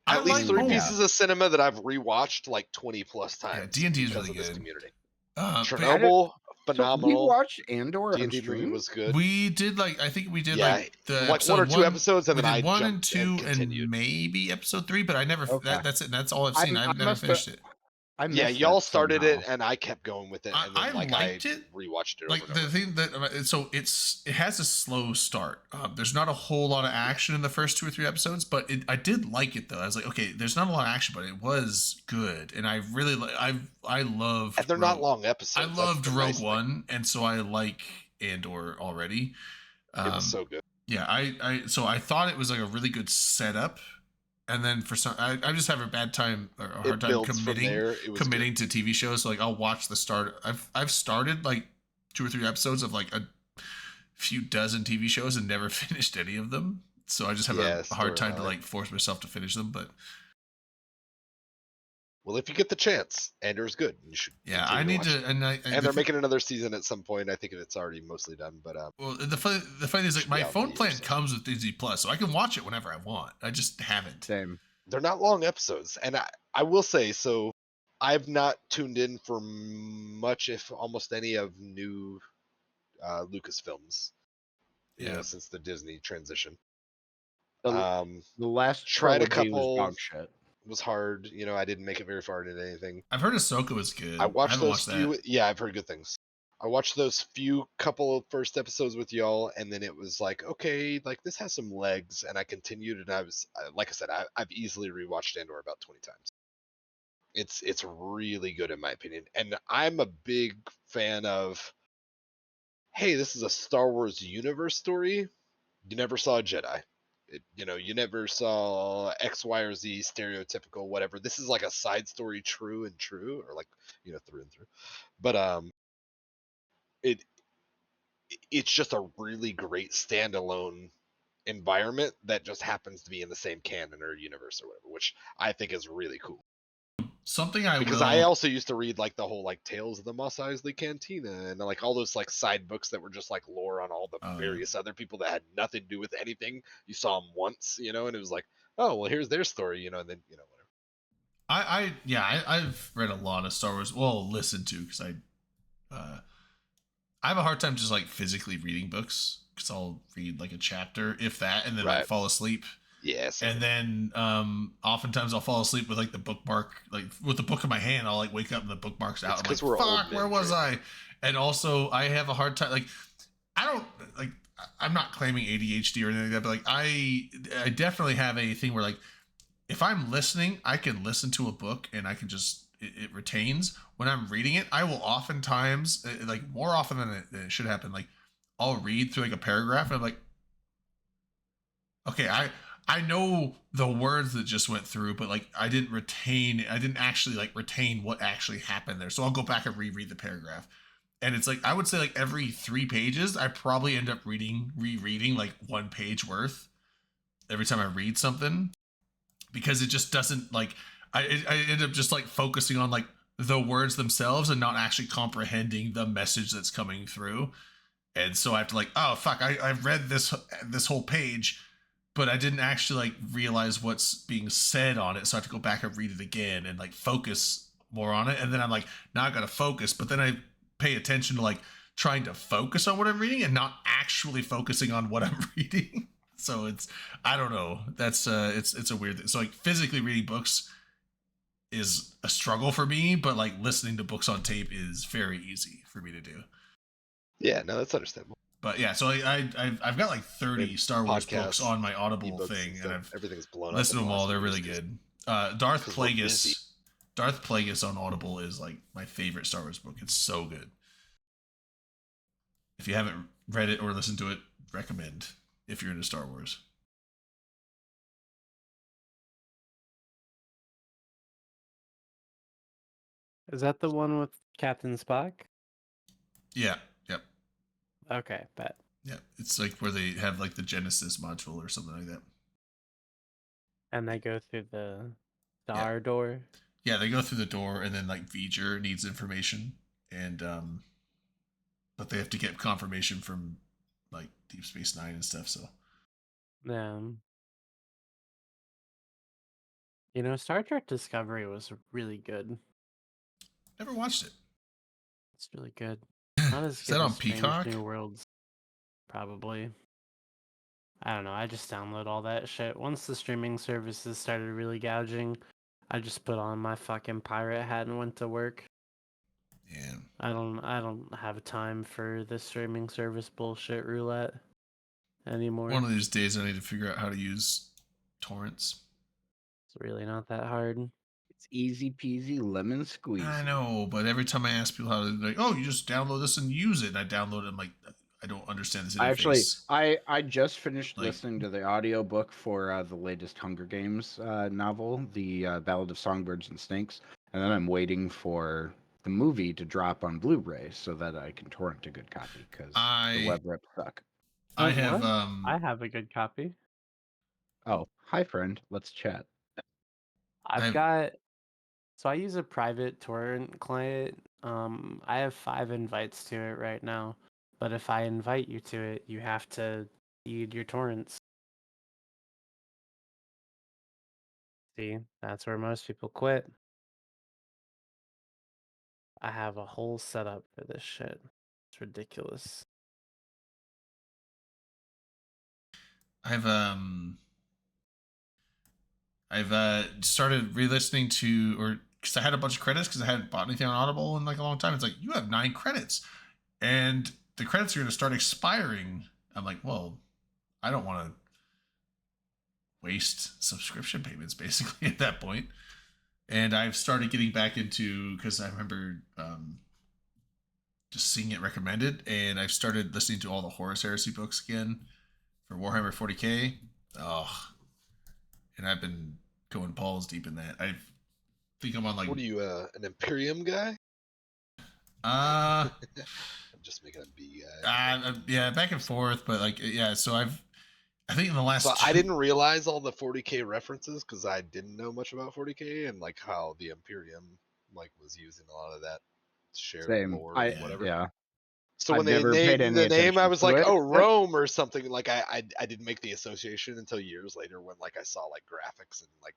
I At least like 3 yeah. pieces of cinema that I've rewatched like 20 plus Yeah, times D&D is because really of this good. community. But Chernobyl, So we phenomenal. watched Andor on D&D movie stream. was good. we did like I think we did Yeah, like the like episode 1 or 2 1, episodes, and we then did I 1 and jumped 2 and and continued. maybe episode 3, but I never Okay. that's it. That's all I've I- seen. I I've never must have- finished it. I Yeah, missed y'all that started it, somehow. and I kept going with it, I and then like liked I it. rewatched it Like over the and over. thing that so it has a slow start. There's not a whole lot of action in the first 2 or 3 episodes, but I did like it though. I was like, okay, there's not a lot of action, but it was good, and I really I loved. And they're not long episodes. I That's loved the Rogue nice thing. One, and so I like Andor already. It was so good. Yeah, so I thought it was like a really good setup, and then for some I just have a bad time or a hard It time builds from committing there. It was committing to TV shows. So like I'll watch the start. I've started like 2 or 3 episodes of like a few dozen TV shows and never finished any of them. So I just have Yeah, a hard time to storyline. like force myself to finish them. But Well, if you get the chance, Andor's good. You should. yeah, continue I need watch it. to. And And they're making another season at some point. I think it's already mostly done, but Well, the funny thing is like Should my be out in phone a year or plan so. comes with Disney Plus, so I can watch it whenever I want. I just haven't. Same. they're not long episodes. And I will say, so I've not tuned in for much, if almost any, of new Lucasfilms, Yeah. since the Disney transition. The last tried a trilogy was couple- dog shit. Was hard. I didn't make it very far into anything. I've heard Ahsoka was good. I watched haven't those watched few. that. Yeah, I've heard good things. I watched those few couple of first episodes with y'all, and then it was like, okay, like this has some legs, and I continued, and I was like I said, I've easily rewatched Andor about 20 times. It's really good in my opinion, and I'm a big fan of. Hey, this is a Star Wars universe story. You never saw a Jedi. You never saw X, Y, or Z stereotypical whatever. This is like a side story, true, or like through and through. But it's just a really great standalone environment that just happens to be in the same canon or universe or whatever, which I think is really cool. Something I Because will. I also used to read like the whole like Tales of the Mos Eisley Cantina and like all those like side books that were just like lore on all the Oh, yeah. various other people that had nothing to do with anything. You saw them once, and it was like, oh well, here's their story, and then whatever. I've read a lot of Star Wars. Well, listened to because I have a hard time just like physically reading books because I'll read like a chapter, if that, and then like Right. fall asleep. Yes. And then oftentimes I'll fall asleep with like the bookmark, like with the book in my hand. I'll like wake up and the bookmark's out. It's I'm 'cause like, we're old fuck, men, where was Drew. I? And also I have a hard time. Like, I don't like. I'm not claiming ADHD or anything like that, but like I definitely have a thing where like if I'm listening, I can listen to a book and I can just it retains. When I'm reading it, I will oftentimes like more often than it should happen. Like I'll read through like a paragraph and I'm like, okay, I know the words that just went through, but like I didn't actually like retain what actually happened there. So I'll go back and reread the paragraph. And it's like I would say like every 3 pages, I probably end up rereading like 1 page worth every time I read something. Because it just doesn't like I end up just like focusing on like the words themselves and not actually comprehending the message that's coming through. And so I have to like, oh fuck, I've read this whole page, but I didn't actually like realize what's being said on it. So I have to go back and read it again and like focus more on it. And then I'm like, now I gotta focus, but then I pay attention to like trying to focus on what I'm reading and not actually focusing on what I'm reading. So I don't know. That's it's a weird thing. So like physically reading books is a struggle for me, but like listening to books on tape is very easy for me to do. Yeah, no, that's understandable. But yeah, so I've got like 30 And Star Wars podcasts, books on my Audible ebooks thing, and stuff, I've everything's blown up. listened to in them the all. last They're few really years 'cause- good. Darth 'cause we're busy. Plagueis. Darth Plagueis on Audible is like my favorite Star Wars book. It's so good. If you haven't read it or listened to it, recommend if you're into Star Wars. Is that the one with Captain Spock? Yeah, yep, Okay, bet. yep. It's like where they have like the Genesis module or something like that. And they go through the The Yeah. R door. Yeah, they go through the door, and then like V'ger needs information, and but they have to get confirmation from like Deep Space Nine and stuff. So Star Trek Discovery was really good. never watched it. It's really good. Not as Is good that on as Strange Peacock? New Worlds, probably. I don't know. I just download all that shit. Once the streaming services started really gouging, I just put on my fucking pirate hat and went to work. Yeah. I don't have time for the streaming service bullshit roulette anymore. One of these days, I need to figure out how to use torrents. It's really not that hard. It's easy peasy lemon squeezy. I know, but every time I ask people how to, like, oh, you just download this and use it, and I download it, I'm like, I don't understand this interface. I just finished Like- listening to the audiobook for the latest Hunger Games novel, the Ballad of Songbirds and Snakes, and then I'm waiting for the movie to drop on Blu-ray so that I can torrent a good copy because the web rips suck. I Oh, have what? I have a good copy. Oh, hi friend, let's chat. So I use a private torrent client. I have 5 invites to it right now, but if I invite you to it, you have to feed your torrents. See, that's where most people quit. I have a whole setup for this shit. It's ridiculous. I've started re-listening to, or because I had a bunch of credits because I hadn't bought anything on Audible in like a long time. It's like, you have 9 credits, and the credits are going to start expiring. I'm like, well, I don't want to waste subscription payments basically at that point. And I've started getting back into, because I remember just seeing it recommended, and I've started listening to all the Horus Heresy books again for Warhammer 40k. Oh, and I've been going balls deep in that. I think I'm on like, What are you, an Imperium guy? uh I'm just making a B guy. yeah, back and forth, but like, yeah. So I think in the last, So I didn't realize all the 40k references because I didn't know much about 40k and like how the Imperium like was using a lot of that shared Same. lore or whatever. Yeah. So when I've they never paid named any the name, I attention was to like, it. oh, Rome or something. Like I didn't make the association until years later when like I saw like graphics and like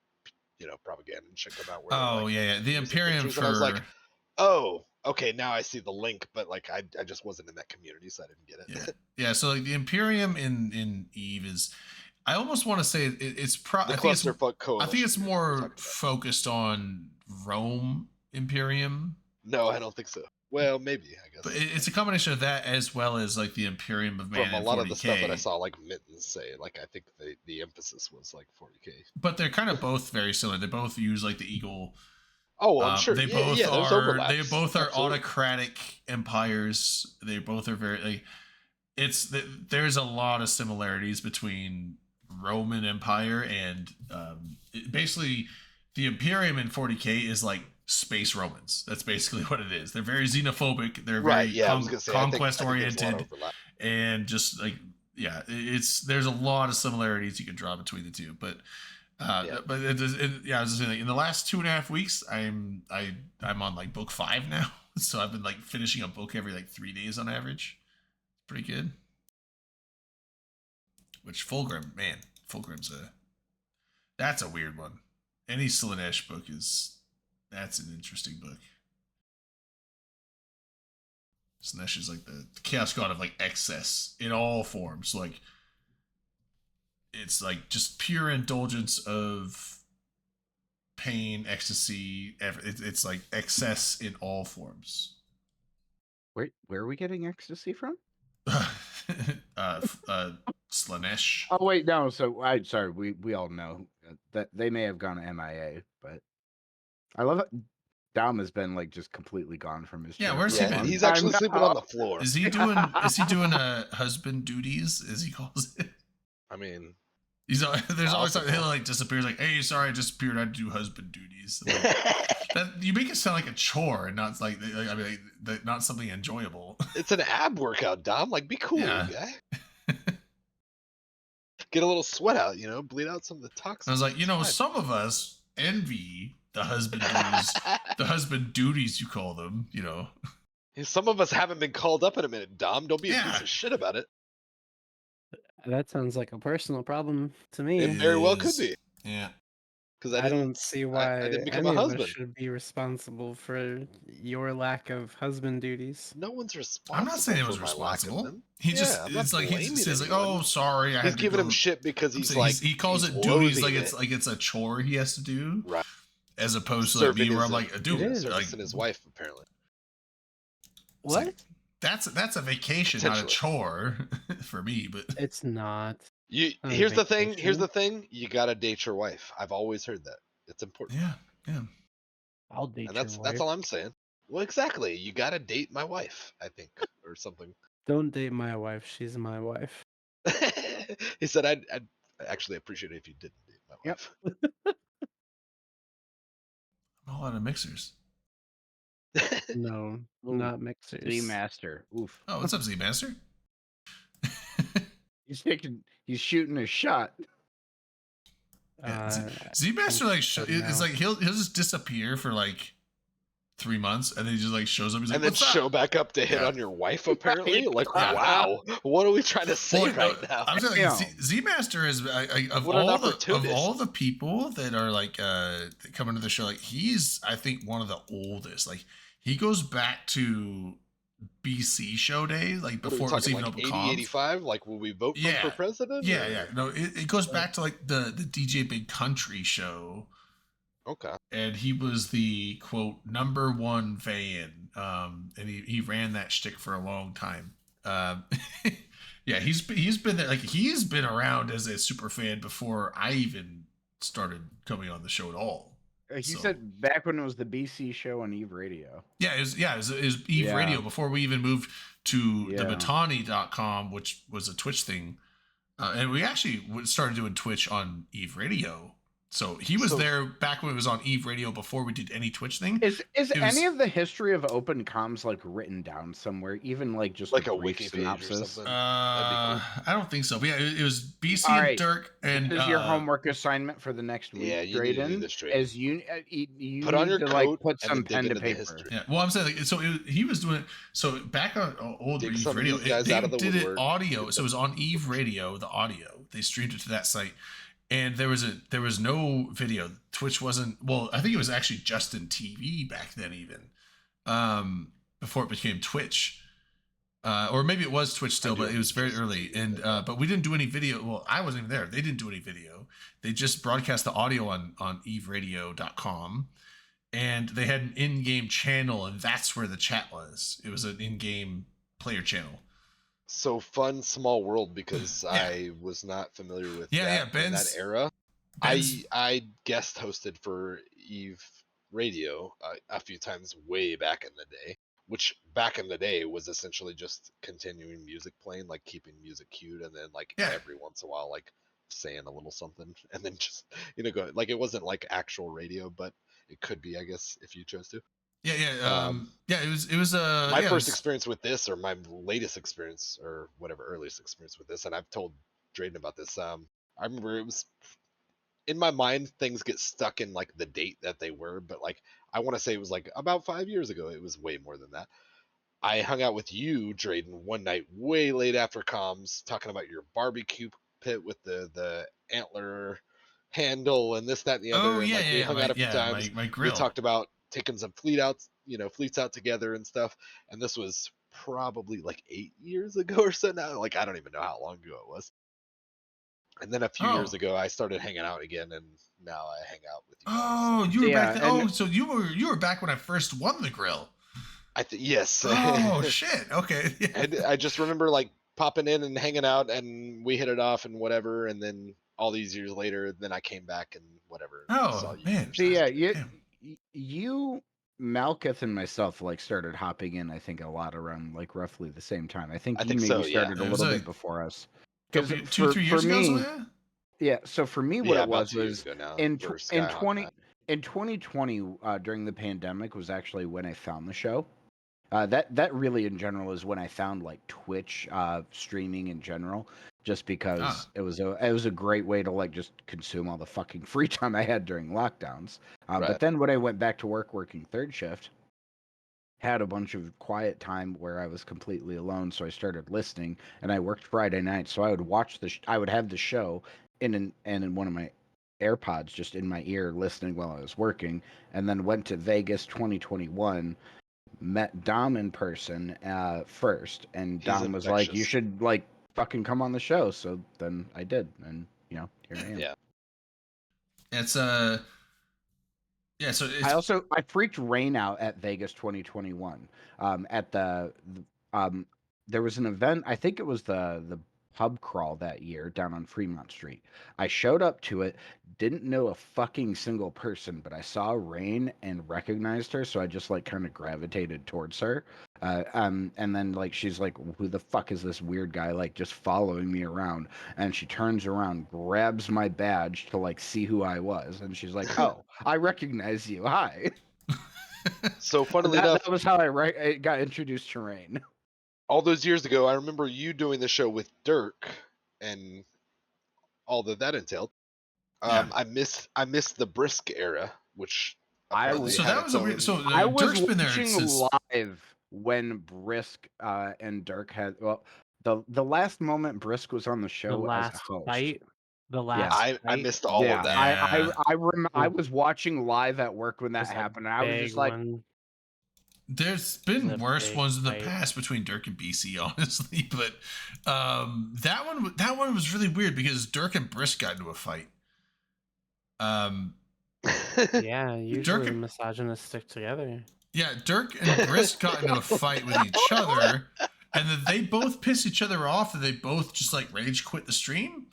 propaganda and shit come out. Where they're, oh like, yeah, the using Imperium pictures, for, and I was like, oh, okay, now I see the link, but like I just wasn't in that community, so I didn't get it. yeah. So like the Imperium in Eve is, I almost want to say it's The I think it's clusterfuck coalition. I think it's you're more talking about. focused on Rome Imperium, No, I don't think so. Well, maybe, I guess. but it's a combination of that as well as like the Imperium of Man From a and lot 40K. of the stuff that I saw, like Mittens say, like I think the emphasis was like 40k. But they're kind of both very similar. They both use like the eagle. Oh, well, I'm sure. They Yeah, both yeah, there's are. overlaps. They both are Absolutely. autocratic empires. They both are very. Like, there's a lot of similarities between Roman Empire and basically the Imperium in 40k is like space Romans. That's basically what it is. They're very xenophobic. They're very Right. Yeah, I was gonna say, conquest I think there's a lot oriented, of overlap. and just like, yeah, there's a lot of similarities you can draw between the two, but. Yeah. But I was just saying, like, in the last 2.5 weeks, I'm on like book 5 now, so I've been like finishing a book every like 3 days on average. Pretty good. Which Fulgrim's that's a weird one. Any Slaanesh book that's an interesting book. Slaanesh is like the chaos god of like excess in all forms, like. It's like just pure indulgence of pain, ecstasy. It's like excess in all forms. Where are we getting ecstasy from? Slaanesh. Oh wait, no. So sorry, we all know that they may have gone MIA, but I love it. Dom has been like just completely gone from his. Yeah, chair where's for he a been? long He's actually time sleeping now. on the floor. Is he doing husband duties, as he calls it? I mean, There's always Possible. he'll like disappears like, hey, sorry, I disappeared. I had to do husband duties. Like, that you make it sound like a chore and not like I mean like, not something enjoyable. it's an ab workout, Dom. Like, be cool, Yeah. guy. Get a little sweat out, bleed out some of the toxins. I was like, It's fine. some of us envy the husband duties you call them, you know. Some of us haven't been called up in a minute, Dom. Don't be a Yeah. piece of shit about it. That sounds like a personal problem to me. It very well could is. be. Yeah. Because I don't see why I didn't become any a of us husband. should be responsible for your lack of husband duties. No one's responsible. I'm not saying it for was my lack of responsible. them. He Yeah, just I'm not it's like he blaming says like, anyone. "Oh, sorry, I He's had to giving go." him shit because I'm he's saying like he calls he's it duties loathing like it's a chore he has to do, Right. as opposed to like me Serving where I'm his- like, dude, is. like servicing his wife apparently. it's like, that's a vacation, not a Potentially. chore for me. But It's not. You On here's the thing. Here's vacation. the thing. You gotta date your wife. I've always heard that. It's important. yeah. I'll date And your that's wife. all I'm saying. Well, exactly. You gotta date my wife, I think, or something. Don't date my wife. She's my wife. He said, I'd actually appreciate it if you didn't date my Yep. wife. I'm all out of mixers. No, Ooh, not mixers. Z Master. Oof. Oh, what's up, Z Master? He's shooting a shot. Z Master like said it's no. like he'll just disappear for like 3 months and then he just like shows up. He's like, And then "What's up?" show back up to hit Yeah. on your wife, apparently. Like, Yeah. wow. What are we trying to say Well, no, right now? I'm saying Yeah. like, Z Master is of What an all opportunist. the people that are like that come into the show, like he's I think one of the oldest. Like he goes back to BC show days, like What are we before it was talking, even like open 80, comms. 85? Like, will we vote Yeah. for president? Yeah, or- yeah. No, it goes back to like the DJ Big Country show. Okay. And he was the quote #1 fan, and he ran that shtick for a long time. Yeah, he's been there, like he's been around as a super fan before I even started coming on the show at all. He So- said back when it was the BC show on Eve Radio. Yeah, it was Eve Yeah. Radio before we even moved to Yeah. thebatani.com, which was a Twitch thing, and we actually started doing Twitch on Eve Radio. So he was So- there back when it was on Eve Radio before we did any Twitch thing. Is It any was- of the history of open comms like written down somewhere, even like just Like a brief wiki page or synopsis? something. I don't think so. But yeah, it was BC All and right. Dirk and This is your homework assignment for the next week. Yeah, you need to do Drayden, this, Drayden. as you Put on need your to coat like put and some then dig pen to into the paper. history. Yeah, well, I'm saying like, so he was doing it. So back on old Dig Eve some of Radio, these guys they out of the did woodwork. it audio. So it was on Eve Radio, the audio. They streamed it to that site, and there was no video. Twitch wasn't. Well, I think it was actually Justin TV back then, even before it became Twitch. Or maybe it was Twitch still, but it was very early. And but we didn't do any video. Well, I wasn't even there. They didn't do any video. They just broadcast the audio on everadio.com. And they had an in-game channel, and that's where the chat was. It was an in-game player channel. So fun, small world, because Yeah. I was not familiar with Yeah, yeah, that, in Ben's- that era. Ben's- I guest hosted for Eve Radio a few times way back in the day, which back in the day was essentially just continuing music playing, like keeping music queued, and then like Yeah. every once in a while, like saying a little something, and then just go like it wasn't like actual radio, but it could be, I guess, if you chose to. Yeah. Yeah, it was My yeah, it first was- experience with this, or my latest experience, or whatever, earliest experience with this, and I've told Drayden about this. I remember it was in my mind, things get stuck in like the date that they were, but like I want to say it was like about 5 years ago. It was way more than that. I hung out with you, Drayden, one night way late after comms, talking about your barbecue pit with the antler handle and this, that, and the other. Oh and, yeah, like, we yeah, hung out a few times. my We grill. talked about taking some fleets out together and stuff. And this was probably like 8 years ago or so now. Like I don't even know how long ago it was. And then a few years Oh. ago, I started hanging out again, and now I hang out with you. guys. Oh, you were Yeah, back. Oh, and- so you were back when I first won the grill. Yes. Oh shit. Okay. I just remember like popping in and hanging out, and we hit it off and whatever. And then all these years later, then I came back and whatever. and Oh, saw you man. and So your yeah, sister. you, Malkith, and myself like started hopping in. I think a lot around like roughly the same time. I think I you think maybe so, yeah. started It a was little like bit before us. Couple- Because 2-3 years for ago. me, something like yeah. So for me, what Yeah, it about was 2 years was ago now. in for in Skyhawk 20 Night. in 2020 during the pandemic was actually when I found the show. That really in general is when I found like Twitch streaming in general. just because it was a great way to like just consume all the fucking free time I had during lockdowns. Right. But then when I went back to working third shift, had a bunch of quiet time where I was completely alone, so I started listening, and I worked Friday night, so I would watch I would have the show in one of my AirPods just in my ear listening while I was working, and then went to Vegas 2021, met Dom in person first, and He's Dom was like, "You infectious. should like fucking come on the show." So then I did, and here I am. Yeah. It's yeah. So it's, I freaked Rain out at Vegas 2021. At there was an event. I think it was the pub crawl that year down on Fremont Street. I showed up to it, didn't know a fucking single person, but I saw Rain and recognized her, so I just like kind of gravitated towards her. And then like she's like, "Who the fuck is this weird guy like just following me around?" And she turns around, grabs my badge to like see who I was, and she's like, "Oh, I recognize you. Hi." So funnily That, enough, that was how I got introduced to Rain. all those years ago, I remember you doing the show with Dirk and all that entailed. Yeah. I missed the Brisk era, which I apparently so had that its was a own- weird. So I was Dirk's been there watching since. live when Brisk and Dirk had the last moment Brisk was on the The show as a last host. fight. The last I fight. missed all Yeah, of that. I was watching live at work when that was a happened, and I was big just like, one. There's a been worse big ones in the fight. past between Dirk and BC, honestly, but that one was really weird because Dirk and Brisk got into a fight. Yeah, usually and- misogynists stick together. Yeah, Dirk and Brisk got into a fight with each other, and then they both pissed each other off, and they both just like rage quit the stream.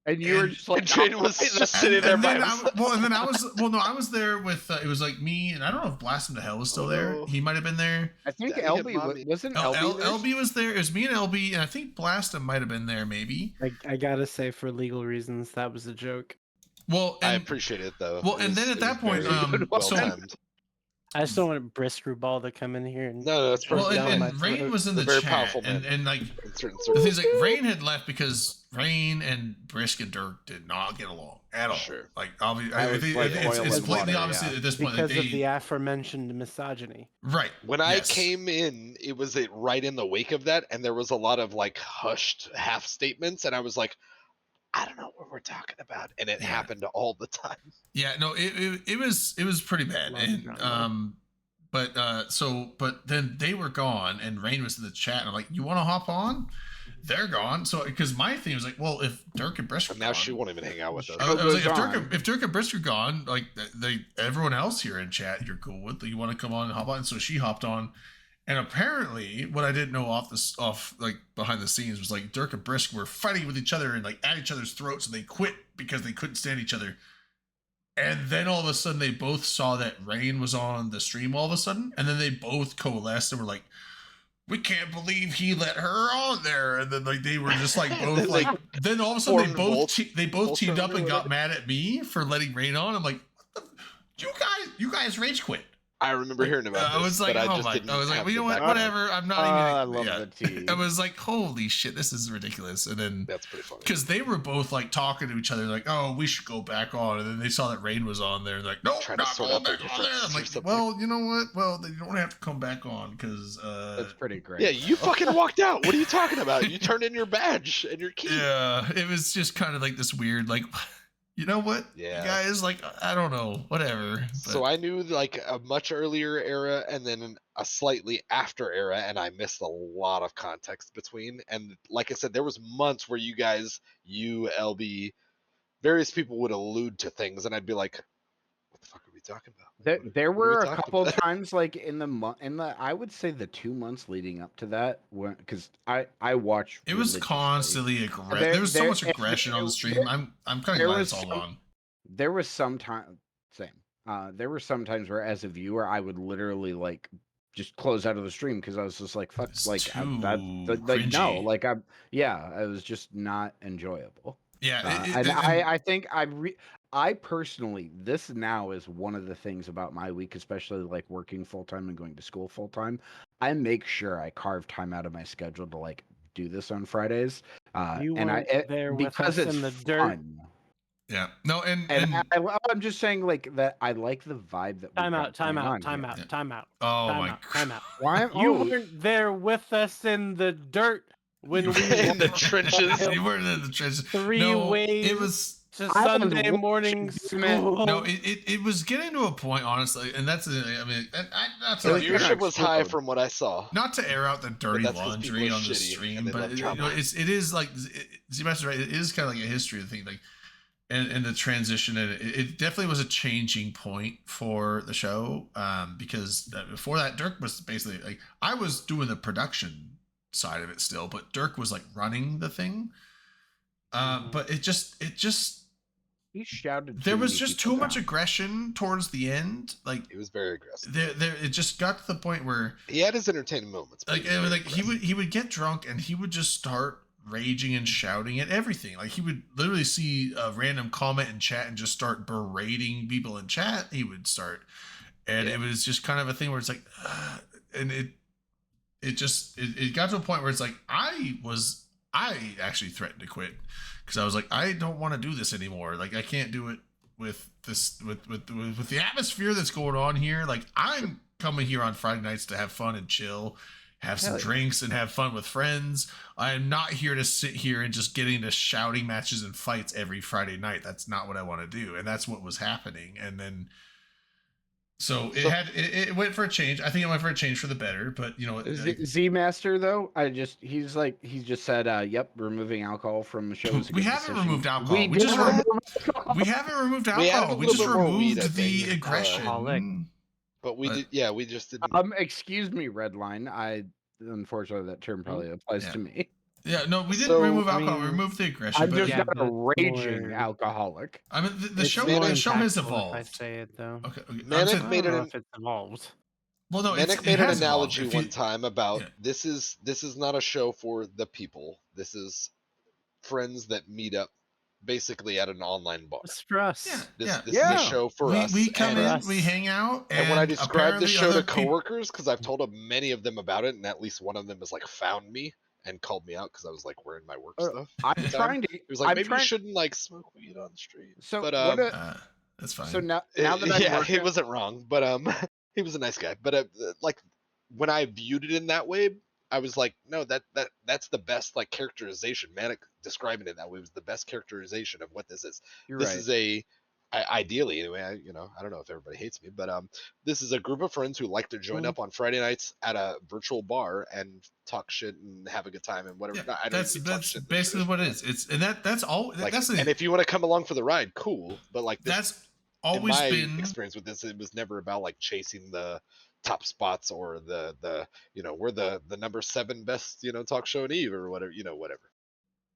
and you were And- just like, And Jane was just sitting there by himself. I was there with it was like me, and I don't know if Blast Him to Hell was still there. Oh. He might have been there. I think Daddy hit LB mommy. wasn't LB there? LB was there. It was me and LB, and I think Blast Him might have been there, maybe. I gotta say, for legal reasons, that was a joke. Well, I and appreciate it though. Well, It and was- then at it that was point, very well so- timed. I just don't want Brisk Rubal to come in here and No, that's well, perfect. down my and Rain throat. was in He's the a very chat, powerful and man. and like in certain the circles. things like Rain had left because Rain and Brisk and Dirk did not get along at all. Sure. Like obviously, I was like it's oil and blatantly water, obviously yeah. at this point because like of the aforementioned misogyny. right. When I yes. came in, it was right in the wake of that, and there was a lot of like hushed half statements, and I was like, I don't know what we're talking about, and it Yeah. happened all the time. Yeah, no, it was pretty bad, Lot of and drama. but then they were gone, and Rain was in the chat, and I'm like, you want to hop on? They're gone, so because my thing was like, well, if Dirk and Brisk are But now gone, she won't even hang out with us. I was like, goes on. if Dirk and Brisk are gone, like everyone else here in chat, you're cool with. You want to come on and hop on? So she hopped on, and apparently, what I didn't know off like behind the scenes was like Dirk and Brisk were fighting with each other and like at each other's throats, and they quit because they couldn't stand each other. And then all of a sudden, they both saw that Rain was on the stream all of a sudden, and then they both coalesced and were like, we can't believe he let her on there. And then like they were just like both Then they like then all of a sudden formed they both Voltron teamed up or and got whatever. mad at me for letting Rain on. I'm like, what the, you guys rage quit. I remember hearing about I this, was like, but I oh just my, didn't. I was like, have well, you the know what, background. whatever. I'm not I even. love yeah. the tea. I was like, holy shit, this is ridiculous. And then That's pretty funny. because they were both like talking to each other, like, oh, we should go back on. And then they saw that Rain was on there, like, no, Trying to not sort going out their back on there. I'm differences or like, something. well, you know what? Well, then you don't have to come back on because That's pretty great. Yeah, you fucking walked out. What are you talking about? You turned in your badge and your key. yeah, it was just kind of like this weird, like, you know what, Yeah. you guys, like, I don't know, whatever. So I knew like a much earlier era and then a slightly after era, and I missed a lot of context between. And like I said, there was months where you guys, you, LB, various people would allude to things, and I'd be like, "What the fuck are we talking about?" There What are we were a talking couple of about? times like in the I would say the 2 months leading up to that when because I watch it was religiously. constantly aggressive. There- There was so there- much and aggression on the there- stream. I'm kind of there glad was it's all some- on. There was some time same. There were some times where as a viewer I would literally like just close out of the stream because I was just like fuck It's like too like no cringy. like I'm yeah it was just not enjoyable. Yeah, And I think I personally, this now is one of the things about my week, especially like working full time and going to school full time. I make sure I carve time out of my schedule to like do this on Fridays. You And weren't there with because us it's in the dirt. fun. Yeah. No, and I'm just saying like that. I like the vibe that we've got Time going on out, time here. out, Yeah. time out. oh Time my out, time out. Why? You oh, weren't there with us in the dirt when You we were in the walked trenches. the you weren't in the trenches. three No, ways it was to I was Sunday watching, morning damn it. school. no, it was getting to a point, honestly, and that's I mean, not The to was gonna viewership was high explode. from what I saw. not to air out the dirty that's 'cause people laundry are on the shitty stream, and they but love it drama. is like Seabastian's right. It is kind of like a history of the thing, like and the transition, and it definitely was a changing point for the show, because before that, Dirk was basically like I was doing the production side of it still, but Dirk was like running the thing. But it just He shouted. there too was many just people too much down. aggression towards the end. Like He was very aggressive. there it just got to the point where He had his entertaining moments. but like he was very aggressive. he would get drunk and he would just start raging and shouting at everything. Like he would literally see a random comment in chat and just start berating people in chat. He would start, and Yeah. it was just kind of a thing where it's like, and it got to a point where it's like I actually threatened to quit because I was like, I don't want to do this anymore. Like I can't do it with this with the atmosphere that's going on here. Like I'm coming here on Friday nights to have fun and chill, have some Hell yeah. drinks and have fun with friends. I am not here to sit here and just get into shouting matches and fights every Friday night. That's not what I want to do. And that's what was happening. And then so it went for a change. I think it went for a change for the better, but you know, Z Master though, he's just said, "Yep, removing alcohol from the show." is a we good haven't decision." removed alcohol. We did just remove we haven't removed We added alcohol. a We little just bit more weed, I removed the think. aggression. Alcoholic. But we but- did, yeah, we just didn't. Excuse me, Redline. Unfortunately that term probably applies Yeah. to me. Yeah, no, we didn't So, remove I alcohol. We mean, removed the aggression. I'm but just Yeah, not a but raging more- alcoholic. I mean, the It's show more the show has impactful if I evolved. say it though. Okay, okay. I'm Manic saying- I made don't it know an- if it's evolved. well, no, Manic it made an has evolved. analogy If you- one time about Yeah. this is not a show for the people. This is friends that meet up basically at an online bar. It's for us. Yeah, This yeah. this Yeah. is a show for us. We come and, in, us. we hang out, and when I describe the apparently show to other peop- coworkers, because I've told many of them about it, and at least one of them has like found me and called me out because I was like wearing my work stuff. I'm at the time. trying to. He was like, I'm maybe trying. you shouldn't like smoke weed on the street. So but what? that's fine. So now that I'm yeah, working, he wasn't wrong, but he was a nice guy. But like when I viewed it in that way, I was like, no, that's the best like characterization. Manic describing it that way was the best characterization of what this is. you're This right. is ideally anyway. I don't know if everybody hates me, but this is a group of friends who like to join Mhm. up on Friday nights at a virtual bar and talk shit and have a good time and whatever. Yeah, No, I don't that's even talk shit in the basically traditional what it way. is. It's and that's all. Like, that's the, and if you want to come along for the ride, cool. But like this, that's in always my been. experience with this, it was never about like chasing the top spots or the we're the number 7 best talk show in Eve or whatever whatever.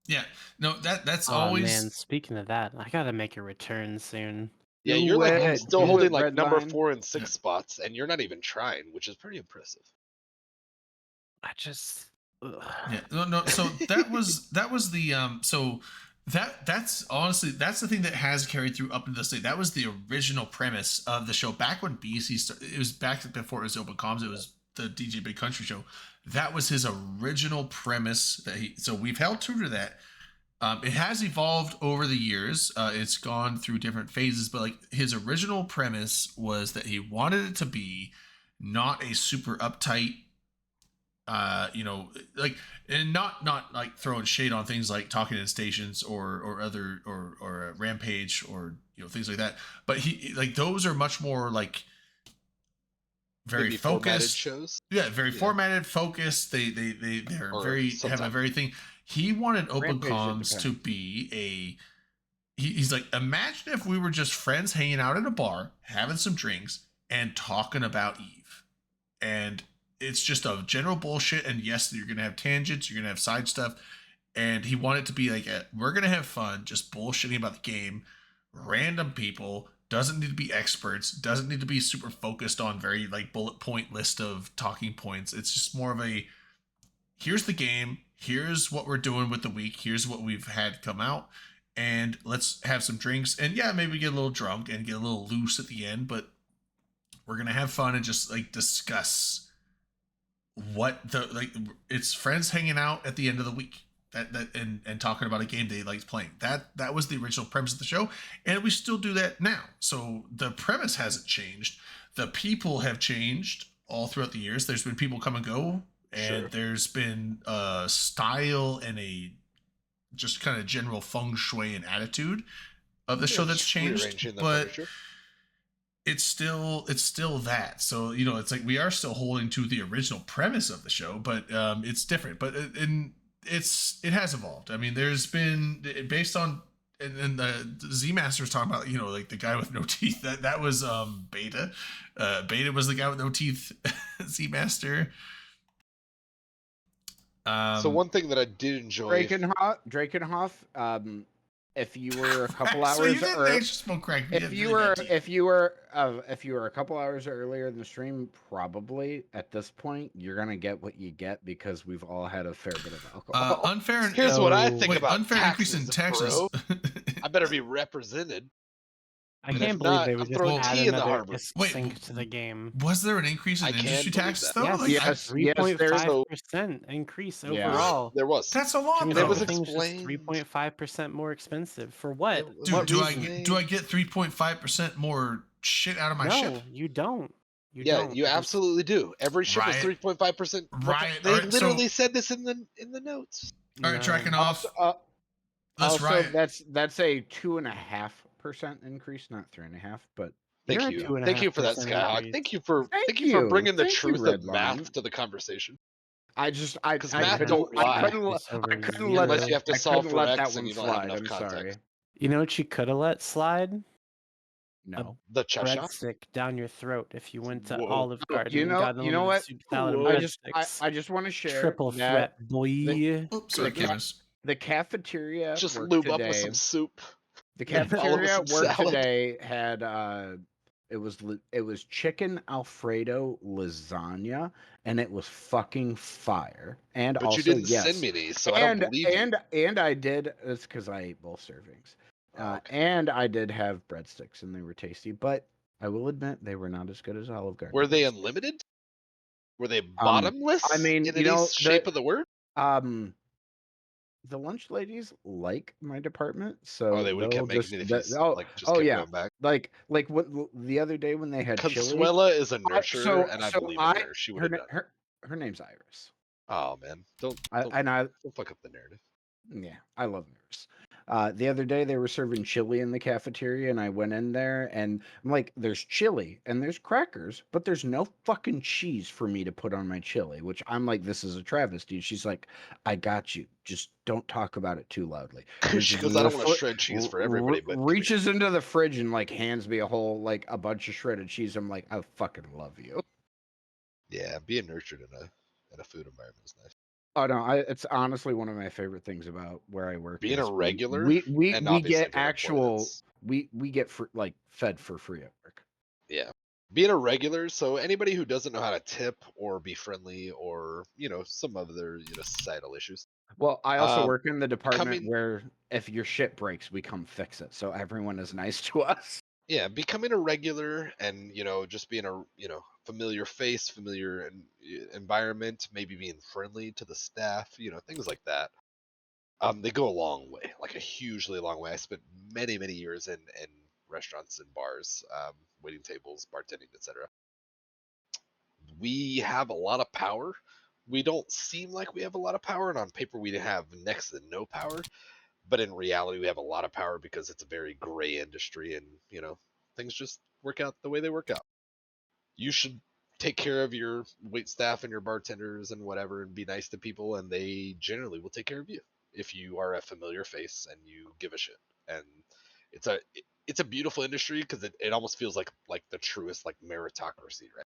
Yeah, no, that's Oh always. man, speaking of that, I gotta make a return soon. Yeah, Do you're like it, still do holding it, like number Redline. 4 and 6 Yeah. spots, and you're not even trying, which is pretty impressive. I just Yeah, no. So that was the So that's honestly that's the thing that has carried through up into this day. That was the original premise of the show back when BC started. It was back before it was Open Comms. It was the DJ Big Country show. That was his original premise. So we've held true to that. It has evolved over the years. It's gone through different phases, but like his original premise was that he wanted it to be not a super uptight, like, and not like throwing shade on things like Talking in Stations or other or Rampage or things like that. But he like those are much more like very Maybe formatted focused shows. yeah, very Yeah. formatted, focused. They're Or very have a sometimes. very thing. He wanted Open Rampage, it Comms to depends. be he's like, imagine if we were just friends hanging out at a bar, having some drinks, and talking about Eve. And it's just a general bullshit. And yes, you're gonna have tangents, you're gonna have side stuff. And he wanted it to be like we're gonna have fun, just bullshitting about the game, random people. Doesn't need to be experts, doesn't need to be super focused on very like bullet point list of talking points. It's just more of a here's the game, here's what we're doing with the week, here's what we've had come out, and let's have some drinks. And yeah, maybe get a little drunk and get a little loose at the end, but we're gonna have fun and just like discuss what the it's friends hanging out at the end of the week and talking about a game they liked playing. That was the original premise of the show, and we still do that now. So the premise hasn't changed. The people have changed all throughout the years. There's been people come and go, and Sure. there's been a style and a just kind of general feng shui and attitude of the show that's changed. Rearranging the But furniture. it's still that. So it's like we are still holding to the original premise of the show, but it's different. But it has evolved. I mean, there's been based on and the Z Master's talking about like the guy with no teeth. That was Beta. Beta was the guy with no teeth. Z Master. So one thing that I did enjoy. Drakenhoff, if you were a couple so you hours didn't early, actually smoke crack. if you were a couple hours earlier in the stream, probably at this point you're gonna get what you get because we've all had a fair bit of alcohol. Unfair. Here's what I think wait, about unfair increase in taxes. bro. I better be represented. I And can't if believe not, they I'm would just throwing add tea in the another harbor. Wait, sync to the game. Was there an increase in I can industry believe taxes that. though? Yes, Like, yes, there's 3.5% increase Yeah. overall. There was. that's a lot. Which means Though. It was everything's just explained. 3.5% more expensive. For what? It was Dude, do I explained. get 3.5% more shit out of my No, ship? you don't. You Yeah, don't. you Because absolutely do. Every ship is Riot. 3.5%. Riot. They Alright, so- literally said this in the notes. All right, no. tracking off. Let's Also, riot. that's a 2.5% increase, not 3.5. But Thank You're a you. 2.5% Thank you for that, Skyhawk. increase. Thank you for Thank you for you. bringing the Thank you, truth of Redline. math to the conversation. I 'Cause I math couldn't, don't I lie. couldn't, Increase over I couldn't zero. let Unless that, you have to I solve couldn't for let X that and one you don't have slide. enough I'm context. sorry. You know what you could have let slide? No. The chest shot. Breadstick down your throat if you went to Whoa. Olive Oh, Garden you and know- got you know unlimited what? soup salad and Whoa. breadsticks. I just want to share Triple that threat, boy. Oops, sorry, the- Camus. the cafeteria Just work lube today. up with some soup. The Follow with cafeteria some work salad. today had it was chicken Alfredo lasagna, and it was fucking fire. And But also, you didn't yes, send me these, so I don't believe you. and I did. It's because I ate both servings. Oh, okay. And I did have breadsticks, and they were tasty. But I will admit they were not as good as Olive Garden. Were they ones. unlimited? Were they bottomless? I mean, in you know, any shape of the word? The lunch ladies like my department, so Oh, they would have they'll kept making just me the that- feast. oh Like just oh kept yeah, going back. like what the other day when they had chili. Consuela is a nurturer, So and I so believe in her. She would her have na- done. it. her name's Iris. Oh man, don't fuck up the narrative. Yeah, I love Iris. The other day they were serving chili in the cafeteria, and I went in there, and I'm like, "There's chili and there's crackers, but there's no fucking cheese for me to put on my chili." Which I'm like, "This is a travesty." She's like, "I got you. Just don't talk about it too loudly." She Reaches goes, into I the don't want to fri- shred cheese for r- everybody, but come here." reaches into the fridge and like hands me a bunch of shredded cheese. I'm like, "I fucking love you." Yeah, being nurtured in a food environment is nice. Oh no, it's honestly one of my favorite things about where I work. Being is a regular we and we obviously get for an employee, actual that's- we get fed for free at work. Yeah. Being a regular, so anybody who doesn't know how to tip or be friendly or, some other, societal issues. Well, I also Um, work in the department becoming- where if your shit breaks, we come fix it. So everyone is nice to us. Yeah, becoming a regular and, just being a, familiar face, familiar environment, maybe being friendly to the staff, things like that. They go a long way, like a hugely long way. I spent many, many years in restaurants and bars, waiting tables, bartending, etc. We have a lot of power. We don't seem like we have a lot of power, and on paper we have next to no power. But in reality, we have a lot of power because it's a very gray industry, and things just work out the way they work out. You should take care of your wait staff and your bartenders and whatever, and be nice to people, and they generally will take care of you if you are a familiar face and you give a shit. And it's a beautiful industry because it almost feels like the truest like meritocracy, right?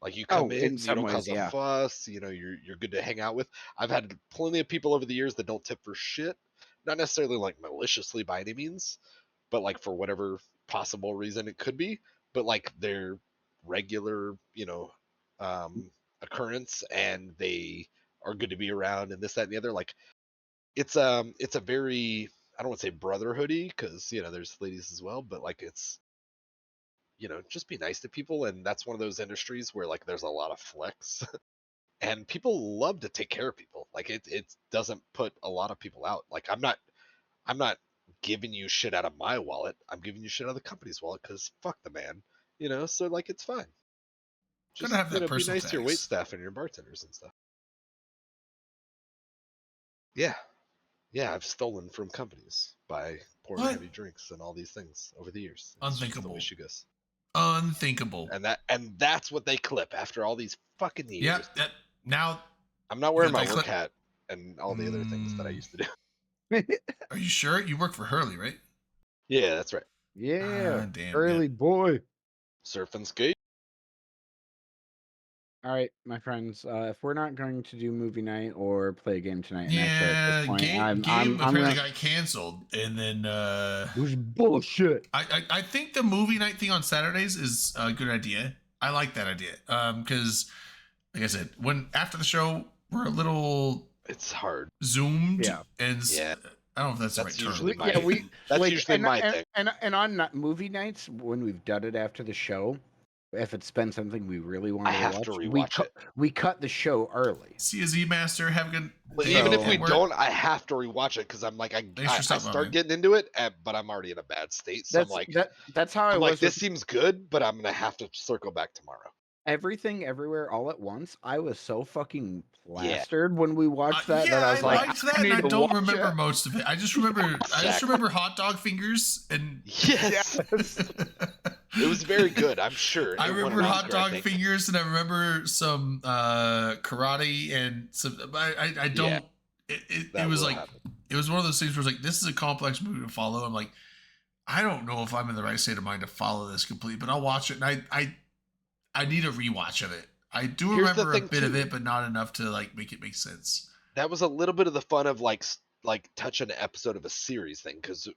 Like you come in, you some don't ways, cause a yeah. fuss, you're good to hang out with. I've had plenty of people over the years that don't tip for shit, not necessarily like maliciously by any means, but like for whatever possible reason it could be, but like they're regular, occurrence, and they are good to be around, and this, that, and the other. Like it's a very, I don't want to say brotherhoody because there's ladies as well, but like it's just be nice to people, and that's one of those industries where like there's a lot of flex. and people love to take care of people. Like it doesn't put a lot of people out. Like I'm not giving you shit out of my wallet. I'm giving you shit out of the company's wallet because fuck the man, you know. So like it's fine. Gotta Just have that be personal nice to your wait tax. staff and your bartenders and stuff. Yeah, yeah, I've stolen from companies by pouring What? heavy drinks and all these things over the years. It's just the Unthinkable. way she goes. Unthinkable. And that's what they clip after all these fucking years. Yeah. That now. I'm not wearing They my work clip- hat and all the other things that I Mm. used to do. Are you sure you work for Hurley, right? Yeah, that's right. Yeah, Damn. early Yeah. boy. Surf and skate. All right, my friends. If we're not going to do movie night or play a game tonight, and actually at Yeah. this point, Game I'm apparently gonna. got canceled, and then It was bullshit. I think the movie night thing on Saturdays is a good idea. I like that idea. Because like I said, when after the show we're a little It's hard. zoomed. Yeah. And Yeah. I don't know if that's the That's right term. usually my- Yeah, we. That's like, usually and, my and, thing. And on movie nights, when we've done it after the show, if it's been something we really want I to have watch, to we rewatch it. we cut the show early. See a Z Master, have a good But day even if at we work. don't, I have to rewatch it because I'm like, I for stopping by, start man. getting into it, but I'm already in a bad state. So I'm like, that's how I I'm was. like, this with seems good, but I'm gonna have to circle back tomorrow. Everything, everywhere, all at once. I was so fucking Yeah. plastered when we watched that yeah, that I was like, liked that, I and need I to don't watch remember it. most of it. I just remember hot dog fingers and Yes, it was very good. I'm sure. I It won remember an hot Oscar, I dog think. fingers, and I remember some karate and some. I don't. Yeah, It that was will like happen. it was one of those things where it's like this is a complex movie to follow. I'm like, I don't know if I'm in the right state of mind to follow this completely, but I'll watch it. And I need a rewatch of it. I do Here's the remember a thing, bit of too. it, but not enough to like make it make sense. That was a little bit of the fun of like touching an episode of a series thing because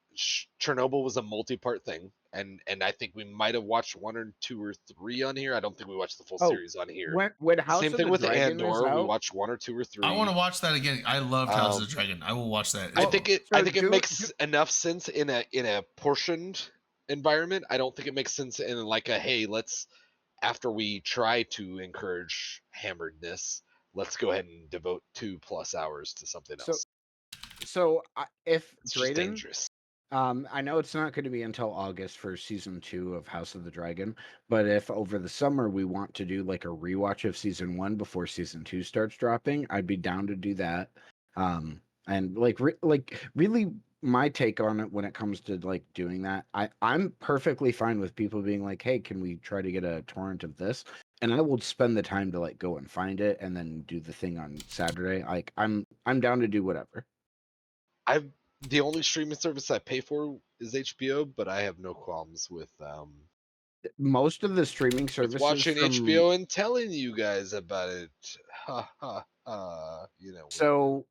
Chernobyl was a multi-part thing, and I think we might have watched 1 or 2 or 3 on here. I don't think we watched the full Oh, series on here. When House Same of thing the with Dragon is Andor. We out, watched 1 or 2 or 3. I want to watch that again. I loved House of Um, the Dragon. I will watch that. I as think well. it. I So think it do- makes enough sense in a portioned environment. I don't think it makes sense in like a hey, let's after we try to encourage hammeredness, let's go ahead and devote 2+ hours to something So, else. if It's just Drayden, dangerous. I know it's not going to be until August for season 2 of House of the Dragon, but if over the summer we want to do like a rewatch of season 1 before season 2 starts dropping, I'd be down to do that. And like really my take on it when it comes to like doing that, I'm perfectly fine with people being like, hey, can we try to get a torrent of this? And I will spend the time to like go and find it and then do the thing on Saturday. Like I'm down to do whatever. The only streaming service I pay for is HBO, but I have no qualms with Most of the streaming services watching from, HBO and telling you guys about it. Ha ha ha. You know. So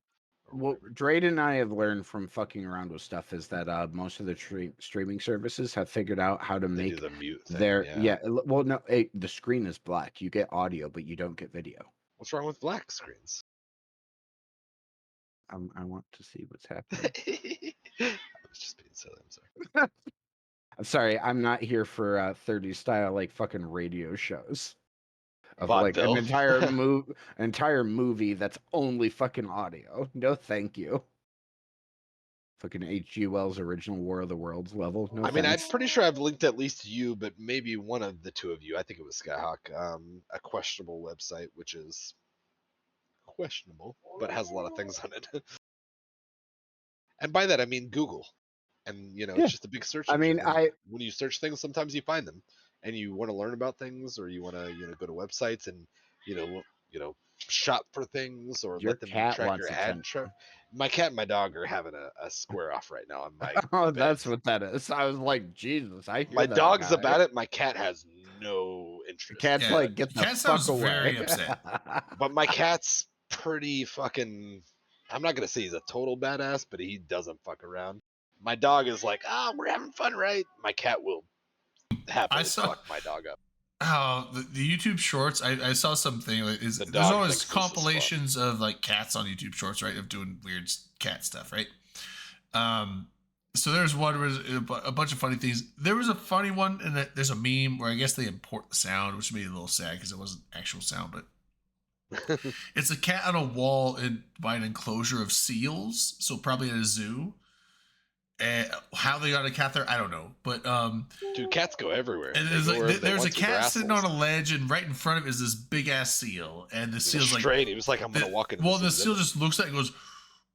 or what whatever. Drade and I have learned from fucking around with stuff is that most of the streaming services have figured out how to They do make the mute thing. their Yeah. well no the screen is black. You get audio, but you don't get video. What's wrong with black screens? I want to see what's happening. I was just being silly. I'm sorry. I'm sorry, I'm not here for 30 style like fucking radio shows of like an Vaudeville. entire movie that's only fucking audio. No, thank you. Fucking H.G. Wells' original War of the Worlds level. No, I mean, I'm thanks. pretty sure I've linked at least you, but maybe one of the two of you. I think it was Skyhawk. A questionable website, which is questionable, but has a lot of things on it. And by that I mean Google. And Yeah. it's just a big search I mean, engine. And when you search things, sometimes you find them, and you want to learn about things, or you want to go to websites and shop for things, or Your let them cat track wants your ad. attention. My cat and my dog are having a square off right now. On my Oh, bed. that's what that is. I was like, Jesus, I hear My that dog's guy. about it. My cat has no The interest. cat's Yeah, like, get the cat fuck sounds away. very upset. But my cat's pretty fucking. I'm not gonna say he's a total badass, but he doesn't fuck around. My dog is like, we're having fun, right? My cat will happily fuck my dog up. Oh, the YouTube Shorts. I saw something. Like, The there's dog always thinks this is fun. compilations of like cats on YouTube Shorts, right? Of doing weird cat stuff, right? So there's one where a bunch of funny things. There was a funny one, and there's a meme where I guess they import the sound, which made me a little sad because it wasn't actual sound. But It's a cat on a wall by an enclosure of seals, so probably at a zoo. And how they got a cat there, I don't know. But Dude, cats go everywhere. and They there's go like wherever they there's a want to, their cat sitting on a assholes. ledge, and right in front of it is this big ass seal, and the He was seal's like, straight. He was like, I'm gonna walk into well, this the seal exhibit. just looks at it and goes,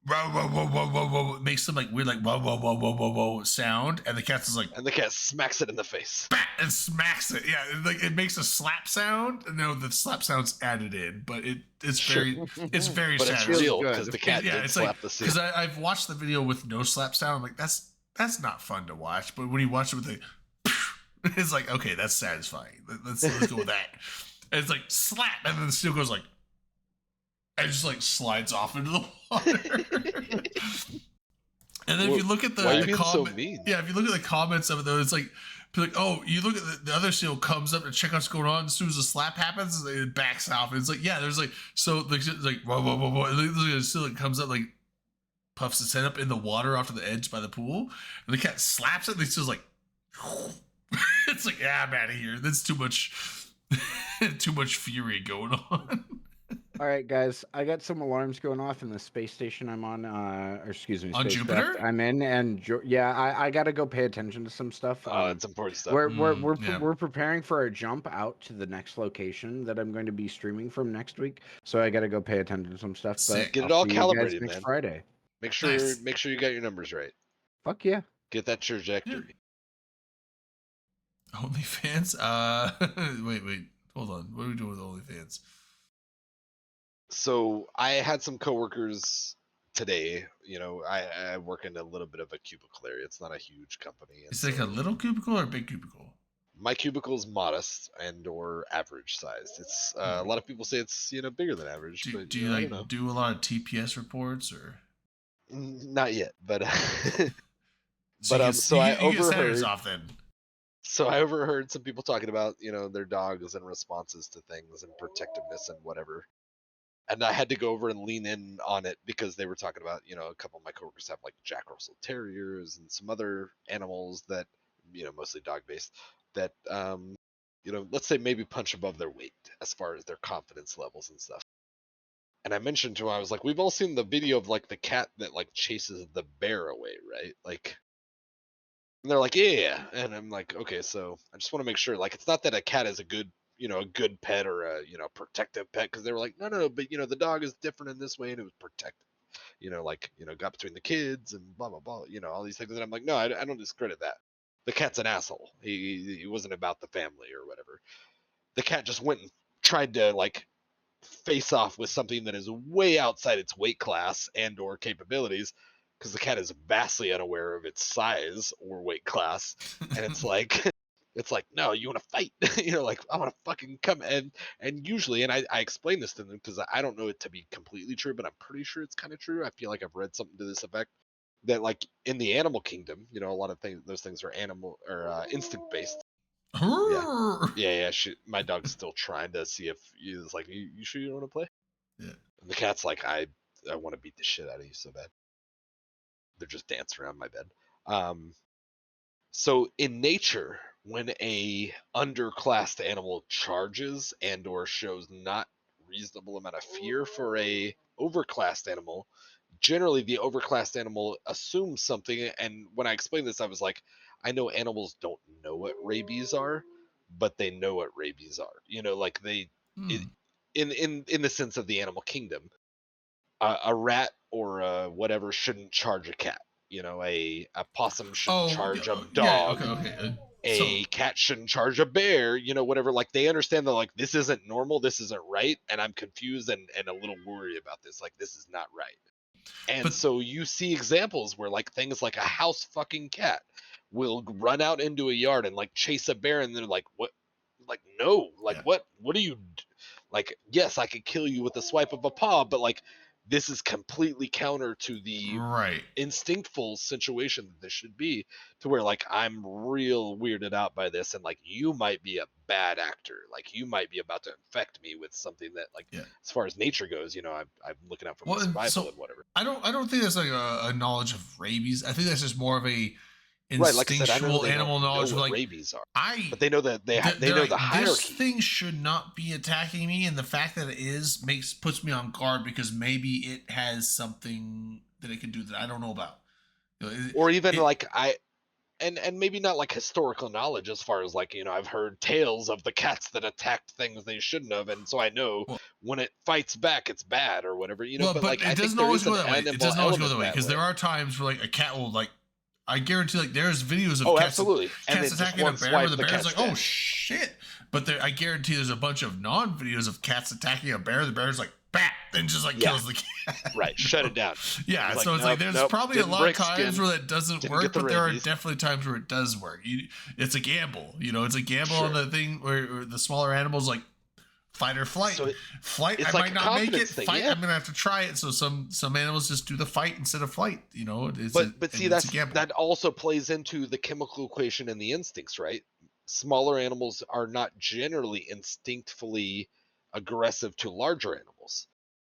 whoa, whoa, whoa, whoa, whoa, whoa. It makes some like weird, like whoa, whoa, whoa, whoa, whoa, whoa sound, and the cat's just like, And the cat smacks it in the face. bat, and smacks it. Yeah, like it makes a slap sound. No, the slap sound's added in, but it's Sure. very it's very But it's satisfying. real good. because the cat Yeah, did it's slap like the seal. because I've watched the video with no slap sound. I'm like, that's not fun to watch. But when you watch it with the, it's like, okay, that's satisfying. Let's go with that. And it's like slap, and then the seal goes like, and just like slides off into the water. And then if you look at Why are you the being so comment, mean? yeah, if you look at the comments of it though, it's like, oh, you look at the other seal comes up to check out what's going on. As soon as the slap happens, it backs off. And it's like, yeah, there's like, so like whoa, whoa, whoa, whoa. And the seal that comes up like puffs its head up in the water off to the edge by the pool, and the cat slaps it. And the seal's like, it's like, yeah, I'm out of here. That's too much, too much fury going on. All right, guys, I got some alarms going off in the space station I'm on, or excuse me, On spacecraft Jupiter? I'm in, and yeah, I got to go pay attention to some stuff. It's important stuff. We're preparing for a jump out to the next location that I'm going to be streaming from next week, so I got to go pay attention to some stuff. Sick. Get I'll it all see you guys calibrated, next man. Friday. Make sure Nice. you got your numbers right. Fuck yeah. Get that trajectory. OnlyFans? Wait, hold on. What are we doing with OnlyFans? So I had some coworkers today. You know, I work in a little bit of a cubicle area. It's not a huge company. and It's like so a little cubicle or a big cubicle? my cubicle is modest and or average sized. It's a lot of people say it's bigger than average, Do, but do you I like don't know. do a lot of TPS reports or? Not yet, but So But, you, so you, I get- you get senators overheard- off then. so I overheard some people talking about their dogs and responses to things and protectiveness and whatever. And I had to go over and lean in on it because they were talking about, a couple of my coworkers have like Jack Russell Terriers and some other animals that, mostly dog based, that, let's say maybe punch above their weight as far as their confidence levels and stuff. And I mentioned to him, I was like, we've all seen the video of like the cat that like chases the bear away, right? Like, and they're like, yeah. And I'm like, okay, so I just want to make sure, like, it's not that a cat is a good pet or a, protective pet. Cause they were like, no, but the dog is different in this way and it was protective, got between the kids and blah, blah, blah, all these things. And I'm like, no, I don't discredit that. The cat's an asshole. He wasn't about the family or whatever. The cat just went and tried to like face off with something that is way outside its weight class and or capabilities because the cat is vastly unaware of its size or weight class. And it's like, no, you want to fight? Like I want to fucking come and usually, and I explain this to them because I don't know it to be completely true, but I'm pretty sure it's kind of true. I feel like I've read something to this effect that like in the animal kingdom, a lot of those things are animal or instinct based. Yeah. My dog's still trying to see if he's like, you sure you don't want to play? Yeah. And the cat's like, I want to beat the shit out of you so bad. They're just dancing around my bed. So in nature, when a underclassed animal charges and or shows not reasonable amount of fear for a overclassed animal, generally the overclassed animal assumes something. And when I explained this, I was like, I know animals don't know what rabies are, but they know what rabies are. Like they, in the sense of the animal kingdom, a rat or a whatever shouldn't charge a cat. A possum shouldn't charge a dog. Yeah, okay. A cat shouldn't charge a bear. Whatever. Like they understand that like this isn't normal, this isn't right, and I'm confused and a little worried about this. Like this is not right. And so you see examples where like things like a house fucking cat will run out into a yard and like chase a bear, and they're like, what? Like no, like what do you like? Yes, I could kill you with a swipe of a paw, but like this is completely counter to the instinctful situation that this should be, to where like I'm real weirded out by this, and like you might be a bad actor, like you might be about to infect me with something that like as far as nature goes, I'm looking out for my survival and whatever. I don't think that's like a knowledge of rabies. I think that's just more of a Right, like I said, I know instinctual they animal don't knowledge. know of what like, rabies are, I but they know that they they're know like, the this hierarchy. thing should not be attacking me, and the fact that it is puts me on guard because maybe it has something that it can do that I don't know about. You know, Or even it- like and maybe not like historical knowledge as far as like, I've heard tales of the cats that attacked things they shouldn't have, and so I know Well- when it fights back it's bad or whatever, well, but but like I it think doesn't there always is go an that way. It animal doesn't always go that element way because there are times where like a cat will like. I guarantee, like there's videos of Oh, cats, absolutely. And cats then just attacking a one bear swipe, where the the bear's cat's like, "Oh dead. shit!" But I guarantee there's a bunch of non-videos of cats attacking a bear. The bear's like, "Bat!" then just like Yeah. kills the cat. Right, shut it down. Yeah, It's so like, it's like nope, there's probably a didn't lot of break times skin, where that doesn't didn't work, get the but there are rabies. definitely times where it does work. It's a gamble, it's a gamble on Sure. the thing where the smaller animals like fight or flight. So Flight, it's I like might a not make it. confidence thing, Fight, yeah. I'm gonna have to try it. So some animals just do the fight instead of flight. It's but see, it's a gamble. that also plays into the chemical equation and the instincts, right? Smaller animals are not generally instinctively aggressive to larger animals.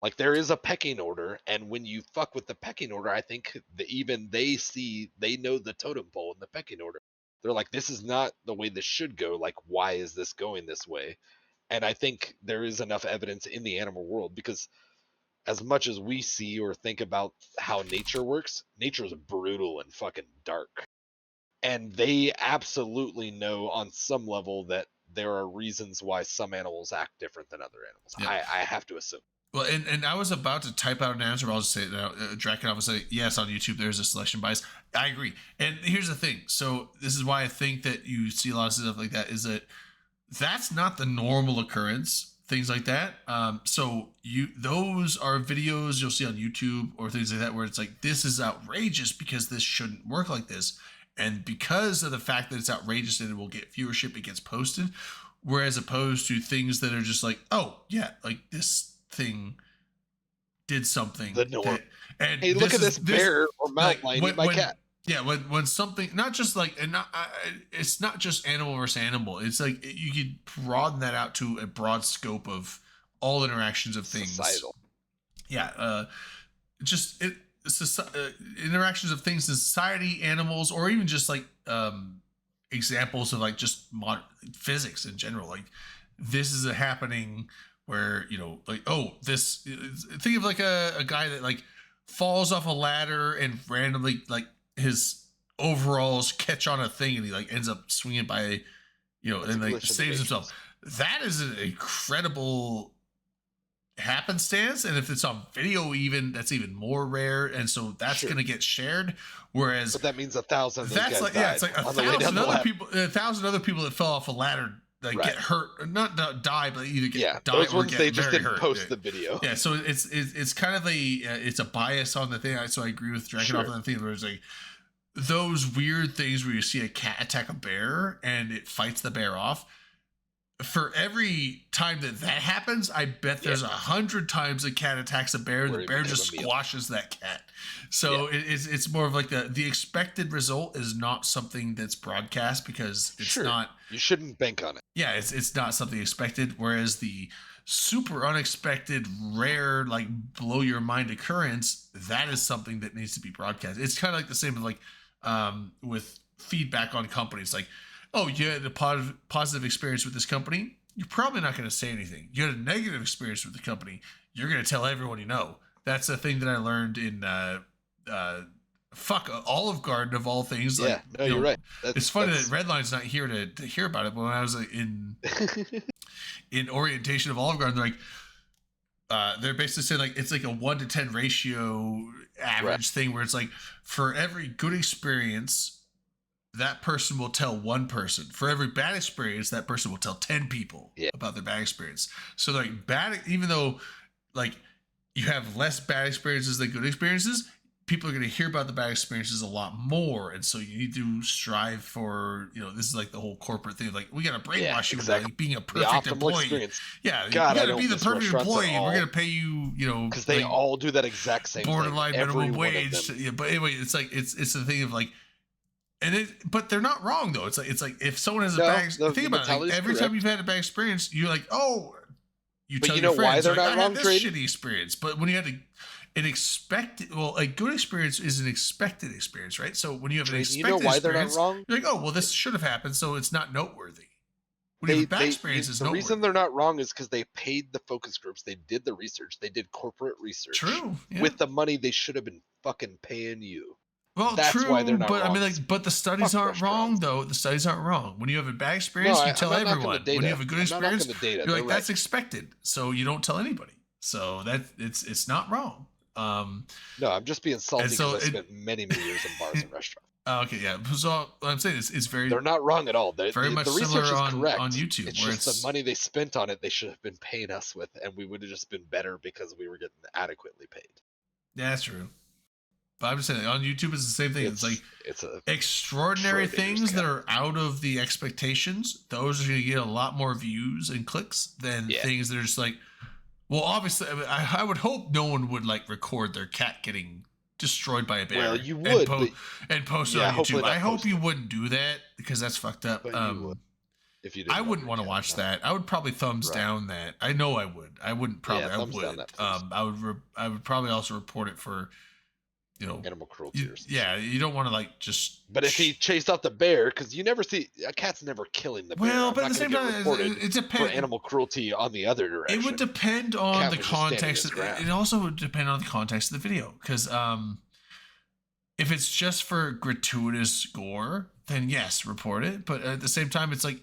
Like there is a pecking order, and when you fuck with the pecking order, I think that even they know the totem pole in the pecking order. They're like, this is not the way this should go. Like, why is this going this way? And I think there is enough evidence in the animal world because as much as we see or think about how nature works, nature is brutal and fucking dark. And they absolutely know on some level that there are reasons why some animals act different than other animals. Yeah. I have to assume. Well, and I was about to type out an answer, but I'll just say it now. Drakenov would say, yes, on YouTube, there's a selection bias. I agree. And here's the thing. So this is why I think that you see a lot of stuff like that, is that that's not the normal occurrence, things like that. So those are videos you'll see on YouTube or things like that where it's like, this is outrageous because this shouldn't work like this. And because of the fact that it's outrageous and it will get viewership, it gets posted. Whereas opposed to things that are just like, oh, yeah, like this thing did something. The norm. And Hey, look at this bear or mountain lion eat my cat. Yeah, when something, not just like, and not, it's not just animal versus animal. It's like you could broaden that out to a broad scope of all interactions of things. Societal. Yeah, interactions of things in society, animals, or even just like examples of like just modern physics in general. Like this is happening where like, oh, this. Think of like a guy that like falls off a ladder and randomly like his overalls catch on a thing and he like ends up swinging by, and like saves himself. That is an incredible happenstance, and if it's on video, even that's even more rare, and so that's going to get shared. Whereas, but that means 1,000 of those guys like died it's like on the way down the ladder. a thousand other people that fell off a ladder that get hurt, not die, but either get die those or ones get they just very didn't hurt. post the video. Yeah, so it's kind of it's a bias on the thing. So I agree with Drakenov on the thing where it's like those weird things where you see a cat attack a bear and it fights the bear off. For every time that happens, I bet there's 100 times a cat attacks a bear and the bear just squashes that cat. So it's more of like the expected result is not something that's broadcast because it's not. You shouldn't bank on it. Yeah, it's not something expected. Whereas the super unexpected, rare, like blow your mind occurrence, that is something that needs to be broadcast. It's kind of like the same with with feedback on companies. Like, oh, you had a positive experience with this company, you're probably not going to say anything. You had a negative experience with the company, you're going to tell everyone you know. That's a thing that I learned in Olive Garden of all things. Yeah, like, no, you're right. It's funny that Redline's not here to hear about it, but when I was in orientation of Olive Garden, they're like, they're basically saying like it's like a 1 to 10 ratio average thing where it's like for every good experience, that person will tell one person. For every bad experience, that person will tell 10 people about their bad experience. So like even though like you have less bad experiences than good experiences, people are going to hear about the bad experiences a lot more. And so you need to strive for, this is like the whole corporate thing. Like we got to brainwash you into like being a perfect employee. Experience. Yeah. God, you got to be the perfect employee. We're going to pay you, because they all do that exact same borderline thing. minimum wage. But anyway, it's like, it's the thing of like, but they're not wrong though. It's like if someone has a bad think about it. Like, every time you've had a bad experience, you're like, oh, you tell your friends, why they're like, not wrong, this shitty experience. But when you had to a good experience is an expected experience, right? So when you have an Trey, expected you know why they're not experience, wrong? you're like, oh, well, this should have happened, so it's not noteworthy. When you have a bad experience, it's the noteworthy. reason they're not wrong is because they paid the focus groups. They did the research. They did corporate research. True. Yeah. With the money they should have been fucking paying you. Well, That's true, why they're not but I wrong. mean, like, but the studies Fuck aren't wrong, restaurants. though. The studies aren't wrong. When you have a bad experience, No, you tell I'm not knocking the everyone. data. When you have a good I'm not knocking experience, the data. you're They're like, right. that's expected, so you don't tell anybody. So that it's not wrong. No, I'm just being salty And so because I spent many years in bars and restaurants. Okay, yeah. So what I'm saying is, it's very They're not wrong at all. very much the research similar is on correct. YouTube, It's where just the money they spent on it. They should have been paying us with, and we would have just been better because we were getting adequately paid. Yeah, that's true. But I'm just saying, on YouTube, it's the same thing. It's like it's a extraordinary Schrodinger's things that cat. are out of the expectations. Those are going to get a lot more views and clicks than Yeah. things that are just like, well, obviously, I would hope no one would like record their cat getting destroyed by a bear. Well, you and would, and post it yeah, on hopefully YouTube. not I hope post you it. wouldn't do that because that's fucked up. But you would, if you didn't I love wouldn't your want to cat watch enough. that. I would probably thumbs Right. down that. I know I would. I wouldn't probably. Yeah, I thumbs down would. that, please. I would probably also report it for, Animal cruelty or something. yeah. You don't want to like just. But if he chased out the bear, because you never see a cat's never killing the bear. Well, I'm but at not the same gonna time, get reported it for depends. animal cruelty on the other direction. It would depend on Cat the was just standing context. his ground. It also would depend on the context of the video, because if it's just for gratuitous gore, then yes, report it. But at the same time, it's like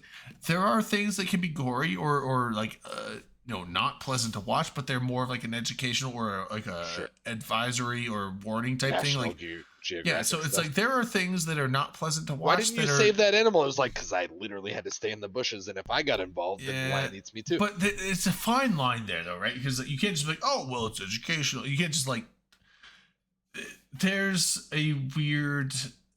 there are things that can be gory or like not pleasant to watch, but they're more of like an educational or like a Sure. advisory or warning type National thing. Like Geographic yeah, so it's stuff. like there are things that are not pleasant to Why watch. didn't you that are, save that animal? It was like, because I literally had to stay in the bushes, and if I got involved, then the Yeah, lion eats me too. But it's a fine line there, though, right? Because you can't just be like, oh, well, it's educational. You can't just like. There's a weird.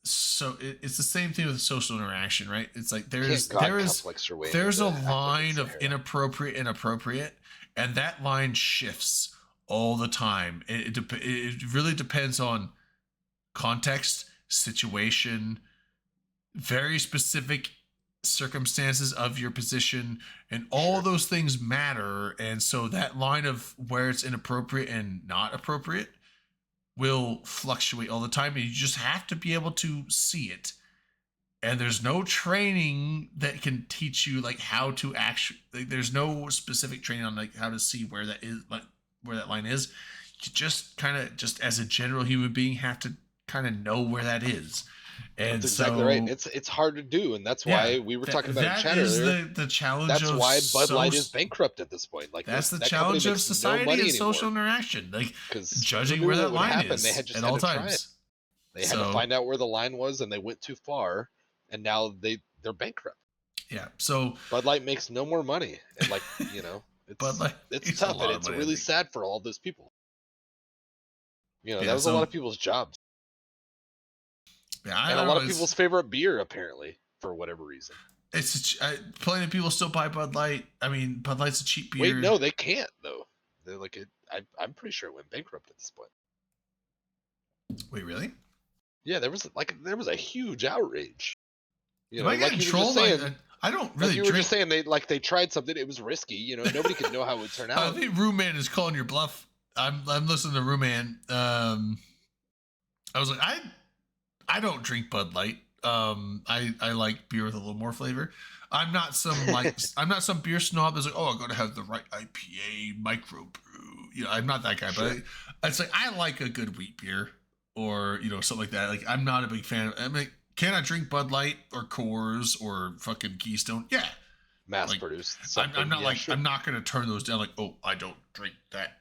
So it's the same thing with social interaction, right? It's like there's a line of inappropriate and appropriate, and that line shifts all the time. It really depends on context, situation, very specific circumstances of your position, and all those things matter. And so that line of where it's inappropriate and not appropriate will fluctuate all the time, and you just have to be able to see it. And there's no training that can teach you like how to actually, like, there's no specific training on like how to see where that is, like where that line is. You just kind of, just as a general human being, have to kind of know where that is. And That's so, exactly right. It's hard to do, and that's why we were talking about in chat earlier. The challenge. That's of why Bud Light is bankrupt at this point. Like that's the that challenge company of makes no society money and anymore. social interaction, like 'Cause judging who where knew that what would line happen? is They had just at had all to try times. it. They had to find out where the line was, and they went too far, and now they're bankrupt. Yeah. So Bud Light makes no more money, and like it's Bud Light it's makes a tough, lot and of it's money, I really think. sad for all those people. Yeah, That was a lot of people's jobs, Yeah, I and a don't lot know, of people's favorite beer, apparently, for whatever reason. It's plenty of people still buy Bud Light. I mean, Bud Light's a cheap beer. Wait, no, they can't though. They're like I'm pretty sure it went bankrupt at this point. Wait, really? Yeah, there was a huge outrage. Am I getting you were just trolled? saying, I don't really like you were drink. just saying they tried something. It was risky. Nobody could know how it would turn I out. think Rooman is calling your bluff. I'm listening to Rooman. I was like, I don't drink Bud Light. I like beer with a little more flavor. I'm not some beer snob that's like, oh, I'm gonna have the right IPA microbrew. I'm not that guy, Sure. but it's like I like a good wheat beer or something like that. Like I'm not a big fan. I mean, can I drink Bud Light or Coors or fucking Keystone? Yeah, Mass produced. I'm not sure. I'm not gonna turn those down. Like, oh, I don't drink that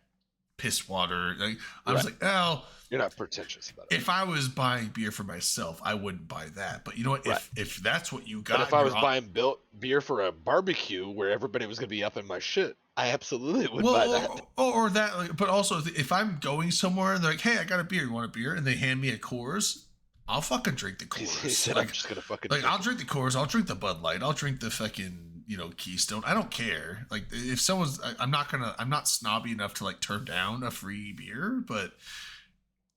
piss water. Like I was like, oh. You're not pretentious about it. If I was buying beer for myself, I wouldn't buy that. But you know what? Right. If that's what you got, But if I was buying beer for a barbecue where everybody was gonna be up in my shit, I absolutely would buy that. Or that. Like, but also, if I'm going somewhere and they're like, "Hey, I got a beer. You want a beer?" and they hand me a Coors, I'll fucking drink the Coors. He said, like, I'm just gonna fucking. like I'll drink the Coors. I'll drink the Bud Light. I'll drink the fucking Keystone. I don't care. Like if someone's, I'm not snobby enough to like turn down a free beer, but.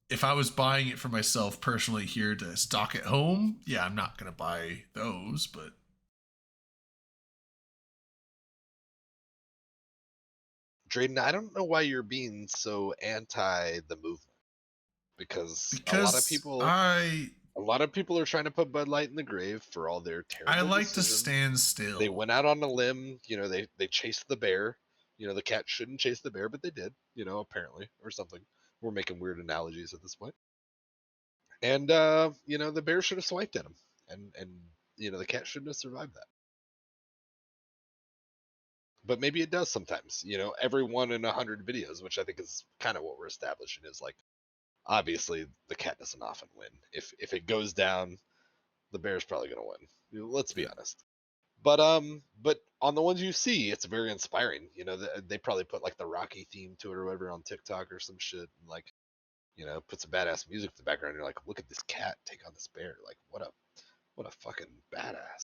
If I was buying it for myself personally here to stock at home, yeah, I'm not going to buy those, but. Drayden, I don't know why you're being so anti the movement, because Because a lot of people are trying to put Bud Light in the grave for all their terrible I like to decisions. stand still. They went out on a limb, you know, they chased the bear. You know, the cat shouldn't chase the bear, but they did, you know, apparently, or something. We're making weird analogies at this point. And you know, the bear should have swiped at him. And you know, the cat shouldn't have survived that. But maybe it does sometimes, you know, every 1 in 100 videos, which I think is kind of what we're establishing, is like, obviously the cat doesn't often win. If it goes down, the bear's probably gonna win. You know, let's be honest. But on the ones you see, it's very inspiring. You know, they probably put like the Rocky theme to it or whatever on TikTok or some shit, and like, you know, put some badass music in the background. And you're like, look at this cat take on this bear. Like, what a fucking badass.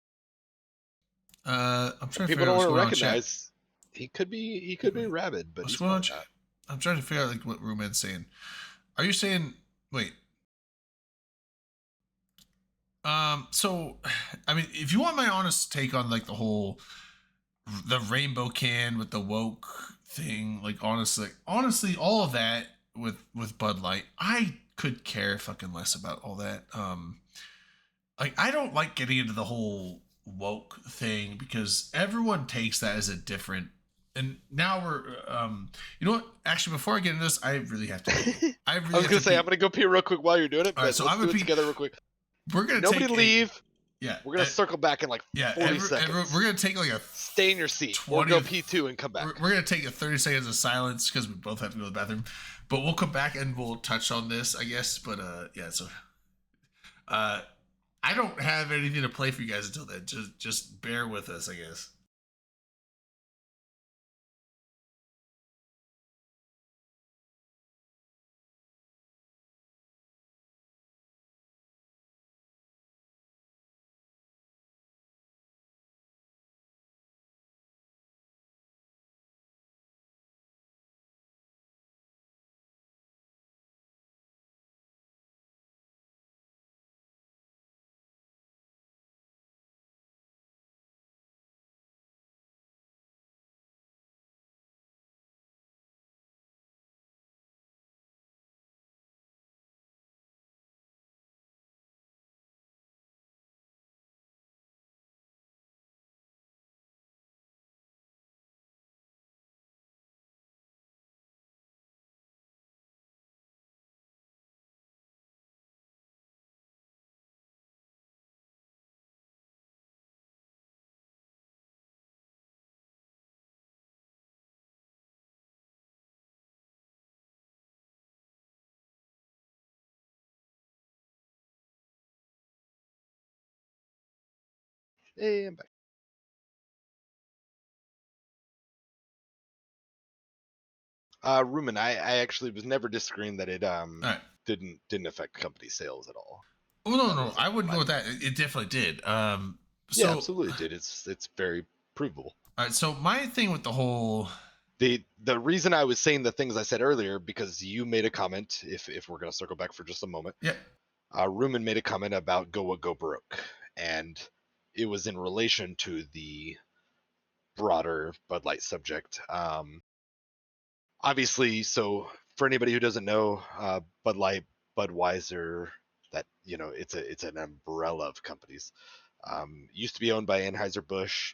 I'm trying to People figure out don't what's want to going on in chat. recognize he could be rabid, but What's he's going on in probably chat? not. I'm trying to figure out like what Ruman's saying. Are you saying wait? So I mean, if you want my honest take on like the rainbow can with the woke thing, like honestly, all of that with Bud Light, I could care fucking less about all that. Like I don't like getting into the whole woke thing because everyone takes that as a different. And now we're, you know what? Actually, before I get into this, I really have to. I was gonna say I'm gonna go pee real quick while you're doing it. All right, But so let's I'm do gonna it pee together real quick. We're gonna Nobody take leave. Yeah, We're gonna circle back in like 40 seconds. we're gonna take like a Stay in your seat. Or go P2 and come back. We're gonna take a 30 seconds of silence because we both have to go to the bathroom, but we'll come back and we'll touch on this, I guess. But yeah, so I don't have anything to play for you guys until then. Just bear with us, I guess. Hey, I'm back. Rumen, I actually was never disagreeing that it All right. didn't affect company sales at all. Oh no, I wouldn't go with that. It definitely did. So, yeah, absolutely did. It's very provable. All right. So my thing with the whole the reason I was saying the things I said earlier, because you made a comment. If we're gonna circle back for just a moment, yeah, Rumen made a comment about go broke, and it was in relation to the broader Bud Light subject. Obviously, so for anybody who doesn't know, Bud Light, Budweiser, that, you know, it's an umbrella of companies. Used to be owned by Anheuser-Busch.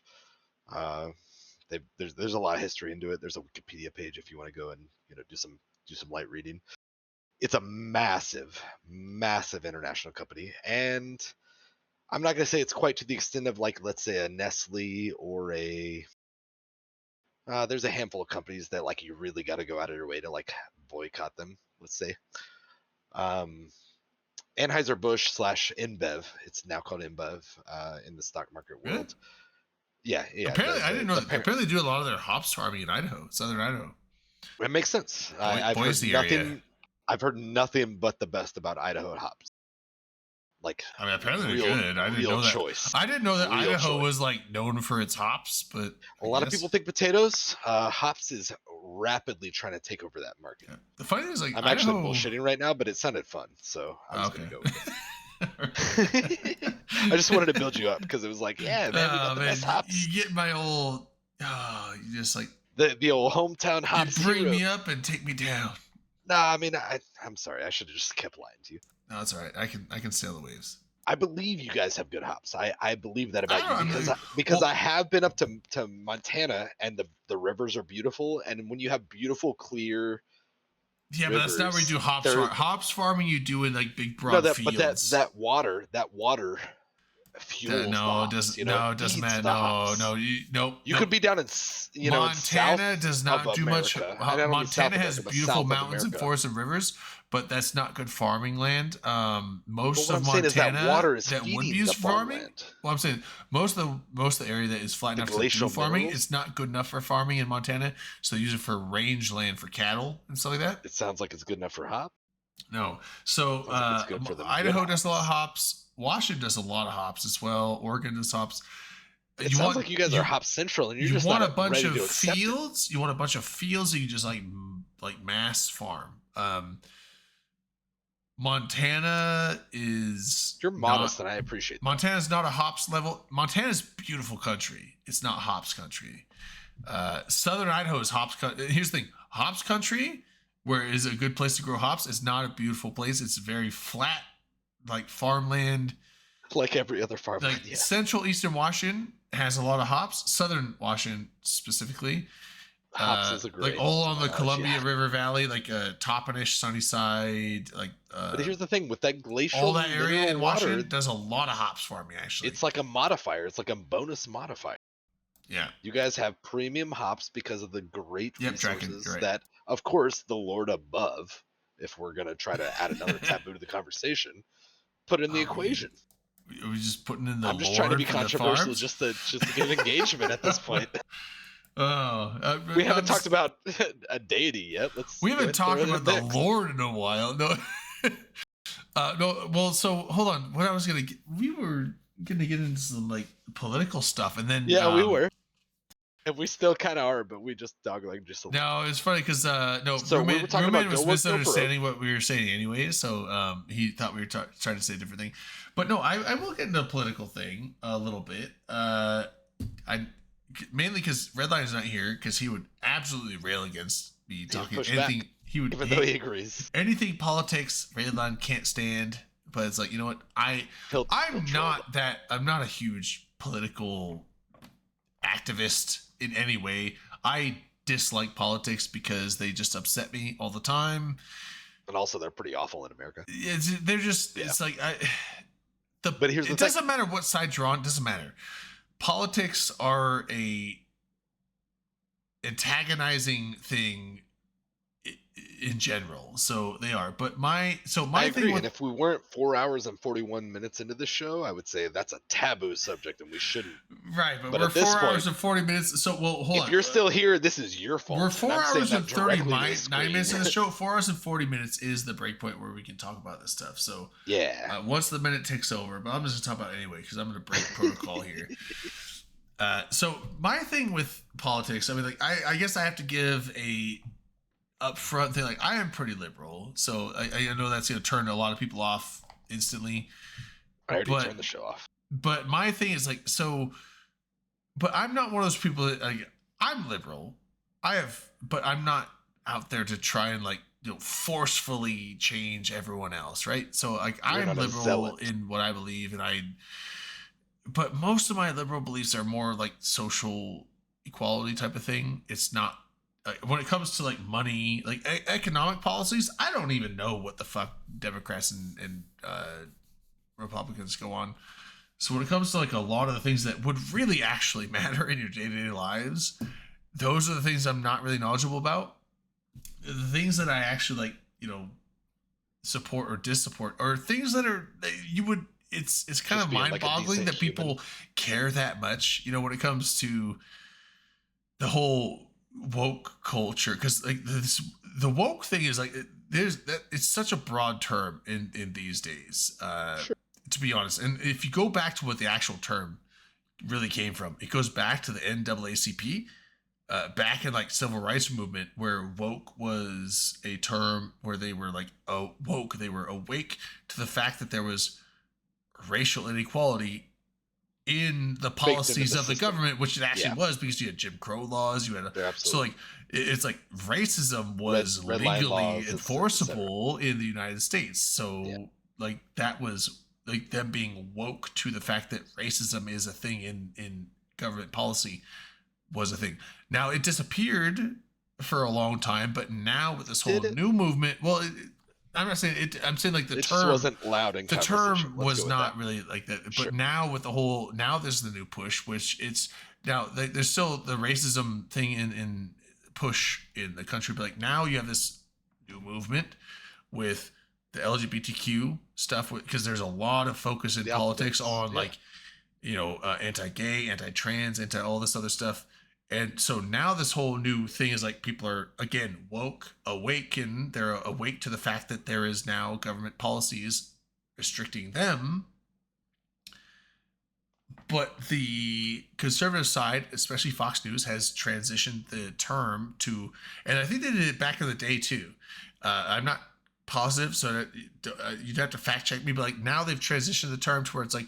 There's a lot of history into it. There's a Wikipedia page if you want to go and, you know, do some light reading. It's a massive international company, and I'm not gonna say it's quite to the extent of, like, let's say a Nestle or a there's a handful of companies that, like, you really got to go out of your way to, like, boycott them, let's say. Anheuser-Busch / InBev, it's now called InBev in the stock market world. Yeah. Apparently, I didn't know. Apparently, they do a lot of their hops farming in Idaho, southern Idaho. It makes sense. I've heard nothing but the best about Idaho hops. Like, I mean, apparently they're good. I didn't know that. Choice. I didn't know that Real Idaho choice. was like known for its hops, but a lot of people think potatoes. Hops is rapidly trying to take over that market. Yeah. The funny thing is, like, I'm Idaho... actually bullshitting right now, but it sounded fun, so I'm just gonna go with it. I just wanted to build you up because it was like, yeah, man, we got the best hops. You get my old, you just like The old hometown You hops bring hero. me up and take me down. Nah, I mean, I'm sorry. I should have just kept lying to you. No, it's all right. I can sail the waves. I believe you guys have good hops. I believe that I about don't you know, I because mean, because well- I have been up to Montana and the rivers are beautiful, and when you have beautiful clear Yeah, but that's not where you do rivers, hops. there- Hops farming you do in like big broad no, that fields. but that water fuels the no, hops, it doesn't. you know, No, it doesn't feeds matter. the No, hops. no, nope. You nope. could be down in in Montana south does not of do much. America. I don't mean South Montana has America, but beautiful south of mountains and America. forests and rivers, but that's not good farming land. Most But what of I'm saying is that Montana water is that would feeding be used the for farming. farmland. Well, I'm saying most of the area that is flat The enough to do glacial farming, minerals? it's not good enough for farming in Montana. So they use it for range land for cattle and stuff like that. It sounds like it's good enough for hop. No. So Sounds like it's good for them Idaho good does a lot of hops. hops. Washington does a lot of hops as well. Oregon does hops. It sounds like you guys are hop central, and you're you just want not a bunch ready of to accept it. fields. You want a bunch of fields that you just like mass farm. Montana is You're modest, not, and I appreciate that. Montana's not a hops level. Montana's beautiful country. It's not hops country. Southern Idaho is hops. Here's the thing: hops country, where is a good place to grow hops, is not a beautiful place. It's very flat, like farmland. Like every other farmland, Like yeah. central eastern Washington has a lot of hops. Southern Washington specifically. Hops is a great. Like all on the analogy, Columbia yeah. River Valley, like Toppenish, Sunnyside, like But here's the thing: with that glacial all that area mineral in Washington water, does a lot of hops farming. Actually, it's like a modifier. It's like a bonus modifier. yeah. You guys have premium hops because of the great Yep, Draken, resources you're right. that, of course, the Lord above, if we're gonna try to add another taboo to the conversation, put in the Oh, equation. Are we just putting in the I'm just trying to Lord be for the controversial farms? just to get engagement at this point. Oh, We haven't talked about a deity yet. We haven't talked throw it in about the mix. Lord in a while. No, no. Well, so hold on. What I was we were gonna get into some like political stuff, and then Yeah, we were, and we still kind of are, but we just dogleg just a little. No, it's funny because no, So we were talking roommate about was Go Work, Go Broke. misunderstanding what we were saying anyway. So he thought we were trying to say a different thing. But no, I will get into a political thing a little bit. I mainly because Redline is not here because he would absolutely rail against me talking push anything. back, He would Even though he agrees, anything politics. Redline can't stand. But it's like, you know what? I'm he'll troll I'm not a huge political activist in any way. I dislike politics because they just upset me all the time. and also they're pretty awful in America. They're just it's like But here's the it thing. doesn't matter what side you're on. It doesn't matter. Politics are a antagonizing thing in general, so they are. But my I thing agree, with and if we weren't 4 hours and 41 minutes into the show, I would say that's a taboo subject and we shouldn't. right, but but we're at this 4 hours point- and 40 minutes. So well, hold If on. you're still here, this is your fault. We're and 4 I'm saying hours that and directly to the 9 screen. minutes in the show. 4 hours and 40 minutes is the break point where we can talk about this stuff. So Yeah. once the minute ticks over, but I'm just gonna talk about it anyway because I'm gonna break protocol here. So my thing with politics, I mean, like I guess I have to give a upfront thing. Like I am pretty liberal, so I know that's gonna turn a lot of people off instantly. I already but- turned the show off. But my thing is like so. But I'm not one of those people that like I'm liberal. But I'm not out there to try and like forcefully change everyone else, right? So like You're I'm not a liberal zealot. in what I believe, but most of my liberal beliefs are more like social equality type of thing. It's not when it comes to like money, like economic policies. I don't even know what the fuck Democrats and Republicans go on. So when it comes to like a lot of the things that would really actually matter in your day-to-day lives, those are the things I'm not really knowledgeable about. The things that I actually like, support or dissupport, or things that you would. It's kind Just of being, like, a mind-boggling decent that people care that much. When it comes to the whole woke culture, because like the woke thing is like it's such a broad term in these days. Sure. To be honest, and if you go back to what the actual term really came from, it goes back to the NAACP, back in like civil rights movement, where woke was a term where they were like woke, they were awake to the fact that there was racial inequality in the into policies the of the system. government, which it actually Yeah. was, because you had Jim Crow laws, you had They're so absolutely. like it's like racism was red line legally laws, et cetera. enforceable in the United States. So Yeah. like that was like them being woke to the fact that racism is a thing in government policy was a thing. Now it disappeared for a long time, but now with this whole Did it? new movement, well, I'm not saying it. I'm saying like the It just term wasn't loud in the conversation. term Let's was go with not that. really like that. But Sure. now with the whole now there's the new push, which it's now there's still the racism thing in push in the country, but like now you have this new movement with the LGBTQ stuff, because there's a lot of focus in The politics alphabets, on yeah. like anti-gay, anti-trans, anti all this other stuff. And so now this whole new thing is like people are again woke, awakened. They're awake to the fact that there is now government policies restricting them. But the conservative side, especially Fox News, has transitioned the term to, and I think they did it back in the day too. I'm not positive, so that you'd have to fact check me. But like now they've transitioned the term to where it's like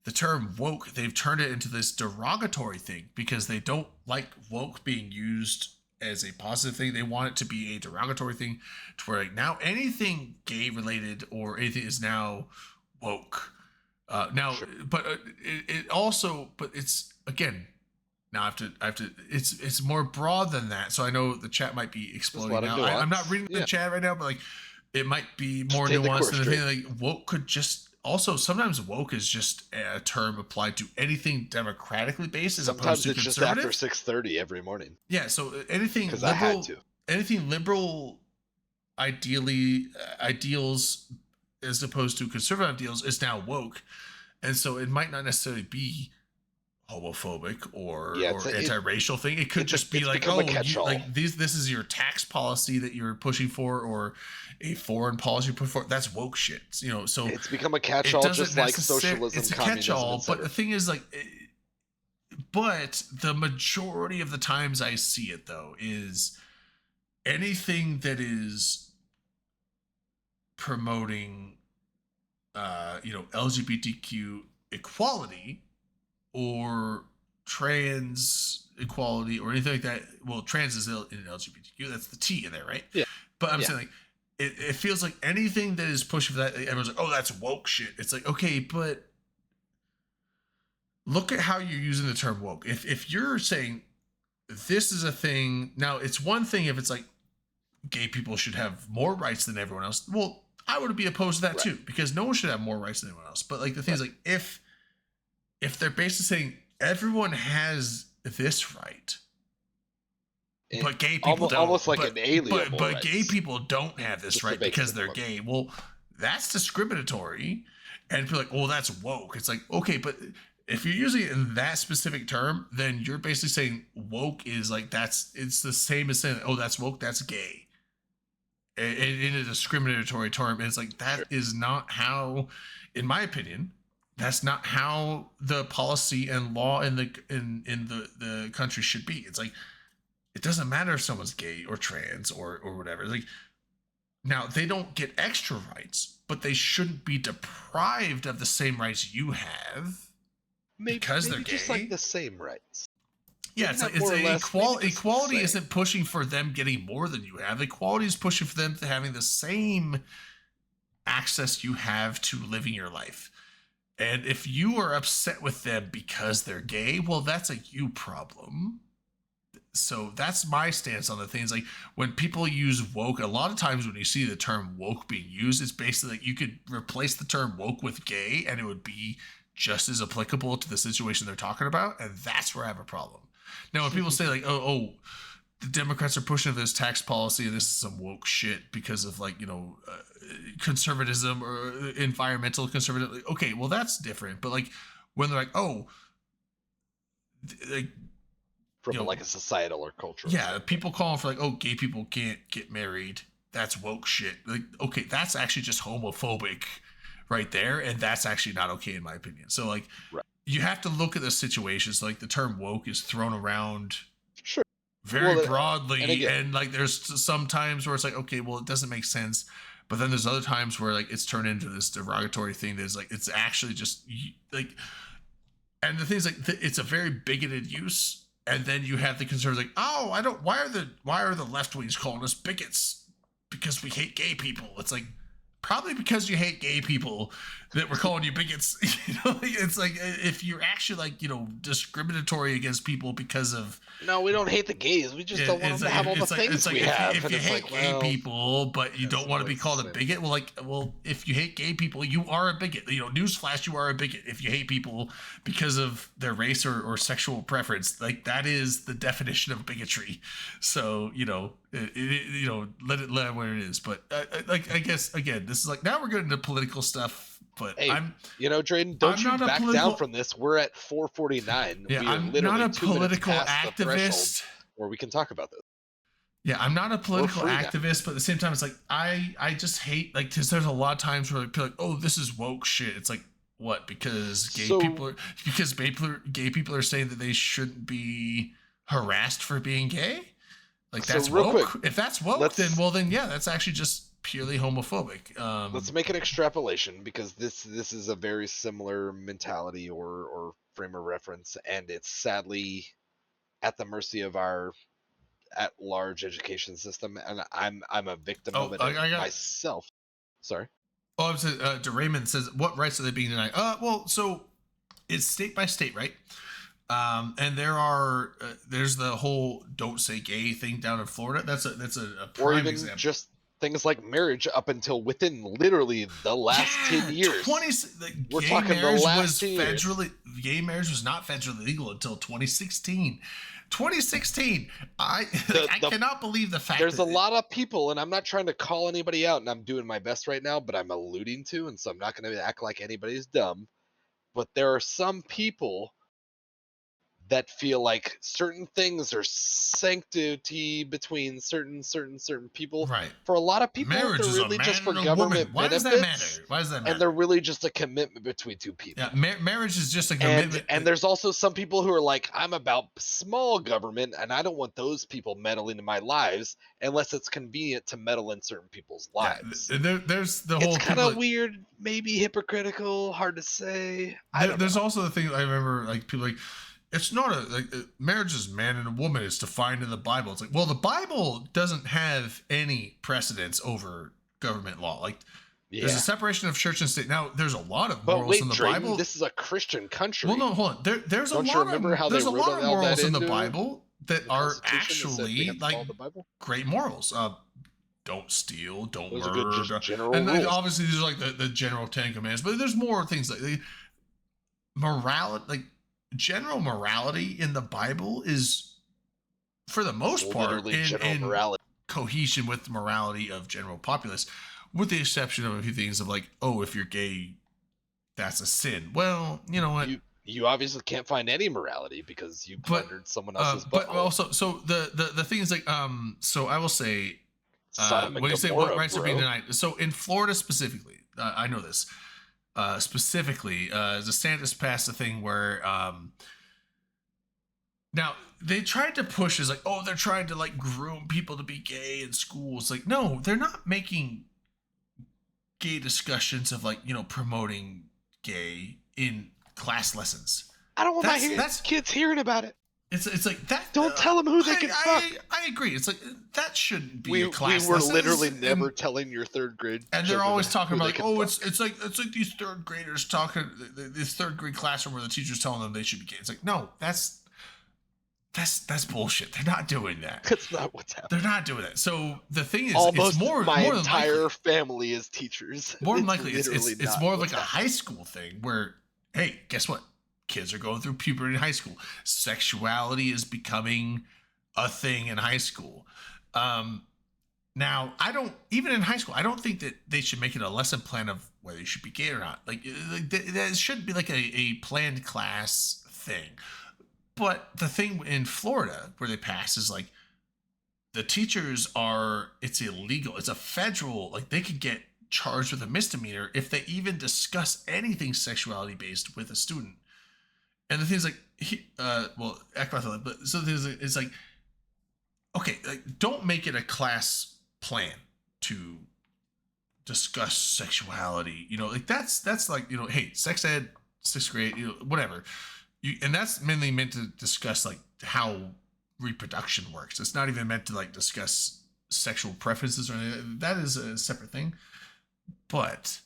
the term woke. They've turned it into this derogatory thing because they don't like woke being used as a positive thing. They want it to be a derogatory thing, to where like now anything gay related or anything is now woke. Sure. But it also, but it's again. Now I have to. It's more broad than that. So I know the chat might be exploding lot of now. I'm not nuance. reading the Yeah. chat right now, but like it might be more take the nuanced course than the thing. straight. Like woke could just also sometimes woke is just a term applied to anything democratically based as opposed Sometimes to it's just conservative. after 6:30 every morning Yeah, so anything because I had liberal, to. anything liberal, ideals as opposed to conservative ideals is now woke, and so it might not necessarily be homophobic or Yeah, it's a- anti-racial thing. It could it's just be it's like, become oh, a catch-all. like this is your tax policy that you're pushing for, or a foreign policy you put for. That's woke shit, you know. So It's become a it catch-all, doesn't just like necessarily. socialism, It's a communism, catch-all, but the etc. thing is, like, but the majority of the times I see it though is anything that is promoting LGBTQ equality or trans equality or anything like that. Well, trans is in LGBTQ. That's the T in there, right? Yeah. But I'm Yeah. saying like it feels like anything that is pushing for that, everyone's like, oh, that's woke shit. It's like, okay, but look at how you're using the term woke. If you're saying this is a thing, now it's one thing if it's like gay people should have more rights than everyone else. Well, I would be opposed to that Right. too, because no one should have more rights than anyone else. But like the thing is, like if they're basically saying everyone has this right, And but gay people don't, almost like but, an alienable but gay rights. people don't have this Just to right make because them they're look- gay. Well, that's discriminatory, and people are like, oh, that's woke. It's like, okay, but if you're using it in that specific term, then you're basically saying woke is like it's the same as saying, oh, that's woke, that's gay, in a discriminatory term. And it's like that is not how, in my opinion, that's not how the policy and law in the country should be. It's like it doesn't matter if someone's gay or trans or whatever. It's like now they don't get extra rights, but they shouldn't be deprived of the same rights you have. Because they're just gay? like the same rights. Yeah, Maybe it's not like more or less, maybe equality. just the Equality same. isn't pushing for them getting more than you have. Equality is pushing for them to having the same access you have to living your life. And if you are upset with them because they're gay, well, that's a you problem. So that's my stance on the things. Like when people use woke, a lot of times when you see the term woke being used, it's basically like you could replace the term woke with gay and it would be just as applicable to the situation they're talking about. And that's where I have a problem. Now, when people say like, oh, the Democrats are pushing this tax policy and this is some woke shit because of like, conservatism or environmental conservatism. Okay, well, that's different. But like when they're like, oh, like, From you know, like a societal or cultural. yeah, standpoint. people calling for like, oh, gay people can't get married. That's woke shit. Like, okay, that's actually just homophobic right there. And that's actually not okay in my opinion. So like, Right. you have to look at the situations. Like the term woke is thrown around Sure. very Well, broadly. and again- And like, there's some times where it's like, okay, well, it doesn't make sense. But then there's other times where like it's turned into this derogatory thing that's like, it's actually just like And the thing is, like, it's a very bigoted use. And then you have the concerns like, oh, why are the left wings calling us bigots? Because we hate gay people. It's like, probably because you hate gay people that we're calling you bigots. You know, it's like, if you're actually like, you know, discriminatory against people because of. No, we don't hate the gays. We just don't want them to have all the things we have. If you hate gay people, but you don't want to be called a bigot, well, if you hate gay people, you are a bigot. You know, newsflash, you are a bigot. If you hate people because of their race or sexual preference, like that is the definition of bigotry. So, you know, you know, let it where it is. But like, I guess again, this is like, now we're getting into political stuff. But hey, you know, Drayden, don't you back down from this. We're at 449. Yeah, we are I'm literally not a 2 minutes political past the threshold activist. where we can talk about this. Yeah, I'm not a political free now. activist, but at the same time, it's like I just hate, like, because there's a lot of times where people are like, oh, this is woke shit. It's like, what? Because gay people are saying that they shouldn't be harassed for being gay. Like, that's real woke. quick, If that's woke, then yeah, that's actually just purely homophobic. Let's make an extrapolation, because this is a very similar mentality or frame of reference, and it's sadly at the mercy of our at large education system, and I'm a victim of it myself. Sorry. Oh, I'm saying, Raymond says, what rights are they being denied? Well, so it's state by state, right? And there's the whole "don't say gay" thing down in Florida. That's a prime or even example. Just things like marriage up until within literally the last 10 years. We're talking the last 10 years. Gay marriage was not federally legal until 2016. 2016. I cannot believe the fact there's a lot of people, and I'm not trying to call anybody out, and I'm doing my best right now, but I'm alluding to, and so I'm not going to act like anybody's dumb. But there are some people that feel like certain things are sanctity between certain people. Right. For a lot of people, marriage they're really just for government Why benefits. Does that matter? Why does that matter? And they're really just a commitment between two people. Yeah, marriage is just a commitment. And there's also some people who are like, I'm about small government, and I don't want those people meddling in my lives unless it's convenient to meddle in certain people's lives. Yeah, there's the whole. It's kind of weird, maybe hypocritical, hard to say. There's also the thing I remember, like people like. It's not marriage is man and a woman. It's defined in the Bible. It's like, well, the Bible doesn't have any precedence over government law. Like, there's a separation of church and state. Now, there's a lot of morals in the Bible. This is a Christian country. Well, no, hold on. There's a lot of morals in the Bible that are actually like great morals. Don't steal, don't murder. And obviously, these are like the general 10 commandments. But there's more things like morality, like. General morality in the Bible is, for the most part, in morality. Cohesion with the morality of general populace, with the exception of a few things of like, oh, if you're gay, that's a sin. Well, you know what? You obviously can't find any morality because you plundered someone else's. But also, so the thing is like, so I will say, when you say what rights are being denied, so in Florida specifically, I know this. Specifically, DeSantis passed a thing where now they tried to push is like, oh, they're trying to like groom people to be gay in schools. Like, no, they're not making gay discussions of like, you know, promoting gay in class lessons. I don't want my kids hearing about it. It's like that. Don't tell them who they can fuck. I agree. It's like that shouldn't be a class. We were literally never telling your third grade. And they're always talking about like, oh, it's like these third graders talking this third grade classroom where the teacher's telling them they should be gay. It's like, no, that's bullshit. They're not doing that. That's not what's happening. They're not doing that. So the thing is, almost it's more entire family is teachers. More than likely, it's more of like a high school thing where, hey, guess what? Kids are going through puberty in high school. Sexuality is becoming a thing in high school. Now, even in high school, I don't think that they should make it a lesson plan of whether you should be gay or not. Like that shouldn't be like a planned class thing. But the thing in Florida where they pass is like the teachers it's illegal. It's a federal, like they could get charged with a misdemeanor if they even discuss anything sexuality based with a student. And the thing is like, but so it's like, okay, like don't make it a class plan to discuss sexuality. You know, like that's like, you know, hey, sex ed, 6th grade, you know, whatever. and that's mainly meant to discuss like how reproduction works. It's not even meant to like discuss sexual preferences or anything. That is a separate thing. But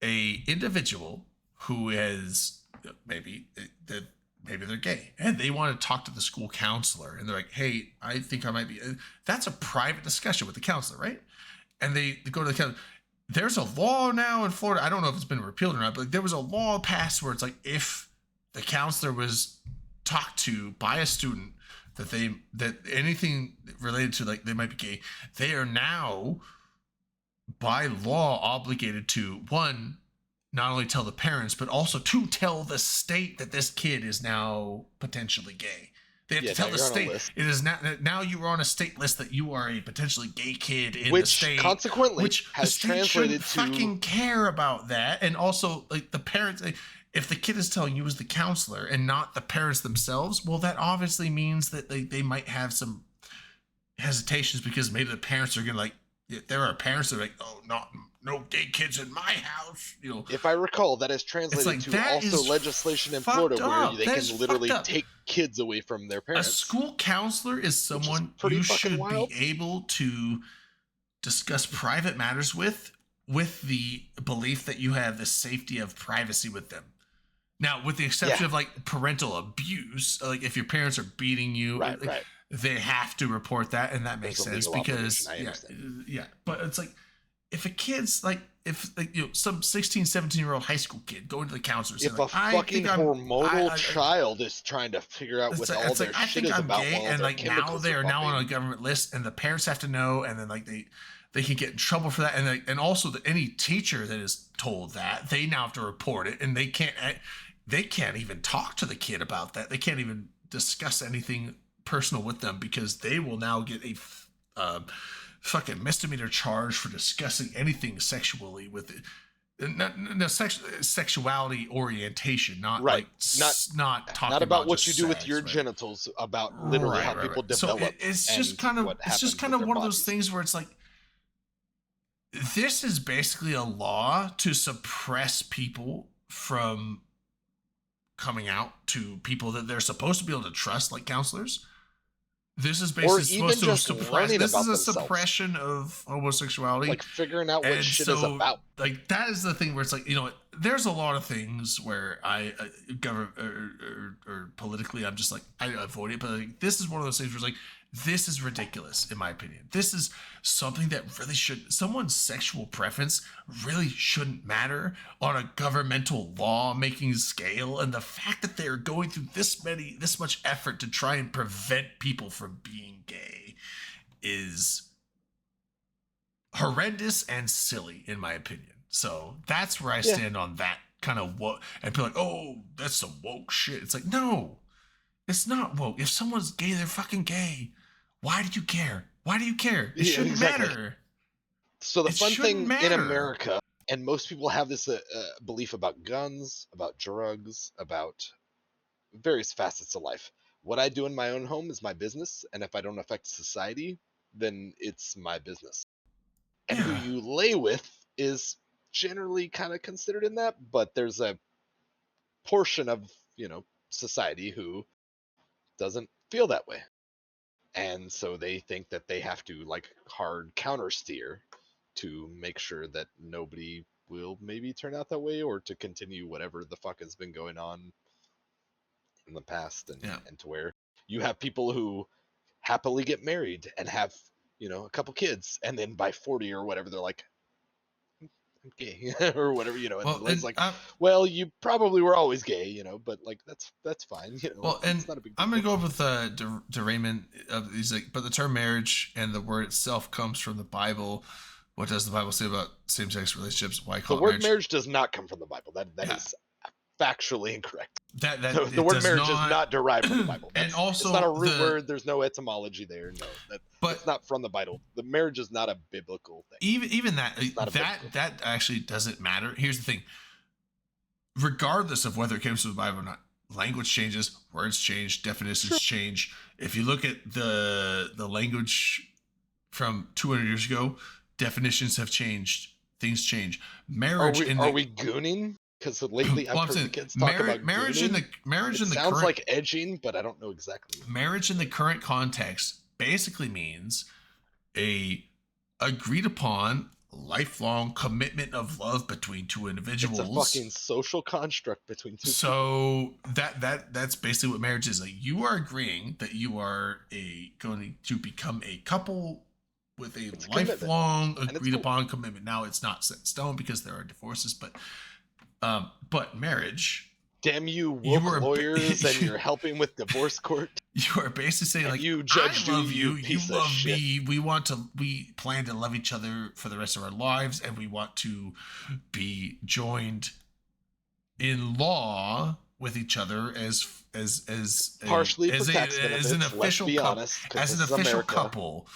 a individual who is maybe they're gay and they want to talk to the school counselor and they're like, hey, I think I might be, that's a private discussion with the counselor, right? And they go to the counselor. There's a law now in Florida, I don't know if it's been repealed or not, but like, there was a law passed where it's like, if the counselor was talked to by a student that anything related to like they might be gay, they are now by law obligated to, one, not only tell the parents, but also to tell the state that this kid is now potentially gay. They have to tell the state it is now you are on a state list that you are a potentially gay kid in the state. Consequently Which has the state translated to fucking care about that. And also like the parents, if the kid is telling you as the counselor and not the parents themselves, well, that obviously means that they might have some hesitations because maybe the parents are gonna like, there are parents that are like, oh, no gay kids in my house. You know, if I recall, that has translated like, to that also is legislation in fucked Florida where up. they That can is literally fucked up. take kids away from their a parents. school counselor is someone pretty you fucking should wild. be able to discuss private matters with the belief that you have the safety of privacy with them. Now, with the exception of like parental abuse, like if your parents are beating you, Right, like, right. they have to report that, and that makes There's a sense legal because obligation, I understand. yeah, but it's like if a kid's like if like you know some 16, 17-year-old high school kid going to the counselor saying, If a like, I fucking think I'm- hormonal I- child is trying to figure out what all it's their like, I shit think is I'm about gay, while and their like now chemicals they are now on a pumping. government list, and the parents have to know, and then like they can get in trouble for that, and and also any teacher that is told that they now have to report it, and they can't even talk to the kid about that. They can't even discuss anything personal with them because they will now get a fucking misdemeanor charge for discussing anything sexually with it. No, sexuality orientation, not Right. like not talking Not about what just you do with sex, your right? genitals, about literally how people develop. So it's just and kind of what it's just happens kind with of their one of those bodies. things where it's like this is basically a law to suppress people from coming out to people that they're supposed to be able to trust, like counselors. This is basically even supposed to just suppress. learning This is about a themselves. suppression of homosexuality. Like figuring out what And shit is so, about. like that is the thing where it's like, you know, there's a lot of things where I government or politically I'm just like I avoid it, but like, this is one of those things where it's like this is ridiculous in my opinion. This is something that really should, someone's sexual preference really shouldn't matter on a governmental law making scale, and the fact that they're going through this much effort to try and prevent people from being gay is horrendous and silly in my opinion. So that's where I stand on that kind of woke, and people are like, oh, that's some woke shit. It's like, no, it's not woke. If someone's gay, they're fucking gay. Why do you care? Why do you care? It Yeah, shouldn't exactly. matter. So the It fun shouldn't thing in matter. America, and most people have this belief about guns, about drugs, about various facets of life. What I do in my own home is my business, and if I don't affect society, then it's my business. And Yeah. who you lay with is generally kind of considered in that, but there's a portion of, society who doesn't feel that way. And so they think that they have to like hard counter steer to make sure that nobody will maybe turn out that way, or to continue whatever the fuck has been going on in the past, and to where you have people who happily get married and have, a couple kids, and then by 40 or whatever they're like, I'm gay or whatever, and it's like, well, you probably were always gay, but like that's fine, Well, and it's not a big I'm gonna deal. go with DeRayman. He's like, but the term marriage and the word itself comes from the Bible. What does the Bible say about same-sex relationships? Why call The it word marriage does not come from the Bible. That is factually incorrect. The word marriage is not derived from the Bible. And also, it's not a root word. There's no etymology there. No, it's not from the Bible. The marriage is not a biblical thing. Even that not that actually doesn't matter. Here's the thing: regardless of whether it comes from the Bible or not, language changes, words change, definitions change. If you look at the language from 200 years ago, definitions have changed. Things change. Marriage. Are we gooning? Because lately I've Well, I'm heard the saying kids talk about marriage in gaming. the marriage It in the sounds current like edging, but I don't know exactly. marriage in the current context basically means a agreed upon lifelong commitment of love between two It's individuals. a fucking social construct between two people. So that's basically what marriage is. Like, you are agreeing that you are going to become a couple with a It's a commitment, lifelong and it's agreed cool. upon commitment. Now, it's not set in stone because there are divorces, but marriage, Damn you, You woke are ba- lawyers, and you're helping with divorce court. you are basically saying, And like, you, Judge I love Dewey, you, you you piece of love shit. me. We plan to love each other for the rest of our lives, and we want to be joined in law with each other as Partially for as tax an benefits, official let's be couple, honest, 'cause as this an is official America. couple.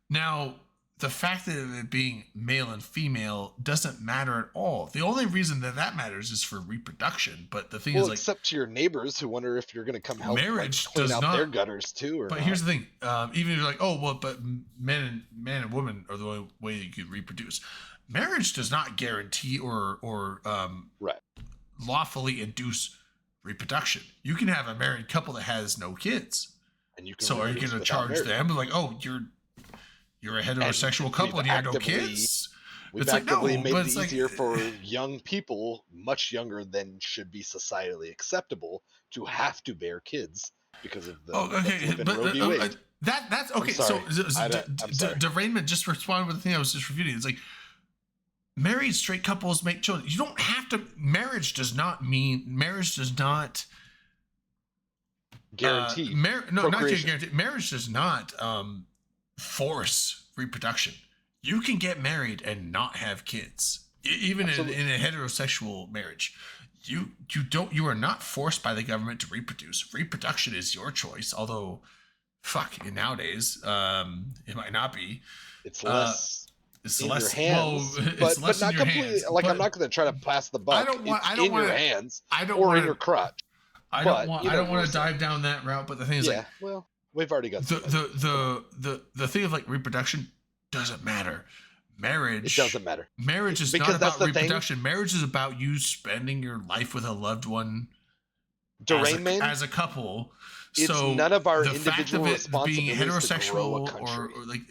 Now, the fact that it being male and female doesn't matter at all. The only reason that matters is for reproduction. But the thing Well, is, like, except to your neighbors who wonder if you're going to come help marriage clean does out not. their gutters too, or But not. here's the thing: even if you're like, oh well, but man and woman are the only way you can reproduce. Marriage does not guarantee or Right. lawfully induce reproduction. You can have a married couple that has no kids. And you can So are you reproduce going to without charge marriage. them like, oh, you're a heterosexual couple and you have no actively- kids? We've It's like, actively no, made but it it's like- easier for young people, much younger than should be societally acceptable, to have to bear kids because of the, the flippin' but Roe v. Wade. that's okay. sorry. So I'm sorry. derangement just responded with the thing I was just refuting. It's like, married straight couples make children. You don't have to. Marriage does not Guaranteed. not procreation. guaranteed. Marriage does not force reproduction. You can get married and not have kids, even in Absolutely. a heterosexual marriage. You are not forced by the government to reproduce. Reproduction is your choice. Although, fuck, nowadays, it might not be. It's less It's in less. your hands, Well, it's but less not in your completely. hands. Like, but I'm not going to try to pass the buck. don't want- It's I don't in your wanna- hands I don't or want in your crotch. I but don't want. you I know don't want what to I'm dive down that route. But the thing is, Yeah, like, well, we've already got the thing of like reproduction doesn't matter. Marriage. It doesn't matter. Marriage is Because not that's about the thing. reproduction. Marriage is about you spending your life with a loved one Derangement. as a couple. It's So none of our the fact individual of it being responsibilities to grow a heterosexual country. or like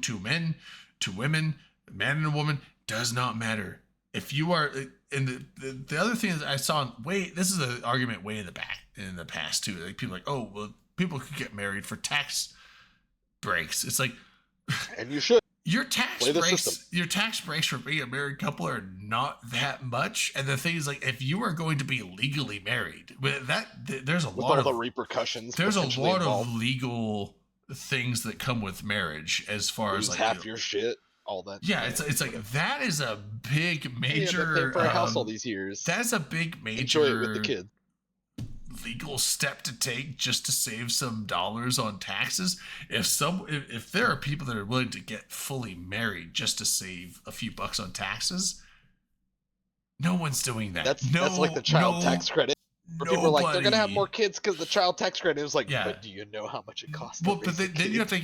to men, to women, a man and a woman does not matter. If you are, and the other thing is I saw this is an argument way in the past too. Like, people are like, oh well, people could get married for tax breaks. It's like, And you should. your tax Play the breaks, system. your tax breaks for being a married couple are not that much. And the thing is, like, if you are going to be legally married, with there's a With lot all of the repercussions. there's a potentially lot involved. of legal things that come with marriage, as far Lose as like, half your shit, all that. yeah, it's like that is a big Yeah, major. but paying for a house all these years. That's a big major. Enjoy it with the kid. Legal step to take just to save some dollars on taxes. If there are people that are willing to get fully married just to save a few bucks on taxes, no one's doing that. That's like the child tax credit. Where people are like, they're gonna have nobody- more kids because the child tax credit. It was like, Yeah. but do you know how much it costs? Well, to but raise a then you kid? have to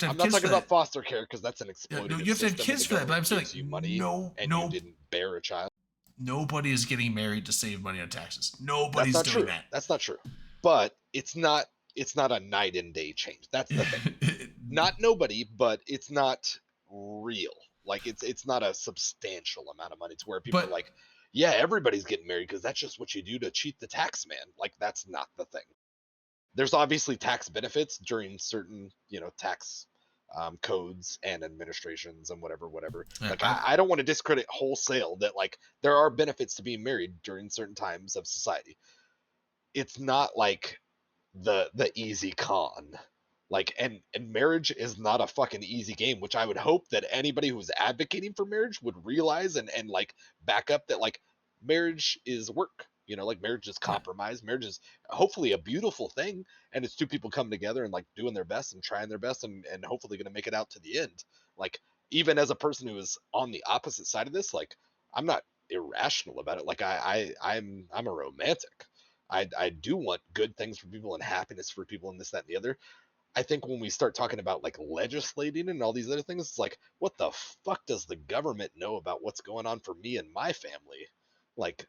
have I'm not kids talking for about that. foster care because that's an Yeah, exploitative no, you have to have system and kids the for that. But I'm government saying, gives like, you money and you didn't bear a child. nobody is getting married to save money on taxes. Nobody's That's not doing true. that. That's not true. But it's not a night and day change. That's the thing. Not nobody, but it's not real. Like it's not a substantial amount of money to where people But- are like, yeah, everybody's getting married because that's just what you do to cheat the tax man. Like that's not the thing. There's obviously tax benefits during certain, tax codes and administrations and whatever. Yeah, Like I don't want to discredit wholesale that like there are benefits to being married during certain times of society. It's not like the easy con. Like and marriage is not a fucking easy game, which I would hope that anybody who's advocating for marriage would realize and like back up that like marriage is work. Like marriage is compromise. Marriage is hopefully a beautiful thing, and it's two people coming together and like doing their best and trying their best and hopefully going to make it out to the end. Like even as a person who is on the opposite side of this, like I'm not irrational about it. Like I'm a romantic. I do want good things for people and happiness for people and this, that, and the other. I think when we start talking about like legislating and all these other things, it's like, what the fuck does the government know about what's going on for me and my family? Like,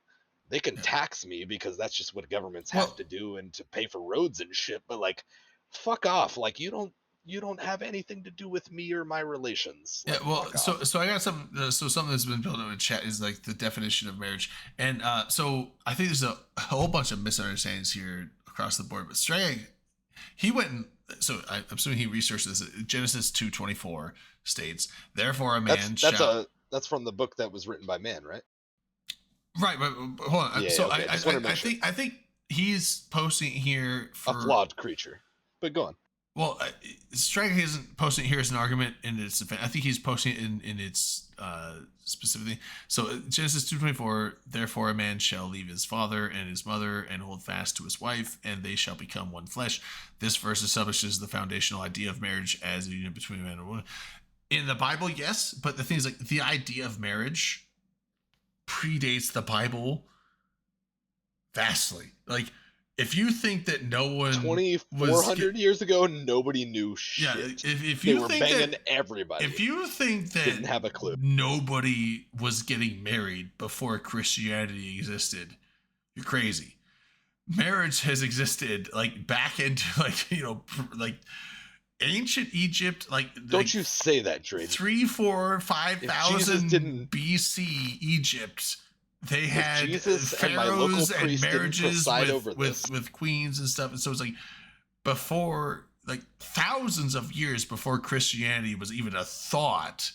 They can Yeah. tax me because that's just what governments Well- have to do and to pay for roads and shit. But like, fuck off. Like you don't have anything to do with me or my relations. Like, Yeah, well, fuck so off. so I got some. So something that's been built up in chat is like the definition of marriage, and so I think there's a whole bunch of misunderstandings here across the board. But Strag, he went and so I'm assuming he researched this. Genesis 2:24 states, "Therefore a man That's from the book that was written by man, right? right." But hold on. Yeah, so okay, just wanted to I make sure. think he's posting here for A flawed creature. But go on. Well, Strag isn't posting it here as an argument in its defense. I think he's posting it in its specifically. So Genesis 2:24, therefore a man shall leave his father and his mother and hold fast to his wife, and they shall become one flesh. This verse establishes the foundational idea of marriage as a union between a man and a woman. In the Bible, yes, but the thing is, like, the idea of marriage predates the Bible vastly. Like, if you think that no one 2,400 years ago, nobody knew shit. yeah, if They you were think banging that everybody. if you think that Didn't have a clue. nobody was getting married before Christianity existed, you're crazy. Marriage has existed like back into like like ancient Egypt, like Don't you say that, Drayden. 3, 4, 5,000 didn't- BC Egypt. They had Jesus and my local pharaohs and priest didn't marriages preside over with this. queens and stuff. And so it's like before, like thousands of years before Christianity was even a thought,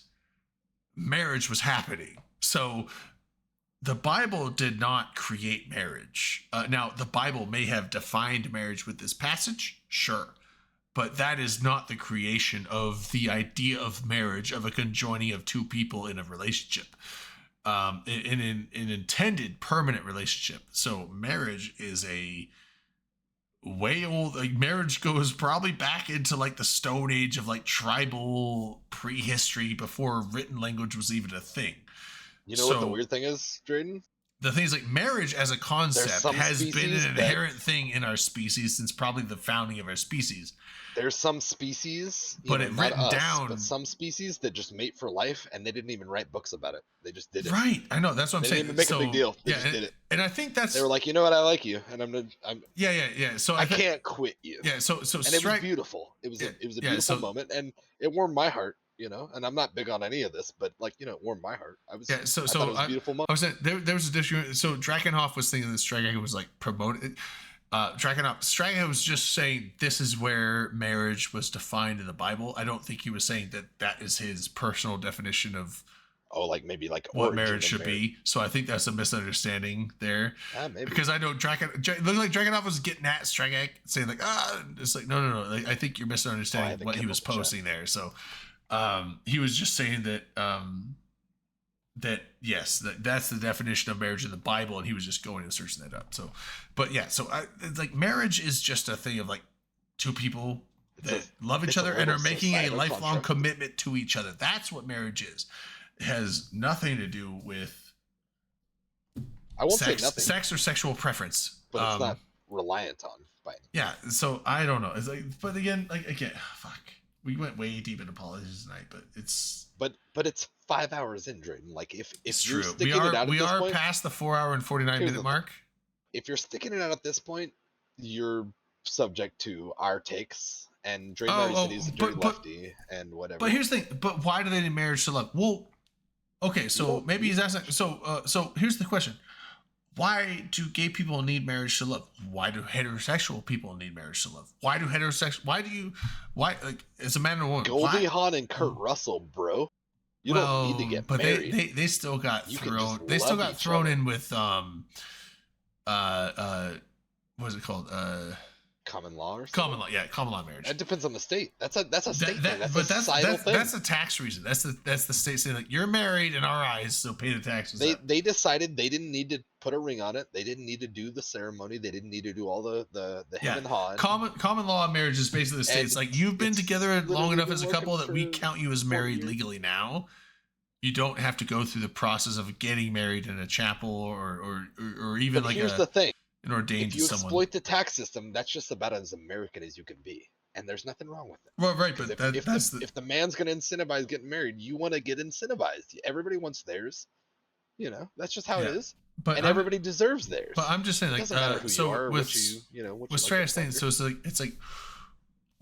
marriage was happening. So the Bible did not create marriage. Now, the Bible may have defined marriage with this passage, sure. But that is not the creation of the idea of marriage, of a conjoining of two people in a relationship. In an intended permanent relationship. So marriage is a way old, like marriage goes probably back into like the Stone Age of like tribal prehistory before written language was even a thing. You know what the So- weird thing is, Drayden? The thing is, like, marriage as a concept some has been species an that- inherent thing in our species since probably the founding of our species. There's some species, But it not written us, down- but some species that just mate for life, and they didn't even write books about it. They just did it. Right. I know. That's what I'm They saying. didn't even make a big deal. They yeah, just and, did it. and I think that's They were like, you know what, I like you, and yeah. So I think- can't quit you. Yeah. So And it was strike. beautiful. It was Yeah, a yeah, beautiful so- moment, and it warmed my heart. And I'm not big on any of this, but like, it warmed my heart. I Yeah. So I thought it was I- a beautiful moment. I was saying there was a disagreement. So Drakenhoff was thinking that Stragan was like promoted. Stragan was just saying this is where marriage was defined in the Bible. I don't think he was saying that is his personal definition of Oh, like maybe like what origin marriage of should be. So I think that's a misunderstanding there. Maybe. Because I know it looked like Dragonov was getting at Stragak, saying like, it's like, no. Like, I think you're misunderstanding haven't what he kept was up with chat. posting there. So he was just saying that that yes, that's the definition of marriage in the Bible, and he was just going and searching that up. So, but yeah, so it's like marriage is just a thing of like two people It's that a- love each it's a other and are little making a societal lifelong construct. commitment to each other. That's what marriage is. It has nothing to do with I won't sex, say nothing, sex or sexual preference. but it's not reliant on by any. Yeah, so I don't know. It's like, but again, fuck. We went way deep into politics tonight, but it's But it's 5 hours in, Drayden. Like if it's you're true. sticking We it out are at we this are point, past the 4 hour and 49 Here's minute the mark. if you're sticking it out at this point, you're subject to our takes. And Drayden already said he's a dirty lefty and whatever. But here's the thing. But why do they need marriage to love? Well, okay, so Well, maybe he's asking. So here's the question: why do gay people need marriage to love? Why do heterosexual people need marriage to love? Why do heterosexual? Why like as a man and a woman? Goldie why- Hawn and Kurt Russell, bro. You don't need to get but married. they still got You can thrown. just They still love got each thrown other. in with what is it called? Common law or something? Common law. Yeah, common law marriage. That depends on the state. That's a state thing. That's but a societal thing. that's a tax reason. That's the state saying like you're married in our eyes, so pay the taxes. They decided they didn't need to put a ring on it. They didn't need to do the ceremony. They didn't need to do all the Yeah. hem and haw. Common law marriage is basically the states And like you've been it's together long literally enough been as a working couple that we for count you as 40 married years. legally now. You don't have to go through the process of getting married in a chapel or even But like here's the thing: an ordained if to you someone. exploit the tax system, that's just about as American as you can be, and there's nothing wrong with it. Well, right, 'Cause but if the man's going to incentivize getting married, you want to get incentivized. Everybody wants theirs. That's just how it Yeah. is. but and everybody deserves theirs. But I'm just saying, It like, doesn't matter who so you are, with what you know, what with you straight like edge to things. plunder. So it's like,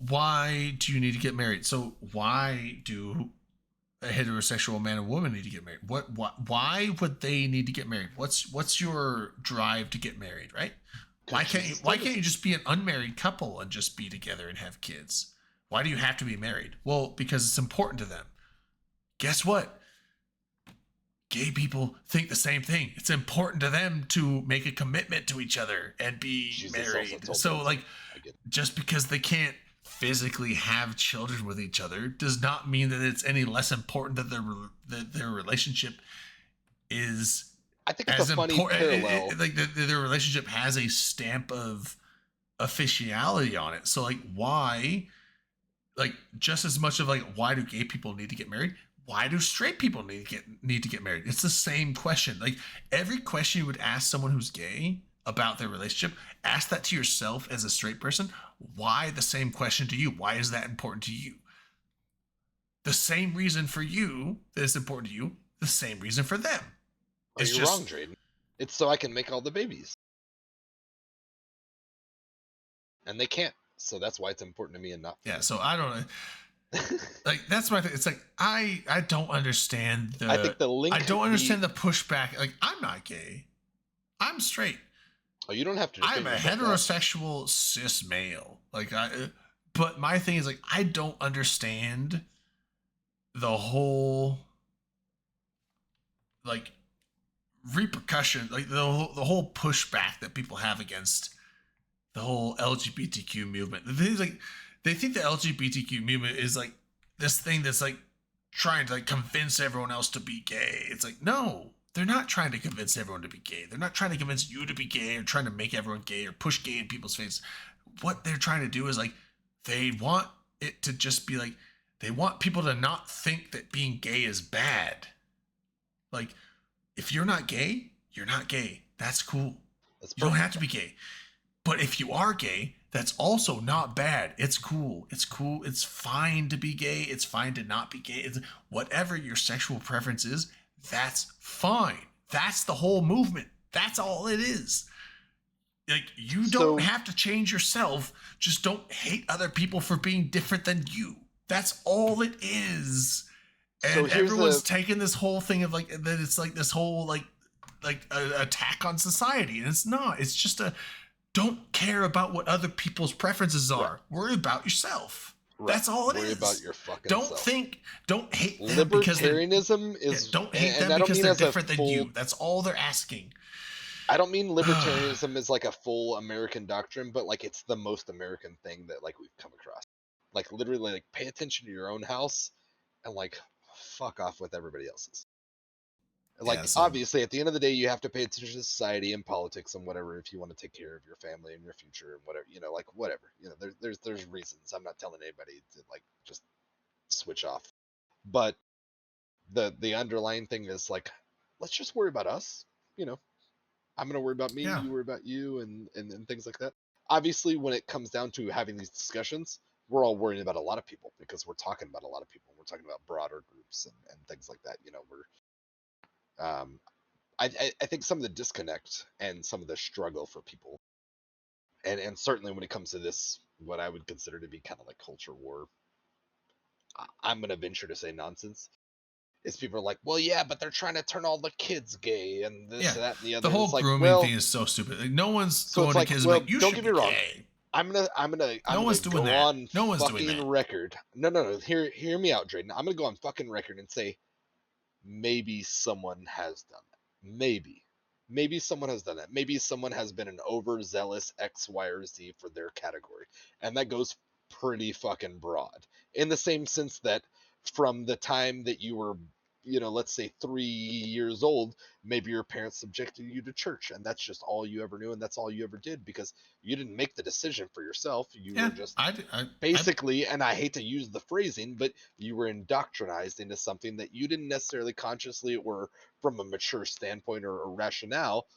why do you need to get married? So why do a heterosexual man and woman need to get married? Why would they need to get married? What's your drive to get married, right? Why can't you just be an unmarried couple and just be together and have kids? Why do you have to be married? Well, because it's important to them. Guess what? Gay people think the same thing. It's important to them to make a commitment to each other and be Jesus also married. told So them. like, I get it. just because they can't physically have children with each other does not mean that it's any less important that their relationship is I think it's as a funny important. parallel. Like their relationship has a stamp of officiality on it. So like, why? Like, just as much of like, why do gay people need to get married? Why do straight people need to get married? It's the same question. Like, every question you would ask someone who's gay about their relationship, ask that to yourself as a straight person. Why the same question to you? Why is that important to you? The same reason for you that is important to you, the same reason for them. Oh, It's you're just wrong, Drayden. It's so I can make all the babies. And they can't. So that's why it's important to me and not. yeah. So I don't know. Like, that's my thing. It's like, I don't understand I think the link. I don't understand the pushback. Like, I'm not gay. I'm straight. Oh, you don't have to. I'm defend a yourself, Ross. heterosexual cis male. Like, but my thing is, like, I don't understand the whole like repercussion, like the whole pushback that people have against the whole LGBTQ movement. The thing is, like, they think the LGBTQ movement is like this thing that's like trying to like convince everyone else to be gay. It's like, no, they're not trying to convince everyone to be gay. They're not trying to convince you to be gay or trying to make everyone gay or push gay in people's face. What they're trying to do is like, they want it to just be like, they want people to not think that being gay is bad. Like, if you're not gay, you're not gay. That's cool. That's You don't perfect. have to be gay. But if you are gay, that's also not bad. It's cool. It's cool. It's fine to be gay. It's fine to not be gay. It's whatever your sexual preference is, that's fine. That's the whole movement. That's all it is. Like, you don't So- have to change yourself. Just don't hate other people for being different than you. That's all it is. So And here's everyone's the- taking this whole thing of like that it's like this whole like a attack on society, and it's not. It's just a don't care about what other people's preferences are. Right. Worry about yourself. Right. That's all it is. Worry about your fucking Don't self. don't hate them because they're, Libertarianism is. don't hate and them I don't because mean they're as a different than full- you. That's all they're asking. I don't mean libertarianism is like a full American doctrine, but like it's the most American thing that like we've come across. Like literally, like pay attention to your own house, and like fuck off with everybody else's. Like Yeah, so- obviously, at the end of the day, you have to pay attention to society and politics and whatever if you want to take care of your family and your future and whatever, you know, like whatever. You know, there's reasons. I'm not telling anybody to like just switch off, but the underlying thing is like, let's just worry about us. You know, I'm gonna worry about me, Yeah. you worry about you, and things like that. Obviously, when it comes down to having these discussions, we're all worrying about a lot of people because we're talking about a lot of people. We're talking about broader groups and things like that. You know, I think some of the disconnect and some of the struggle for people, and certainly when it comes to this, what I would consider to be kind of like culture war, I'm gonna venture to say nonsense. Is people are like, well, yeah, but they're trying to turn all the kids gay and this, Yeah, that, and the other. The whole It's like, grooming well, thing is so stupid. Like, no one's So going it's to like, kids well, and like, you don't should get me be wrong. gay. I'm gonna one's go doing that. on No one's doing fucking that. record. No. Hear me out, Drayden. I'm gonna go on fucking record and say maybe someone has done that. Maybe someone has done that. Maybe someone has been an overzealous X, Y, or Z for their category, and that goes pretty fucking broad. In the same sense that from the time that you were, you know, let's say 3 years old, maybe your parents subjected you to church, and that's just all you ever knew, and that's all you ever did because you didn't make the decision for yourself. You Yeah, were just I basically, and I hate to use the phrasing, but you were indoctrinized into something that you didn't necessarily consciously or from a mature standpoint or a rationale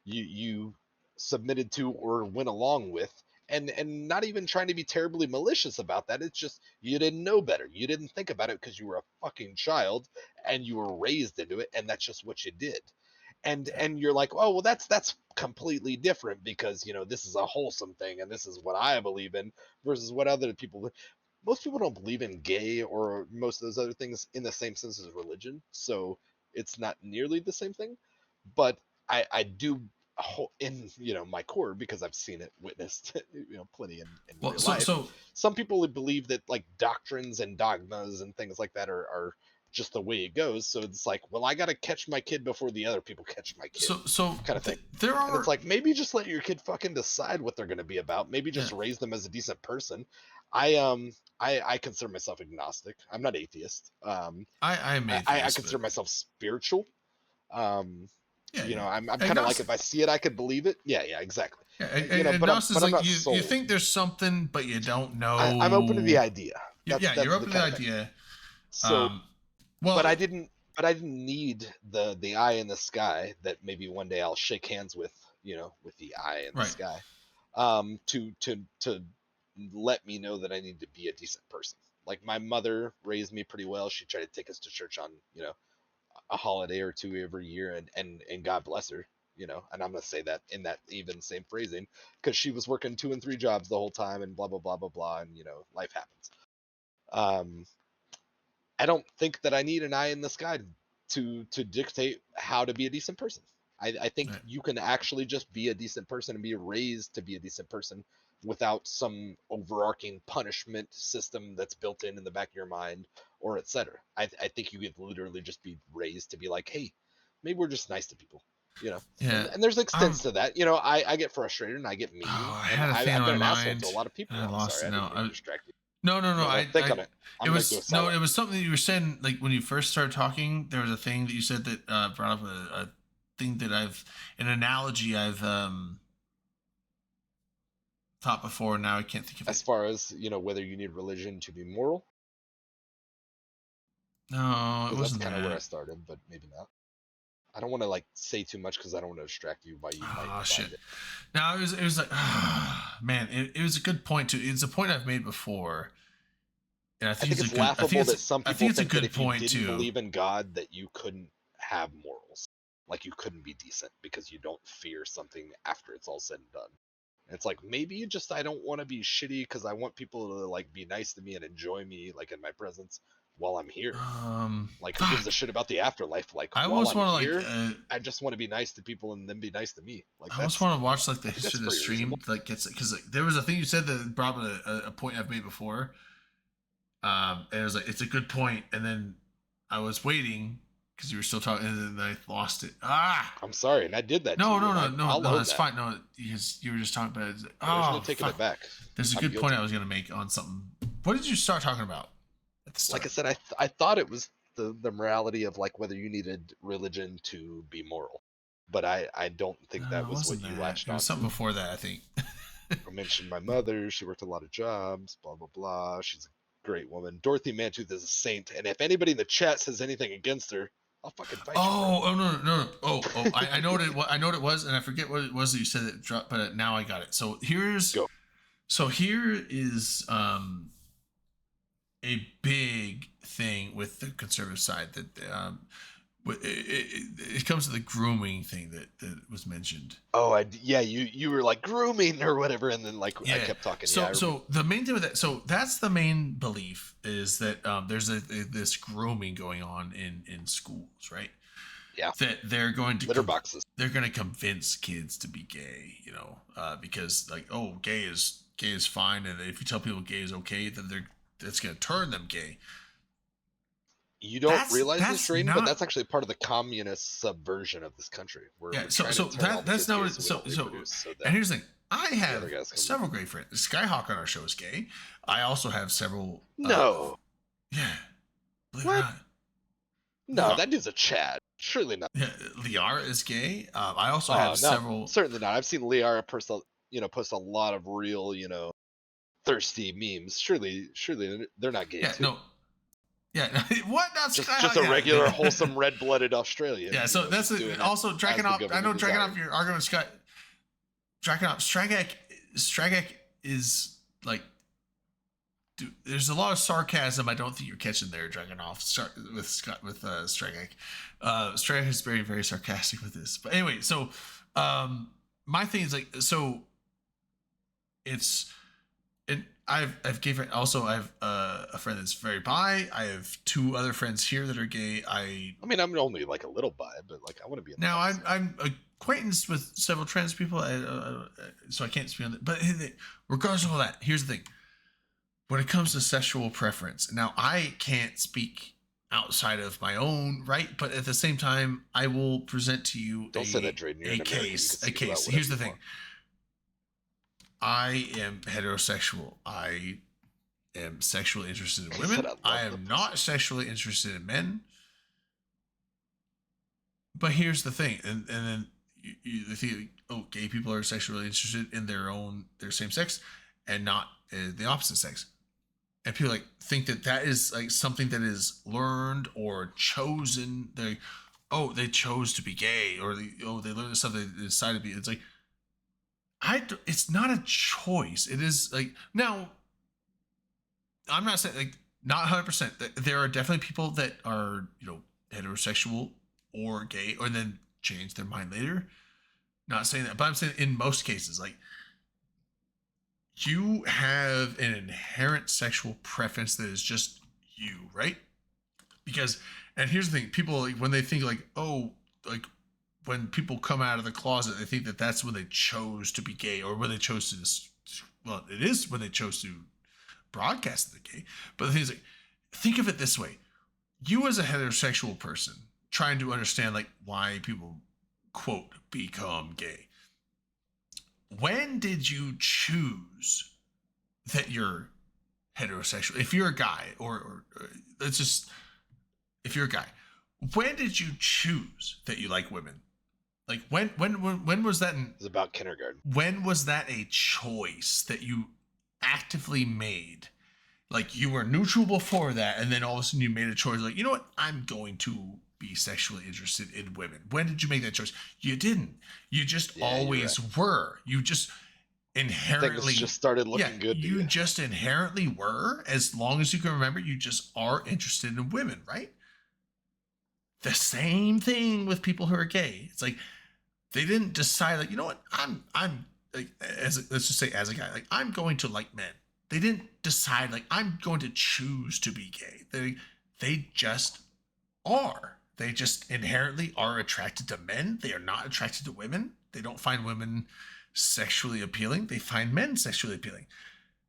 you submitted to or went along with, and not even trying to be terribly malicious about that. It's just you didn't know better. You didn't think about it because you were a fucking child and you were raised into it, and that's just what you did. and you're like, oh well, that's completely different because this is a wholesome thing and this is what I believe in versus what other people. Most people don't believe in gay or most of those other things in the same sense as religion, so it's not nearly the same thing. But I do in my core, because I've seen it, witnessed plenty in Well, real life. so Some people would believe that like doctrines and dogmas and things like that are just the way it goes. So it's like, well, I got to catch my kid before the other people catch my kid, so kind of thing. there And are it's like, maybe just let your kid fucking decide what they're going to be about. Maybe just raise them as a decent person. I consider myself agnostic. I'm not atheist. I'm atheist, I consider but- myself spiritual. Yeah, I'm kind of like, if I see it, I could believe it. Yeah, exactly. Yeah, but I'm agnostic is not like you sold. think there's something, but you don't know. I'm open to the idea. Yeah, That's you're open to the kind of thing. idea. So, Well, but I didn't need the eye in the sky that maybe one day I'll shake hands with, with the eye in the Right. sky, to let me know that I need to be a decent person. Like my mother raised me pretty well. She tried to take us to church on, a holiday or two every year, and God bless her, and I'm gonna say that in that even same phrasing, because she was working 2 and 3 jobs the whole time and blah blah blah blah blah, and life happens. I don't think that I need an eye in the sky to dictate how to be a decent person. I think Right. you can actually just be a decent person and be raised to be a decent person without some overarching punishment system that's built in the back of your mind, or etc. I think you could literally just be raised to be like, hey, maybe we're just nice to people, Yeah. And there's extents to that. I get frustrated and I get mean. I and had a thing I've on been an my asshole mind. to a lot of people. I I'm lost sorry, it I now. didn't mean to distract you. No. Think on it. I'm It gonna was go no. silent. It was something that you were saying. Like when you first started talking, there was a thing that you said that brought up a thing that an analogy I've thought before. Now I can't think of As it. far as whether you need religion to be moral, No, it because that's wasn't kind of where I that. started, but maybe not. I don't want to like say too much because I don't want to distract you by you might Oh find shit! it. No, it was like, man, it was a good point too. It's a point I've made before, and I I think think it's a good. I laughable think that it's. some I people think it's a think that good if you point didn't too. believe in God, that you couldn't have morals, like you couldn't be decent because you don't fear something after it's all said and done. And it's like, maybe you just, I don't want to be shitty because I want people to like be nice to me and enjoy me like in my presence while I'm here. Like, who gives a shit about the afterlife? Like, I while almost I'm want to here, like. I just want to be nice to people and then be nice to me. Like, I almost that's want to watch like the I think history of the that's pretty stream, reasonable. like gets because like, there was a thing you said that brought up a point I've made before. And it was like it's a good point, and then I was waiting because you were still talking, and then I lost it. I'm sorry, and I did that. No, to you, no, and no, I'll no. own That's that. fine. No, because you were just talking about it. Originally Oh, taking fuck. it back. There's a I'm good point guilty. I was gonna make on something. What did you start talking about at the start? Like I said, I thought it was the morality of like whether you needed religion to be moral, but I don't think that it was what wasn't you that. latched It on was something before that, I think. I mentioned my mother. She worked a lot of jobs. Blah blah blah. She's a great woman. Dorothy Mantooth is a saint, and if anybody in the chat says anything against her, I'll fucking fight you. Oh, no. Oh, I know what it was. I know what it was, and I forget what it was that you said that dropped, but now I got it. So here's Go. So here is a big thing with the conservative side that it comes to the grooming thing that was mentioned. Oh, yeah. You were like grooming or whatever, and then like I kept talking. So yeah, so the main thing with that, so that's the main belief is that there's this grooming going on in schools, right? Yeah. That they're going to litter boxes. They're going to convince kids to be gay, because like, oh, gay is fine, and if you tell people gay is okay, then it's going to turn them gay. You don't realize that's this, Drayden, not- but that's actually part of the communist subversion of this country. Yeah, we're so trying to turn all the that's kids not gay what. so we So don't so, reproduce, so that and here's the thing: I have other guys come several great friends. Skyhawk on our show is gay. I also have several. No. Yeah. Believe What? it or not. No, Yeah. that dude's a Chad. Surely not. Yeah, Liara is gay. I also Oh, have no, several. certainly not. I've seen Liara post a lot of real, thirsty memes. Surely they're not gay Yeah, too. no. Yeah, what? Not Just Skyhawk, a yeah. regular, wholesome, red-blooded Australian. Yeah, so that's just doing it also dragging as off. the I know government dragging off desired. your argument, Scott. Dragging off Stragak is like Dude, there's a lot of sarcasm I don't think you're catching there, Dragunov, with Scott, with Stragak. Stragak is very, very sarcastic with this. But anyway, so my thing is like, so it's, and I've gave also I have a friend that's very bi. I have 2 other friends here that are gay. I mean, I'm only like a little bi, but like I want to be. Now I'm acquaintance with several trans people, so I can't speak on that. But regardless of all that, here's the thing: when it comes to sexual preference, now I can't speak outside of my own right, but at the same time, I will present to you Don't say that, Drayden. You're a an American. You case. can A speak about case. whatever Here's the you thing. want. I am heterosexual. I am sexually interested in He women. said, "I love I the am not sexually interested in men. But here's the thing, and then you think, oh, gay people are sexually interested in their same sex, and not the opposite sex. And people like think that is like something that is learned or chosen. They, oh, they chose to be gay, or they learned this stuff. They decided to be. It's like, it's not a choice. It is like, now, I'm not saying like not 100%. There are definitely people that are, heterosexual or gay, or then change their mind later. Not saying that, but I'm saying in most cases, like, you have an inherent sexual preference that is just you, right? Because, and here's the thing, people, like, when they think like, oh, like, when people come out of the closet, they think that that's when they chose to be gay, or when they chose to, well, it is when they chose to broadcast the gay. But the thing is, like, think of it this way: you as a heterosexual person trying to understand like why people quote become gay. When did you choose that you're heterosexual? If you're a guy, or let's just, if you're a guy, when did you choose that you like women? Like when was that? It's about kindergarten. When was that a choice that you actively made? Like, you were neutral before that, and then all of a sudden you made a choice. Like, you know what? I'm going to be sexually interested in women. When did you make that choice? You didn't. You just always were. You just inherently Things just started looking good to you. just inherently were. As long as you can remember, you just are interested in women, right? The same thing with people who are gay. It's like, they didn't decide, like, you know what, I'm like, let's just say as a guy, like, I'm going to like men. They didn't decide, like, I'm going to choose to be gay. They just are. They just inherently are attracted to men. They are not attracted to women. They don't find women sexually appealing. They find men sexually appealing.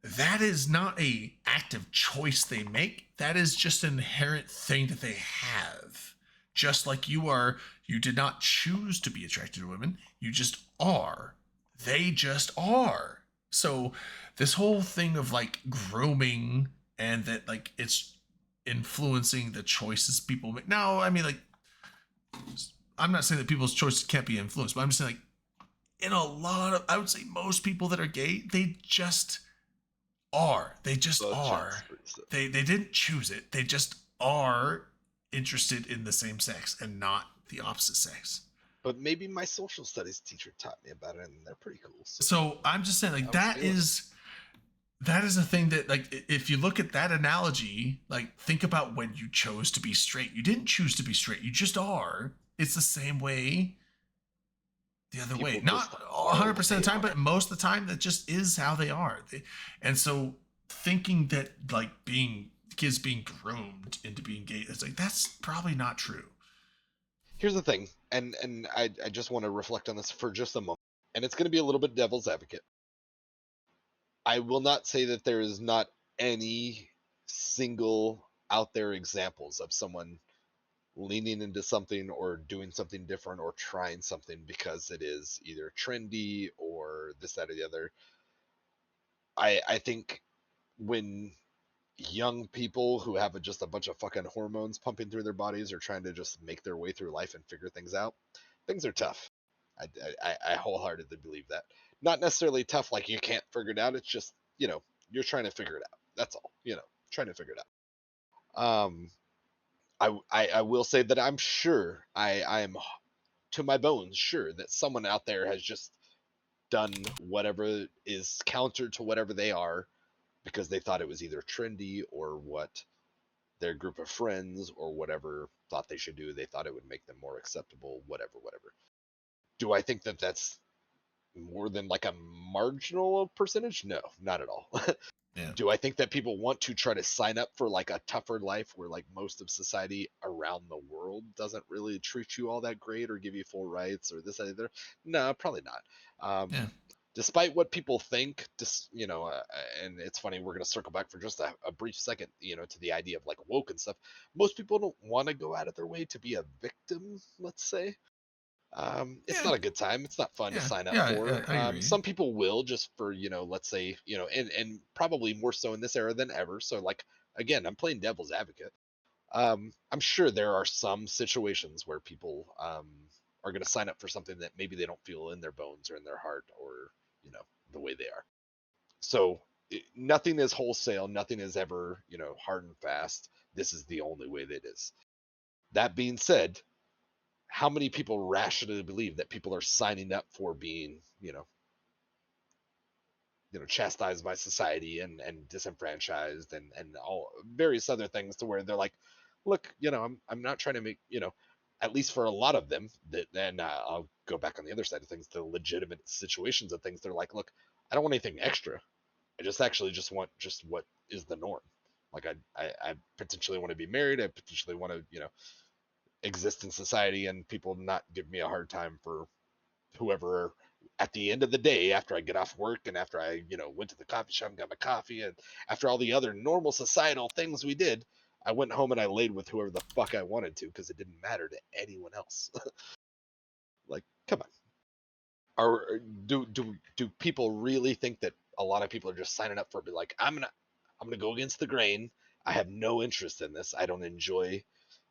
That is not a active choice they make. That is just an inherent thing that they have. Just like you are, you did not choose to be attracted to women. You just are. They just are. So this whole thing of like grooming, and that like it's influencing the choices people make. Now, I mean, like, I'm not saying that people's choices can't be influenced, but I'm just saying, like, in a lot of, I would say most people that are gay, they just are. They just are. They didn't choose it. They just are interested in the same sex and not the opposite sex. But maybe my social studies teacher taught me about it, and they're pretty cool. So I'm just saying, like, that is a thing that, like, if you look at that analogy, like, think about when you chose to be straight. You didn't choose to be straight. You just are. It's the same way the other way. Not 100% of the time, but most of the time, that just is how they are. And so thinking that, like, kids being groomed into being gay, it's like, that's probably not true. Here's the thing, and I just want to reflect on this for just a moment, and it's going to be a little bit devil's advocate. I will not say that there is not any single out there examples of someone leaning into something or doing something different or trying something because it is either trendy or this, that, or the other. I think when young people who have just a bunch of fucking hormones pumping through their bodies are trying to just make their way through life and figure things out, things are tough. I wholeheartedly believe that. Not necessarily tough like you can't figure it out. It's just, you're trying to figure it out. That's all. Trying to figure it out. I will say that I'm sure, I am to my bones sure that someone out there has just done whatever is counter to whatever they are because they thought it was either trendy or what their group of friends or whatever thought they should do. They thought it would make them more acceptable, whatever. Do I think that that's more than like a marginal percentage? No, not at all. Yeah. Do I think that people want to try to sign up for like a tougher life where like most of society around the world doesn't really treat you all that great or give you full rights or this either? No, probably not. Yeah. Despite what people think, and it's funny, we're going to circle back for just a brief second, to the idea of like woke and stuff. Most people don't want to go out of their way to be a victim, let's say. It's Yeah. not a good time. It's not fun to Yeah. sign up Yeah. for. I agree. Some people will just for, let's say, and probably more so in this era than ever. So like, again, I'm playing devil's advocate. I'm sure there are some situations where people are going to sign up for something that maybe they don't feel in their bones or in their heart or, the way they are. So nothing is wholesale. Nothing is ever, hard and fast. This is the only way that it is. That being said, how many people rationally believe that people are signing up for being, chastised by society and disenfranchised and all various other things to where they're like, look, I'm not trying to make, at least for a lot of them that, and I'll go back on the other side of things, the legitimate situations of things. They're like, look, I don't want anything extra. I just want just what is the norm. Like I potentially want to be married. I potentially want to, exist in society and people not give me a hard time for whoever at the end of the day after I get off work and after I, went to the coffee shop and got my coffee and after all the other normal societal things we did, I went home and I laid with whoever the fuck I wanted to because it didn't matter to anyone else. Like, come on. Or do people really think that a lot of people are just signing up for it? Be like, I'm gonna go against the grain. I have no interest in this. I don't enjoy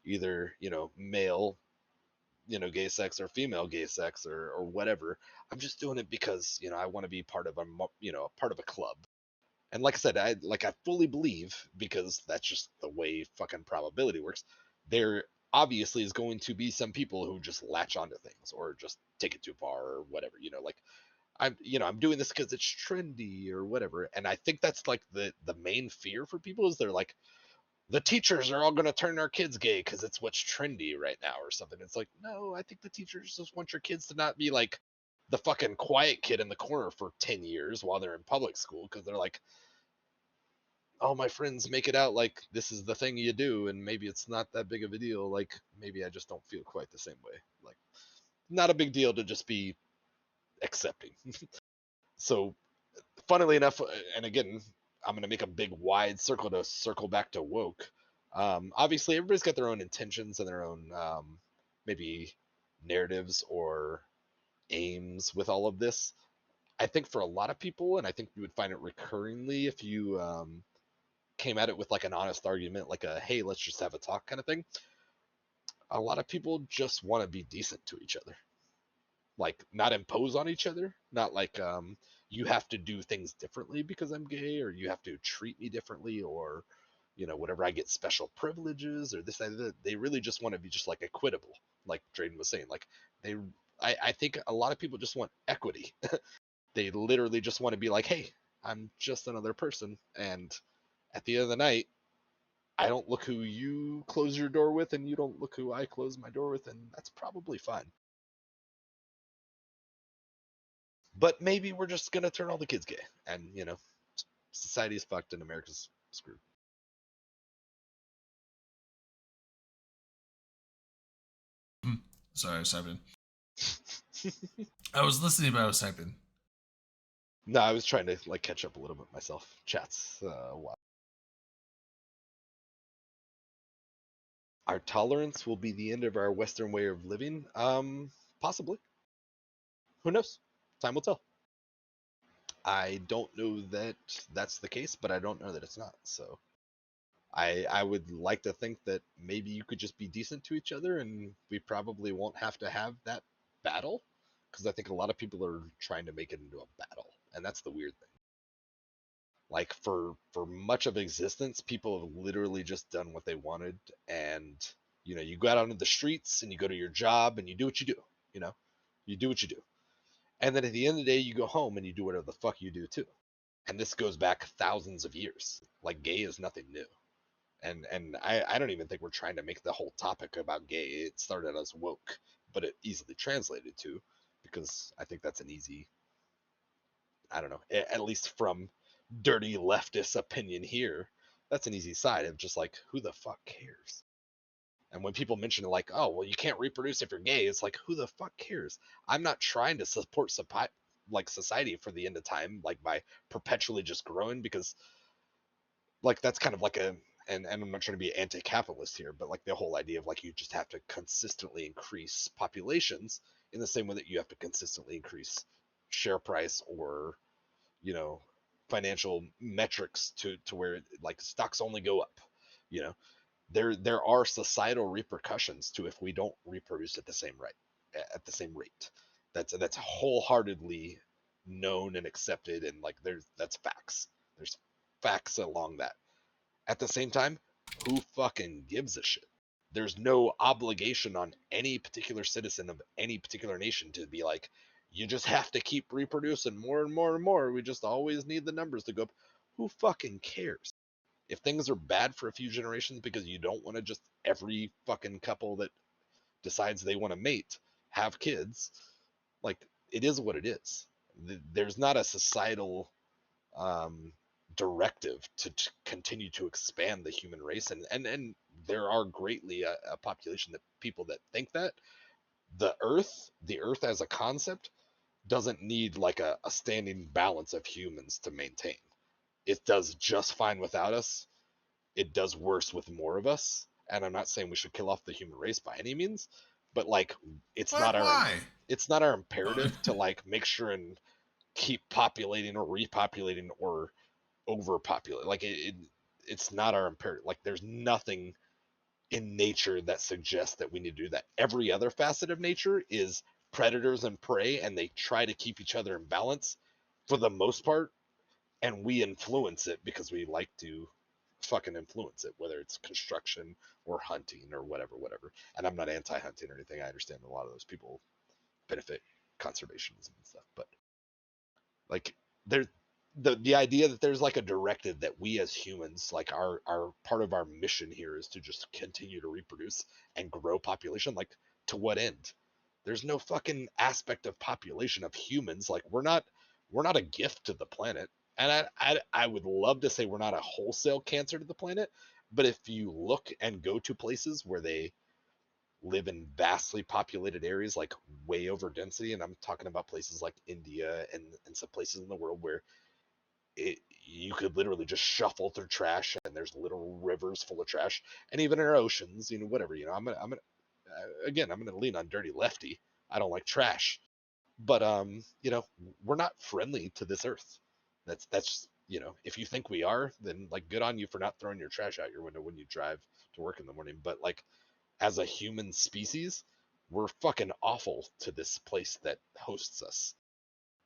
either, male, gay sex or female gay sex or whatever. I'm just doing it because, I want to be part of part of a club. And like I said, I fully believe because that's just the way fucking probability works. There obviously is going to be some people who just latch onto things or just take it too far or whatever, like I'm doing this because it's trendy or whatever. And I think that's like the main fear for people is they're like, the teachers are all going to turn our kids gay because it's what's trendy right now or something. It's like, no, I think the teachers just want your kids to not be like the fucking quiet kid in the corner for 10 years while they're in public school because they're like, oh, my friends make it out like this is the thing you do and maybe it's not that big of a deal. Like maybe I just don't feel quite the same way. Like not a big deal to just be accepting. So funnily enough, and again, I'm going to make a big wide circle to circle back to woke. Obviously, everybody's got their own intentions and their own maybe narratives or aims with all of this. I think for a lot of people, and I think you would find it recurringly if you came at it with like an honest argument, like a hey, let's just have a talk kind of thing. A lot of people just want to be decent to each other, like not impose on each other, not like you have to do things differently because I'm gay or you have to treat me differently or whatever, I get special privileges or this that. They really just want to be just like equitable, like Drayden was saying. Like they I think a lot of people just want equity. They literally just want to be like, hey, I'm just another person and at the end of the night I don't look who you close your door with and you don't look who I close my door with, and that's probably fine. But maybe we're just gonna turn all the kids gay, and society's fucked and America's screwed. Sorry, I was typing. I was listening, but I was typing. No, I was trying to like catch up a little bit myself. Chats. Wow. Our tolerance will be the end of our Western way of living. Possibly. Who knows? Time will tell. I don't know that that's the case, but I don't know that it's not. So I would like to think that maybe you could just be decent to each other and we probably won't have to have that battle because I think a lot of people are trying to make it into a battle, and that's the weird thing. Like for much of existence, people have literally just done what they wanted, and you go out onto the streets and you go to your job and you do what you do. You know, you do what you do, and then at the end of the day, you go home and you do whatever the fuck you do too. And this goes back thousands of years. Like, gay is nothing new. And I don't even think we're trying to make the whole topic about gay. It started as woke, but it easily translated to, because I think that's an easy, I don't know, at least from dirty leftist opinion here, that's an easy side of just like, who the fuck cares? And when people mention like, oh, well, you can't reproduce if you're gay, it's like, who the fuck cares? I'm not trying to support like society for the end of time, like by perpetually just growing, because like that's kind of like a, and I'm not trying to be anti-capitalist here, but like the whole idea of like you just have to consistently increase populations in the same way that you have to consistently increase share price or, you know, financial metrics to where like stocks only go up. You know, there are societal repercussions to if we don't reproduce at the same rate. That's wholeheartedly known and accepted, and like that's facts. There's facts along that. At the same time, who fucking gives a shit? There's no obligation on any particular citizen of any particular nation to be like, you just have to keep reproducing more and more and more. We just always need the numbers to go up. Who fucking cares? If things are bad for a few generations because you don't want to just every fucking couple that decides they want to mate have kids, like it is what it is. There's not a societal directive to continue to expand the human race, and there are greatly a population that people that think that the earth as a concept doesn't need like a standing balance of humans to maintain. It does just fine without us. It does worse with more of us, and I'm not saying we should kill off the human race by any means, but like it's not our imperative to like make sure and keep populating or repopulating or overpopulate. Like it's not our imperative. Like there's nothing in nature that suggests that we need to do that. Every other facet of nature is predators and prey, and they try to keep each other in balance for the most part, and we influence it because we like to fucking influence it, whether it's construction or hunting or whatever. And I'm not anti-hunting or anything. I understand a lot of those people benefit conservationism and stuff, but like there's the idea that there's like a directive that we as humans, like our part of our mission here is to just continue to reproduce and grow population. Like to what end? There's no fucking aspect of population of humans. Like we're not a gift to the planet. And I would love to say we're not a wholesale cancer to the planet, but if you look and go to places where they live in vastly populated areas, like way over density, and I'm talking about places like India and some places in the world where you could literally just shuffle through trash, and there's little rivers full of trash, and even in our oceans, you know, whatever. You know, I'm gonna lean on dirty lefty. I don't like trash, but you know, we're not friendly to this earth. That's you know, if you think we are, then like good on you for not throwing your trash out your window when you drive to work in the morning. But like as a human species, we're fucking awful to this place that hosts us.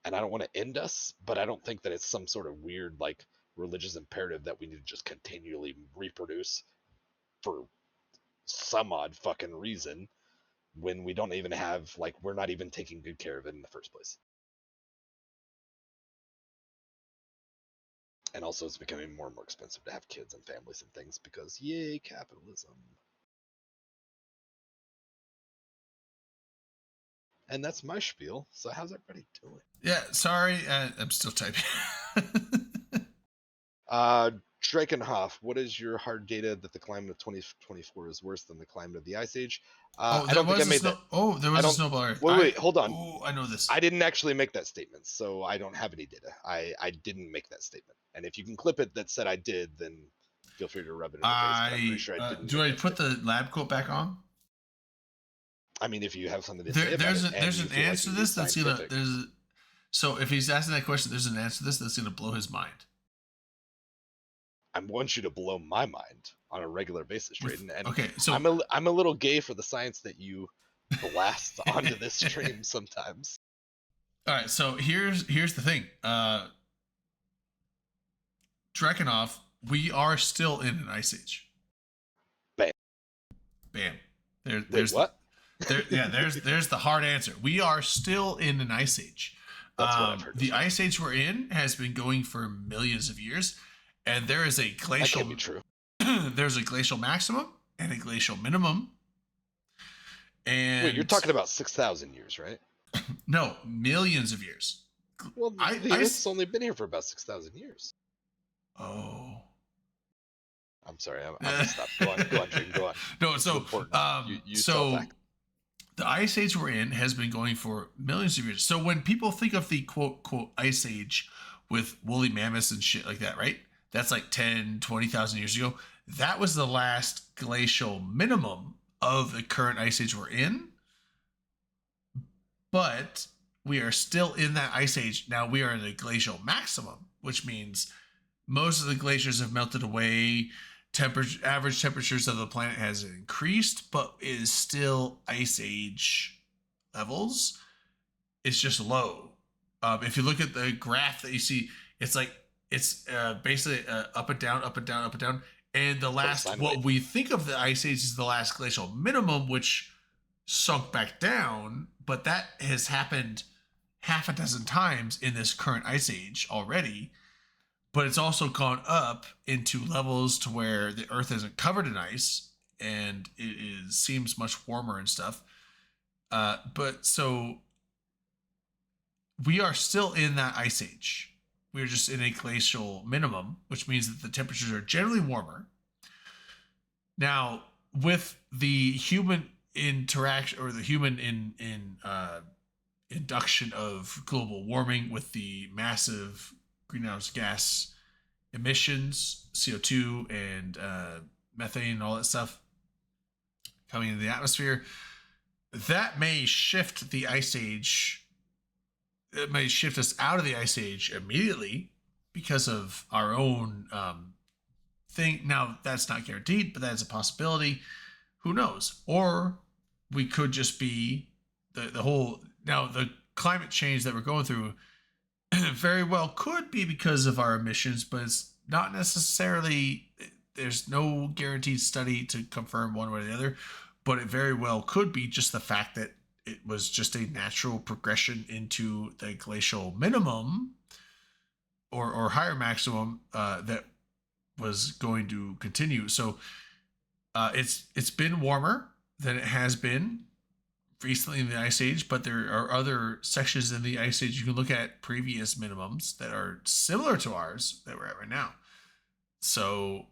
And I don't want to end us, but I don't think that it's some sort of weird like religious imperative that we need to just continually reproduce for some odd fucking reason when we don't even have, like, we're not even taking good care of it in the first place. And also it's becoming more and more expensive to have kids and families and things because yay, capitalism. And that's my spiel. So how's everybody doing? Yeah, sorry, I'm still typing. Drakenhoff, what is your hard data that the climate of 2024 is worse than the climate of the Ice Age? I don't think I made that. Oh, there was a snowball. Wait, hold on. Oh, I know this. I didn't actually make that statement, so I don't have any data. I didn't make that statement. And if you can clip it that said I did, then feel free to rub it in the face. I'm pretty sure I didn't. Do I put the lab coat back on? I mean, if you have something to say about there's it, there's an answer to this that's gonna so if he's asking that question, there's an answer to this that's gonna blow his mind. I want you to blow my mind on a regular basis, Drayden. And okay, so I'm a little gay for the science that you blast onto this stream sometimes. All right, so here's the thing. Drakenhoff, we are still in an ice age. Bam. There's what? there's the hard answer. We are still in an ice age. That's what I've heard. The ice age we're in has been going for millions of years, and there is a That glacial. can't be true. There's a glacial maximum and a glacial minimum. And Wait, you're talking about 6,000 years, right? no, millions of years. Well, the Earth's only been here for about 6,000 years. Oh. I'm sorry. I'm gonna stop. Go on, Dream. Go on. No, It's so important. You tell so back. the ice age we're in has been going for millions of years. So when people think of the quote ice age with woolly mammoths and shit like that, right? That's like 10, 20,000 years ago. That was the last glacial minimum of the current ice age we're in. But we are still in that ice age. Now we are in a glacial maximum, which means most of the glaciers have melted away. Average temperatures of the planet has increased, but it is still ice age levels. It's just low. If you look at the graph that you see, it's like it's basically up and down, up and down, up and down. And the last, what we think of the ice age is the last glacial minimum, which sunk back down, but that has happened half a dozen times in this current ice age already. But it's also gone up into levels to where the Earth isn't covered in ice, and it seems much warmer and stuff. But so we are still in that ice age. We're just in a glacial minimum, which means that the temperatures are generally warmer. Now, with the human interaction or the human induction of global warming with the massive greenhouse gas emissions, CO2 and methane and all that stuff coming into the atmosphere, that may shift the ice age. It may shift us out of the ice age immediately because of our own thing. Now, that's not guaranteed, but that's a possibility. Who knows? Or we could just be the whole... Now, the climate change that we're going through very well could be because of our emissions, but it's not necessarily... There's no guaranteed study to confirm one way or the other, but it very well could be just the fact that it was just a natural progression into the glacial minimum or higher maximum that was going to continue. So it's been warmer than it has been recently in the ice age, but there are other sections in the ice age you can look at previous minimums that are similar to ours that we're at right now. So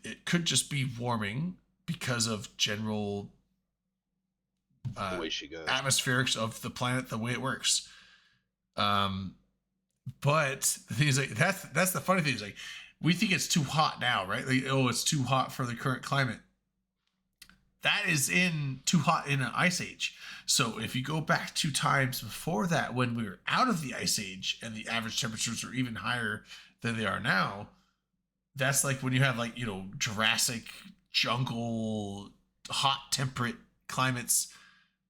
it could just be warming because of general the way she goes. Atmospherics of the planet, the way it works. But the thing is, like, that's the funny thing is, like, we think it's too hot now, right? Like, oh, it's too hot for the current climate. That is too hot in an ice age. So if you go back 2 times before that, when we were out of the ice age and the average temperatures were even higher than they are now, that's like when you have, like, you know, Jurassic jungle, hot temperate climates,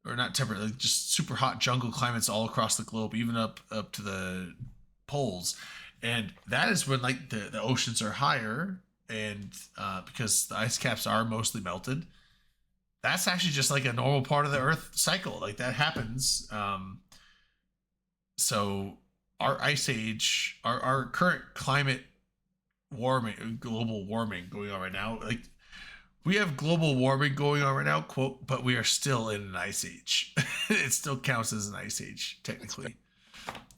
or not temperate, like just super hot jungle climates all across the globe, even up to the poles. And that is when, like, the oceans are higher, and because the ice caps are mostly melted. That's actually just like a normal part of the Earth cycle. Like, that happens. So our ice age, our current climate warming, global warming going on right now, like, we have global warming going on right now, quote, but we are still in an ice age. It still counts as an ice age, technically.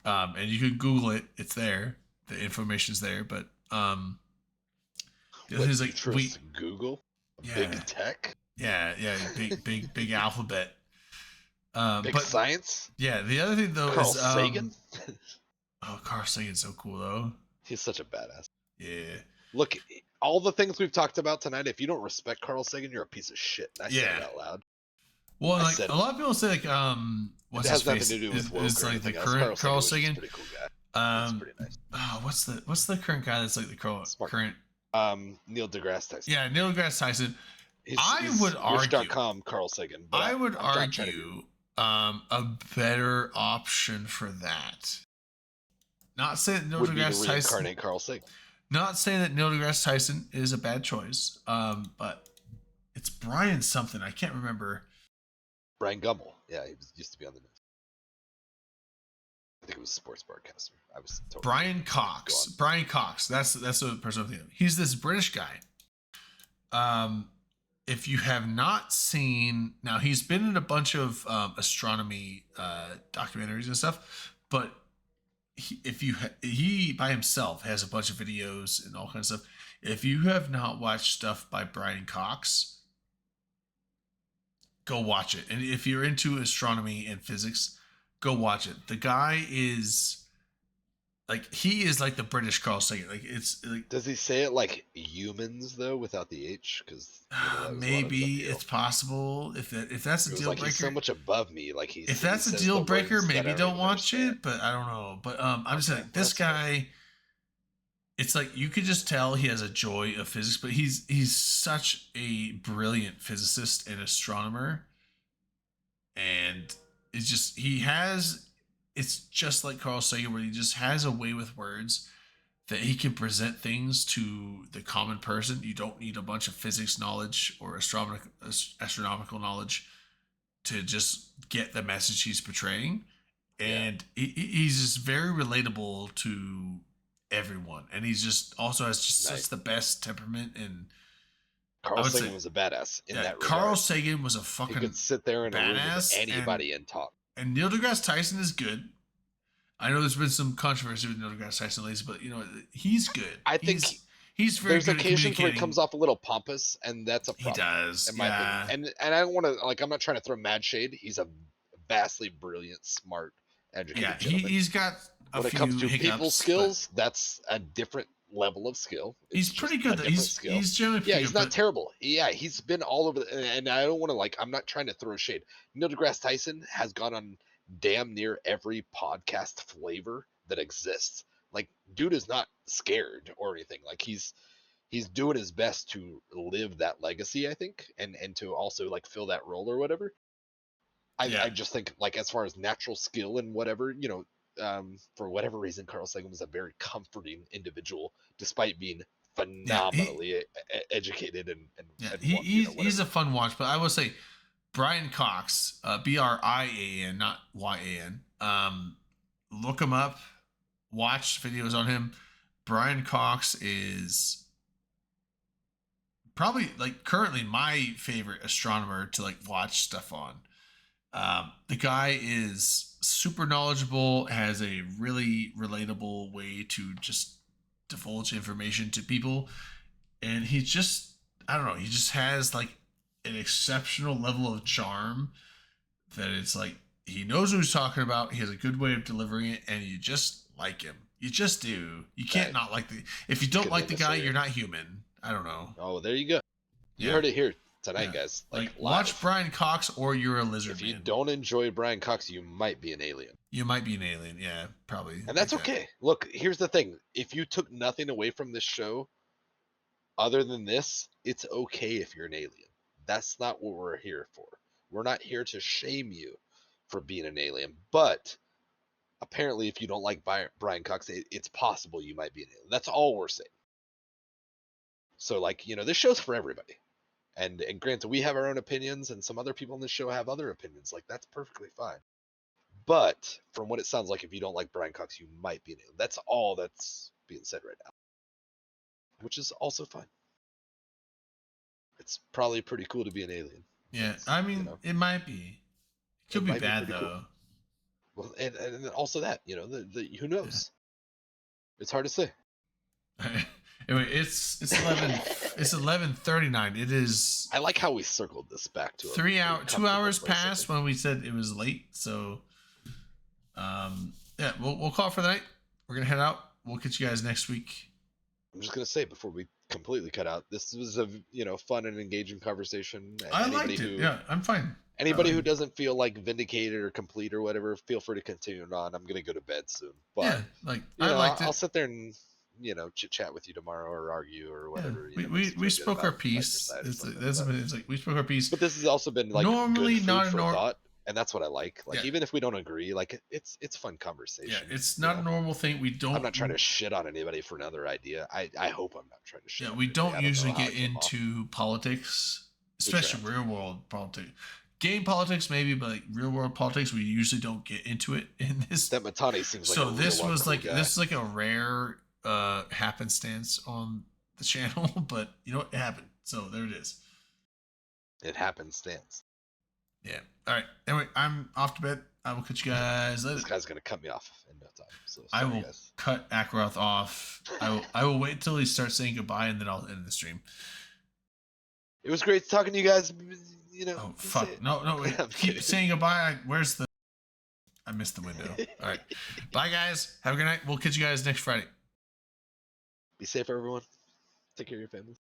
And you can Google it. It's there. The information's there. But the other thing is, like, Google? Yeah. Big tech? Yeah, big alphabet. Big but, science? Yeah, the other thing, though, Carl is... Sagan? Oh, Carl Sagan's so cool, though. He's such a badass. Yeah. Look, all the things we've talked about tonight, if you don't respect Carl Sagan, you're a piece of shit. I said it out loud. Well, like, a lot of people say, like, what's it has his nothing face? to do with woke It's or like the anything current else. Carl Sagan. Pretty cool guy. He's pretty nice. Oh, what's the current guy that's like the current? Neil deGrasse Tyson. Yeah, Neil deGrasse Tyson. He's would argue. Wish.com Carl Sagan. I would argue a better option for that. Not saying that Neil deGrasse Tyson. Reincarnate Carl Sagan. Not saying that Neil deGrasse Tyson is a bad choice. But it's Brian something. I can't remember. Brian Gumbel. Yeah, he used to be on the news. I think it was a sports broadcaster. I was totally Brian Cox. Go on. Brian Cox. That's the person I'm thinking of. He's this British guy. If you have not seen, now he's been in a bunch of astronomy documentaries and stuff, but he by himself has a bunch of videos and all kinds of stuff. If you have not watched stuff by Brian Cox, go watch it. And if you're into astronomy and physics, go watch it. The guy is like, he is like the British Carl Sagan. Like, it's like, Does he say it like humans though, without the H? Because maybe it's possible. If that's a it was deal like breaker, he's so much above me. Like he's if that's a deal breaker, maybe don't watch it. But I don't know. But I'm just saying, this guy, it's like you could just tell he has a joy of physics. But he's such a brilliant physicist and astronomer, and it's just it's just like Carl Sagan, where he just has a way with words that he can present things to the common person. You don't need a bunch of physics knowledge or astronomical knowledge to just get the message he's portraying. And he's just very relatable to everyone. And he's just also has just such the best temperament. And Carl Sagan was a badass in that regard. Carl Sagan was a fucking He could sit there in a room badass with anybody and talk. And Neil deGrasse Tyson is good. I know there's been some controversy with Neil deGrasse Tyson lately, but you know, he's good. I think he's very there's good at occasions where he communicating. comes off a little pompous, and that's a problem. He does, in my opinion. And I don't want to, like, I'm not trying to throw mad shade. He's a vastly brilliant, smart, educated gentleman. He's got when it comes to people skills, that's a different level of skill. He's pretty good. He's generally pretty good, he's not terrible. Yeah, he's been all over and I don't want to, like, I'm not trying to throw shade. Neil deGrasse Tyson has gone on damn near every podcast flavor that exists. Like, dude is not scared or anything. Like, he's doing his best to live that legacy, I think, and to also, like, fill that role or whatever. I just think, like, as far as natural skill and whatever, you know, for whatever reason, Carl Sagan was a very comforting individual, despite being phenomenally educated and he's a fun watch. But I will say, Brian Cox, Brian, not YAN. Look him up. Watch videos on him. Brian Cox is probably, like, currently my favorite astronomer to, like, watch stuff on. The guy is super knowledgeable, has a really relatable way to just divulge information to people, and he just, I don't know, he just has, like, an exceptional level of charm that it's like he knows what he's talking about. He has a good way of delivering it, and you just like him. You just do. You can't not like if you don't like the guy, you're not human. I don't know. Oh, there you go. You heard it here tonight, guys. Like watch Brian Cox, or you're a lizard. If you don't enjoy Brian Cox, you might be an alien. You might be an alien, yeah, probably. And that's okay. Look, here's the thing. If you took nothing away from this show other than this, it's okay if you're an alien. That's not what we're here for. We're not here to shame you for being an alien. But apparently, if you don't like Brian Cox, it's possible you might be an alien. That's all we're saying. So, like, you know, this show's for everybody. And granted, we have our own opinions, and some other people on this show have other opinions. Like, that's perfectly fine. But from what it sounds like, if you don't like Brian Cox, you might be an alien. That's all that's being said right now, which is also fine. It's probably pretty cool to be an alien. Yeah, I mean, it might be. It could be bad, though. Cool. Well, and also that, you know, who knows? Yeah. It's hard to say. Anyway, it's 11:39. It is. I like how we circled this back to 2 hours past when we said it was late. So, yeah, we'll call it for the night. We're gonna head out. We'll catch you guys next week. I'm just gonna say before we completely cut out, this was a fun and engaging conversation. I liked it. Yeah, I'm fine. Anybody who doesn't feel like vindicated or complete or whatever, feel free to continue on. I'm gonna go to bed soon. But yeah, like I liked it. I'll sit there and chit chat with you tomorrow or argue or whatever. Yeah, we spoke our piece. It's like we spoke our piece. But this has also been like normally good not food a for thought, and that's what I like. Like even if we don't agree, like it's fun conversation. Yeah, it's not a normal thing. I'm not trying to shit on anybody for another idea. I hope I'm not trying to shit. Yeah, we don't usually get into politics, especially real world politics. game politics maybe, but like real world politics, we usually don't get into it in this. That Matane seems like So a real this was uncool like guy. this is like a rare happenstance on the channel, but you know what? It happened. So there it is. It happens, stands. Yeah. All right. Anyway, I'm off to bed. I will catch you guys later. This guy's gonna cut me off in no time. So I sorry, will guys. cut Akaroth off. I will wait till he starts saying goodbye, and then I'll end the stream. It was great talking to you guys. You know. Oh just say fuck! it. No, wait. I'm Keep kidding. saying goodbye. Where's the? I missed the window. All right. Bye, guys. Have a good night. We'll catch you guys next Friday. Be safe, everyone. Take care of your families.